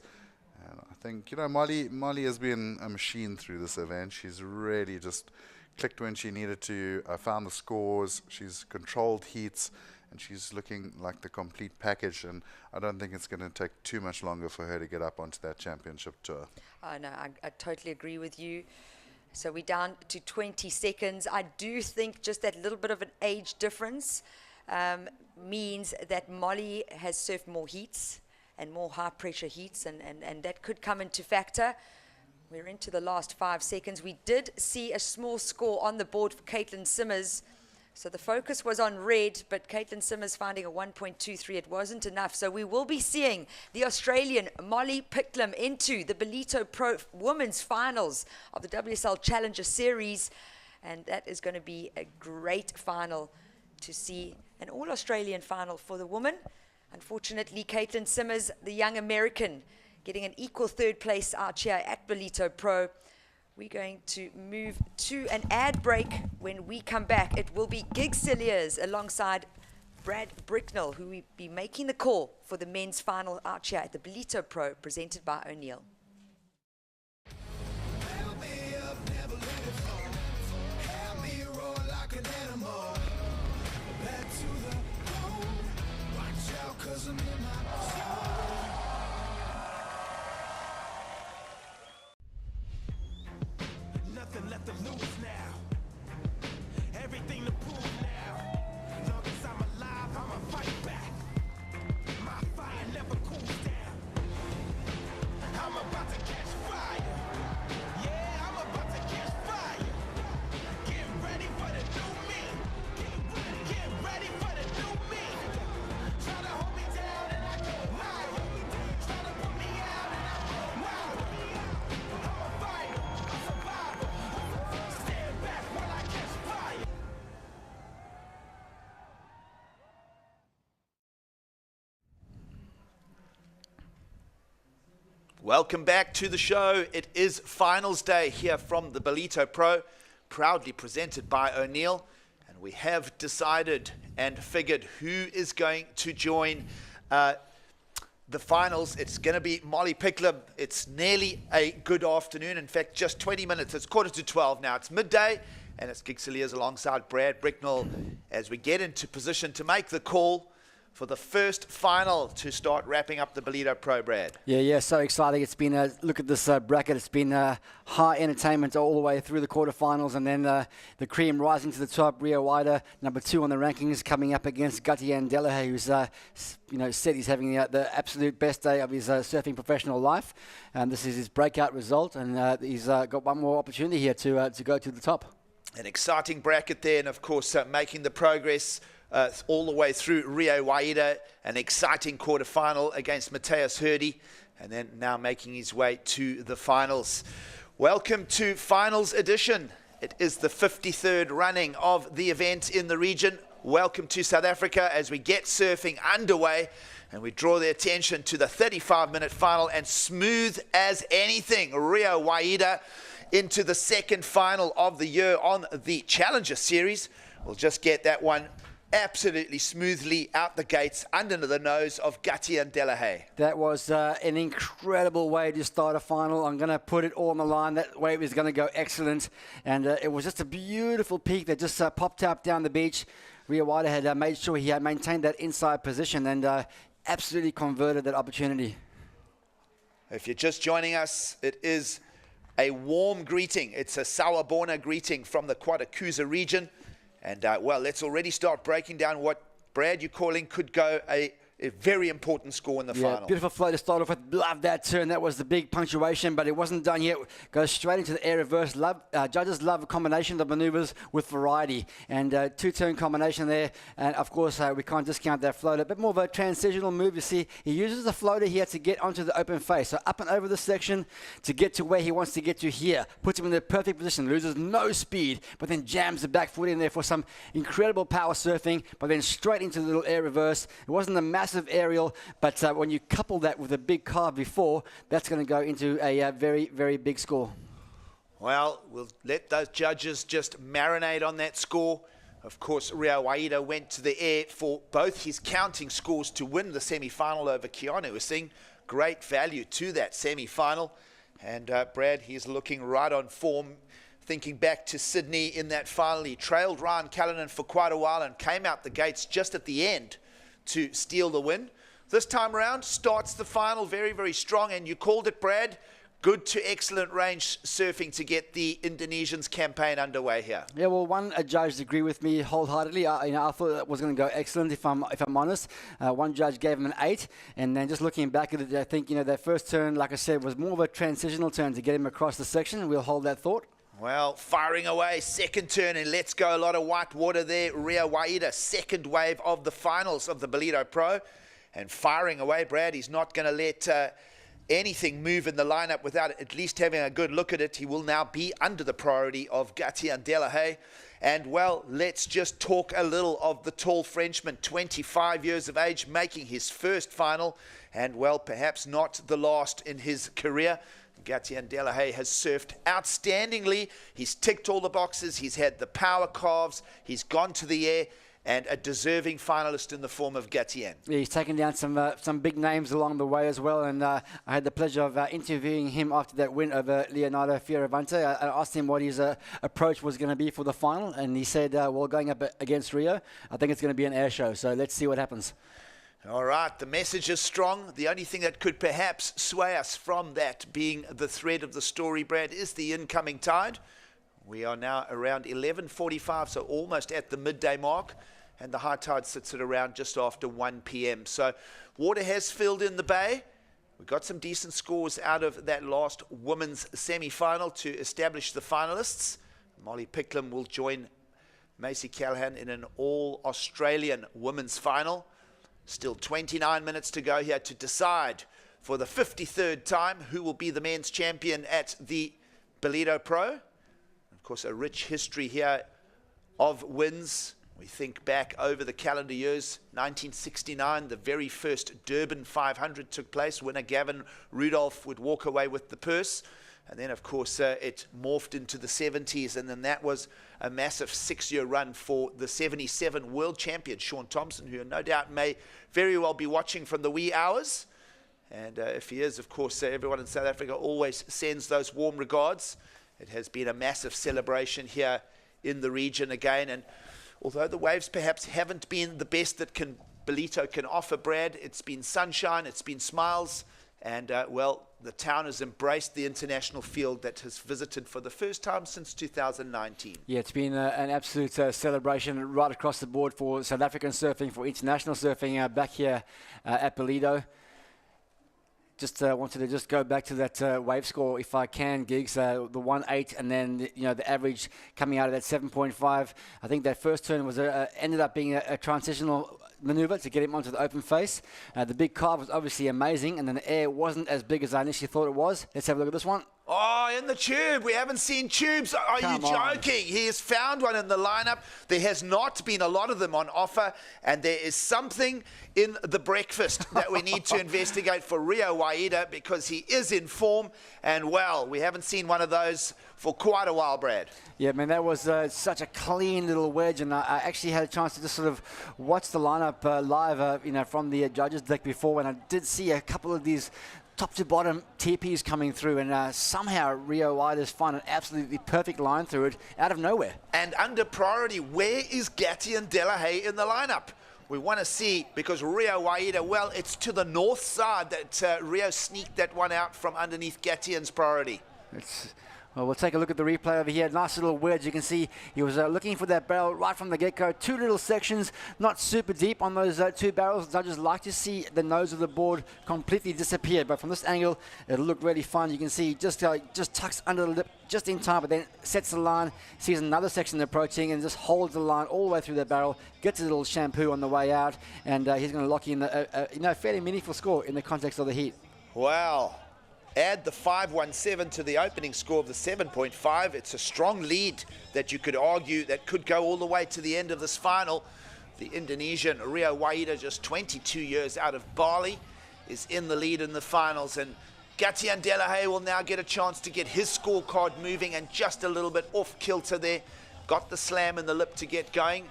And I think, you know, Molly has been a machine through this event. She's really just clicked when she needed to, found the scores, she's controlled heats, and she's looking like the complete package. And I don't think it's going to take too much longer for her to get up onto that championship tour. No, I totally agree with you. So we're down to 20 seconds. I do think just that little bit of an age difference means that Molly has surfed more heats and more high pressure heats, and that could come into factor. We're into the last 5 seconds. We did see a small score on the board for Caity Simmers. So the focus was on red, but Caity Simmers finding a 1.23. It wasn't enough. So we will be seeing the Australian Molly Picklum into the Ballito Pro Women's Finals of the WSL Challenger Series. And that is going to be a great final to see, an all-Australian final for the woman. Unfortunately, Caity Simmers, the young American, getting an equal third place out here at Ballito Pro. We're going to move to an ad break. When we come back, it will be Gigsilliers alongside Brad Bricknell, who will be making the call for the men's final out here at the Ballito Pro, presented by O'Neill. Nothing left to lose now. Everything to prove now. Long as I'm alive, I'ma fight back. My fire never cools down. I'm about to catch fire. Yeah, I'm about to catch fire. Get ready for the new me. Get ready for the new me. Try to hold me down and I go higher. Try to put me out and I go louder. I'm a fighter, a survivor. Stand back while I catch fire. Welcome back to the show. It is finals day here from the Ballito Pro, proudly presented by O'Neill. And we have decided and figured who is going to join the finals. It's going to be Molly Picklum. It's nearly a good afternoon. In fact, just 20 minutes. It's 11:45 now. It's midday, and it's Gigsilliers alongside Brad Bricknell as we get into position to make the call for the first final to start wrapping up the Ballito Pro, Brad. Yeah, so exciting. It's been a look at this bracket. It's been high entertainment all the way through the quarterfinals, and then the cream rising to the top. Rio Waida, #2 on the rankings, coming up against Caity Simmers, who's said he's having the absolute best day of his surfing professional life. And this is his breakout result, and he's got one more opportunity here to go to the top. An exciting bracket there, and of course making the progress all the way through Rio Waida, an exciting quarterfinal against Mateus Hurdy, and then now making his way to the finals. Welcome to finals edition. It is the 53rd running of the event in the region. Welcome to South Africa as we get surfing underway, and we draw the attention to the 35-minute final, and smooth as anything, Rio Waida into the second final of the year on the Challenger Series. We'll just get that one absolutely smoothly out the gates, under the nose of Caity and Delahaye. That was an incredible way to start a final. I'm going to put it all on the line. That wave is going to go excellent. And it was just a beautiful peak that just popped up down the beach. Rio Waida had made sure he had maintained that inside position and absolutely converted that opportunity. If you're just joining us, it is a warm greeting. It's a Sawabona greeting from the Quarterfinal region. And, well, let's already start breaking down what, Brad, you're calling could go a very important score in the final. Beautiful flow to start off with. Love that turn. That was the big punctuation, but it wasn't done yet. Goes straight into the air reverse. Judges love a combination of maneuvers with variety. And two-turn combination there. And, of course, we can't discount that floater. A bit more of a transitional move. You see, he uses the floater here to get onto the open face. So up and over the section to get to where he wants to get to here. Puts him in the perfect position. Loses no speed, but then jams the back foot in there for some incredible power surfing, but then straight into the little air reverse. It wasn't a massive aerial, but when you couple that with a big carve before, that's going to go into a very, very big score. Well, we'll let those judges just marinate on that score. Of course, Rio Waida went to the air for both his counting scores to win the semi-final over Keanu. We're seeing great value to that semi-final. And Brad, he's looking right on form. Thinking back to Sydney in that final, he trailed Ryan Callanan for quite a while and came out the gates just at the end to steal the win. This time around, starts the final very, very strong, and you called it, Brad, good to excellent range surfing to get the Indonesians' campaign underway here. Yeah, well, one judge agreed with me wholeheartedly. I thought that was going to go excellent, if I'm honest. One judge gave him an 8, and then just looking back at it, I think, that first turn, like I said, was more of a transitional turn to get him across the section. We'll hold that thought. Well, firing away, second turn, and let's go. A lot of white water there. Rio Waida, second wave of the finals of the Ballito Pro. And firing away, Brad, he's not going to let anything move in the lineup without at least having a good look at it. He will now be under the priority of Caity and Delahaye. And, well, let's just talk a little of the tall Frenchman, 25 years of age, making his first final. And, well, perhaps not the last in his career. Caity and Delahaye has surfed outstandingly. He's ticked all the boxes. He's had the power carves. He's gone to the air, and a deserving finalist in the form of Caity. Yeah, he's taken down some big names along the way as well, and I had the pleasure of interviewing him after that win over Leonardo Fioravante. I asked him what his approach was going to be for the final, and he said, well, going up against Rio, I think it's going to be an air show, so let's see what happens. All right, the message is strong. The only thing that could perhaps sway us from that being the thread of the story, Brad, is the incoming tide. We are now around 11:45, so almost at the midday mark, and the high tide sits at around just after 1 p.m. So water has filled in the bay. We've got some decent scores out of that last women's semi-final to establish the finalists. Molly Picklum will join Macy Callahan in an all-Australian women's final. Still 29 minutes to go here to decide for the 53rd time who will be the men's champion at the Ballito Pro. Of course, a rich history here of wins. We think back over the calendar years. 1969, the very first Durban 500 took place. Winner Gavin Rudolph would walk away with the purse. And then, of course, it morphed into the 70s, and then that was a massive 6-year run for the 77 world champion, Sean Thompson, who no doubt may very well be watching from the wee hours. And if he is, of course, everyone in South Africa always sends those warm regards. It has been a massive celebration here in the region again. And although the waves perhaps haven't been the best that Ballito can offer, Brad, it's been sunshine, it's been smiles. And, well, the town has embraced the international field that has visited for the first time since 2019. Yeah, it's been an absolute celebration right across the board for South African surfing, for international surfing back here at Ballito. Just wanted to just go back to that wave score, if I can, Gigs. The 1.8, and then the average coming out of that 7.5. I think that first turn was ended up being a transitional maneuver to get him onto the open face. The big carve was obviously amazing, and then the air wasn't as big as I initially thought it was. Let's have a look at this one. Oh, in the tube. We haven't seen tubes. Are you joking? He has found one in the lineup. There has not been a lot of them on offer, and there is something in the breakfast that we need to investigate for Rio Waida, because he is in form, and well, we haven't seen one of those for quite a while, Brad. Yeah, man, that was such a clean little wedge, and I actually had a chance to just sort of watch the lineup live, from the judges' deck before, and I did see a couple of these top to bottom TPs coming through, and somehow Rio Waida's found an absolutely perfect line through it out of nowhere. And under priority, where is Caity and Delahaye in the lineup? We want to see, because Rio Waida, well, it's to the north side that Rio sneaked that one out from underneath Caityan's priority. Well, we'll take a look at the replay over here. Nice little wedge. You can see he was looking for that barrel right from the get-go. Two little sections, not super deep on those two barrels. Judges like to see the nose of the board completely disappear, but from this angle, it'll look really fun. You can see just tucks under the lip just in time, but then sets the line, sees another section approaching, and just holds the line all the way through the barrel, gets a little shampoo on the way out, and he's going to lock in a fairly meaningful score in the context of the heat. Wow. Add the 5.17 to the opening score of the 7.5. It's a strong lead that you could argue that could go all the way to the end of this final. The Indonesian Rio Waida, just 22 years out of Bali, is in the lead in the finals. And Caity and Delahaye will now get a chance to get his scorecard moving, and just a little bit off kilter there. Got the slam in the lip to get going.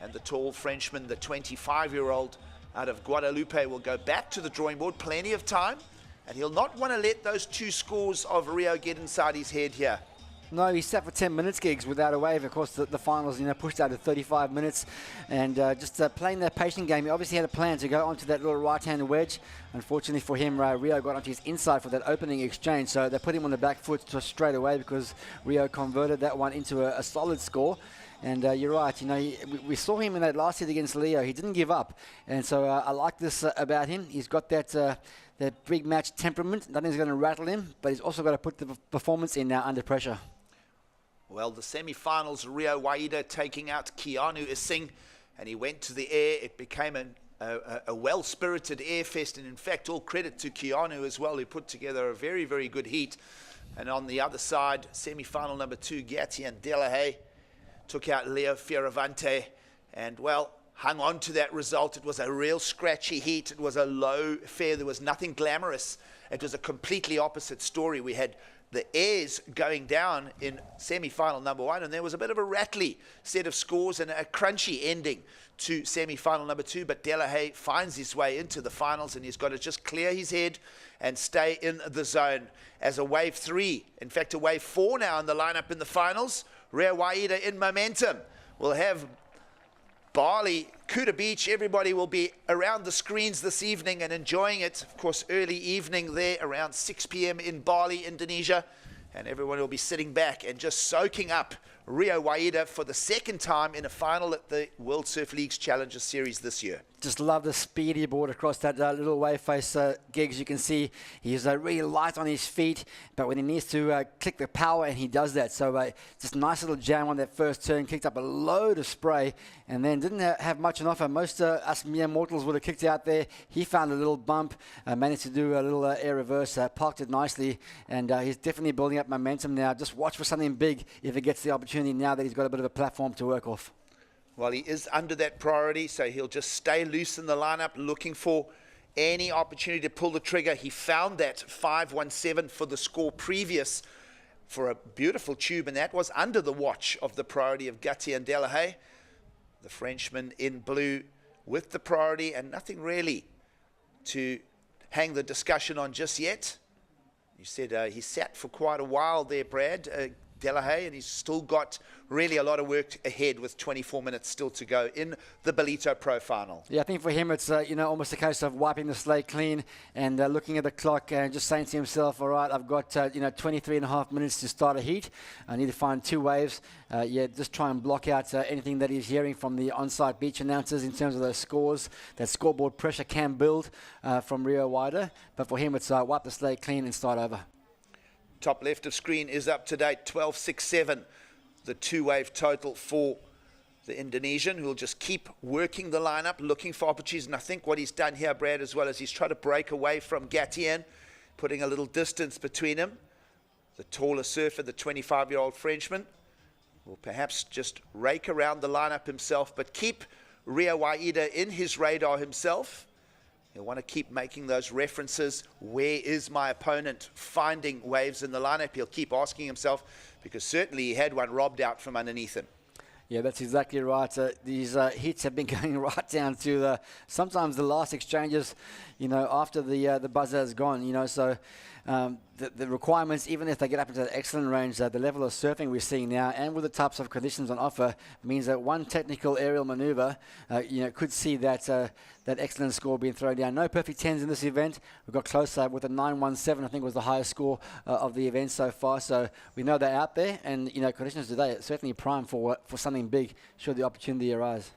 And the tall Frenchman, the 25-year-old out of Guadalupe, will go back to the drawing board. Plenty of time. And he'll not want to let those two scores of Rio get inside his head here. No, he sat for 10 minutes gigs without a wave. Of course, the finals, pushed out to 35 minutes. And just playing that patient game, he obviously had a plan to go onto that little right-hand wedge. Unfortunately for him, Rio got onto his inside for that opening exchange. So they put him on the back foot straight away, because Rio converted that one into a solid score. And you're right, we saw him in that last hit against Leo. He didn't give up. And so I like this about him. He's got that big match temperament. Nothing's going to rattle him, but he's also got to put the performance in now under pressure. Well, the semi-finals, Rio Waida taking out Keanu Ising, and he went to the air. It became a well-spirited air fest, and in fact, all credit to Keanu as well, who put together a very, very good heat. And on the other side, semi-final number 2, Caity and Delahaye took out Leo Fioravante, and well, hung on to that result. It was a real scratchy heat. It was a low fair. There was nothing glamorous. It was a completely opposite story. We had the airs going down in semi-final number 1, and there was a bit of a rattly set of scores and a crunchy ending to semi-final number 2, but Delahaye finds his way into the finals, and he's got to just clear his head and stay in the zone as a wave 3, in fact a wave 4 now in the lineup in the finals. Rio Waida in momentum. We'll have Bali, Kuta Beach. Everybody will be around the screens this evening and enjoying it. Of course, early evening there, around 6 p.m. in Bali, Indonesia. And everyone will be sitting back and just soaking up Rio Waida for the second time in a final at the World Surf League's Challenger Series this year. Just love the speedy board across that little wave face gigs. You can see he's really light on his feet, but when he needs to click the power, and he does that. So just nice little jam on that first turn, kicked up a load of spray, and then didn't have much on offer. Most us mere mortals would have kicked out there. He found a little bump, managed to do a little air reverse, parked it nicely, and he's definitely building up momentum now. Just watch for something big if he gets the opportunity now that he's got a bit of a platform to work off. Well, he is under that priority, so he'll just stay loose in the lineup, looking for any opportunity to pull the trigger. He found that 5.17 for the score previous for a beautiful tube, and that was under the watch of the priority of Caity and Delahaye. The Frenchman in blue with the priority, and nothing really to hang the discussion on just yet. You said he sat for quite a while there, Brad, Delahaye, and he's still got really a lot of work ahead with 24 minutes still to go in the Ballito Pro final. Yeah, I think for him it's almost a case of wiping the slate clean and looking at the clock and just saying to himself, all right, I've got 23 and a half minutes to start a heat. I need to find 2 waves. Just try and block out anything that he's hearing from the on-site beach announcers in terms of those scores. That scoreboard pressure can build from Rio Waida, but for him it's wipe the slate clean and start over. Top left of screen is up to date, 12.67, the 2-wave total for the Indonesian, who will just keep working the lineup, looking for opportunities. And I think what he's done here, Brad, as well, is he's tried to break away from Caity, putting a little distance between him. the taller surfer, the 25-year-old Frenchman, will perhaps just rake around the lineup himself, but keep Rio Waida in his radar himself. He'll want to keep making those references. Where is my opponent finding waves in the lineup? He'll keep asking himself, because certainly he had one robbed out from underneath him. Yeah, that's exactly right. These heats have been going right down to sometimes the last exchanges, after the buzzer has gone, so the requirements, even if they get up into that excellent range, the level of surfing we're seeing now, and with the types of conditions on offer, means that one technical aerial maneuver, could see that excellent score being thrown down. No perfect 10s in this event. We got closer with a 917, I think was the highest score of the event so far. So we know they're out there, and conditions today are certainly prime for something big should the opportunity arise.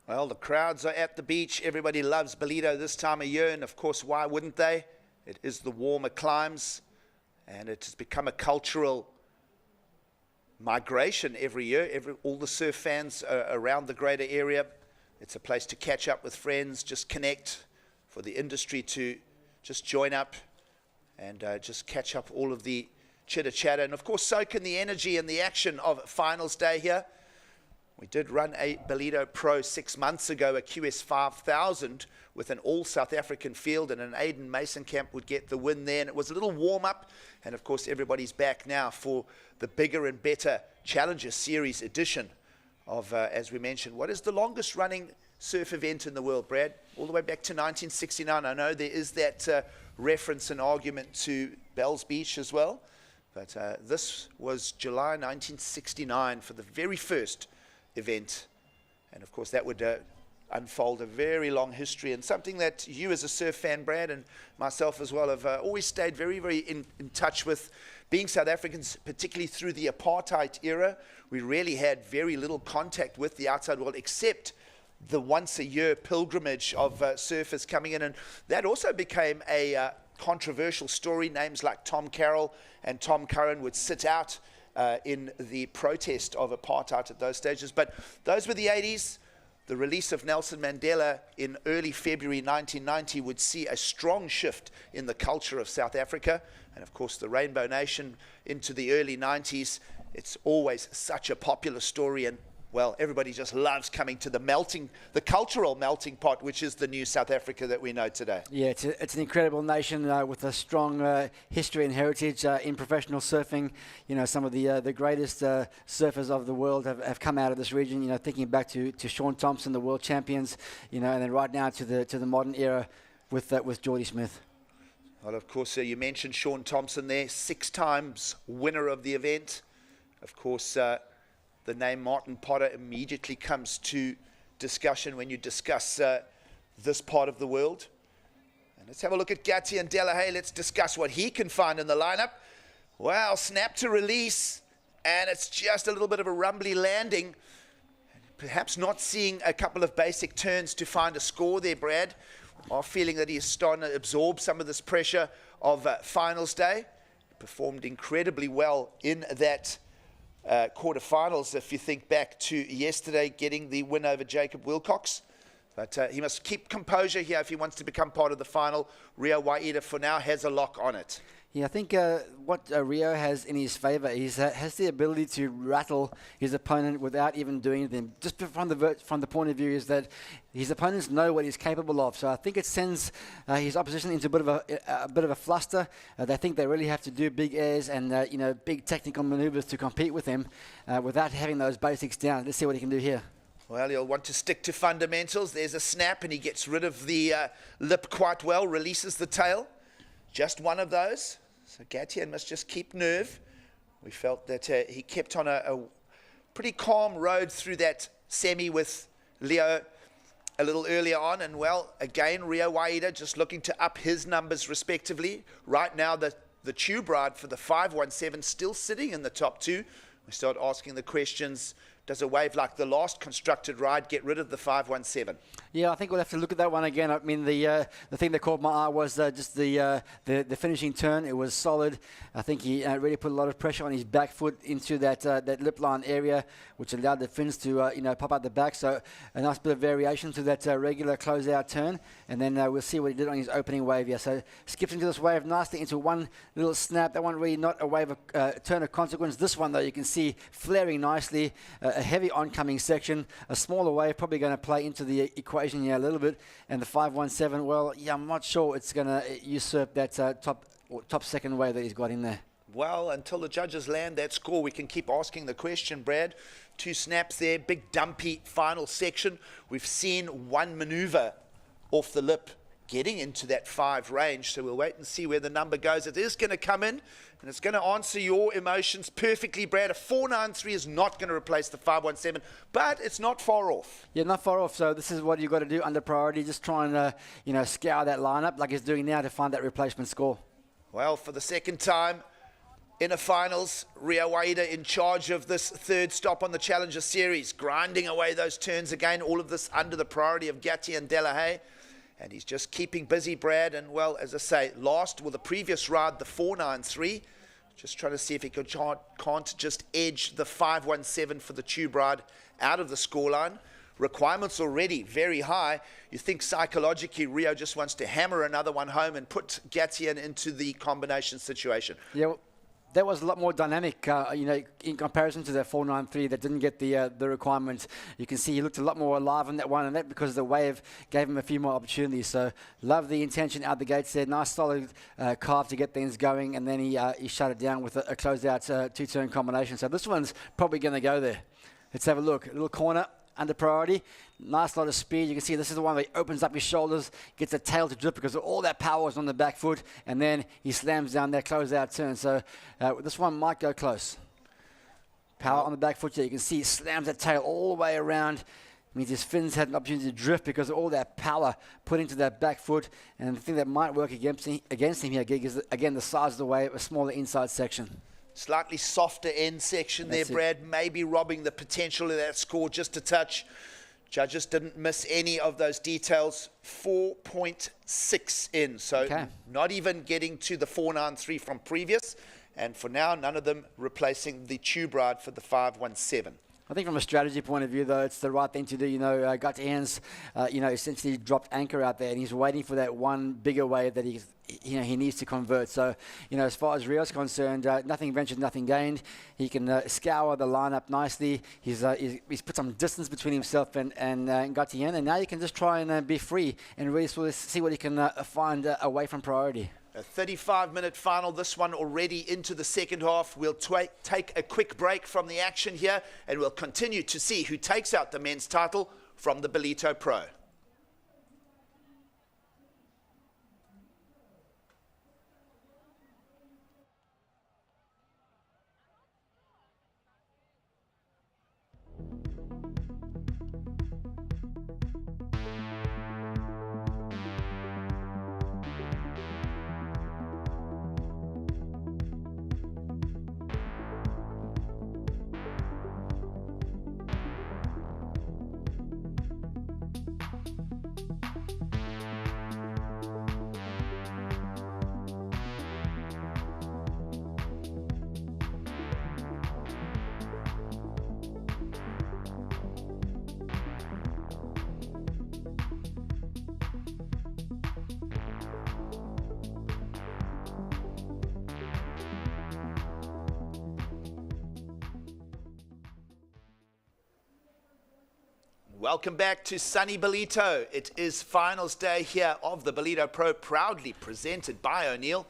Well, the crowds are at the beach. Everybody loves Ballito this time of year, and of course, why wouldn't they? It is the warmer climes, and it has become a cultural migration every year. All the surf fans around the greater area. It's a place to catch up with friends, just connect, for the industry to just join up and just catch up all of the chitter-chatter, and of course soak in the energy and the action of finals day here. We did run a Ballito Pro 6 months ago, a QS 5000, with an all South African field, and an Aiden Mason-Camp would get the win there. And it was a little warm-up, and of course everybody's back now for the bigger and better Challenger Series edition of, as we mentioned, what is the longest running surf event in the world, Brad? All the way back to 1969. I know there is that reference and argument to Bell's Beach as well, but this was July 1969 for the very first event, and of course that would unfold a very long history, and something that you as a surf fan, Brad, and myself as well, have always stayed very, very in touch with. Being South Africans, particularly through the apartheid era, we really had very little contact with the outside world, except the once-a-year pilgrimage of surfers coming in, and that also became a controversial story. Names like Tom Carroll and Tom Curran would sit out in the protest of apartheid at those stages. But those were the 80s. The release of Nelson Mandela in early February 1990 would see a strong shift in the culture of South Africa, and of course the Rainbow Nation into the early 90s. It's always such a popular story, and well, everybody just loves coming to the cultural melting pot, which is the new South Africa that we know today. Yeah, it's an incredible nation with a strong history and heritage in professional surfing. Some of the greatest surfers of the world have come out of this region. Thinking back to Sean Thompson, the world champions. And then right now to the modern era with Geordie Smith. Well, of course, you mentioned Sean Thompson there, 6 times winner of the event. Of course, the name Martin Potter immediately comes to discussion when you discuss this part of the world. And let's have a look at Caity and Delahaye. Let's discuss what he can find in the lineup. Well, snap to release, and it's just a little bit of a rumbly landing. Perhaps not seeing a couple of basic turns to find a score there, Brad. Our feeling that he's starting to absorb some of this pressure of finals day. Performed incredibly well in that quarterfinals, if you think back to yesterday, getting the win over Jacob Wilcox. But he must keep composure here if he wants to become part of the final. Rio Waida, for now, has a lock on it. Yeah, I think what Rio has in his favour is has the ability to rattle his opponent without even doing anything. Just from the point of view is that his opponents know what he's capable of. So I think it sends his opposition into a bit of a fluster. They think they really have to do big airs and big technical manoeuvres to compete with him without having those basics down. Let's see what he can do here. Well, he'll want to stick to fundamentals. There's a snap, and he gets rid of the lip quite well, releases the tail. Just one of those. So Caity must just keep nerve. We felt that he kept on a pretty calm road through that semi with Leo a little earlier on. And well, again, Rio Waida just looking to up his numbers respectively. Right now, the tube ride for the 517 still sitting in the top 2. We start asking the questions, does a wave like the last constructed ride get rid of the 517? Yeah, I think we'll have to look at that one again. I mean, the thing that caught my eye was just the finishing turn. It was solid. I think he really put a lot of pressure on his back foot into that lip line area, which allowed the fins to pop out the back. So a nice bit of variation to that regular closeout turn. And then we'll see what he did on his opening wave here. So skips into this wave nicely into one little snap. That one really not a wave of turn of consequence. This one, though, you can see flaring nicely. A heavy oncoming section. A smaller wave probably going to play into the equation here a little bit, and the 517, well, yeah, I'm not sure it's going to usurp that top second wave that he's got in there. Well, until the judges land that score, we can keep asking the question, Brad. 2 snaps there, big dumpy final section. We've seen one maneuver off the lip getting into that 5 range, so we'll wait and see where the number goes. It is going to come in, and it's going to answer your emotions perfectly, Brad. A 493 is not going to replace the 517, but it's not far off. Yeah, not far off. So this is what you've got to do under priority, just trying to, scour that lineup like he's doing now to find that replacement score. Well, for the second time in a finals, Rio Waida in charge of this 3rd stop on the Challenger Series, grinding away those turns again, all of this under the priority of Caity and Delahaye. And he's just keeping busy, Brad. And, well, as I say, the previous ride, the 493. Just trying to see if he can't just edge the 517 for the tube ride out of the scoreline. Requirements already very high. You think psychologically Rio just wants to hammer another one home and put Caity into the combination situation. Yeah, well, that was a lot more dynamic, in comparison to the 493 that didn't get the requirement. You can see he looked a lot more alive on that one, and that because the wave gave him a few more opportunities. So love the intention out the gates there. Nice solid carve to get things going, and then he shut it down with a closed-out 2-turn combination. So this one's probably going to go there. Let's have a look. A little corner under priority. Nice lot of speed. You can see this is the one where he opens up his shoulders, gets the tail to drip because all that power is on the back foot, and then he slams down that closeout turn. So this one might go close. Power on the back foot here. You can see he slams that tail all the way around. Means his fins had an opportunity to drift because of all that power put into that back foot. And the thing that might work against him here is, again, the size of the wave, a smaller inside section. Slightly softer end section there, Brad, maybe robbing the potential of that score just a touch. Judges didn't miss any of those details. 4.6 in, so not even getting to the 493 from previous. And for now, none of them replacing the tube ride for the 517. I think from a strategy point of view, though, it's the right thing to do. Caity, essentially dropped anchor out there, and he's waiting for that one bigger wave that he needs to convert. So, as far as Rio's concerned, nothing ventured, nothing gained. He can scour the lineup nicely. He's put some distance between himself and Caity, and now you can just try and be free and really sort of see what he can find away from priority. A 35-minute final, this one already into the second half. We'll take a quick break from the action here, and we'll continue to see who takes out the men's title from the Ballito Pro. Welcome back to sunny Ballito. It is finals day here of the Ballito Pro, proudly presented by O'Neill.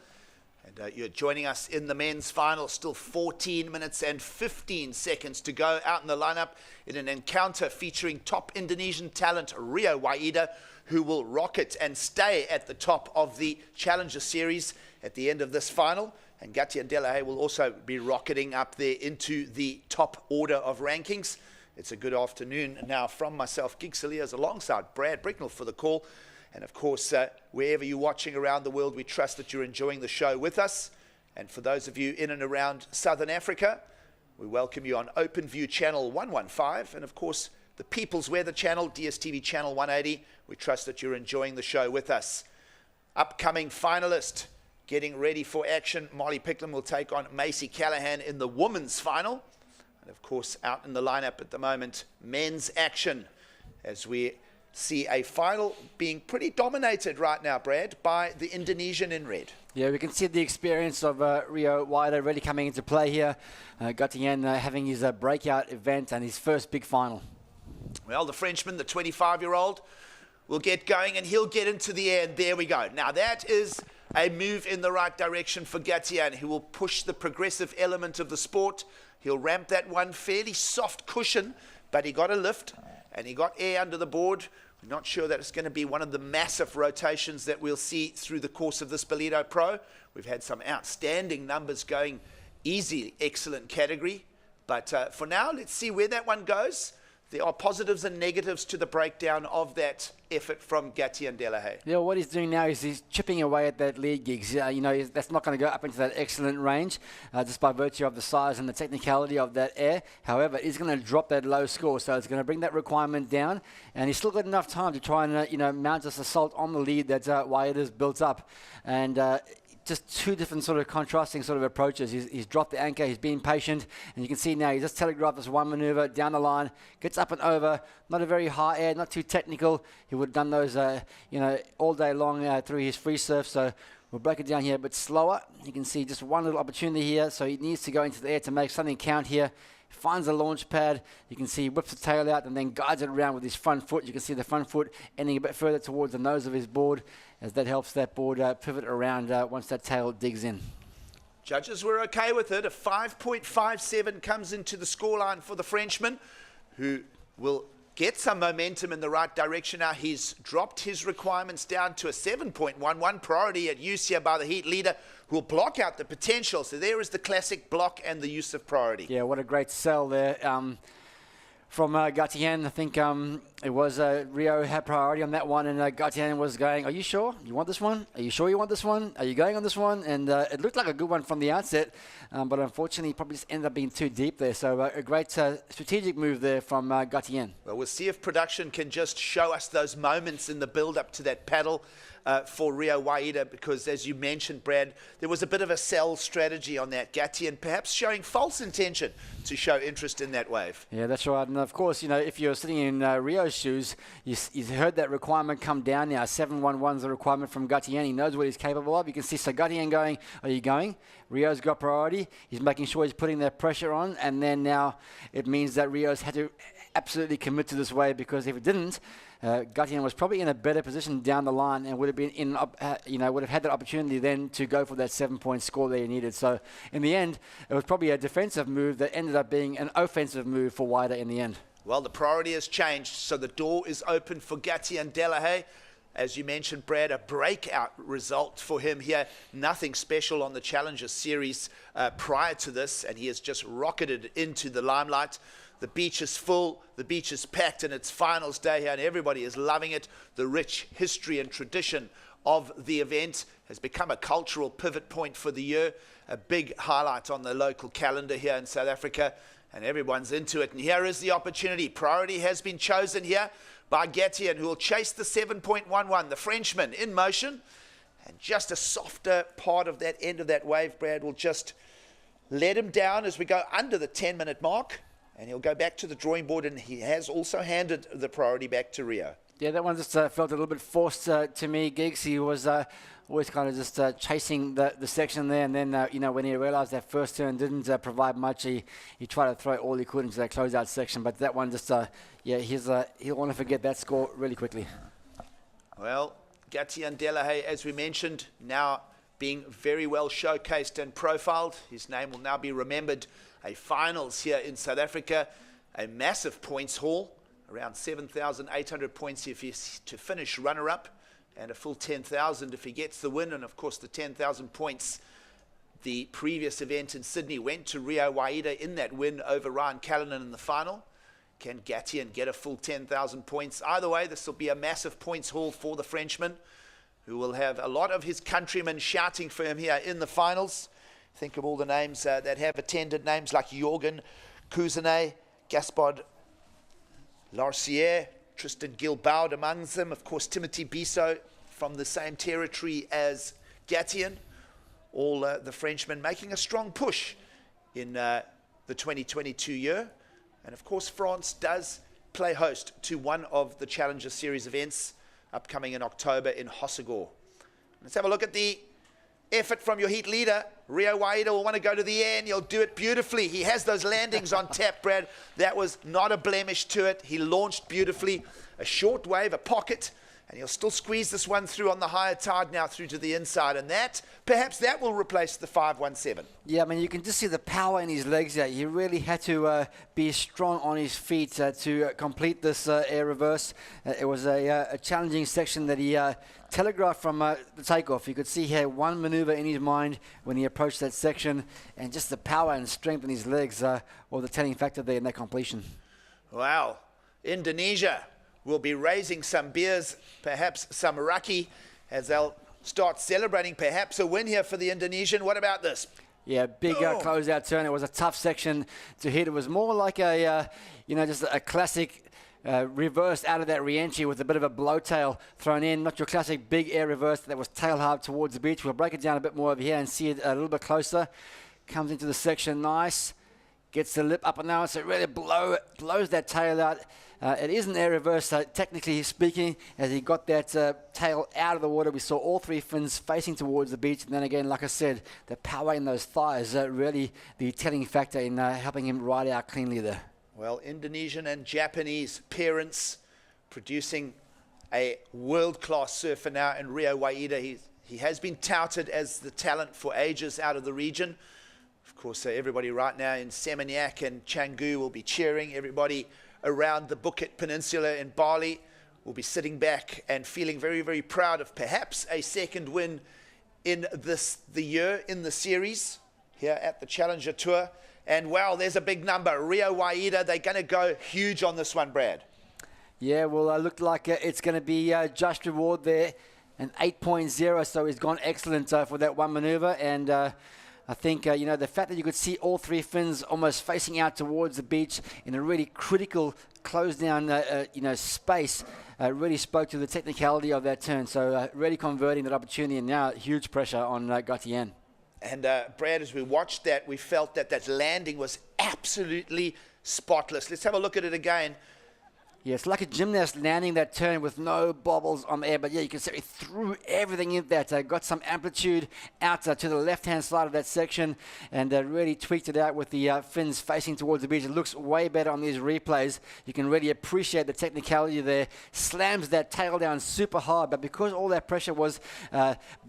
And you're joining us in the men's final. Still 14 minutes and 15 seconds to go out in the lineup in an encounter featuring top Indonesian talent Rio Waida, who will rocket and stay at the top of the Challenger Series at the end of this final. And Caity and Delahaye will also be rocketing up there into the top order of rankings. It's a good afternoon now from myself, Gig Saliers, alongside Brad Bricknell for the call. And of course, wherever you're watching around the world, we trust that you're enjoying the show with us. And for those of you in and around Southern Africa, we welcome you on OpenView Channel 115. And of course, the People's Weather Channel, DSTV Channel 180. We trust that you're enjoying the show with us. Upcoming finalist, getting ready for action. Molly Picklum will take on Macy Callahan in the women's final. And of course, out in the lineup at the moment, men's action, as we see a final being pretty dominated right now, Brad, by the Indonesian in red. Yeah, we can see the experience of Rio Waida really coming into play here. Gatien having his breakout event and his first big final. Well, the Frenchman, the 25-year-old, will get going and he'll get into the air. And there we go. Now that is a move in the right direction for Gatien, who will push the progressive element of the sport. He'll ramp that one fairly soft cushion, but he got a lift and he got air under the board. We're not sure that it's going to be one of the massive rotations that we'll see through the course of this Ballito Pro. We've had some outstanding numbers going easy, excellent category. But for now, let's see where that one goes. There are positives and negatives to the breakdown of that effort from Gatien Delahaye. Yeah, what he's doing now is he's chipping away at that lead gigs. You know, that's not going to go up into that excellent range just by virtue of the size and the technicality of that air. However, he's going to drop that low score, so it's going to bring that requirement down. And he's still got enough time to try and, mount this assault on the lead that Waida's built up. And just two different sort of contrasting sort of approaches. He's dropped the anchor, he's been patient, and you can see now he's just telegraphed this one maneuver down the line, gets up and over, not a very high air, not too technical. He would have done those, all day long through his free surf, so we'll break it down here a bit slower. You can see just one little opportunity here, so he needs to go into the air to make something count here. Finds the launch pad, you can see he whips the tail out and then guides it around with his front foot. You can see the front foot ending a bit further towards the nose of his board, as that helps that board pivot around once that tail digs in. Judges were okay with it. A 5.57 comes into the scoreline for the Frenchman, who will get some momentum in the right direction now. He's dropped his requirements down to a 7.11 priority at use here by the heat leader, who will block out the potential. So there is the classic block and the use of priority. Yeah, what a great sell there from Gatien. I think it was Rio had priority on that one, and Gatien was going, are you sure you want this one? Are you sure you want this one? Are you going on this one? And it looked like a good one from the outset, but unfortunately probably just ended up being too deep there. So a great strategic move there from Gatien. Well, we'll see if production can just show us those moments in the build-up to that paddle for Rio Waida, because as you mentioned, Brad, there was a bit of a sell strategy on that. Gatien perhaps showing false intention to show interest in that wave. Yeah, that's right. And of course, if you're sitting in Rio's shoes, you heard that requirement come down now. 7.11 is the requirement from Gatien. He knows what he's capable of. You can see Gatien going, are you going? Rio's got priority. He's making sure he's putting that pressure on, and then now it means that Rio's had to absolutely commit to this wave, because if it didn't, Gatien was probably in a better position down the line and would have been would have had that opportunity then to go for that 7-point score that he needed. So in the end, it was probably a defensive move that ended up being an offensive move for Waida in the end. Well, the priority has changed, so the door is open for Gatien Delahaye. As you mentioned, Brad, a breakout result for him here. Nothing special on the Challenger Series prior to this, and he has just rocketed into the limelight. The beach is full, the beach is packed, and it's finals day here, and everybody is loving it. The rich history and tradition of the event has become a cultural pivot point for the year, a big highlight on the local calendar here in South Africa, and everyone's into it. And here is the opportunity. Priority has been chosen here by Gatien, who will chase the 7.11. The Frenchman in motion, and just a softer part of that end of that wave, Brad, will just let him down as we go under the 10-minute mark. And he'll go back to the drawing board, and he has also handed the priority back to Rio. Yeah, that one just felt a little bit forced to me, Giggs. He was always kind of just chasing the section there, and then, when he realized that first turn didn't provide much, he tried to throw all he could into that closeout section. But that one just, he'll want to forget that score really quickly. Well, Gatien Delahaye, as we mentioned, now being very well showcased and profiled. His name will now be remembered. A finals here in South Africa, a massive points haul, around 7,800 points if he's to finish runner-up, and a full 10,000 if he gets the win. And of course the 10,000 points, the previous event in Sydney went to Rio Waida in that win over Ryan Callanan in the final. Can Gatien get a full 10,000 points? Either way, this will be a massive points haul for the Frenchman, who will have a lot of his countrymen shouting for him here in the finals. Think of all the names that have attended, names like Jorgen Cousinet, Gaspard Larcier, Tristan Gilbaud among them. Of course, Timothy Bissot from the same territory as Gatien. All the Frenchmen making a strong push in the 2022 year. And of course, France does play host to one of the Challenger Series events upcoming in October in Hossegor. Let's have a look at the effort from your heat leader. Rio Waida will want to go to the end. He'll do it beautifully. He has those landings on tap, Brad. That was not a blemish to it. He launched beautifully. A short wave, a pocket, and he'll still squeeze this one through on the higher tide now through to the inside. And that, perhaps that will replace the 517. Yeah, I mean, you can just see the power in his legs there. He really had to be strong on his feet to complete this air reverse. It was a challenging section that he telegraphed from the takeoff. You could see he had one maneuver in his mind when he approached that section, and just the power and strength in his legs were the telling factor there in that completion. Wow. Indonesia will be raising some beers, perhaps some raki, as they'll start celebrating perhaps a win here for the Indonesian. What about this? Yeah, big closeout turn. It was a tough section to hit. It was more like a, just a classic reverse out of that re-entry with a bit of a blowtail thrown in. Not your classic big air reverse that was tail hard towards the beach. We'll break it down a bit more over here and see it a little bit closer. Comes into the section nice. Gets the lip up and down, so it really blows that tail out. It is an air reverse, technically speaking, as he got that tail out of the water. We saw all three fins facing towards the beach. And then again, like I said, the power in those thighs, really the telling factor in helping him ride out cleanly there. Well, Indonesian and Japanese parents producing a world-class surfer now in Rio Waida. He has been touted as the talent for ages out of the region. Of course, everybody right now in Seminyak and Canggu will be cheering. Everybody around the Bukit Peninsula in Bali will be sitting back and feeling very, very proud of perhaps a second win in the year in the series here at the Challenger Tour. And wow, there's a big number. Rio Waida, they're going to go huge on this one, Brad. Yeah, well, it looked like it's going to be just reward there, an 8.0, so he's gone excellent for that one maneuver. And I think, the fact that you could see all three fins almost facing out towards the beach in a really critical closed down, space really spoke to the technicality of that turn. So really converting that opportunity, and now huge pressure on Gatien. And Brad, as we watched that, we felt that landing was absolutely spotless. Let's have a look at it again. Yeah, it's like a gymnast landing that turn with no bobbles on the air. But yeah, you can see he threw everything in that. Got some amplitude out to the left-hand side of that section and really tweaked it out with the fins facing towards the beach. It looks way better on these replays. You can really appreciate the technicality there. Slams that tail down super hard, but because all that pressure was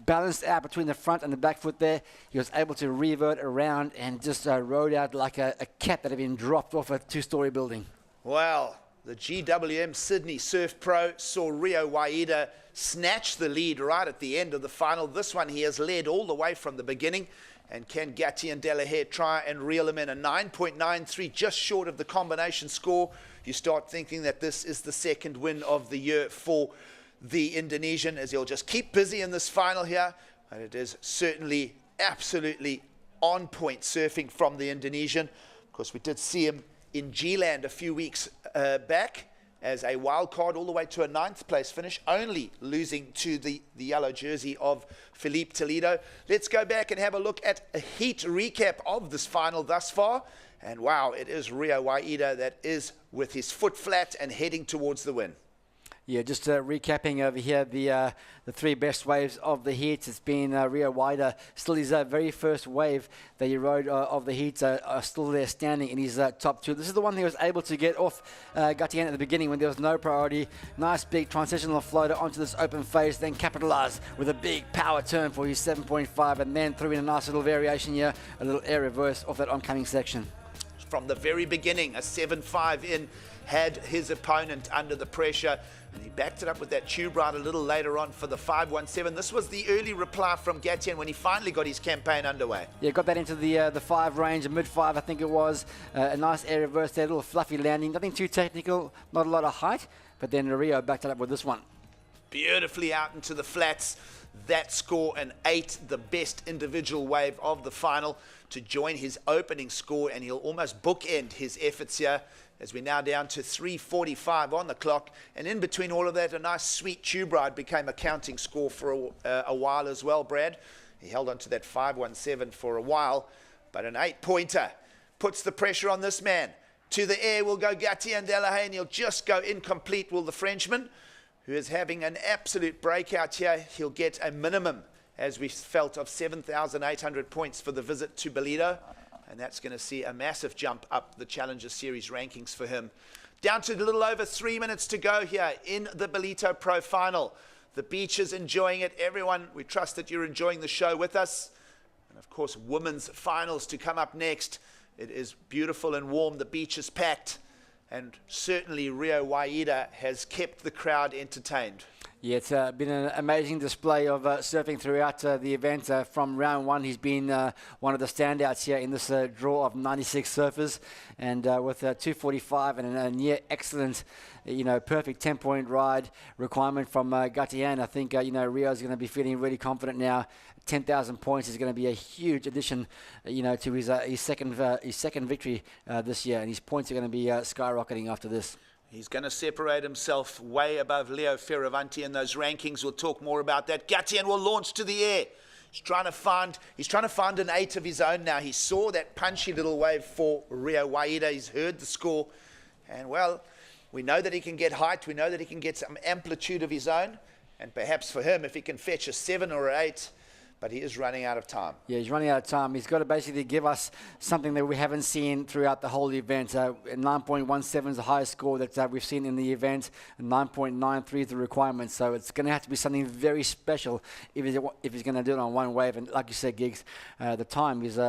balanced out between the front and the back foot there, he was able to revert around and just rode out like a cat that had been dropped off a two-story building. Wow. The GWM Sydney Surf Pro saw Rio Waida snatch the lead right at the end of the final. This one he has led all the way from the beginning. And can Gatien Delahaye try and reel him in? A 9.93, just short of the combination score. You start thinking that this is the second win of the year for the Indonesian, as he'll just keep busy in this final here. And it is certainly absolutely on point surfing from the Indonesian. Of course, we did see him in G-Land a few weeks back as a wild card all the way to a 9th place finish, only losing to the yellow jersey of Filipe Toledo. Let's go back and have a look at a heat recap of this final thus far. And wow, it is Rio Waida that is with his foot flat and heading towards the win. Yeah, just recapping over here the three best waves of the heats. It's been Rio Waida, still his very first wave that he rode of the heats are still there standing in his top two. This is the one he was able to get off Gatien at the beginning when there was no priority. Nice big transitional floater onto this open face, then capitalized with a big power turn for his 7.5, and then threw in a nice little variation here, a little air reverse off that oncoming section. From the very beginning, a 7.5 in, had his opponent under the pressure, and he backed it up with that tube ride a little later on for the 5.17. This was the early reply from Gatien when he finally got his campaign underway. Yeah, got that into the 5 range, a mid-5 I think it was. A nice air reverse there, a little fluffy landing, nothing too technical, not a lot of height, but then Rio backed it up with this one. Beautifully out into the flats. That score, an 8, the best individual wave of the final, to join his opening score, and he'll almost bookend his efforts here as we're now down to 3:45 on the clock. And in between all of that, a nice sweet tube ride became a counting score for a while as well, Brad. He held on to that 5:17 for a while, but an 8-pointer puts the pressure on this man. To the air will go Gatien Delahaye, and he'll just go incomplete. Will the Frenchman, who is having an absolute breakout here, he'll get a minimum, as we felt, of 7,800 points for the visit to Ballito. And that's going to see a massive jump up the Challenger Series rankings for him. Down to a little over 3 minutes to go here in the Ballito Pro Final. The beach is enjoying it. Everyone, we trust that you're enjoying the show with us. And of course, women's finals to come up next. It is beautiful and warm. The beach is packed. And certainly Rio Waida has kept the crowd entertained. Yeah, it's been an amazing display of surfing throughout the event. From round one, he's been one of the standouts here in this draw of 96 surfers. And with 2:45 and a near excellent, perfect 10-point ride requirement from Gatien, I think, Rio's going to be feeling really confident now. 10,000 points is going to be a huge addition, to his second victory this year. And his points are going to be skyrocketing after this. He's going to separate himself way above Leo Fioravanti in those rankings. We'll talk more about that. Gatien will launch to the air. He's trying to find an 8 of his own now. He saw that punchy little wave for Rio Waida. He's heard the score. And, well, we know that he can get height. We know that he can get some amplitude of his own. And perhaps for him, if he can fetch a 7 or an 8, but he is running out of time. Yeah, he's running out of time. He's got to basically give us something that we haven't seen throughout the whole event. 9.17 is the highest score that we've seen in the event, and 9.93 is the requirement. So it's going to have to be something very special if he's going to do it on one wave. And like you said, Giggs, the time is,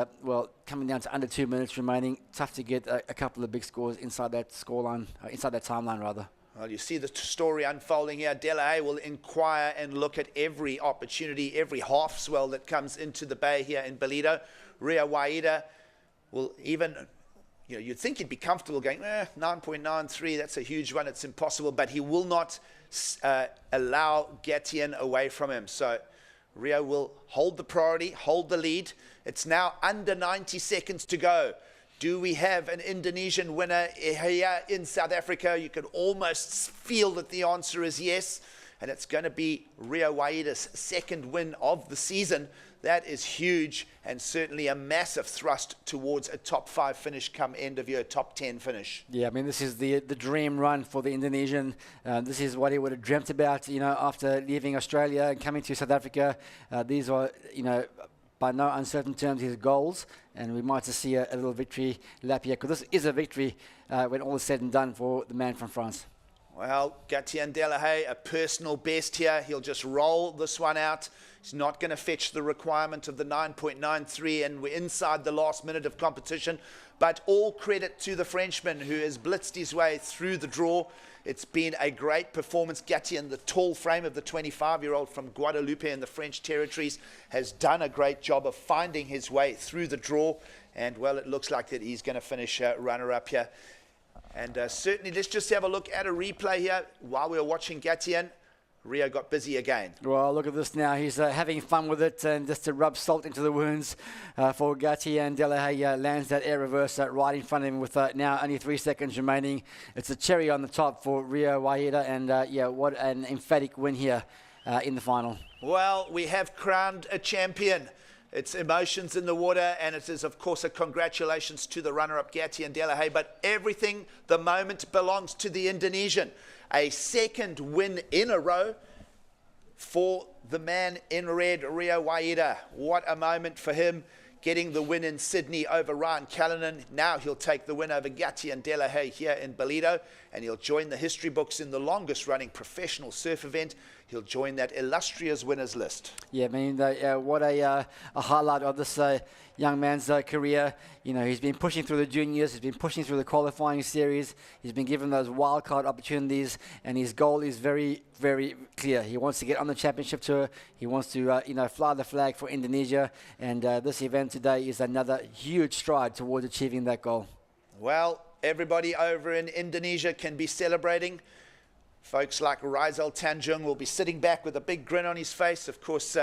coming down to under 2 minutes remaining. Tough to get a couple of big scores inside that scoreline, inside that timeline, rather. Well, you see the story unfolding here. Delahaye will inquire and look at every opportunity, every half swell that comes into the bay here in Ballito. Rio Waida will even, you'd think he'd be comfortable going, 9.93, that's a huge one, it's impossible, but he will not allow Gatien away from him. So Rio will hold the priority, hold the lead. It's now under 90 seconds to go. Do we have an Indonesian winner here in South Africa? You can almost feel that the answer is yes. And it's going to be Rio Waida's second win of the season. That is huge and certainly a massive thrust towards a top 5 finish come end of year, top 10 finish. Yeah, I mean, this is the dream run for the Indonesian. This is what he would have dreamt about, after leaving Australia and coming to South Africa. These are, by no uncertain terms, his goals, and we might just see a little victory lap here, because this is a victory when all is said and done for the man from France. Well, Gatien Delahaye, a personal best here. He'll just roll this one out. He's not going to fetch the requirement of the 9.93, and we're inside the last minute of competition. But all credit to the Frenchman who has blitzed his way through the draw. It's been a great performance. Gatien, the tall frame of the 25-year-old from Guadeloupe in the French territories, has done a great job of finding his way through the draw. And, well, it looks like that he's going to finish runner-up here. And certainly, let's just have a look at a replay here. While we were watching Gatien, Rio got busy again. Well, look at this now. He's having fun with it, and just to rub salt into the wounds for Gatien Delahaye lands that air reverse right in front of him with now only 3 seconds remaining. It's a cherry on the top for Rio Waida, and what an emphatic win here in the final. Well, we have crowned a champion. It's emotions in the water, and it is, of course, a congratulations to the runner-up, Gatien Delahaye, but everything, the moment, belongs to the Indonesian. A second win in a row for the man in red, Rio Waida. What a moment for him, getting the win in Sydney over Ryan Callanan. Now he'll take the win over Gatien Delahaye here in Ballito, and he'll join the history books in the longest-running professional surf event. He'll join that illustrious winners list. Yeah, I mean, what a highlight of this young man's career. He's been pushing through the juniors. He's been pushing through the qualifying series. He's been given those wildcard opportunities, and his goal is very, very clear. He wants to get on the championship tour. He wants to, fly the flag for Indonesia, and this event today is another huge stride towards achieving that goal. Well, everybody over in Indonesia can be celebrating. Folks like Rizal Tanjung will be sitting back with a big grin on his face. Of course,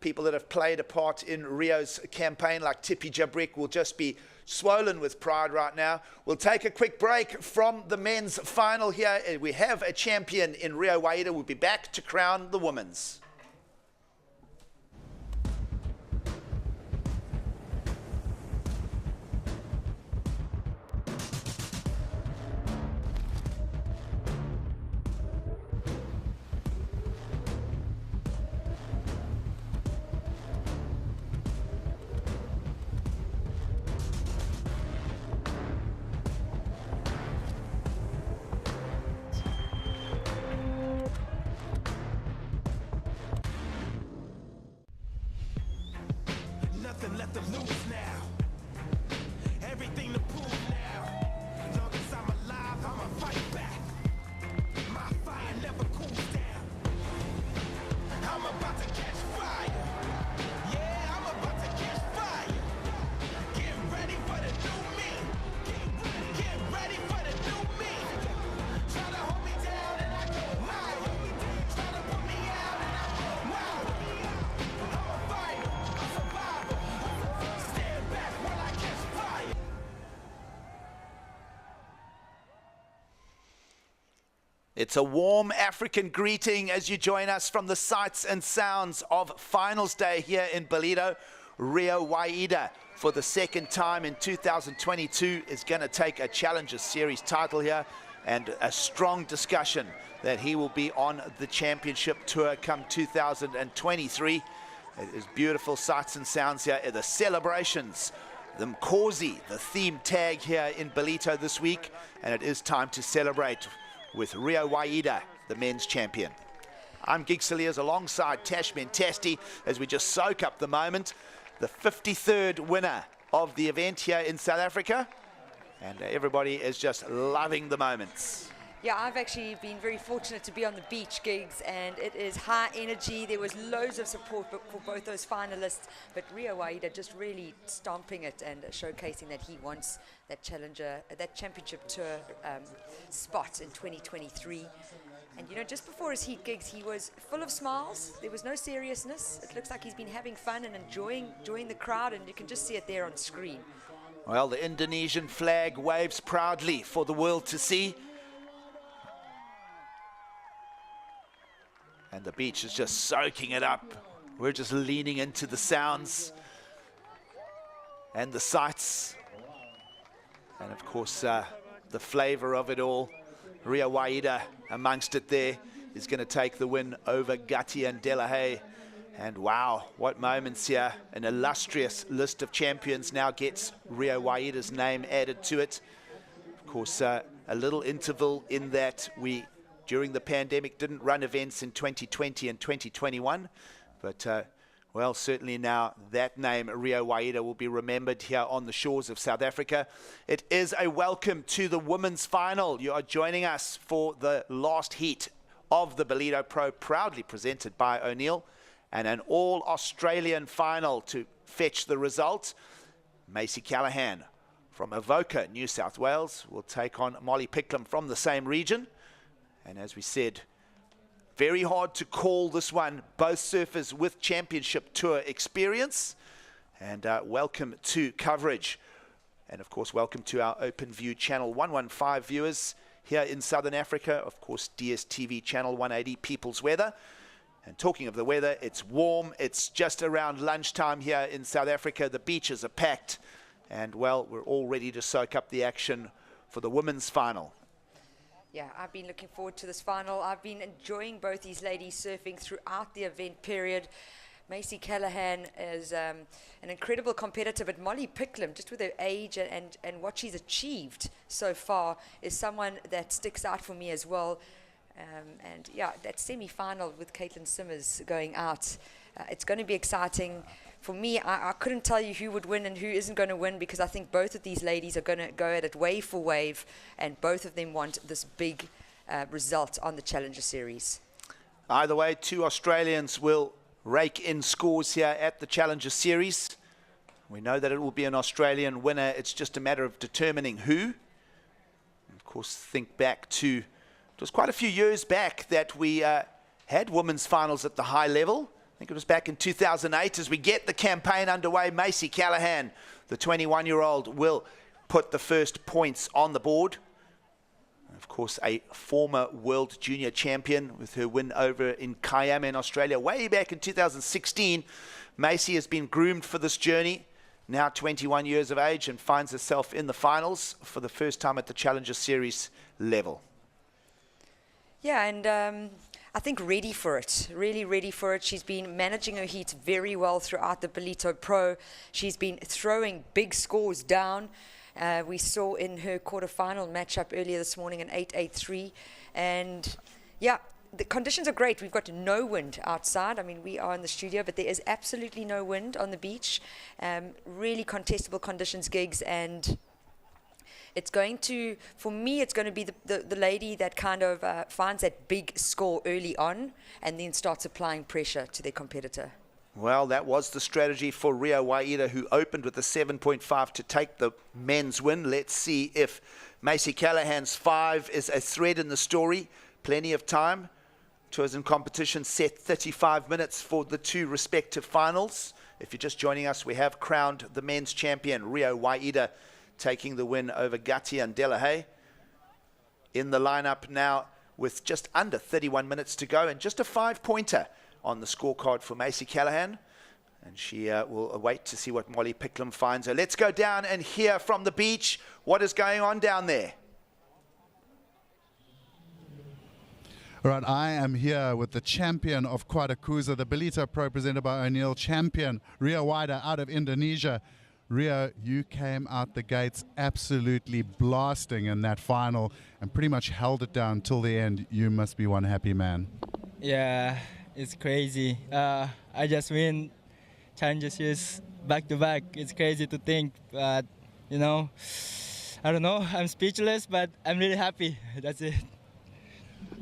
People that have played a part in Rio's campaign, like Tipi Jabrek, will just be swollen with pride right now. We'll take a quick break from the men's final here. We have a champion in Rio Waida. We'll be back to crown the women's. Nothing left to lose now. Everything to prove now. Long as I'm alive, I'ma fight back. My fire never cools down. I'm about to catch fire. Yeah, I'm about to catch fire. Get ready for the new me. Get ready for the new me. Try to hold me down and I go higher. Try to put me out and I go louder. I'm a fighter, a survivor. Stand back while I catch fire. It's a warm African greeting as you join us from the sights and sounds of Finals Day here in Ballito. Rio Waida, for the second time in 2022, is going to take a Challenger Series title here, and a strong discussion that he will be on the championship tour come 2023. It is beautiful sights and sounds here. The celebrations, the Mkosi, the theme tag here in Ballito this week, and it is time to celebrate with Rio Waida, the men's champion. I'm Gig Saliers alongside Tash Mentasti as we just soak up the moment. The 53rd winner of the event here in South Africa, and everybody is just loving the moments. Yeah, I've actually been very fortunate to be on the beach gigs, and it is high energy. There was loads of support for both those finalists, but Rio Waida just really stomping it and showcasing that he wants that championship tour spot in 2023. And you know, just before his heat gigs, he was full of smiles. There was no seriousness. It looks like he's been having fun and enjoying the crowd, and you can just see it there on screen. Well, the Indonesian flag waves proudly for the world to see. And the beach is just soaking it up. We're just leaning into the sounds and the sights. And of course, the flavor of it all. Rio Waida amongst it there is going to take the win over Gatti and Delahaye. And wow, what moments here. An illustrious list of champions now gets Rio Waida's name added to it. Of course, a little interval in that we, during the pandemic, didn't run events in 2020 and 2021. But, well, certainly now that name, Rio Waida, will be remembered here on the shores of South Africa. It is a welcome to the women's final. You are joining us for the last heat of the Ballito Pro, proudly presented by O'Neill, and an all-Australian final to fetch the result. Macy Callahan from Avoca, New South Wales, will take on Molly Picklum from the same region. And as we said, very hard to call this one. Both surfers with championship tour experience. And welcome to coverage. And of course, welcome to our OpenView Channel 115 viewers here in Southern Africa. Of course, DSTV Channel 180, People's Weather. And talking of the weather, it's warm. It's just around lunchtime here in South Africa. The beaches are packed. And, well, we're all ready to soak up the action for the women's final. Yeah, I've been looking forward to this final. I've been enjoying both these ladies surfing throughout the event period. Macy Callahan is an incredible competitor, but Molly Picklum, just with her age and what she's achieved so far, is someone that sticks out for me as well. And yeah, that semi-final with Caity Simmers going out, it's going to be exciting. For me, I couldn't tell you who would win and who isn't going to win, because I think both of these ladies are going to go at it wave for wave, and both of them want this big result on the Challenger Series. Either way, two Australians will rake in scores here at the Challenger Series. We know that it will be an Australian winner. It's just a matter of determining who. Of course, think back to, it was quite a few years back that we had women's finals at the high level. think it was back in 2008, as we get the campaign underway. Macy Callahan, the 21-year-old, will put the first points on the board. Of course, a former world junior champion with her win over in Kiama in Australia way back in 2016. Macy has been groomed for this journey, now 21 years of age, and finds herself in the finals for the first time at the Challenger Series level. Yeah, and I think ready for it, really ready for it. She's been managing her heat very well throughout the Ballito Pro. She's been throwing big scores down. We saw in her quarterfinal matchup earlier this morning an 8-8-3. And yeah, the conditions are great. We've got no wind outside. I mean, we are in the studio, but there is absolutely no wind on the beach. Really contestable conditions, gigs, and it's going to, for me, it's going to be the lady that kind of finds that big score early on and then starts applying pressure to their competitor. Well, that was the strategy for Rio Waida, who opened with a 7.5 to take the men's win. Let's see if Macy Callahan's 5 is a thread in the story. Plenty of time. Tours and competition set 35 minutes for the two respective finals. If you're just joining us, we have crowned the men's champion, Rio Waida, taking the win over Gatti and Delahaye. In the lineup now with just under 31 minutes to go and just a 5-pointer on the scorecard for Macy Callahan. And she will await to see what Molly Picklum finds her. Let's go down and hear from the beach what is going on down there. All right, I am here with the champion of Quadacooza, the Ballito Pro presented by O'Neill, champion Rio Waida out of Indonesia. Rio, you came out the gates absolutely blasting in that final and pretty much held it down till the end. You must be one happy man. Yeah, it's crazy. I just win Challenger Series back-to-back. It's crazy to think, but, you know, I don't know. I'm speechless, but I'm really happy. That's it.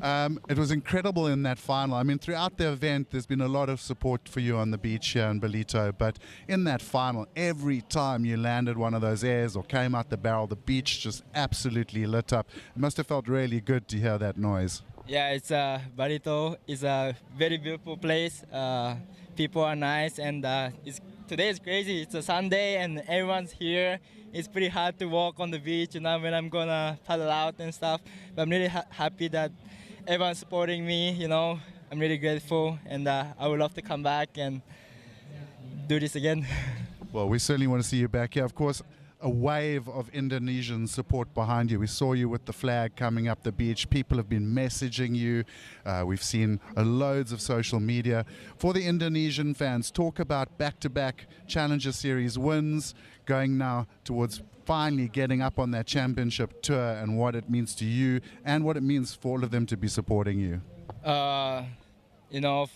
It was incredible in that final. I mean, throughout the event, there's been a lot of support for you on the beach here in Ballito, but in that final, every time you landed one of those airs or came out the barrel, the beach just absolutely lit up. It must have felt really good to hear that noise. Yeah, it's Ballito is a very beautiful place. People are nice, and today is crazy. It's a Sunday, and everyone's here. It's pretty hard to walk on the beach, you know, when I'm gonna paddle out and stuff. But I'm really happy that everyone's supporting me, you know. I'm really grateful, and I would love to come back and do this again. Well, we certainly want to see you back here. Of course, a wave of Indonesian support behind you. We saw you with the flag coming up the beach. People have been messaging you. We've seen loads of social media. For the Indonesian fans, talk about back-to-back Challenger Series wins, going now towards finally getting up on that championship tour, and what it means to you and what it means for all of them to be supporting you. You know,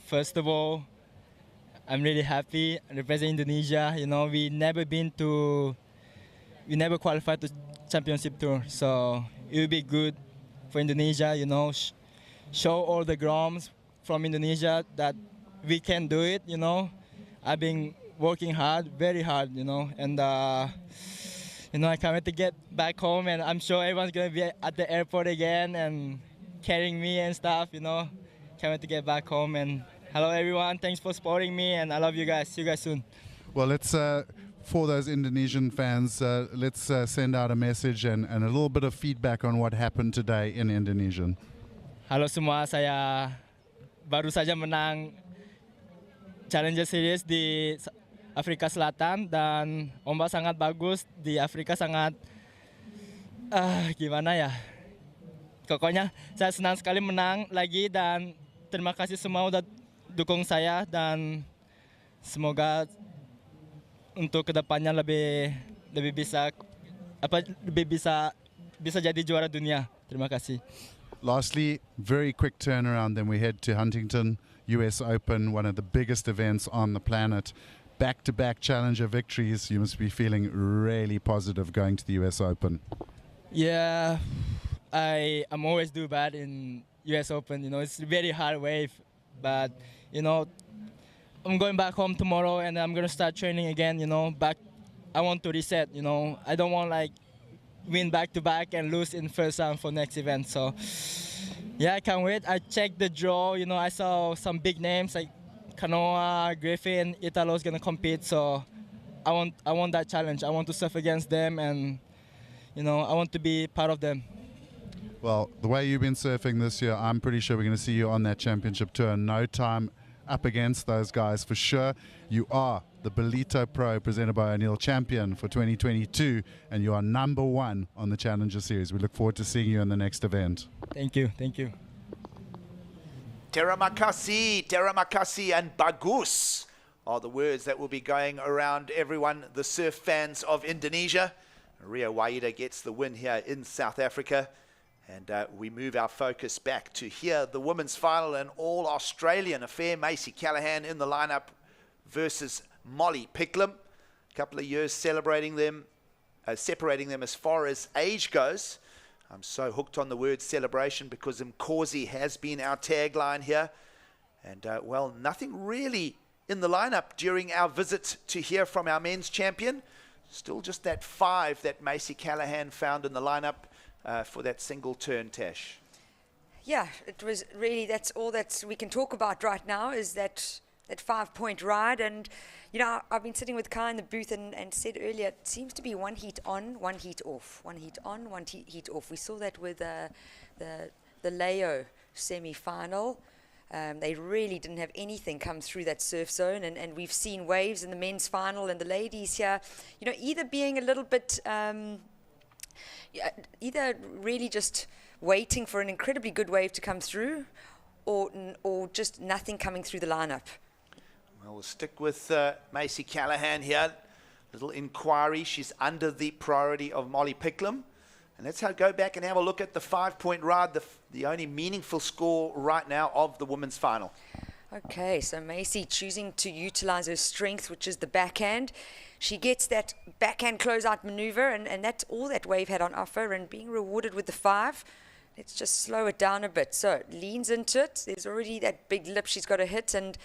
first of all, I'm really happy representing Indonesia. You know, we never qualified to championship tour, so it would be good for Indonesia. You know, show all the groms from Indonesia that we can do it. You know, I've been working hard, very hard. You know, and you know, I can't wait to get back home, and I'm sure everyone's gonna be at the airport again and carrying me and stuff. You know, can't wait to get back home. And hello everyone, thanks for supporting me, and I love you guys. See you guys soon. Well, let's for those Indonesian fans, let's send out a message and a little bit of feedback on what happened today in Indonesian. Halo semua, saya baru saja menang Challenger Series di Afrika Selatan, dan ombak sangat bagus di Afrika, sangat gimana ya, pokoknya saya senang sekali menang lagi, dan terima kasih semua udah dukung saya, dan semoga untuk kedepannya lebih bisa jadi juara dunia. Terima kasih. Lastly, very quick turnaround, then we head to Huntington, US Open, one of the biggest events on the planet. Back-to-back Challenger victories. You must be feeling really positive going to the US Open. Yeah, I'm always do bad in US Open. You know, it's a very hard wave, but you know, I'm going back home tomorrow, and I'm gonna start training again. You know, I want to reset. You know, I don't want like win back-to-back and lose in first round for next event. So yeah, I can't wait. I checked the draw. You know, I saw some big names like Kanoa, Griffin, Italo's gonna compete. So I want that challenge. I want to surf against them, and I want to be part of them. Well, the way you've been surfing this year, I'm pretty sure we're going to see you on that championship tour in no time, up against those guys for sure. You are the Ballito Pro presented by O'Neill champion for 2022, and you are #1 on the Challenger Series. We look forward to seeing you in the next event. Thank you. Thank you. Terima kasih and bagus are the words that will be going around everyone, the surf fans of Indonesia. Rio Waida gets the win here in South Africa. And we move our focus back to here, the women's final, an all-Australian affair. Macy Callahan in the lineup versus Molly Picklum. A couple of years separating them as far as age goes. I'm so hooked on the word celebration because Mkosi has been our tagline here. And, well, nothing really in the lineup during our visit to hear from our men's champion. Still just that 5 that Macy Callahan found in the lineup. For that single turn, Tash. Yeah, it was really, that's all that we can talk about right now is that 5-point ride. And, I've been sitting with Kai in the booth and said earlier, it seems to be one heat on, one heat off. One heat on, one heat off. We saw that with the Leo semi-final. They really didn't have anything come through that surf zone. And we've seen waves in the men's final and the ladies here, either being a little bit... either really just waiting for an incredibly good wave to come through or just nothing coming through the lineup. Well, we'll stick with Macy Callahan here. Little inquiry. She's under the priority of Molly Picklum. And let's go back and have a look at the 5-point ride, the only meaningful score right now of the women's final. Okay, so Macy choosing to utilize her strength, which is the backhand. She gets that backhand closeout maneuver, and that's all that wave had on offer, and being rewarded with the 5. Let's just slow it down a bit. So leans into it. There's already that big lip she's got to hit, and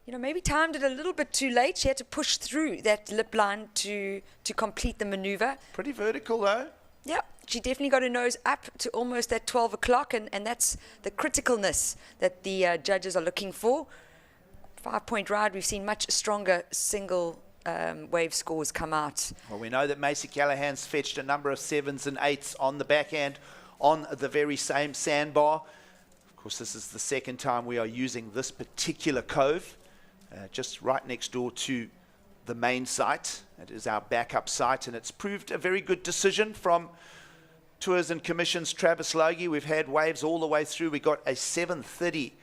maybe timed it a little bit too late. She had to push through that lip line to complete the maneuver. Pretty vertical though. Yeah, she definitely got her nose up to almost that 12 o'clock, and that's the criticalness that the judges are looking for. 5-point ride, we've seen much stronger single wave scores come out. Well, we know that Macy Callahan's fetched a number of 7s and 8s on the backhand on the very same sandbar. Of course, this is the second time we are using this particular cove, just right next door to the main site. It is our backup site, and it's proved a very good decision from Tours and Commission's Travis Logie. We've had waves all the way through. We got a 7:30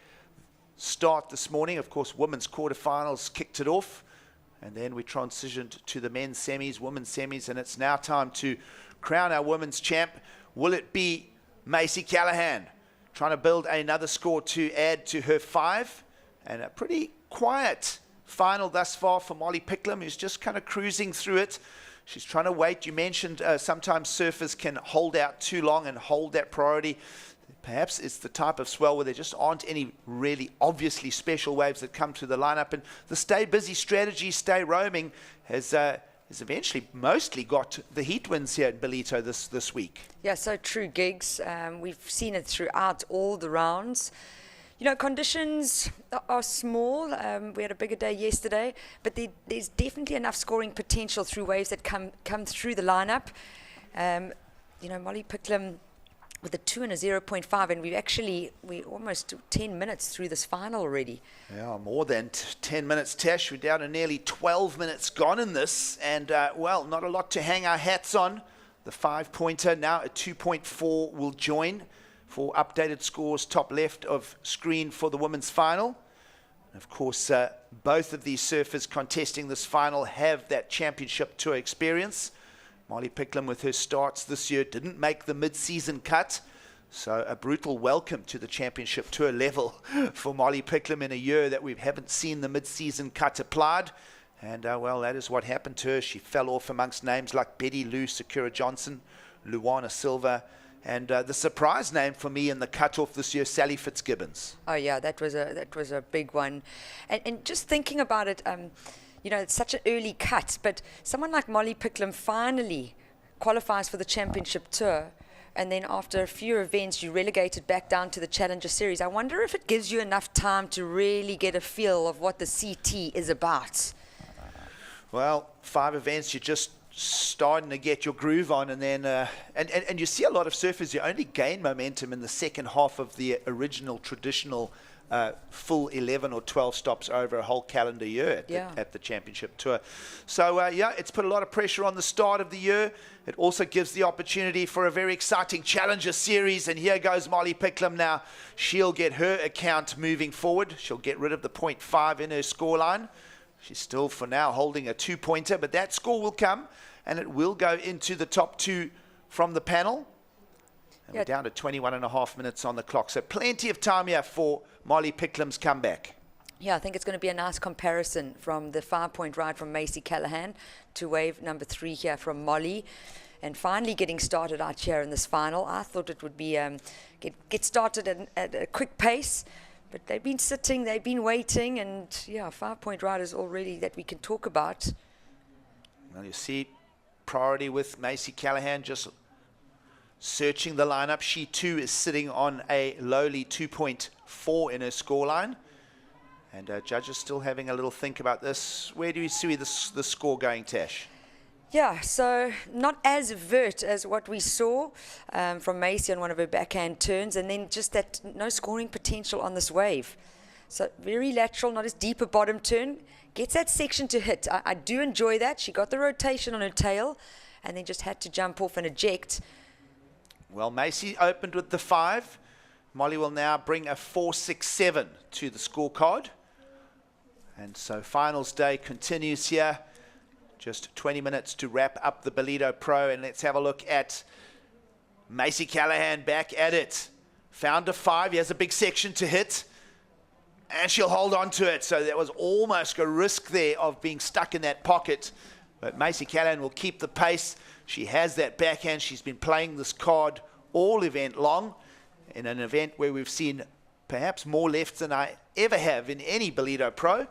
start this morning. Of course, women's quarterfinals kicked it off, and then we transitioned to the men's semis, women's semis, and it's now time to crown our women's champ. Will it be Macy Callahan trying to build another score to add to her 5? And a pretty quiet final thus far for Molly Picklum, who's just kind of cruising through it. She's trying to wait. You mentioned sometimes surfers can hold out too long and hold that priority. Perhaps it's the type of swell where there just aren't any really obviously special waves that come to the lineup. And the stay busy strategy, stay roaming, has eventually mostly got the heat wins here at Ballito this week. Yeah, so true, Gigs. We've seen it throughout all the rounds. Conditions are small. We had a bigger day yesterday, but there's definitely enough scoring potential through waves that come through the lineup. Molly Picklum with a 2 and a 0.5, and we're almost 10 minutes through this final already. Yeah, more than 10 minutes, Tash. We're down to nearly 12 minutes gone in this, and well, not a lot to hang our hats on. The 5-pointer now a 2.4 will join for updated scores top left of screen for the women's final. And of course, both of these surfers contesting this final have that championship tour experience. Molly Picklum, with her starts this year, didn't make the mid-season cut. So a brutal welcome to the championship tour level for Molly Picklum in a year that we haven't seen the mid-season cut applied. And well, that is what happened to her. She fell off amongst names like Betty Lou, Sakura Johnson, Luana Silva, and the surprise name for me in the cutoff this year, Sally Fitzgibbons. Oh yeah, that was a big one. And just thinking about it, it's such an early cut, but someone like Molly Picklum finally qualifies for the championship tour. and then after a few events, you relegated back down to the Challenger Series. I wonder if it gives you enough time to really get a feel of what the CT is about. Well, 5 events, you're just starting to get your groove on, and then and you see a lot of surfers, you only gain momentum in the second half of the original traditional full 11 or 12 stops over a whole calendar year at the championship tour. So yeah, it's put a lot of pressure on the start of the year. It also gives the opportunity for a very exciting Challenger Series, and here goes Molly Picklum now. She'll get her account moving forward. She'll get rid of the 0.5 in her scoreline. She's still, for now, holding a 2-pointer, but that score will come, and it will go into the top 2 from the panel. And we're down to 21.5 minutes on the clock, so plenty of time here for Molly Picklum's comeback. Yeah, I think it's going to be a nice comparison from the 5-point ride from Macy Callahan to wave number 3 here from Molly. And finally getting started out here in this final. I thought it would be get started at a quick pace, but they've been sitting, they've been waiting, and yeah, 5-point riders already that we can talk about. Well, you see priority with Macy Callahan just searching the lineup. She too is sitting on a lowly 2.4 in her scoreline. And judges still having a little think about this. Where do you see the score going, Tash? Yeah, so not as vert as what we saw from Macy on one of her backhand turns, and then just that no scoring potential on this wave. So very lateral, not as deep a bottom turn. Gets that section to hit. I do enjoy that. She got the rotation on her tail and then just had to jump off and eject. Well, Macy opened with the 5. Molly will now bring a 4.67 to the scorecard. And so finals day continues here. Just 20 minutes to wrap up the Ballito Pro. And let's have a look at Macy Callahan back at it. Found a 5. He has a big section to hit. And she'll hold on to it. So there was almost a risk there of being stuck in that pocket. But Macy Callahan will keep the pace. She has that backhand. She's been playing this card all event long, in an event where we've seen perhaps more lefts than I ever have in any Ballito Pro.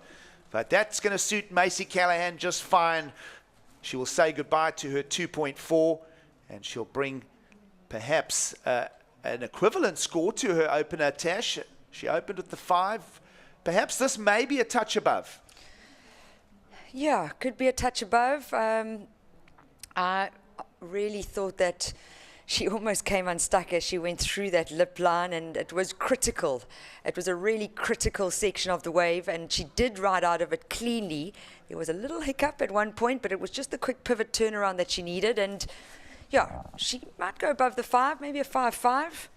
But that's going to suit Macy Callahan just fine. She will say goodbye to her 2.4, and she'll bring perhaps an equivalent score to her opener, Tash. She opened with the 5. Perhaps this may be a touch above. Yeah, could be a touch above. I really thought that she almost came unstuck as she went through that lip line, and it was critical. It was a really critical section of the wave, and she did ride out of it cleanly. There was a little hiccup at one point, but it was just the quick pivot turnaround that she needed, and yeah, she might go above the 5, maybe a 5.5.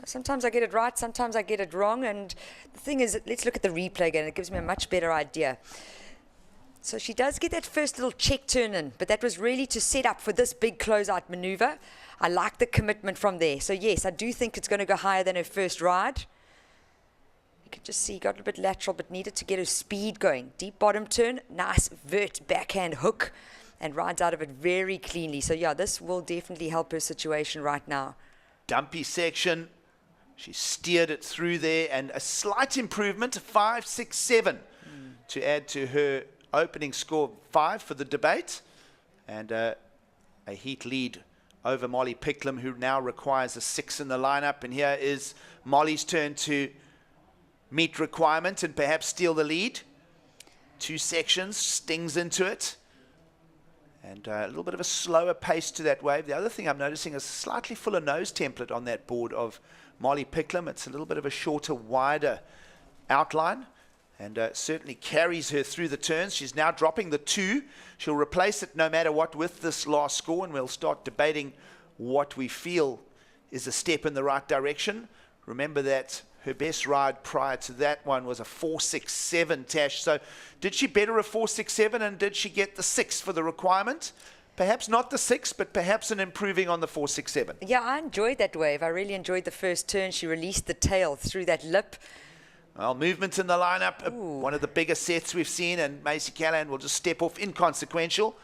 Sometimes I get it right, sometimes I get it wrong, and the thing is, let's look at the replay again. It gives me a much better idea. So she does get that first little check turn in, but that was really to set up for this big closeout maneuver. I like the commitment from there. So yes, I do think it's going to go higher than her first ride. You can just see, got a bit lateral, but needed to get her speed going. Deep bottom turn, nice vert backhand hook, and rides out of it very cleanly. So yeah, this will definitely help her situation right now. Dumpy section. She steered it through there, and a slight improvement, 5.67 to add to her opening score 5 for the debate, and a heat lead over Molly Picklum, who now requires a 6 in the lineup. And here is Molly's turn to meet requirement and perhaps steal the lead. 2 sections, stings into it, and a little bit of a slower pace to that wave. The other thing I'm noticing is a slightly fuller nose template on that board of Molly Picklum. It's a little bit of a shorter, wider outline, and certainly carries her through the turns. She's now dropping the 2. She'll replace it no matter what with this last score, and we'll start debating what we feel is a step in the right direction. Remember that her best ride prior to that one was a 4.67, Tash. So did she better a 4.67, and did she get the 6 for the requirement? Perhaps not the 6, but perhaps an improving on the 4.67. Yeah, I enjoyed that wave. I really enjoyed the first turn. She released the tail through that lip. Well, movement in the lineup, one of the bigger sets we've seen, and Macy Callahan will just step off inconsequential.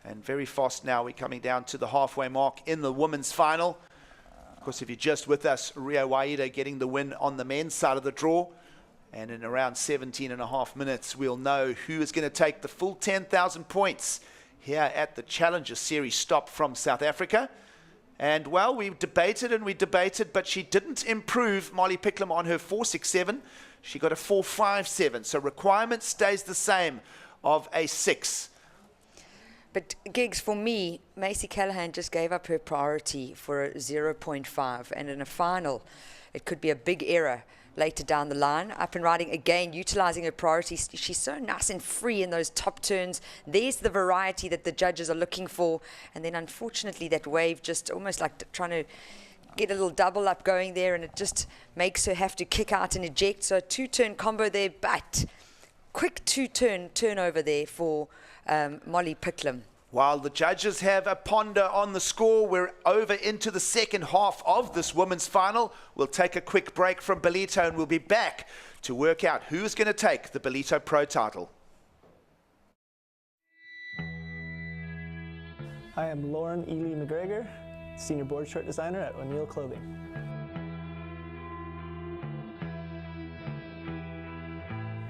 And very fast now, we're coming down to the halfway mark in the women's final. Of course, if you're just with us, Rio Waida getting the win on the men's side of the draw. And in around 17.5 minutes, we'll know who is going to take the full 10,000 points here at the Challenger Series stop from South Africa. And, well, we debated and we debated, but she didn't improve Molly Picklum on her 4.67. She got a 4.57. So requirement stays the same of a 6. But Gigs, for me, Macy Callahan just gave up her priority for a 0.5. And in a final, it could be a big error later down the line. Up and riding again, utilizing her priorities. She's so nice and free in those top turns. There's the variety that the judges are looking for. And then unfortunately that wave just almost like trying to get a little double up going there, and it just makes her have to kick out and eject. So a 2-turn combo there, but quick 2-turn turnover there for Molly Picklum. While the judges have a ponder on the score, we're over into the second half of this women's final. We'll take a quick break from Ballito and we'll be back to work out who's going to take the Ballito Pro title. I am Lauren Ely McGregor, Senior Board Shirt Designer at O'Neill Clothing.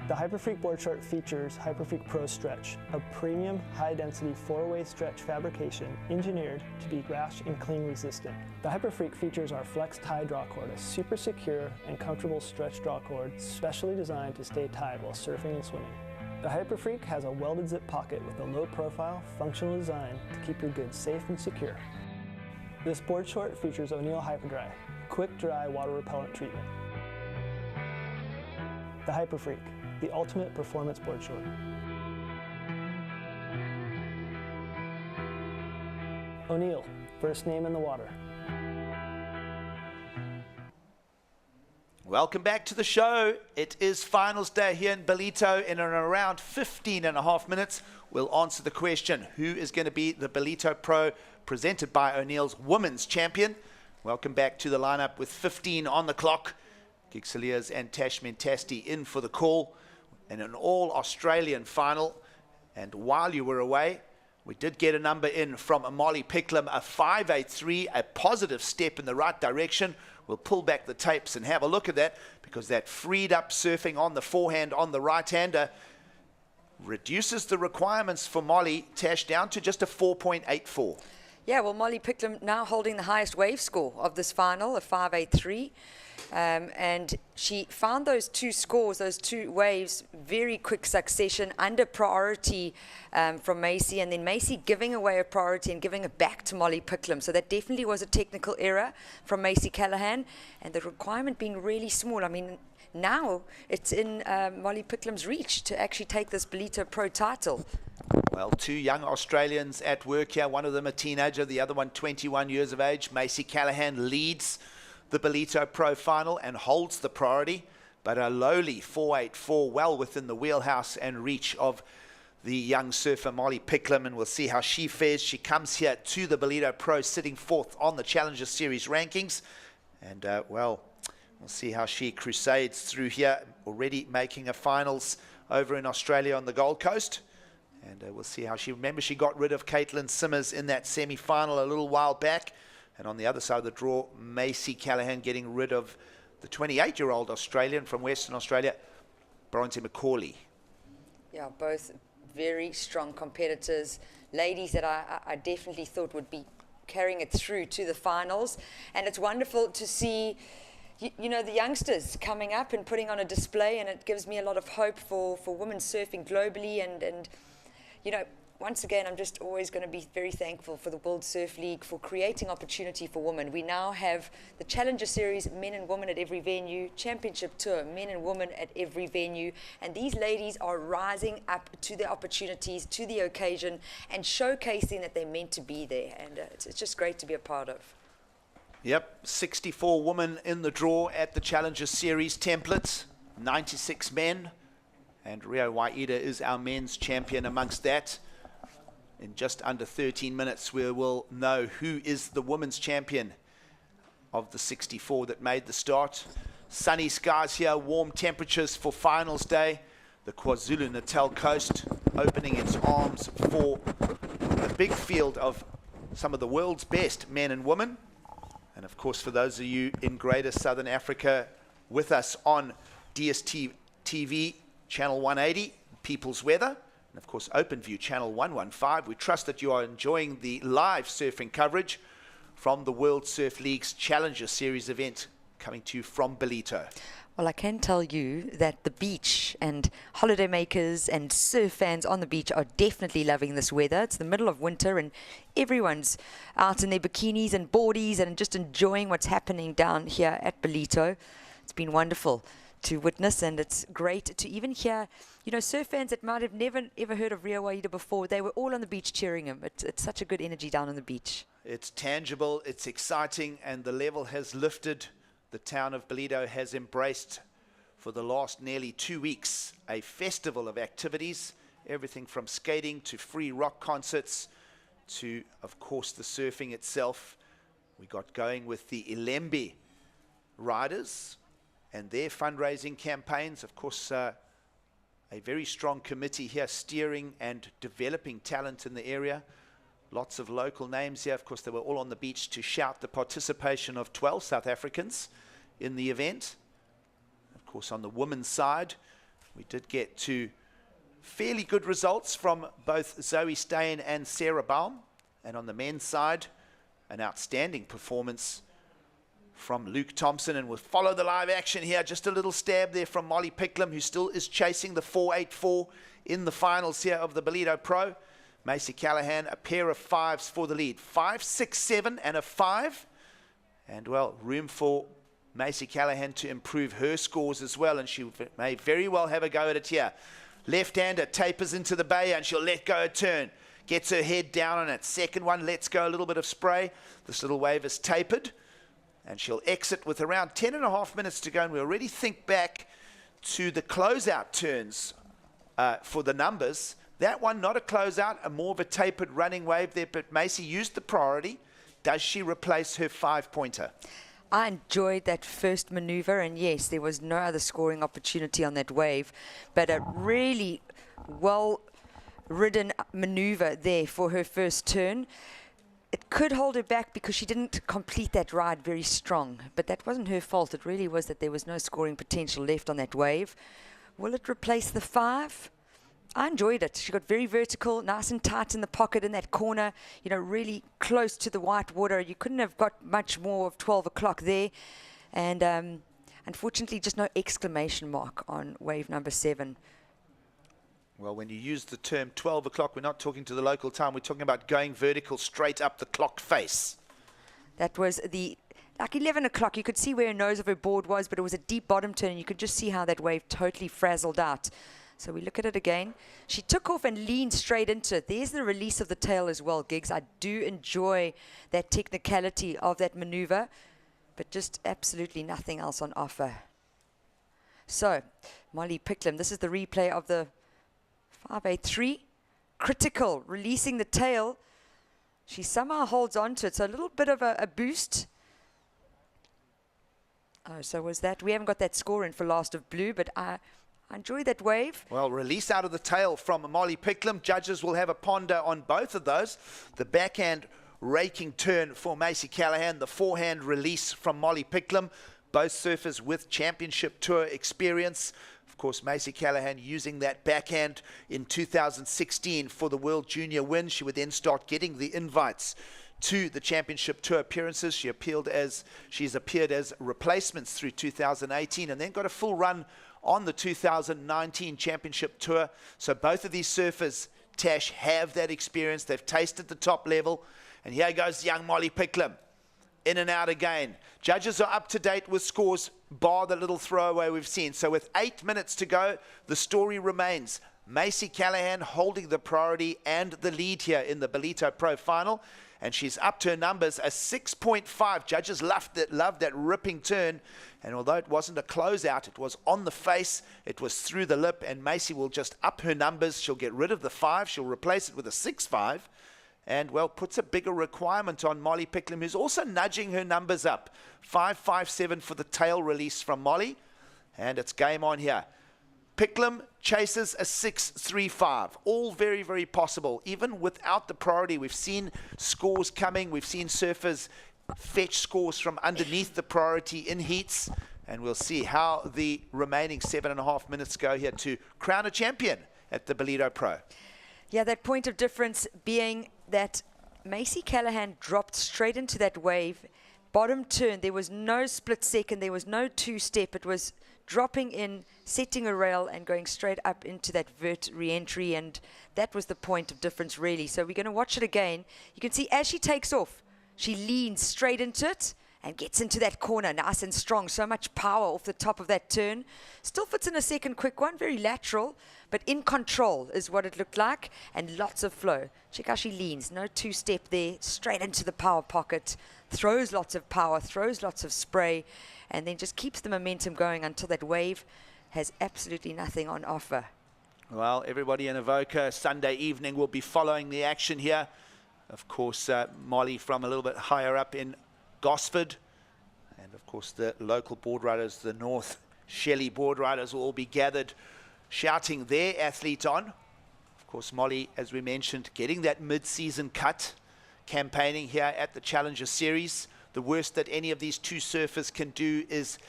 The Hyperfreak board short features Hyperfreak Pro Stretch, a premium high-density 4-way stretch fabrication engineered to be rash and cling resistant. The Hyperfreak features our Flex Tie Draw Cord, a super secure and comfortable stretch draw cord specially designed to stay tied while surfing and swimming. The Hyperfreak has a welded zip pocket with a low-profile, functional design to keep your goods safe and secure. This board short features O'Neill Hyperdry, quick dry water repellent treatment. The Hyperfreak, the ultimate performance board short. O'Neill, first name in the water. Welcome back to the show. It is finals day here in Ballito. In around 15 and a half minutes, we'll answer the question, who is going to be the Ballito Pro presented by O'Neill's Women's Champion? Welcome back to the lineup with 15 on the clock. Gigsaliers and Tash Mentasti in for the call. In an all-Australian final. And while you were away, we did get a number in from Molly Picklum, a 5.83, a positive step in the right direction. We'll pull back the tapes and have a look at that, because that freed up surfing on the forehand on the right-hander reduces the requirements for Molly Tash down to just a 4.84. Yeah, well, Molly Picklum now holding the highest wave score of this final, a 5.83. And she found those two scores, those two waves, very quick succession, under priority from Macy, and then Macy giving away a priority and giving it back to Molly Picklum. So that definitely was a technical error from Macy Callahan, and the requirement being really small. I mean, now it's in Molly Picklum's reach to actually take this Ballito Pro title. Well, two young Australians at work here, one of them a teenager, the other one 21 years of age. Macy Callahan leads the Ballito Pro final and holds the priority, but a lowly 4.84, well within the wheelhouse and reach of the young surfer Molly Picklum, and we'll see how she fares. She comes here to the Ballito Pro sitting fourth on the Challenger Series rankings, and well, we'll see how she crusades through here, already making a finals over in Australia on the Gold Coast. And we'll see how she, remember, she got rid of Caity Simmers in that semi-final a little while back. And on the other side of the draw, Macy Callahan getting rid of the 28-year-old Australian from Western Australia, Bronte McCauley. Yeah, both very strong competitors, ladies that I definitely thought would be carrying it through to the finals. And it's wonderful to see, you know, the youngsters coming up and putting on a display, and it gives me a lot of hope for women surfing globally. And you know, once again, I'm just always going to be very thankful for the World Surf League for creating opportunity for women. We now have the Challenger Series, men and women at every venue, Championship Tour, men and women at every venue, and these ladies are rising up to the opportunities, to the occasion, and showcasing that they're meant to be there, and it's just great to be a part of. Yep, 64 women in the draw at the Challenger Series template, 96 men, and Rio Waida is our men's champion amongst that. In just under 13 minutes, we will know who is the women's champion of the 64 that made the start. Sunny skies here, warm temperatures for finals day. The KwaZulu-Natal coast opening its arms for a big field of some of the world's best men and women. And of course, for those of you in Greater Southern Africa with us on DSTV TV, Channel 180, People's Weather, and of course OpenView Channel 115. We trust that you are enjoying the live surfing coverage from the World Surf League's Challenger Series event, coming to you from Ballito. Well, I can tell you that the beach and holidaymakers and surf fans on the beach are definitely loving this weather. It's the middle of winter and everyone's out in their bikinis and boardies and just enjoying what's happening down here at Ballito. It's been wonderful to witness, and it's great to even hear, you know, surf fans that might have never ever heard of Rio Waida before. They were all on the beach cheering him. It's such a good energy down on the beach. It's tangible, it's exciting, and the level has lifted. The town of Ballito has embraced for the last nearly 2 weeks a festival of activities, everything from skating to free rock concerts to, of course, the surfing itself. We got going with the Ilembe riders and their fundraising campaigns. Of course, a very strong committee here steering and developing talent in the area. Lots of local names here. Of course, they were all on the beach to shout the participation of 12 South Africans in the event. Of course, on the women's side, we did get to fairly good results from both Zoe Steyn and Sarah Baum. And on the men's side, an outstanding performance from Luke Thompson. And we'll follow the live action here. Just a little stab there from Molly Picklum, who still is chasing the 4.84 in the finals here of the Ballito Pro. Macy Callahan, a pair of 5s for the lead. 5, 6, 7, and a 5. And, well, room for Macy Callahan to improve her scores as well. And she may very well have a go at it here. Left-hander tapers into the bay, and she'll let go a turn. Gets her head down on it. Second one lets go a little bit of spray. This little wave is tapered. And she'll exit with around 10.5 minutes to go. And we already think back to the closeout turns for the numbers. That one, not a closeout, a more of a tapered running wave there. But Macy used the priority. Does she replace her 5-pointer? I enjoyed that first maneuver, and yes, there was no other scoring opportunity on that wave, but a really well-ridden maneuver there for her first turn. It could hold her back because she didn't complete that ride very strong, but that wasn't her fault. It really was that there was no scoring potential left on that wave. Will it replace the 5? I enjoyed it. She got very vertical, nice and tight in the pocket in that corner, you know, really close to the white water. You couldn't have got much more of 12 o'clock there. And unfortunately, just no exclamation mark on wave number 7. Well, when you use the term 12 o'clock, we're not talking to the local time. We're talking about going vertical straight up the clock face. That was like 11 o'clock. You could see where her nose of her board was, but it was a deep bottom turn. And you could just see how that wave totally frazzled out. So we look at it again. She took off and leaned straight into it. There's the release of the tail as well, Giggs. I do enjoy that technicality of that maneuver, but just absolutely nothing else on offer. So, Molly Picklum, this is the replay of the 5.83. Critical, releasing the tail. She somehow holds on to it. So a little bit of a boost. Oh, so was that? We haven't got that score in for Last of Blue, but I enjoy that wave. Well, release out of the tail from Molly Picklum. Judges will have a ponder on both of those. The backhand raking turn for Macy Callahan. The forehand release from Molly Picklum. Both surfers with championship tour experience. Of course, Macy Callahan using that backhand in 2016 for the World Junior win. She would then start getting the invites to the championship tour appearances. She's appeared as replacements through 2018 and then got a full run on the 2019 championship tour. So both of these surfers, Tash, have that experience. They've tasted the top level. And here goes young Molly Picklum. In and out again. Judges are up to date with scores, bar the little throwaway we've seen. So with 8 minutes to go, the story remains. Macy Callahan holding the priority and the lead here in the Ballito Pro final. And she's up to her numbers, a 6.5. Judges loved that ripping turn. And although it wasn't a closeout, it was on the face, it was through the lip, and Macy will just up her numbers. She'll get rid of the 5. She'll replace it with a 6.5. And, well, puts a bigger requirement on Molly Picklum, who's also nudging her numbers up. 5.57 for the tail release from Molly. And it's game on here. Picklum chases a 6.35. All very, very possible. Even without the priority, we've seen scores coming. We've seen surfers fetch scores from underneath the priority in heats. And we'll see how the remaining 7.5 minutes go here to crown a champion at the Ballito Pro. Yeah, that point of difference being that Macy Callahan dropped straight into that wave. Bottom turn, there was no split second, there was no two-step. It was dropping in, setting a rail and going straight up into that vert re-entry, and that was the point of difference really. So we're going to watch it again. You can see as she takes off, she leans straight into it and gets into that corner nice and strong. So much power off the top of that turn. Still fits in a second quick one, very lateral, but in control is what it looked like, and lots of flow. Check how she leans, no two-step there, straight into the power pocket, throws lots of power, throws lots of spray, and then just keeps the momentum going until that wave has absolutely nothing on offer. Well, everybody in Avoca Sunday evening will be following the action here. Of course, Molly from a little bit higher up in Gosford, and of course the local board riders, the North Shelley board riders, will all be gathered shouting their athlete on. Of course, Molly, as we mentioned, getting that mid-season cut, campaigning here at the Challenger Series. The worst that any of these two surfers can do is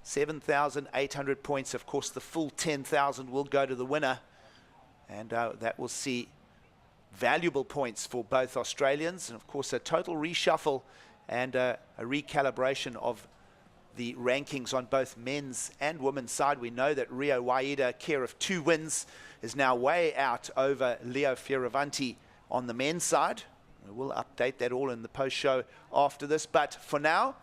7,800 points. Of course, the full 10,000 will go to the winner, and that will see valuable points for both Australians, and of course a total reshuffle and a recalibration of the rankings on both men's and women's side. We know that Rio Waida, care of 2 wins, is now way out over Leo Fioravanti on the men's side. We will update that all in the post-show after this, but for now,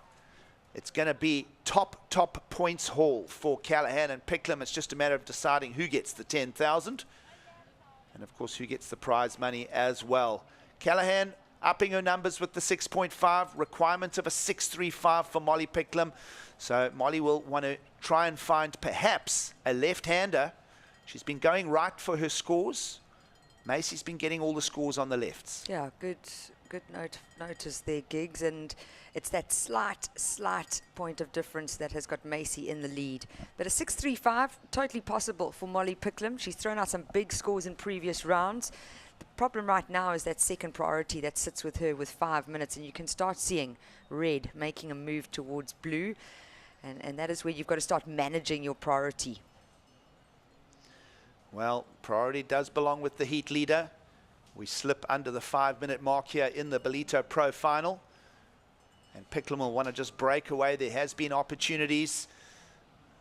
it's going to be top points haul for Callahan and Picklum. It's just a matter of deciding who gets the 10,000, and of course who gets the prize money as well. Callahan upping her numbers with the 6.5, requirement of a 6.35 for Molly Picklum. So Molly will want to try and find perhaps a left-hander. She's been going right for her scores. Macy's been getting all the scores on the lefts. Yeah, good notice there, Gigs, and it's that slight point of difference that has got Macy in the lead. But a 6.35, totally possible for Molly Picklum. She's thrown out some big scores in previous rounds. The problem right now is that second priority that sits with her with 5 minutes, and you can start seeing red making a move towards blue, and that is where you've got to start managing your priority. Well, priority does belong with the heat leader. We slip under the 5-minute mark here in the Ballito Pro final, and Picklum will want to just break away. There has been opportunities,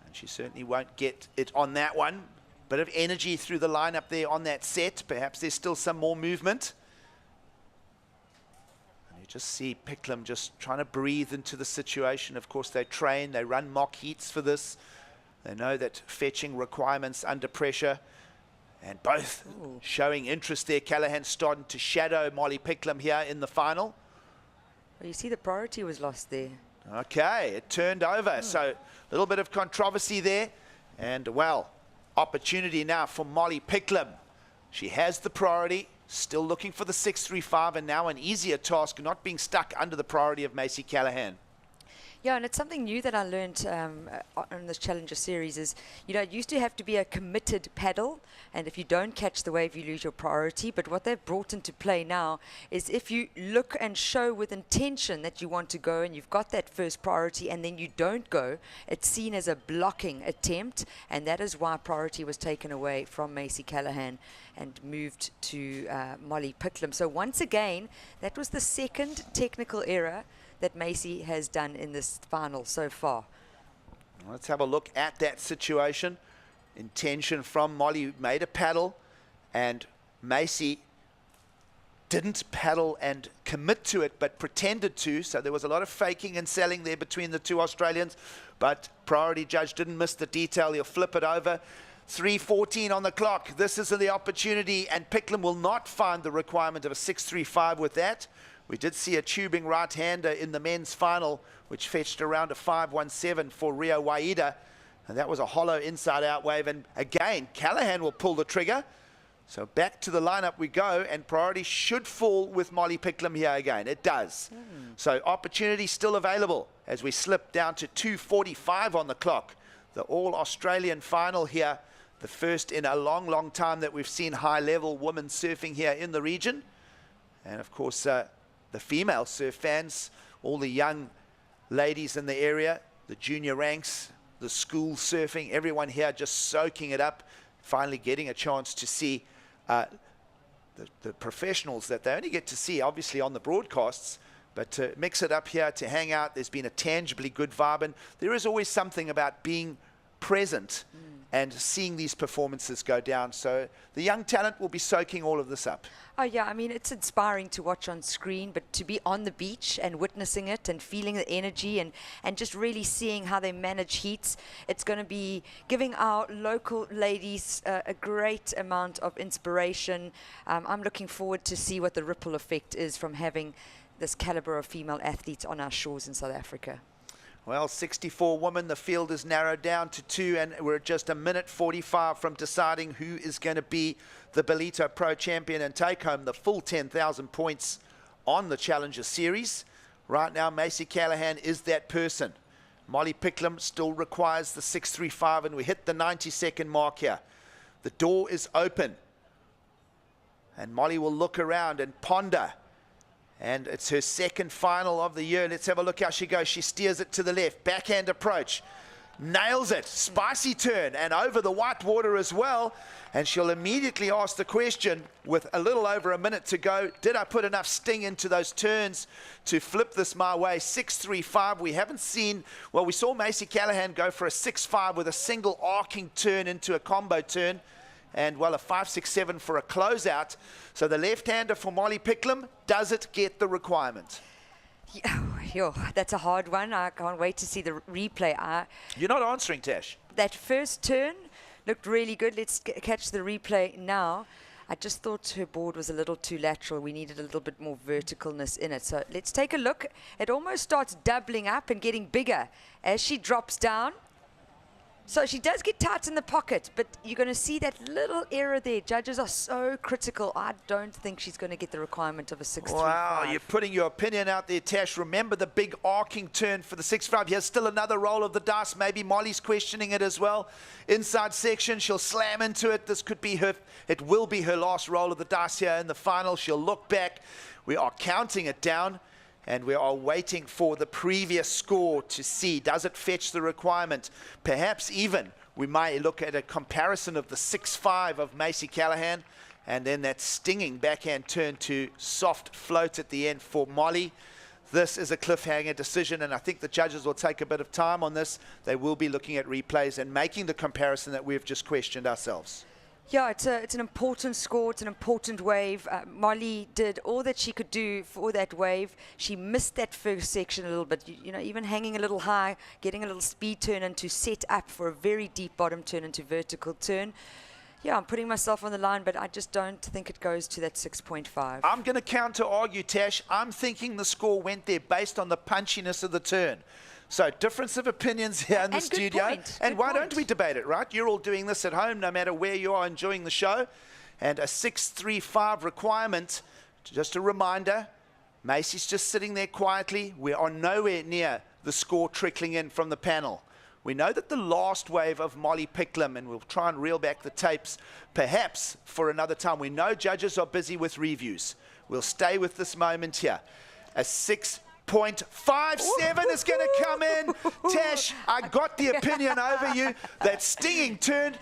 and she certainly won't get it on that one. Bit of energy through the lineup there on that set. Perhaps there's still some more movement. And you just see Picklum just trying to breathe into the situation. Of course, they train, they run mock heats for this. They know that fetching requirements under pressure. And both showing interest there. Callahan starting to shadow Molly Picklum here in the final. Well, you see the priority was lost there. Okay, it turned over. So a little bit of controversy there. And, well, opportunity now for Molly Picklum. She has the priority, still looking for the 6.35, and now an easier task, not being stuck under the priority of Macy Callahan. Yeah, and it's something new that I learned on this Challenger Series is, you know, it used to have to be a committed paddle, and if you don't catch the wave, you lose your priority. But what they've brought into play now is if you look and show with intention that you want to go and you've got that first priority and then you don't go, it's seen as a blocking attempt, and that is why priority was taken away from Macy Callahan and moved to Molly Picklum. So once again, that was the second technical error that Macy has done in this final so far. Let's have a look at that situation. Intention from Molly, made a paddle, and Macy didn't paddle and commit to it, but pretended to. So there was a lot of faking and selling there between the two Australians, but priority judge didn't miss the detail. He'll flip it over. 3:14 on the clock. This is the opportunity, and Picklum will not find the requirement of a 6.35 with that. We did see a tubing right-hander in the men's final, which fetched around a 5.17 for Rio Waida. And that was a hollow inside-out wave. And again, Callahan will pull the trigger. So back to the lineup we go, and priority should fall with Molly Picklum here again. It does. So opportunity still available as we slip down to 2:45 on the clock. The all-Australian final here, the first in a long, long time that we've seen high-level women surfing here in the region. And of course, the female surf fans, all the young ladies in the area, the junior ranks, the school surfing, everyone here just soaking it up, finally getting a chance to see the professionals that they only get to see, obviously, on the broadcasts. But to mix it up here, to hang out, there's been a tangibly good vibe. And there is always something about being present and seeing these performances go down. So the young talent will be soaking all of this up. Oh, yeah, I mean, it's inspiring to watch on screen, but to be on the beach and witnessing it and feeling the energy and just really seeing how they manage heats, it's going to be giving our local ladies a great amount of inspiration. I'm looking forward to see what the ripple effect is from having this caliber of female athletes on our shores in South Africa. Well, 64 women, the field is narrowed down to 2, and we're just a minute 45 from deciding who is going to be the Ballito Pro champion and take home the full 10,000 points on the Challenger Series. Right now, Macy Callahan is that person. Molly Picklum still requires the 6.35, and we hit the 90-second mark here. The door is open, and Molly will look around and ponder. And it's her second final of the year. Let's have a look how she goes. She steers it to the left. Backhand approach. Nails it. Spicy turn. And over the white water as well. And she'll immediately ask the question, with a little over a minute to go, did I put enough sting into those turns to flip this my way? 6.35. We haven't seen, well, we saw Macy Callahan go for a 6.5 with a single arcing turn into a combo turn. And, well, a 5.67 for a closeout. So the left-hander for Molly Picklum, does it get the requirement? Yo, that's a hard one. I can't wait to see the replay. You're not answering, Tash. That first turn looked really good. Let's catch the replay now. I just thought her board was a little too lateral. We needed a little bit more verticalness in it. So let's take a look. It almost starts doubling up and getting bigger as she drops down. So she does get tight in the pocket, but you're going to see that little error there. Judges are so critical. I don't think she's going to get the requirement of a 6.35. Wow, you're putting your opinion out there, Tash. Remember the big arcing turn for the 6.5. Here's still another roll of the dice. Maybe Molly's questioning it as well. Inside section, she'll slam into it. This could be her, it will be her last roll of the dice here in the final. She'll look back. We are counting it down. And we are waiting for the previous score to see, does it fetch the requirement? Perhaps even we might look at a comparison of the 6.5 of Macy Callahan and then that stinging backhand turn to soft float at the end for Molly. This is a cliffhanger decision, and I think the judges will take a bit of time on this. They will be looking at replays and making the comparison that we've just questioned ourselves. Yeah, it's an important score. It's an important wave. Molly did all that she could do for that wave. She missed that first section a little bit, you know, even hanging a little high, getting a little speed turn and to set up for a very deep bottom turn into vertical turn. Yeah, I'm putting myself on the line, but I just don't think it goes to that 6.5. I'm going to counter argue, Tash. I'm thinking the score went there based on the punchiness of the turn. So difference of opinions here in the studio. And why don't we debate it, right? You're all doing this at home, no matter where you are enjoying the show. And a 6.35 requirement, just a reminder, Macy's just sitting there quietly. We are nowhere near the score trickling in from the panel. We know that the last wave of Molly Picklum, and we'll try and reel back the tapes, perhaps for another time. We know judges are busy with reviews. We'll stay with this moment here. A 6.57 is going to come in. Tash, I got the opinion over you. That stinging turn.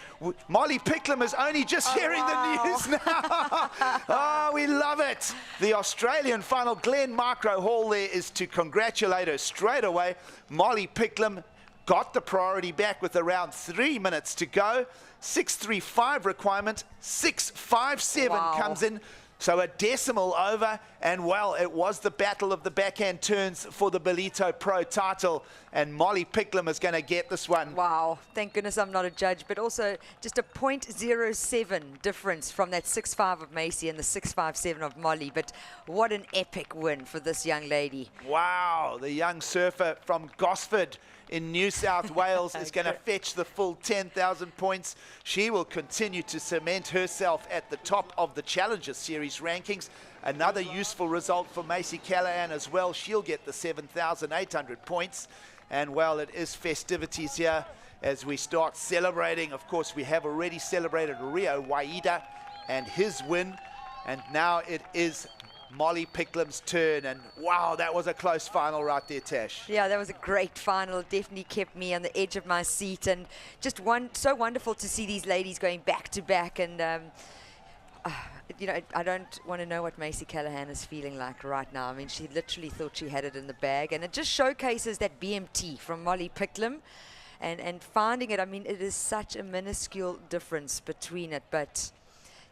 Molly Picklum is only just hearing the news now. Oh, we love it. The Australian final, Glenn Micro Hall there is to congratulate her straight away. Molly Picklum got the priority back with around 3 minutes to go. 6.35 requirement, 6.57 comes in. So a decimal over, and well, it was the battle of the backhand turns for the Ballito Pro title, and Molly Picklum is going to get this one. Wow, thank goodness I'm not a judge, but also just a 0.07 difference from that 6.5 of Macy and the 6.57 of Molly, but what an epic win for this young lady. Wow, the young surfer from Gosford in New South Wales is going to fetch the full 10,000 points. She will continue to cement herself at the top of the Challenger Series rankings. Another useful result for Macy Callahan as well. She'll get the 7,800 points. And well, it is festivities here as we start celebrating. Of course, we have already celebrated Rio Waida and his win. And now it is Molly Picklum's turn, and wow, that was a close final right there, Tash. Yeah, that was a great final. Definitely kept me on the edge of my seat, and just so wonderful to see these ladies going back to back. And You know, I don't want to know what Macy Callahan is feeling like right now. I mean, she literally thought she had it in the bag, and it just showcases that BMT from Molly Picklum, and finding it. I mean, it is such a minuscule difference between it, but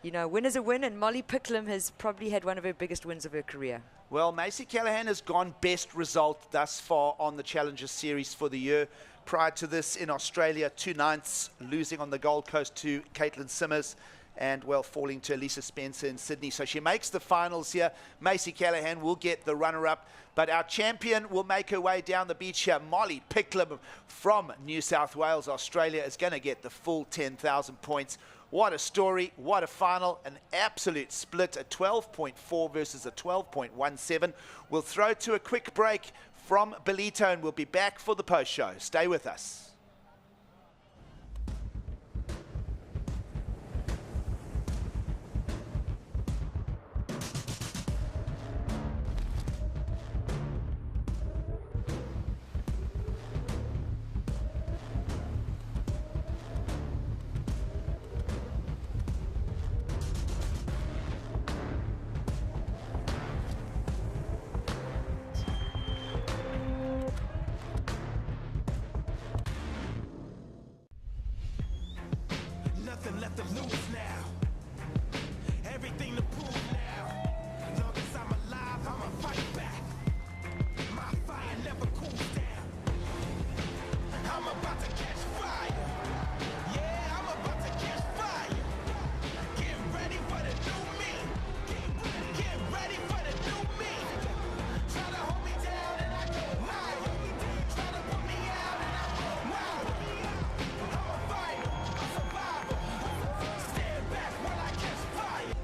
you know, win is a win, and Molly Picklum has probably had one of her biggest wins of her career. Well, Macy Callahan has gone best result thus far on the Challenger Series for the year. Prior to this in Australia, 2 ninths, losing on the Gold Coast to Caity Simmers, and, well, falling to Elisa Spencer in Sydney. So she makes the finals here. Macy Callahan will get the runner-up, but our champion will make her way down the beach here. Molly Picklum from New South Wales, Australia, is going to get the full 10,000 points. What a story, what a final, an absolute split, a 12.4 versus a 12.17. We'll throw to a quick break from Ballito, and we'll be back for the post-show. Stay with us. Nothing left to lose now. Everything to prove now. Long as I'm alive, I'ma fight back. My fire never cools down. I'm about to catch fire. Yeah, I'm about to catch fire. Get ready for the new me. Get ready for the new me. Try to hold me down and I go higher. Try to put me out and I go louder. I'm a fighter, a survivor. Stand back while I catch fire.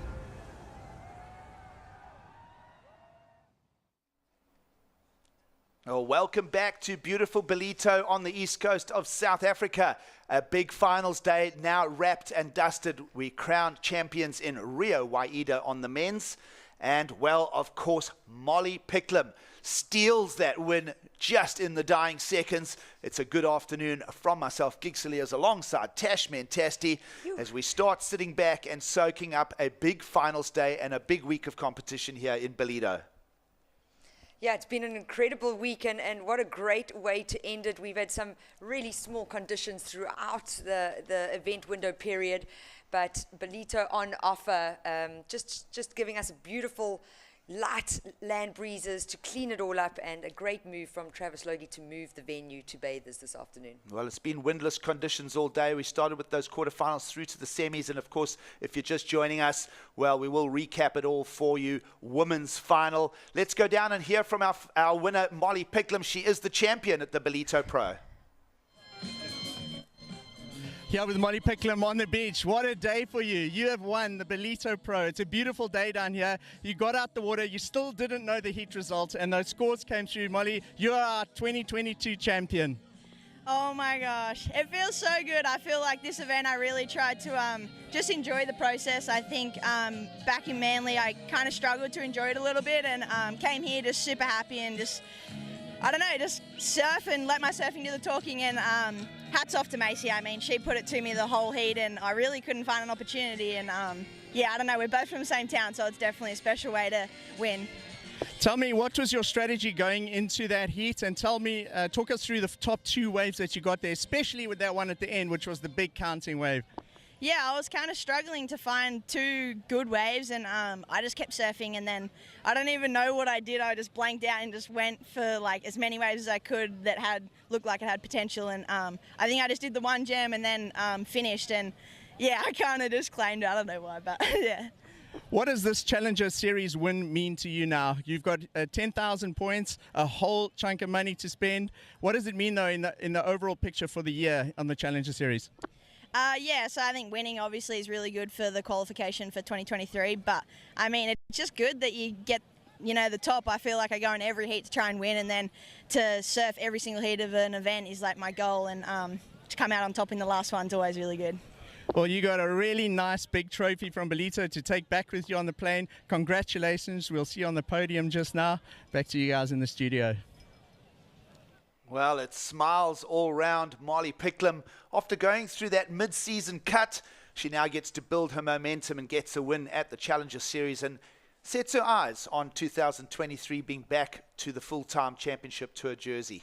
Well, welcome back to beautiful Ballito on the east coast of South Africa. A big finals day now wrapped and dusted. We crowned champions in Rio Waida on the men's. And, well, of course, Molly Picklum steals that win just in the dying seconds. It's a good afternoon from myself, Gig Saliers, alongside Tash Mentasti, as we start sitting back and soaking up a big finals day and a big week of competition here in Ballito. Yeah, it's been an incredible week, and what a great way to end it. We've had some really small conditions throughout the event window period, but Ballito on offer, just giving us a beautiful light land breezes to clean it all up, and a great move from Travis Logie to move the venue to bathers this afternoon. Well, it's been windless conditions all day. We started with those quarterfinals through to the semis, and of course, if you're just joining us, well, we will recap it all for you. Women's final. Let's go down and hear from our winner, Molly Picklum. She is the champion at the Ballito Pro. Here with Molly Picklum on the beach. What a day for you. You have won the Ballito Pro. It's a beautiful day down here. You got out the water. You still didn't know the heat results, and those scores came through. Molly, you are our 2022 champion. Oh my gosh, it feels so good. I feel like this event I really tried to just enjoy the process. I think back in Manly I kind of struggled to enjoy it a little bit, and came here just super happy and just, I don't know, just surf and let my surfing do the talking. And hats off to Macy. I mean, she put it to me the whole heat, and I really couldn't find an opportunity. And yeah, I don't know, we're both from the same town, so it's definitely a special way to win. Tell me, what was your strategy going into that heat? And tell me, talk us through the top 2 waves that you got there, especially with that one at the end, which was the big counting wave. Yeah, I was kind of struggling to find 2 good waves, and I just kept surfing, and then I don't even know what I did. I just blanked out and just went for like as many waves as I could that looked like it had potential, and I think I just did the one jam and then finished, and yeah, I kind of just claimed it. I don't know why, but yeah. What does this Challenger Series win mean to you now? You've got 10,000 points, a whole chunk of money to spend. What does it mean, though, in the overall picture for the year on the Challenger Series? Yeah, so I think winning obviously is really good for the qualification for 2023, but I mean, it's just good that you get, you know, the top. I feel like I go in every heat to try and win, and then to surf every single heat of an event is like my goal, and to come out on top in the last one's always really good. Well, you got a really nice big trophy from Ballito to take back with you on the plane. Congratulations. We'll see you on the podium just now. Back to you guys in the studio. Well, it's smiles all round. Molly Picklum, after going through that mid-season cut, She now gets to build her momentum and gets a win at the Challenger Series and sets her eyes on 2023 being back to the full-time championship tour jersey.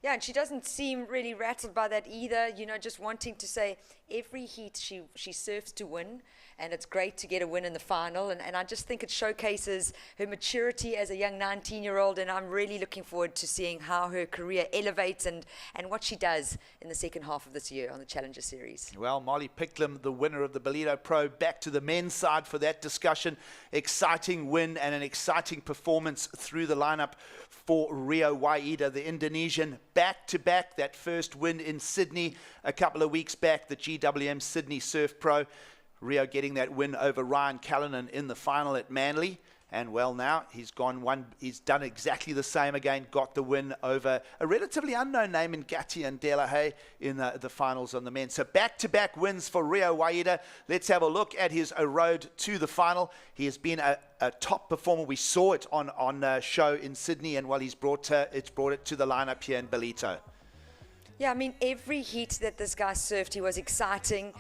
Yeah, and she doesn't seem really rattled by that either, you know, just wanting to say every heat she surfs to win, and it's great to get a win in the final, and I just think it showcases her maturity as a young 19-year-old, and I'm really looking forward to seeing how her career elevates and what she does in the second half of this year on the Challenger Series. Well, Molly Picklum, the winner of the Ballito Pro, back to the men's side for that discussion. Exciting win and an exciting performance through the lineup for Rio Waida, the Indonesian, back-to-back. That first win in Sydney a couple of weeks back, the GWM Sydney Surf Pro. Rio getting that win over Ryan Callanan in the final at Manly. And well, now he's done exactly the same again, got the win over a relatively unknown name in Caity and Delahaye in the finals on the men. So back-to-back wins for Rio Waida. Let's have a look at his road to the final. He has been a top performer. We saw it on show in Sydney, and well, it's brought it to the lineup here in Ballito. Yeah, I mean, every heat that this guy surfed, he was exciting.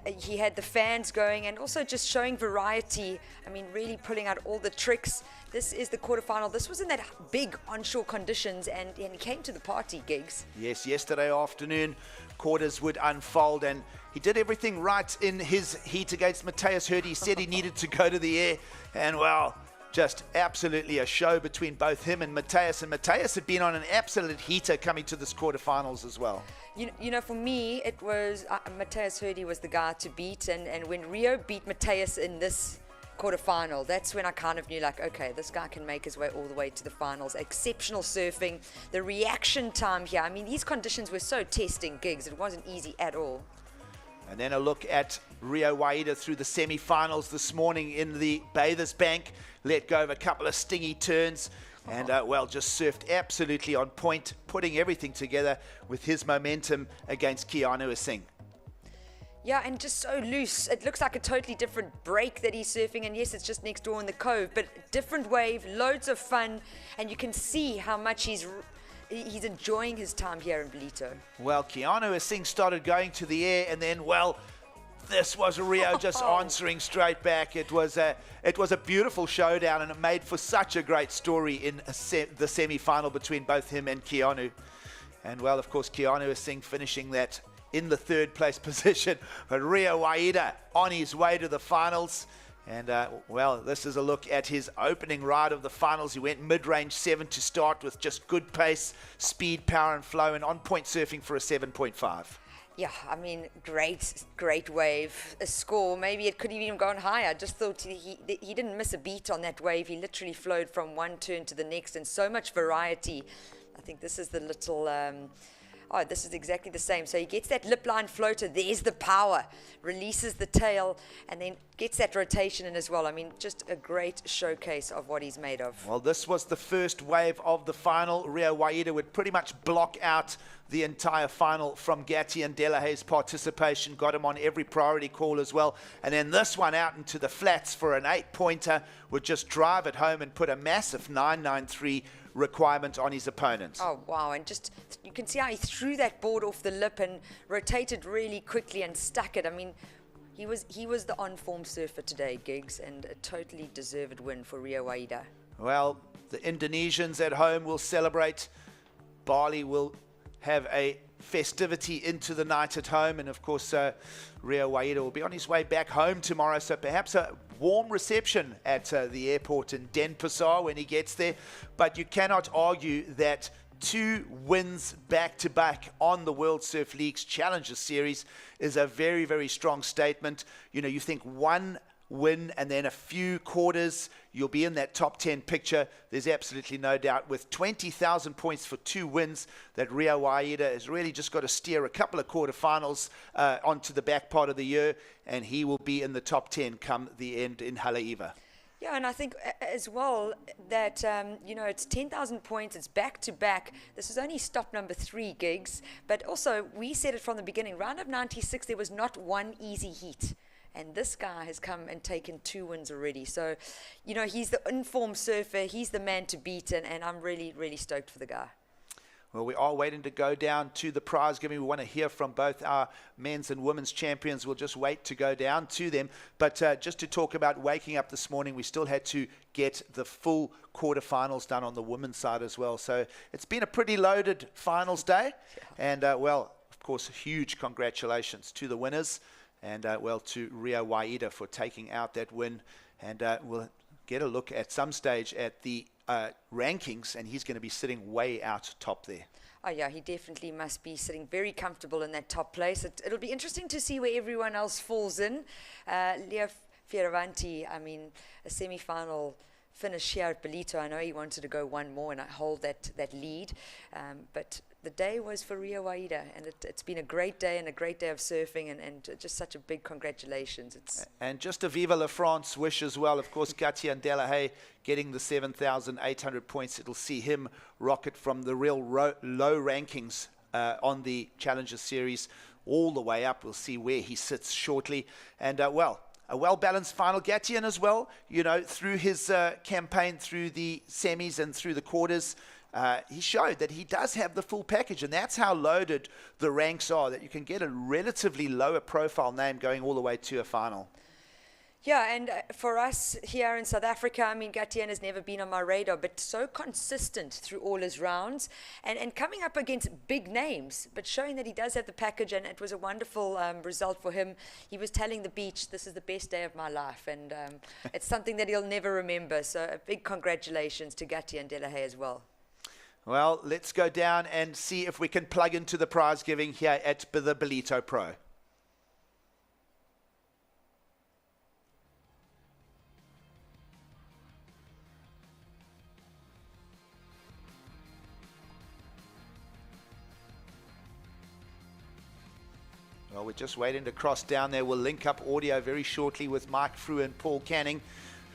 He had the fans going and also just showing variety. I mean, really pulling out all the tricks. This is the quarterfinal. This was in that big onshore conditions, and he came to the party, Gigs. Yes, yesterday afternoon, quarters would unfold, and he did everything right in his heat against Matthias Hurd. He said he needed to go to the air, and well, just absolutely a show between both him and Matthias. And Matthias had been on an absolute heater coming to this quarterfinals as well. You know, for me, it was Matthias Hurd was the guy to beat. And when Rio beat Matthias in this quarterfinal, that's when I kind of knew, like, okay, this guy can make his way all the way to the finals. Exceptional surfing. The reaction time here. I mean, these conditions were so testing, Gigs. It wasn't easy at all. And then a look at Rio Waida through the semi-finals this morning in the Bathers Bank. Let go of a couple of stingy turns and, well, just surfed absolutely on point, putting everything together with his momentum against Keanu Singh. Yeah, and just so loose. It looks like a totally different break that he's surfing, and yes, it's just next door in the cove, but different wave, loads of fun, and you can see how much he's enjoying his time here in Ballito. Well, Keanu Singh started going to the air, and then, well, this was Rio just answering straight back. It was a beautiful showdown, and it made for such a great story in the semi-final between both him and Keanu. And well, of course, Keanu Singh finishing that in the third place position, but Rio Waida on his way to the finals. And well, this is a look at his opening ride of the finals. He went mid-range 7 to start with just good pace, speed, power and flow, and on-point surfing for a 7.5. Yeah, I mean, great wave. A score, maybe it could have even gone higher. I just thought he didn't miss a beat on that wave. He literally flowed from one turn to the next, and so much variety. I think this is the little... oh, this is exactly the same. So he gets that lip line floater. There's the power. Releases the tail and then gets that rotation in as well. I mean, just a great showcase of what he's made of. Well, this was the first wave of the final. Rio Waida would pretty much block out the entire final from Caity and Delahaye's participation. Got him on every priority call as well. And then this one out into the flats for an 8-pointer would just drive it home and put a massive 993 requirement on his opponent. Oh, wow. And just, you can see how he threw that board off the lip and rotated really quickly and stuck it. I mean, he was the on-form surfer today, Gigs, and a totally deserved win for Rio Waida. Well, the Indonesians at home will celebrate. Bali will have a festivity into the night at home, and of course Rio Waida will be on his way back home tomorrow, so perhaps a warm reception at the airport in Denpasar when he gets there. But you cannot argue that 2 wins back-to-back on the World Surf League's Challenger Series is a very, very strong statement. You know, you think 1 win and then a few quarters, you'll be in that top 10 picture. There's absolutely no doubt with 20,000 points for 2 wins that Rio Waida has really just got to steer a couple of quarterfinals onto the back part of the year, and he will be in the top 10 come the end in Haleiwa. Yeah, and I think as well that, you know, it's 10,000 points, it's back-to-back. This is only stop number 3, Gigs. But also, we said it from the beginning, round of 96, there was not one easy heat. And this guy has come and taken 2 wins already. So, you know, he's the informed surfer. He's the man to beat. And I'm really, really stoked for the guy. Well, we are waiting to go down to the prize giving. We want to hear from both our men's and women's champions. We'll just wait to go down to them. But just to talk about waking up this morning, we still had to get the full quarterfinals done on the women's side as well. So it's been a pretty loaded finals day. And, well, of course, huge congratulations to the winners. And, well, to Rio Waida for taking out that win. And we'll get a look at some stage at the rankings, and he's going to be sitting way out top there. Oh yeah, he definitely must be sitting very comfortable in that top place. It'll be interesting to see where everyone else falls in. Leo Fioravanti, I mean, a semi-final finish here at Ballito. I know he wanted to go one more and hold that lead, but the day was for Rio Waida, and it's been a great day and a great day of surfing, and just such a big congratulations. And just a Viva la France wish as well. Of course, Caity and Delahaye getting the 7,800 points. It'll see him rocket from the real low rankings on the Challenger Series all the way up. We'll see where he sits shortly. And, well, a well-balanced final. Gatien as well, you know, through his campaign, through the semis and through the quarters, he showed that he does have the full package, and that's how loaded the ranks are, that you can get a relatively lower profile name going all the way to a final. Yeah, and for us here in South Africa, I mean, Gatien has never been on my radar, but so consistent through all his rounds and coming up against big names, but showing that he does have the package, and it was a wonderful result for him. He was telling the beach, this is the best day of my life, and it's something that he'll never remember. So a big congratulations to Gatien and Delahaye as well. Well, let's go down and see if we can plug into the prize giving here at the Ballito Pro. Well, we're just waiting to cross down there. We'll link up audio very shortly with Mike Frew and Paul Canning,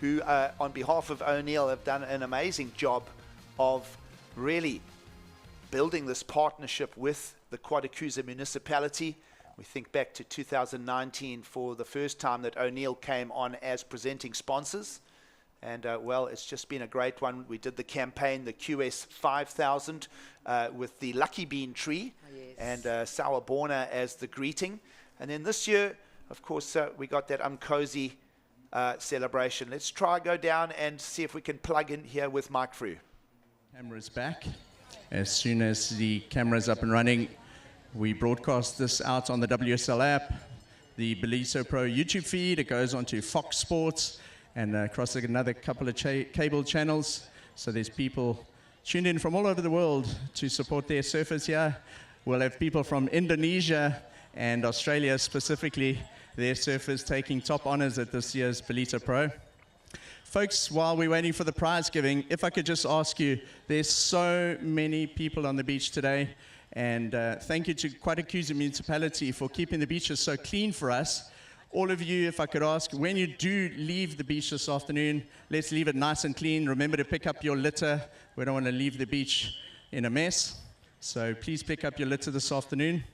who, on behalf of O'Neill, have done an amazing job of really building this partnership with the Quadacoosa municipality. We think back to 2019 for the first time that O'Neill came on as presenting sponsors. And, well, it's just been a great one. We did the campaign, the QS 5000, with the Lucky Bean tree and Sauerborna as the greeting. And then this year, of course, we got that Umkosi celebration. Let's try go down and see if we can plug in here with Mike Frew. Camera's back. As soon as the camera's up and running, we broadcast this out on the WSL app, the Ballito Pro YouTube feed. It goes onto Fox Sports and across another couple of cable channels. So there's people tuned in from all over the world to support their surfers here. We'll have people from Indonesia and Australia specifically, their surfers taking top honors at this year's Ballito Pro. Folks, while we're waiting for the prize giving, if I could just ask you, there's so many people on the beach today, and thank you to Quadacoosa Municipality for keeping the beaches so clean for us. All of you, if I could ask, when you do leave the beach this afternoon, let's leave it nice and clean. Remember to pick up your litter. We don't want to leave the beach in a mess. So please pick up your litter this afternoon.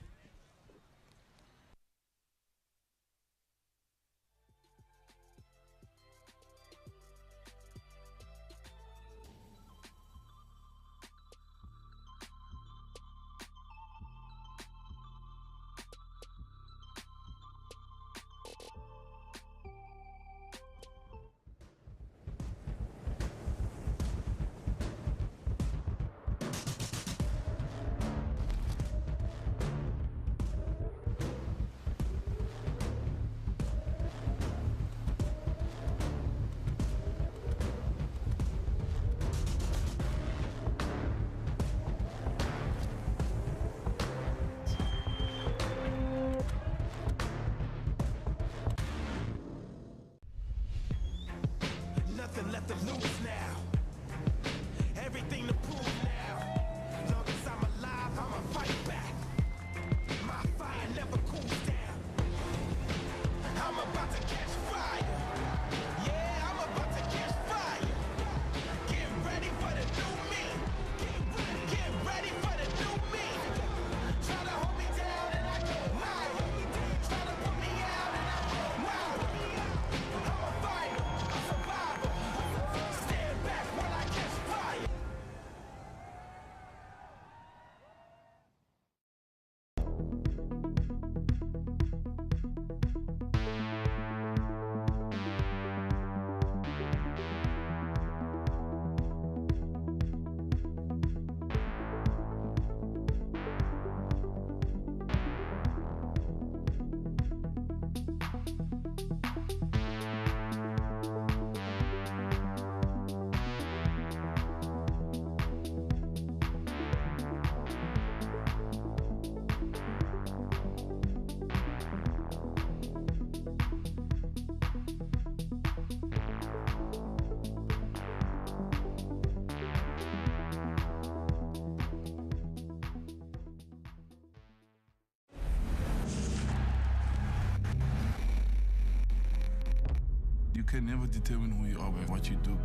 You can never determine who you are by what you do.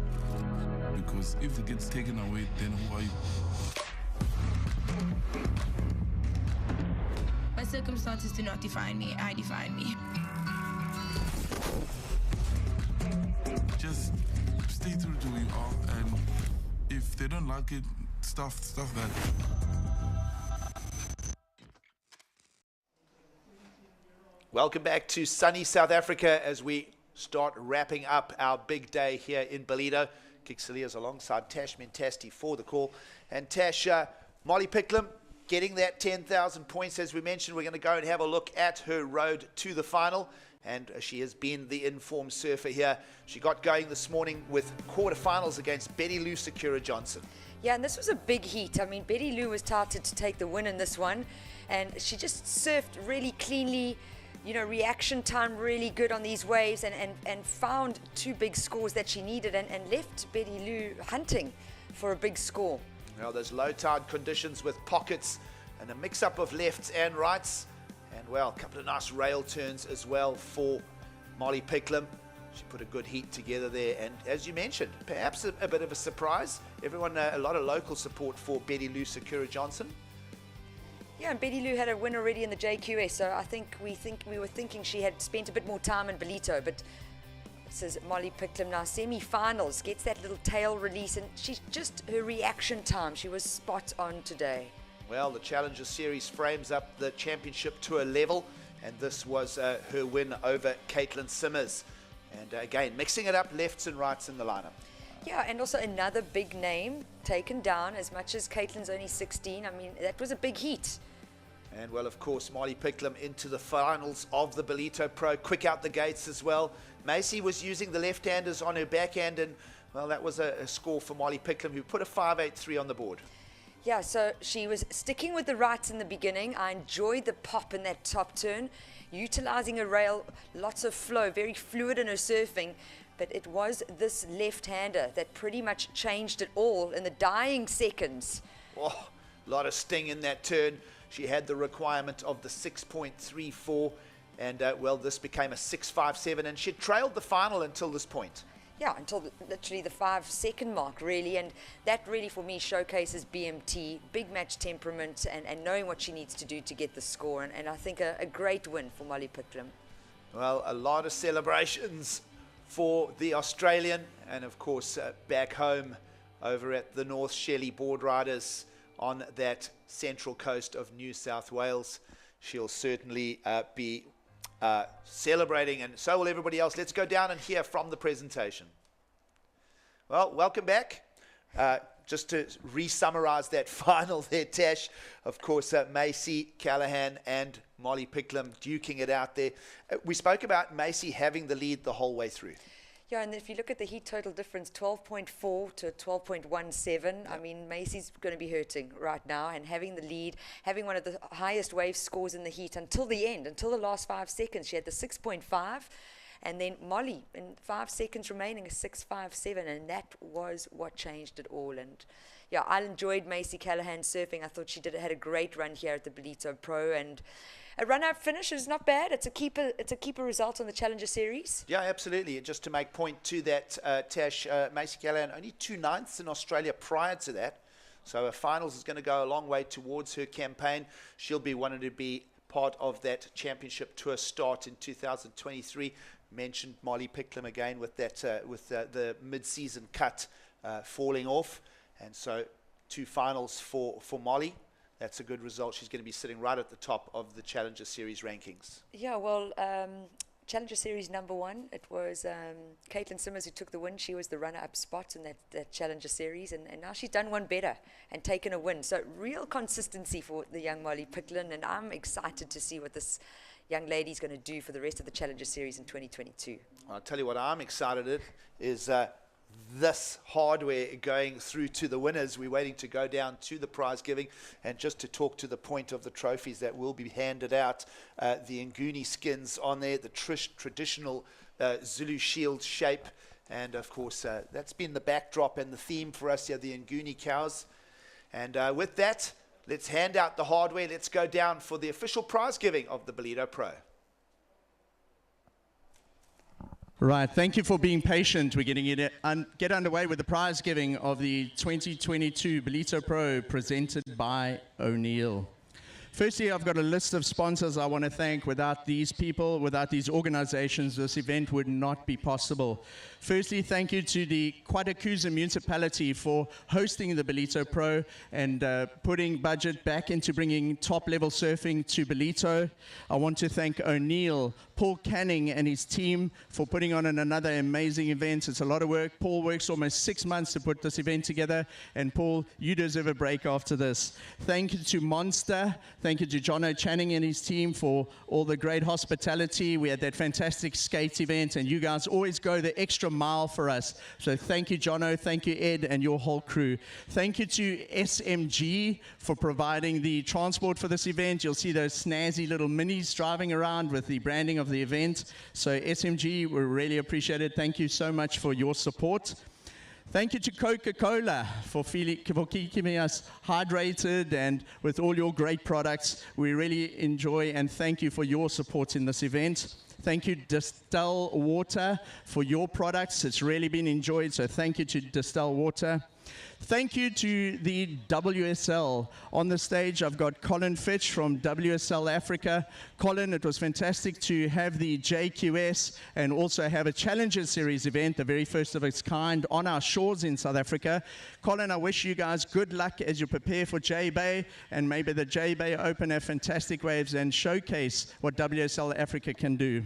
Because if it gets taken away, then who are you? My circumstances do not define me, I define me. Just stay true to who you are, and if they don't like it, stuff that. Welcome back to sunny South Africa as we start wrapping up our big day here in Ballito. Kixelia's alongside Tash Mentasti for the call. And Tash, Molly Picklum getting that 10,000 points. As we mentioned, we're going to go and have a look at her road to the final. And she has been the informed surfer here. She got going this morning with quarterfinals against Betty Lou Sakura Johnson. Yeah, and this was a big heat. I mean, Betty Lou was touted to take the win in this one. And she just surfed really cleanly. You know, reaction time really good on these waves and found two big scores that she needed and left Betty Lou hunting for a big score. Well, there's low tide conditions with pockets and a mix-up of lefts and rights. And, well, a couple of nice rail turns as well for Molly Picklum. She put a good heat together there. And as you mentioned, perhaps a bit of a surprise. Everyone, a lot of local support for Betty Lou Sakura Johnson. Yeah, and Betty Lou had a win already in the JQS, so I think we were thinking she had spent a bit more time in Ballito, but this is Molly Picklum now, semi-finals, gets that little tail release, and she's just, her reaction time, she was spot on today. Well, the Challenger Series frames up the championship to a level, and this was her win over Caity Simmers. And again, mixing it up lefts and rights in the lineup. Yeah, and also another big name taken down, as much as Caitlin's only 16. I mean, that was a big heat. And, well, of course, Molly Picklum into the finals of the Ballito Pro. Quick out the gates as well. Macy was using the left-handers on her backhand, and, well, that was a score for Molly Picklum, who put a 5.83 on the board. Yeah, so she was sticking with the rights in the beginning. I enjoyed the pop in that top turn, utilizing her rail, lots of flow, very fluid in her surfing. But it was this left-hander that pretty much changed it all in the dying seconds. Oh, a lot of sting in that turn. She had the requirement of the 6.34, and, well, this became a 6.57, and she trailed the final until this point. Yeah, until literally the 5-second mark, really. And that really, for me, showcases BMT, big match temperament, and knowing what she needs to do to get the score. And I think a great win for Molly Picklum. Well, a lot of celebrations for the Australian, and of course back home over at the North Shelley Board Riders on that central coast of New South Wales. She'll certainly be celebrating, and so will everybody else. Let's go down and hear from the presentation. Well, welcome back. Just to re-summarize that final there, Tash, of course, Macy Callahan and Molly Picklum duking it out there. We spoke about Macy having the lead the whole way through. Yeah, and if you look at the heat total difference, 12.4 to 12.17, yep. I mean, Macy's going to be hurting right now, and having the lead, having one of the highest wave scores in the heat until the end, until the last 5 seconds. She had the 6.5, and then Molly, in 5 seconds remaining, a 6.57, and that was what changed it all. And yeah, I enjoyed Macy Callahan surfing. I thought she had a great run here at the Ballito Pro, and a run-up finish is not bad. It's a keeper result on the Challenger Series. Yeah, absolutely. Just to make point to that, Tash, Macy Callahan only 2/9 in Australia prior to that. So a finals is going to go a long way towards her campaign. She'll be wanting to be part of that championship tour start in 2023. Mentioned Molly Picklum again with that the mid-season cut falling off, and so 2 finals for Molly. That's a good result. She's going to be sitting right at the top of the Challenger Series rankings. Yeah, well, Challenger Series #1, it was Caity Simmers who took the win. She was the runner-up spot in that Challenger Series, and now she's done one better and taken a win. So real consistency for the young Molly Picklum, and I'm excited to see what this young lady's going to do for the rest of the Challenger Series in 2022. I'll tell you what I'm excited at is this hardware going through to the winners. We're waiting to go down to the prize giving, and just to talk to the point of the trophies that will be handed out, the Nguni skins on there, the traditional Zulu shield shape, and of course that's been the backdrop and the theme for us here, the Nguni cows. And with that, let's hand out the hardware. Let's go down for the official prize giving of the Ballito Pro. Right, thank you for being patient. We're getting it get underway with the prize giving of the 2022 Ballito Pro presented by O'Neill. Firstly, I've got a list of sponsors I want to thank. Without these people, without these organizations, this event would not be possible. Firstly, thank you to the Quarterfinal municipality for hosting the Ballito Pro and putting budget back into bringing top-level surfing to Ballito. I want to thank O'Neill, Paul Canning and his team for putting on another amazing event. It's a lot of work. Paul works almost 6 months to put this event together. And Paul, you deserve a break after this. Thank you to Monster. Thank you to Jono Channing and his team for all the great hospitality. We had that fantastic skate event, and you guys always go the extra mile for us. So thank you, Jono. Thank you, Ed, and your whole crew. Thank you to SMG for providing the transport for this event. You'll see those snazzy little minis driving around with the branding of the event. So SMG, we really appreciate it. Thank you so much for your support. Thank you to Coca-Cola for keeping us hydrated and with all your great products. We really enjoy and thank you for your support in this event. Thank you, Distill Water, for your products. It's really been enjoyed, so thank you to Distill Water. Thank you to the WSL. On the stage, I've got Colin Fitch from WSL Africa. Colin, it was fantastic to have the JQS and also have a Challenger Series event, the very first of its kind, on our shores in South Africa. Colin, I wish you guys good luck as you prepare for J-Bay, and maybe the J-Bay Open have fantastic waves and showcase what WSL Africa can do.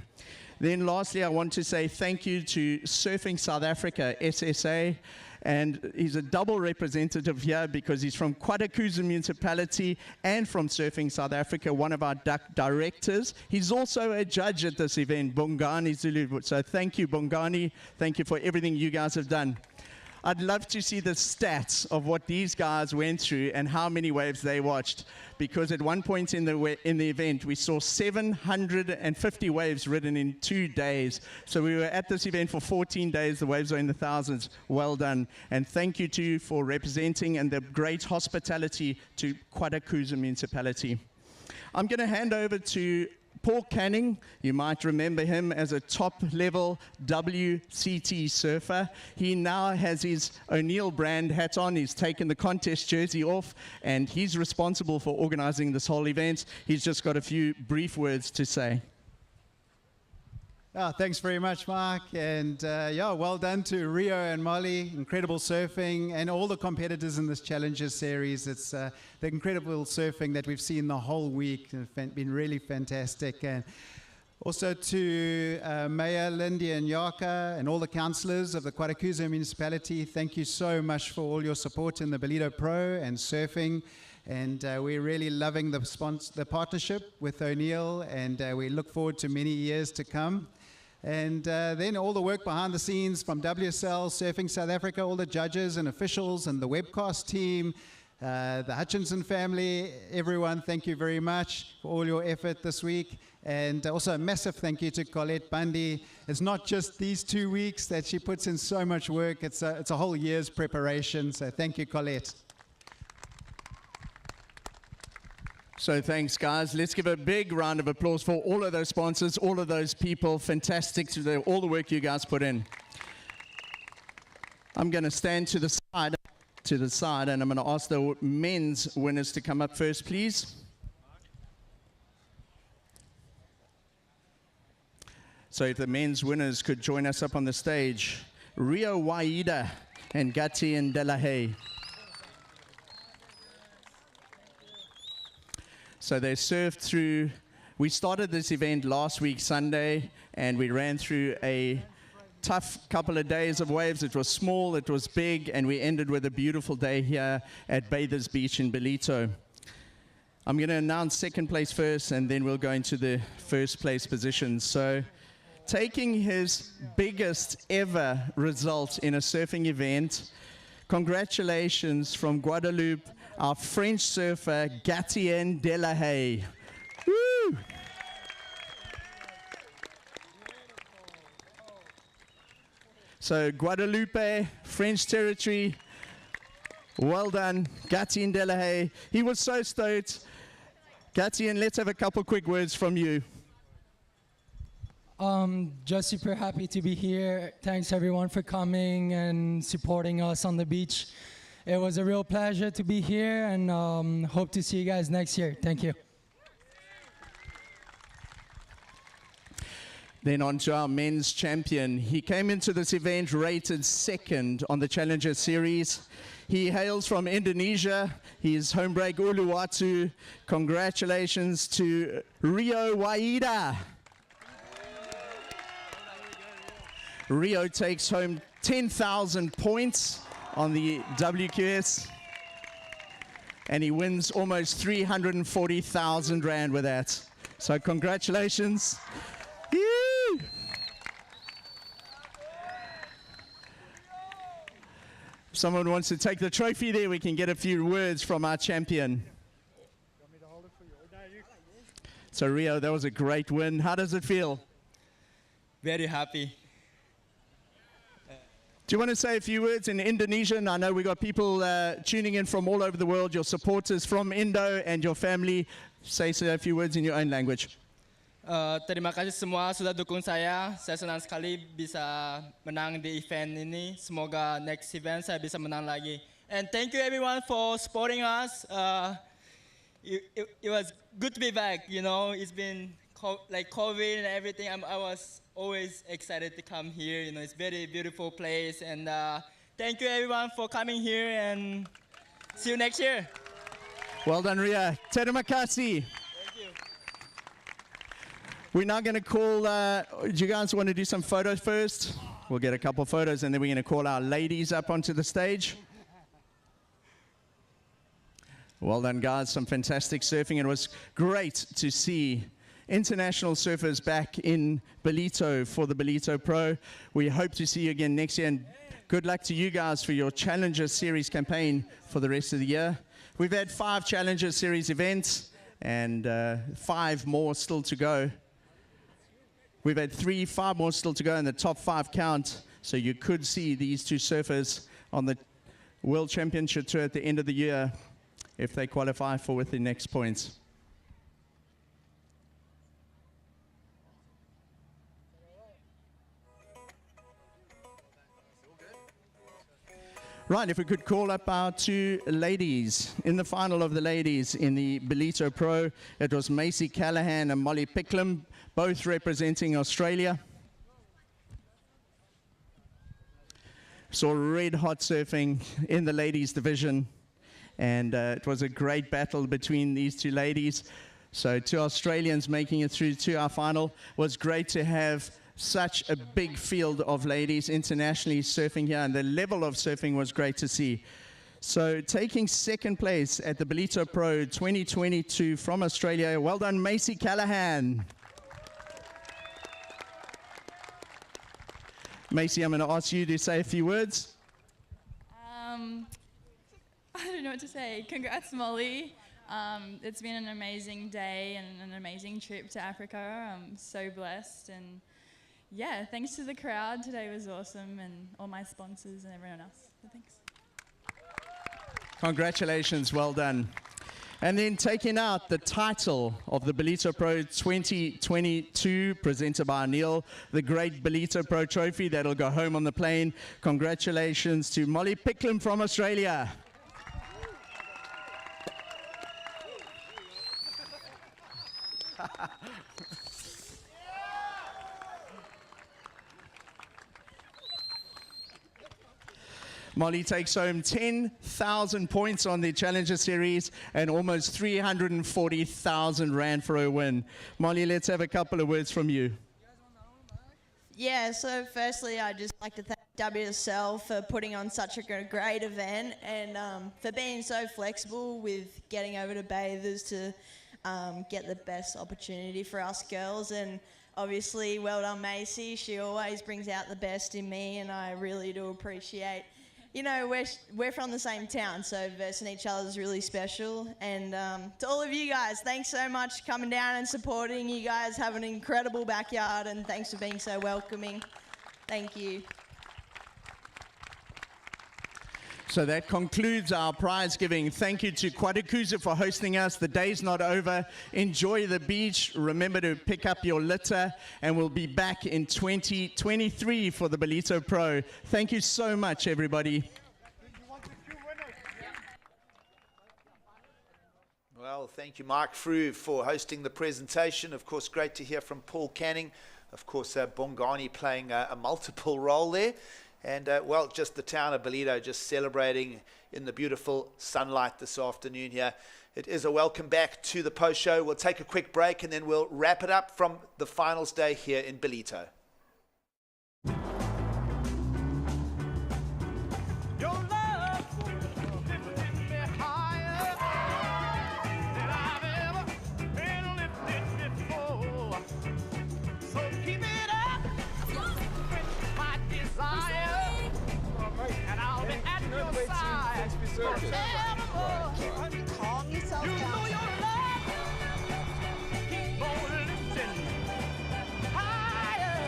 Then lastly, I want to say thank you to Surfing South Africa, SSA. And he's a double representative here because he's from Quarterfinal municipality and from Surfing South Africa, one of our directors. He's also a judge at this event, Bongani Zulu. So thank you, Bongani. Thank you for everything you guys have done. I'd love to see the stats of what these guys went through and how many waves they watched, because at one point in the event, we saw 750 waves ridden in 2 days. So we were at this event for 14 days. The waves are in the thousands. Well done. And thank you to you for representing and the great hospitality to Quarterfinal municipality. I'm going to hand over to Paul Canning. You might remember him as a top-level WCT surfer. He now has his O'Neill brand hat on. He's taken the contest jersey off, and he's responsible for organizing this whole event. He's just got a few brief words to say. Thanks very much, Mark. And yeah, well done to Rio and Molly. Incredible surfing and all the competitors in this Challenger Series. It's the incredible surfing that we've seen the whole week. It's been really fantastic. And also to Mayor Lindy and Yaka and all the councillors of the Quarterfinal municipality. Thank you so much for all your support in the Ballito Pro and surfing. And we're really loving the partnership with O'Neill, and we look forward to many years to come. And then all the work behind the scenes from WSL, Surfing South Africa, all the judges and officials and the webcast team, the Hutchinson family, everyone, thank you very much for all your effort this week. And also a massive thank you to Colette Bundy. It's not just these 2 weeks that she puts in so much work. It's a whole year's preparation. So thank you, Colette. So thanks, guys. Let's give a big round of applause for all of those sponsors, all of those people. Fantastic to all the work you guys put in. I'm going to stand to the side, and I'm going to ask the men's winners to come up first, please. So if the men's winners could join us up on the stage. Rio Waida and Caity and Delahaye. So they surfed through, we started this event last week, Sunday, and we ran through a tough couple of days of waves. It was small, it was big, and we ended with a beautiful day here at Bathers Beach in Ballito. I'm going to announce second place first, and then we'll go into the first place positions. So taking his biggest ever result in a surfing event, congratulations from Guadeloupe, our French surfer, Caity Delahaye. Woo! So Guadeloupe, French territory, well done, Caity Delahaye. He was so stoked. Caity, let's have a couple quick words from you. Just super happy to be here. Thanks everyone for coming and supporting us on the beach. It was a real pleasure to be here, and hope to see you guys next year. Thank you. Then on to our men's champion. He came into this event rated second on the Challenger Series. He hails from Indonesia. He's home break Uluwatu. Congratulations to Rio Waida. Rio takes home 10,000 points on the WQS. And he wins almost 340,000 Rand with that. So congratulations. If someone wants to take the trophy there, we can get a few words from our champion. So Rio, that was a great win. How does it feel? Very happy. Do you want to say a few words in Indonesian? I know we got people tuning in from all over the world, your supporters from Indo and your family. Say a few words in your own language. Terima kasih semua sudah dukung saya. Saya senang sekali bisa menang di event ini. Semoga next event saya bisa menang lagi. And thank you everyone for supporting us. It was good to be back. You know, it's been like COVID and everything. I was always excited to come here. You know, it's very beautiful place. And thank you everyone for coming here. And see you next year. Well done, Ria. Terima kasih. We're now going to call, do you guys want to do some photos first? We'll get a couple photos and then we're going to call our ladies up onto the stage. Well done, guys. Some fantastic surfing. It was great to see international surfers back in Ballito for the Ballito Pro. We hope to see you again next year, and good luck to you guys for your Challenger Series campaign for the rest of the year. We've had 5 Challenger Series events and 5 more still to go. We've had 5 more still to go in the top 5 count, so you could see these 2 surfers on the World Championship Tour at the end of the year if they qualify for with the next points. Right, if we could call up our 2 ladies. In the final of the ladies in the Ballito Pro, it was Macy Callahan and Molly Picklum, both representing Australia. Saw red hot surfing in the ladies division, and it was a great battle between these 2 ladies. So 2 Australians making it through to our final. It was great to have such a big field of ladies internationally surfing here, and the level of surfing was great to see. So taking second place at the Ballito Pro 2022 from Australia, well done, Macy Callahan. Macy, I'm going to ask you to say a few words. I don't know what to say. Congrats, Molly. It's been an amazing day and an amazing trip to Africa. I'm so blessed, and yeah, thanks to the crowd. Today was awesome, and all my sponsors and everyone else. So thanks. Congratulations, well done. And then taking out the title of the Ballito Pro 2022, presented by Neil, the great Ballito Pro trophy that'll go home on the plane. Congratulations to Molly Picklum from Australia. Molly takes home 10,000 points on the Challenger Series and almost 340,000 Rand for her win. Molly, let's have a couple of words from you. Yeah, so firstly, I'd just like to thank WSL for putting on such a great event, and for being so flexible with getting over to bathers to get the best opportunity for us girls. And obviously, well done, Macy. She always brings out the best in me, and I really do appreciate. You know, we're from the same town, so versing each other is really special. And to all of you guys, thanks so much for coming down and supporting. You guys have an incredible backyard, and thanks for being so welcoming. Thank you. So that concludes our prize giving. Thank you to Quadacooza for hosting us. The day's not over. Enjoy the beach. Remember to pick up your litter, and we'll be back in 2023 for the Ballito Pro. Thank you so much, everybody. Well, thank you, Mark Frew, for hosting the presentation. Of course, great to hear from Paul Canning. Of course, Bongani playing a multiple role there. And, well, just the town of Ballito just celebrating in the beautiful sunlight this afternoon here. It is a welcome back to the post show. We'll take a quick break and then we'll wrap it up from the finals day here in Ballito. Calm yourself down. You know your love. Keep on lifting higher,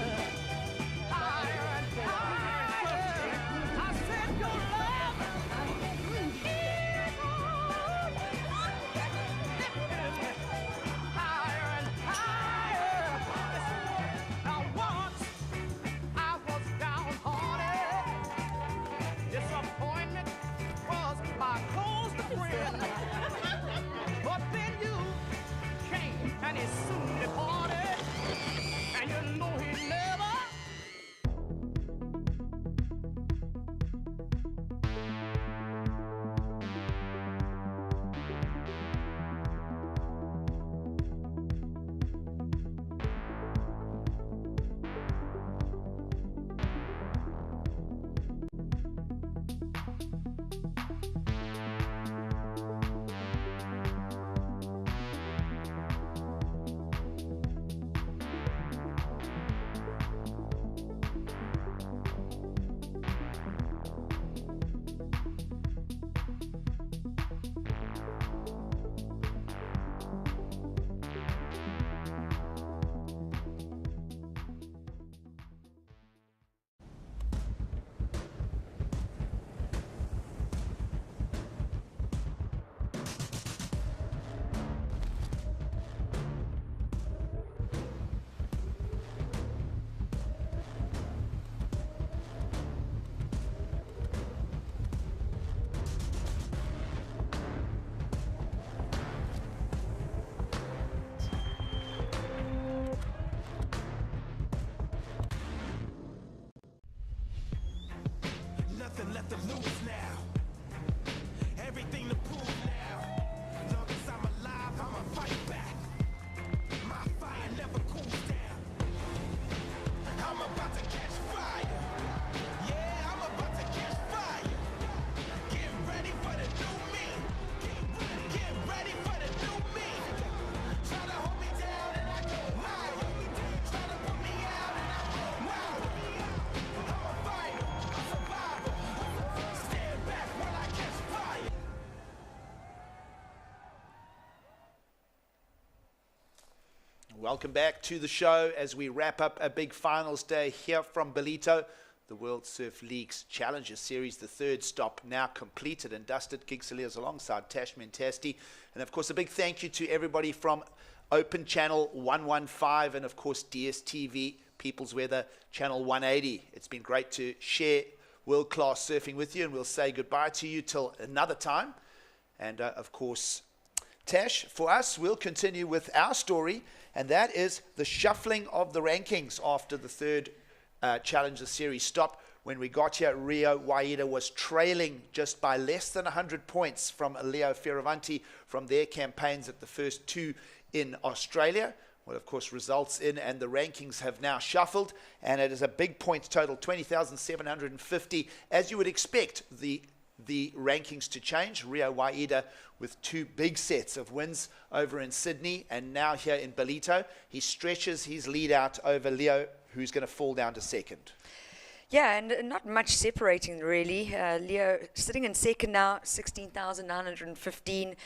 higher and higher. I said your love. Keep on lifting higher and higher. Now once I was downhearted, disappointment was my closest friend. But then you came and he soon departed, and you know he never. Nothing left to lose now. Everything to prove now. Long as I'm alive, I'ma fight back. My fire never cools down. I'm about to catch fire. Yeah, I'm about to catch fire. Get ready for the new me. Get ready for the new me. Try to hold me down and I go higher. Try to put me out and I go louder. I'm a fighter, a survivor. Stand back while I catch fire. Welcome back to the show as we wrap up a big finals day here from Ballito. The World Surf League's Challenger Series, the third stop now completed and dusted. Gig Saliers alongside Tash Mentasti. And of course, a big thank you to everybody from Open Channel 115 and of course DSTV, People's Weather Channel 180. It's been great to share world-class surfing with you, and we'll say goodbye to you till another time. And of course, Tash, for us, we'll continue with our story, and that is the shuffling of the rankings after the third Challenger Series stop. When we got here, Rio Waida was trailing just by less than 100 points from Leo Fioravanti from their campaigns at the first two in Australia. Well, of course, results in, and the rankings have now shuffled, and it is a big points total, 20,750. As you would expect, the rankings to change. Rio Waida with two big sets of wins over in Sydney and now here in Ballito. He stretches his lead out over Leo, who's going to fall down to second. Yeah, and not much separating really. Leo sitting in second now, 16,915.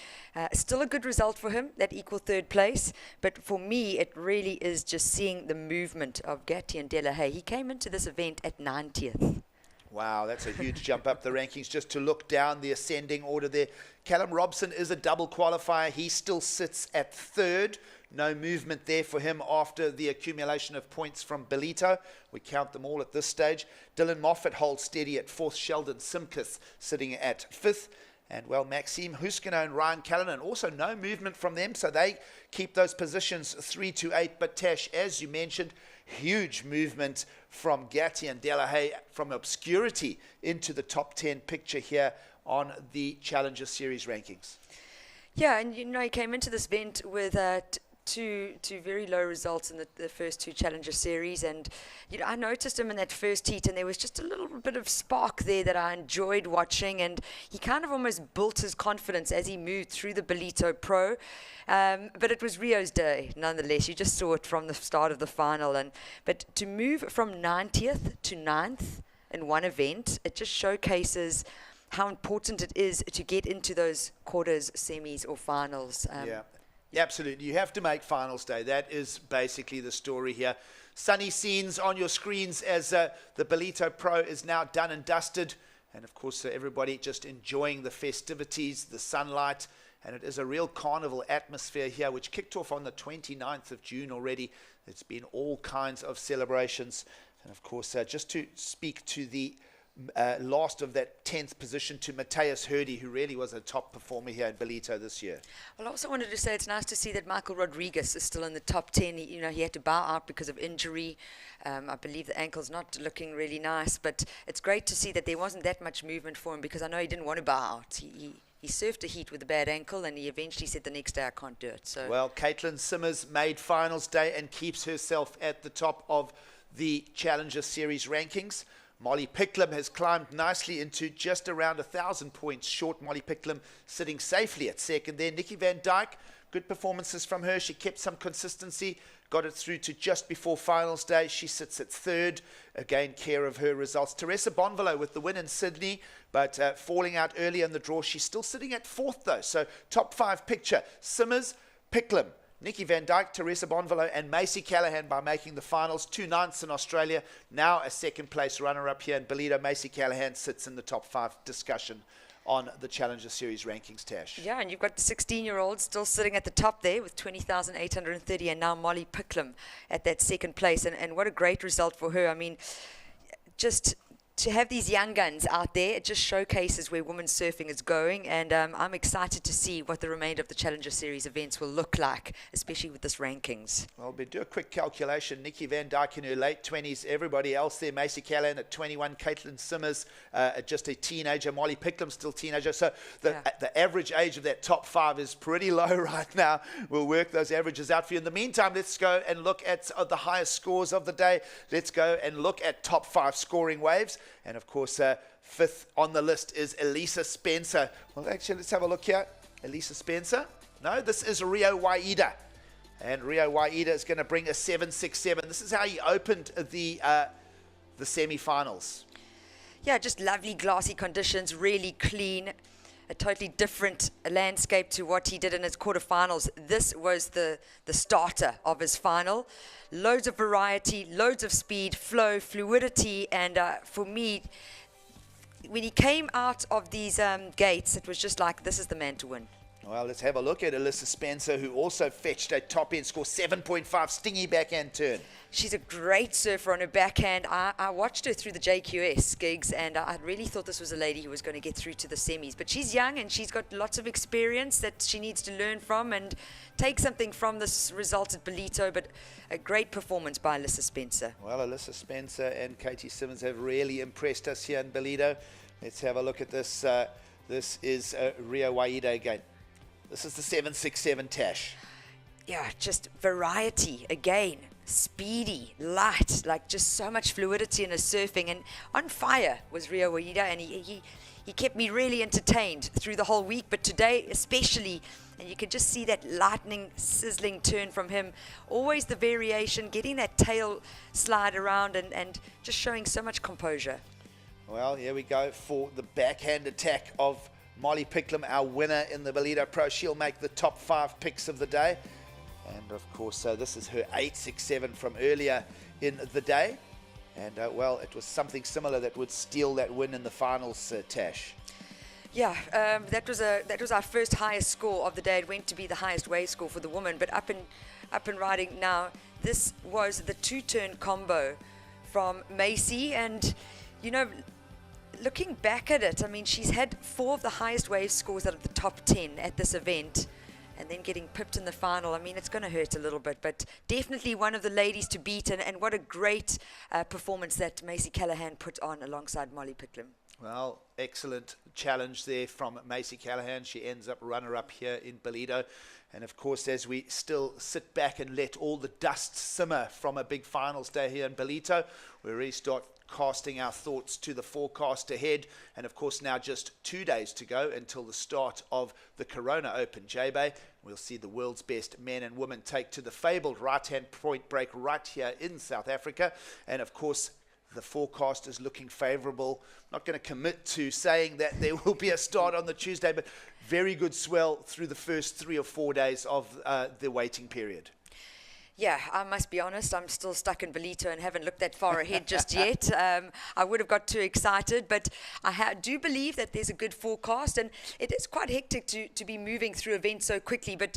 Still a good result for him, that equal third place. But for me, it really is just seeing the movement of Caity and De La Haye. He came into this event at 90th. Wow, that's a huge jump up the rankings. Just to look down the ascending order there, Callum Robson is a double qualifier. He still sits at third. No movement there for him after the accumulation of points from Ballito. We count them all at this stage. Dylan Moffat holds steady at fourth. Sheldon Simkus sitting at fifth. And, well, Maxime Huskino and Ryan Callanan, also no movement from them, so they keep those positions 3 to 8. But, Tash, as you mentioned, huge movement from Gatti and Delahaye from obscurity into the top 10 picture here on the Challenger Series rankings. Yeah, and, he came into this event with two very low results in the first two Challenger Series, and I noticed him in that first heat, and there was just a little bit of spark there that I enjoyed watching, and he kind of almost built his confidence as he moved through the Ballito Pro, but it was Rio's day nonetheless. You just saw it from the start of the final, but to move from 90th to 9th in one event, it just showcases how important it is to get into those quarters, semis, or finals. Yeah, absolutely. You have to make finals day. That is basically the story here. Sunny scenes on your screens as the Ballito Pro is now done and dusted. And, of course, everybody just enjoying the festivities, the sunlight. And it is a real carnival atmosphere here, which kicked off on the 29th of June already. It's been all kinds of celebrations. And, of course, just to speak to the last of that 10th position to Matthias Hurdy, who really was a top performer here at Ballito this year. Well, I also wanted to say it's nice to see that Michael Rodriguez is still in the top 10. He had to bow out because of injury. I believe the ankle's not looking really nice, but it's great to see that there wasn't that much movement for him, because I know he didn't want to bow out. He surfed a heat with a bad ankle, and he eventually said the next day, I can't do it. So, well, Caity Simmers made finals day and keeps herself at the top of the Challenger Series rankings. Molly Picklum has climbed nicely into just around 1,000 points short. Molly Picklum sitting safely at second there. Nikki Van Dijk, good performances from her. She kept some consistency, got it through to just before finals day. She sits at third, again care of her results. Teresa Bonvalot with the win in Sydney, but falling out early in the draw. She's still sitting at fourth though, so top 5 picture. Simmers, Picklum, Nikki Van Dijk, Teresa Bonvalot, and Macy Callahan by making the finals. 2 ninths in Australia. Now a second place runner-up here in Ballito. Macy Callahan sits in the top 5 discussion on the Challenger Series rankings, Tash. Yeah, and you've got the 16-year-old still sitting at the top there with 20,830, and now Molly Picklum at that second place. And what a great result for her. I mean, just to have these young guns out there, it just showcases where women's surfing is going, and I'm excited to see what the remainder of the Challenger Series events will look like, especially with this rankings. Well, we do a quick calculation. Nikki Van Dijk in her late 20s, everybody else there, Macy Callahan at 21, Caity Simmers just a teenager, Molly Picklum still teenager, so the average age of that top 5 is pretty low right now. We'll work those averages out for you. In the meantime, let's go and look at the highest scores of the day. Let's go and look at top 5 scoring waves. And, of course, 5th on the list is Elisa Spencer. Well, actually, let's have a look here. Elisa Spencer. No, this is Rio Waida. And Rio Waida is going to bring a 7.67. This is how he opened the semi-finals. Yeah, just lovely glassy conditions, really clean. A totally different landscape to what he did in his quarterfinals. This was the starter of his final. Loads of variety, loads of speed, flow, fluidity, and for me, when he came out of these gates, it was just like, this is the man to win. Well, let's have a look at Elisa Spencer, who also fetched a top-end score, 7.5, stingy backhand turn. She's a great surfer on her backhand. I watched her through the JQS gigs, and I really thought this was a lady who was going to get through to the semis. But she's young, and she's got lots of experience that she needs to learn from and take something from this result at Ballito. But a great performance by Elisa Spencer. Well, Elisa Spencer and Caity Simmers have really impressed us here in Ballito. Let's have a look at this. This is Rio Waida again. This is the 7.67 Tash. Yeah, just variety again. Speedy, light, like just so much fluidity in his surfing, and on fire was Rio Waida, and he kept me really entertained through the whole week, but today especially, and you could just see that lightning, sizzling turn from him, always the variation, getting that tail slide around and just showing so much composure. Well, here we go for the backhand attack of Molly Picklum, our winner in the Ballito Pro. She'll make the top 5 picks of the day. And, of course, this is her 8.67 from earlier in the day. And, well, it was something similar that would steal that win in the finals, Tash. Yeah, that was our first highest score of the day. It went to be the highest wave score for the woman, but up and riding now. This was the two-turn combo from Macy, and you know, looking back at it, I mean, she's had 4 of the highest wave scores out of the top 10 at this event, and then getting pipped in the final. I mean, it's going to hurt a little bit, but definitely one of the ladies to beat, and what a great performance that Macy Callahan put on alongside Molly Picklum. Well, excellent challenge there from Macy Callahan. She ends up runner-up here in Ballito. And, of course, as we still sit back and let all the dust simmer from a big finals day here in Ballito, we really start casting our thoughts to the forecast ahead. And, of course, now just 2 days to go until the start of the Corona Open J-Bay. We'll see the world's best men and women take to the fabled right-hand point break right here in South Africa. And, of course, the forecast is looking favorable. Not going to commit to saying that there will be a start on the Tuesday, but very good swell through the first 3 or 4 days of the waiting period. Yeah, I must be honest, I'm still stuck in Ballito and haven't looked that far ahead just yet. I would have got too excited, but I do believe that there's a good forecast, and it is quite hectic to be moving through events so quickly, but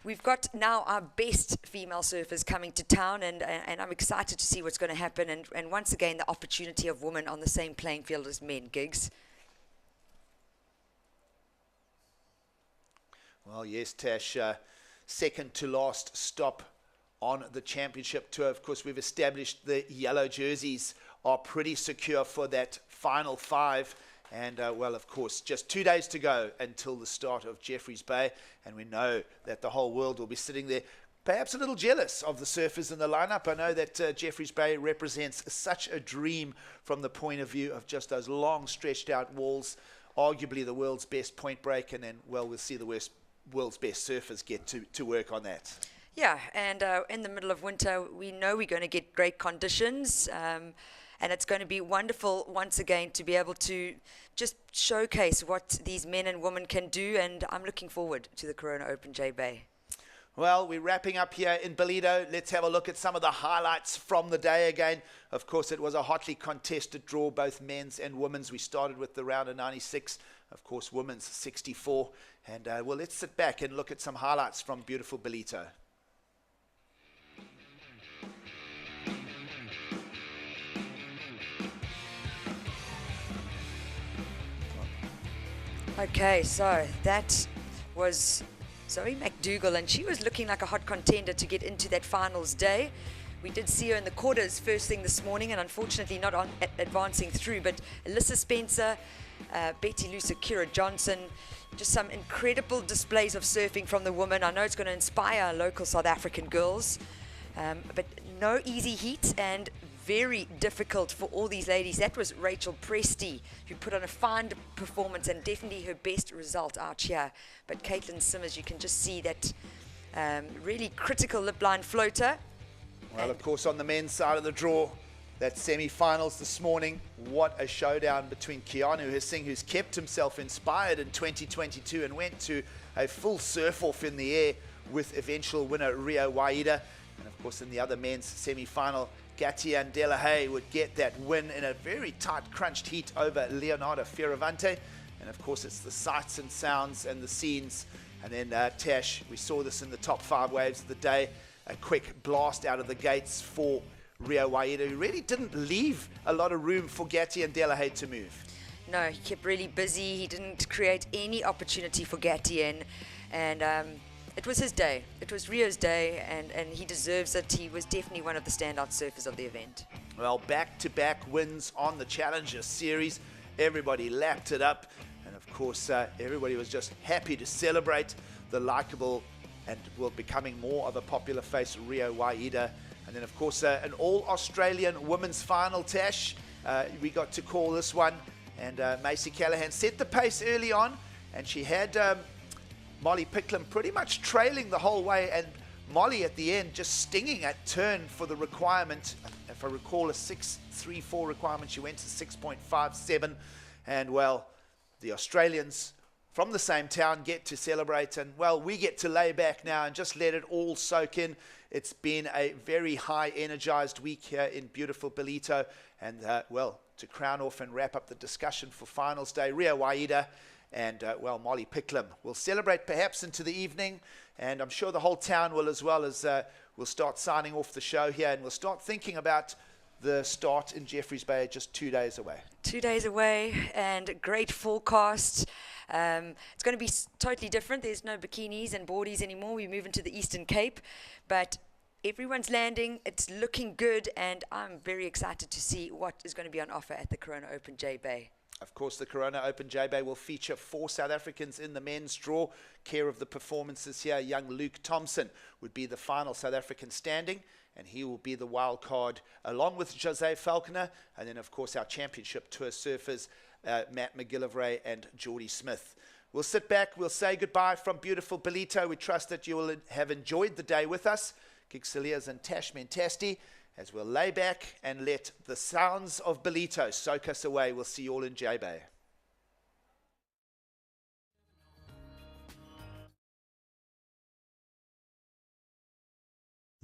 we've got now our best female surfers coming to town, and I'm excited to see what's going to happen, and once again, the opportunity of women on the same playing field as men, Gigs. Well, yes, Tash, second to last stop on the championship tour. Of course, we've established the yellow jerseys are pretty secure for that final 5. And, well, of course, just 2 days to go until the start of Jeffreys Bay. And we know that the whole world will be sitting there, perhaps a little jealous of the surfers in the lineup. I know that Jeffreys Bay represents such a dream from the point of view of just those long stretched out walls, arguably the world's best point break. And then, well, we'll see the world's best surfers get to work on that. Yeah, and in the middle of winter, we know we're going to get great conditions. And it's going to be wonderful once again to be able to just showcase what these men and women can do. And I'm looking forward to the Corona Open J-Bay. Well, we're wrapping up here in Ballito. Let's have a look at some of the highlights from the day again. Of course, it was a hotly contested draw, both men's and women's. We started with the round of 96. Of course, women's 64. And, well, let's sit back and look at some highlights from beautiful Ballito. Okay, so that was Zoe McDougall, and she was looking like a hot contender to get into that finals day. We did see her in the quarters first thing this morning, and unfortunately not advancing through, but Alyssa Spencer, Betty Lou, Kira Johnson, just some incredible displays of surfing from the women. I know it's going to inspire local South African girls, but no easy heat and very difficult for all these ladies. That was Rachel Presti, who put on a fine performance and definitely her best result out here. But Caity Simmers, you can just see that really critical lip line floater. Well, of course, on the men's side of the draw, that semi-finals this morning, what a showdown between Keanu Hissing, who's kept himself inspired in 2022 and went to a full surf-off in the air with eventual winner Rio Waida. And, of course, in the other men's semi-final, Gatian Delahaye would get that win in a very tight, crunched heat over Leonardo Fioravante. And, of course, it's the sights and sounds and the scenes. And then, Tash, we saw this in the top 5 waves of the day. A quick blast out of the gates for Rio Waida, who really didn't leave a lot of room for Gatian Delahaye to move. No, he kept really busy. He didn't create any opportunity for Gatian. And it was his day. It was Rio's day, and he deserves it. He was definitely one of the standout surfers of the event. Well, back-to-back wins on the Challenger Series. Everybody lapped it up. And, of course, everybody was just happy to celebrate the likeable and becoming more of a popular face, Rio Waida. And then, of course, an all-Australian women's final, Tash. We got to call this one. And Macy Callahan set the pace early on, and she had Molly Picklum pretty much trailing the whole way, and Molly at the end just stinging at turn for the requirement. If I recall, a 6.34 requirement. She went to 6.57. And, well, the Australians from the same town get to celebrate, and well, we get to lay back now and just let it all soak in. It's been a very high energized week here in beautiful Ballito, and well, to crown off and wrap up the discussion for finals day, Rio Waida and well, Molly Picklum will celebrate perhaps into the evening, and I'm sure the whole town will, as well as we'll start signing off the show here, and we'll start thinking about the start in Jeffreys Bay just 2 days away. 2 days away, and great forecast. It's going to be totally different. There's no bikinis and boardies anymore. We move into the Eastern Cape, but everyone's landing. It's looking good, and I'm very excited to see what is going to be on offer at the Corona Open J Bay. Of course, the Corona Open J Bay will feature 4 South Africans in the men's draw. Care of the performances here, young Luke Thompson would be the final South African standing, and he will be the wild card along with Jose Falconer, and then of course our championship tour surfers, Matt McGillivray and Geordie Smith. We'll sit back, we'll say goodbye from beautiful Ballito. We trust that you will have enjoyed the day with us, Gigsilias and Tash Mentasti, as we'll lay back and let the sounds of Ballito soak us away. We'll see you all in J Bay.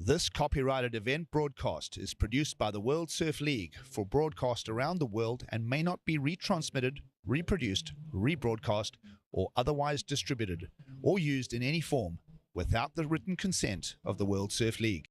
This copyrighted event broadcast is produced by the World Surf League for broadcast around the world and may not be retransmitted, reproduced, rebroadcast, or otherwise distributed or used in any form without the written consent of the World Surf League.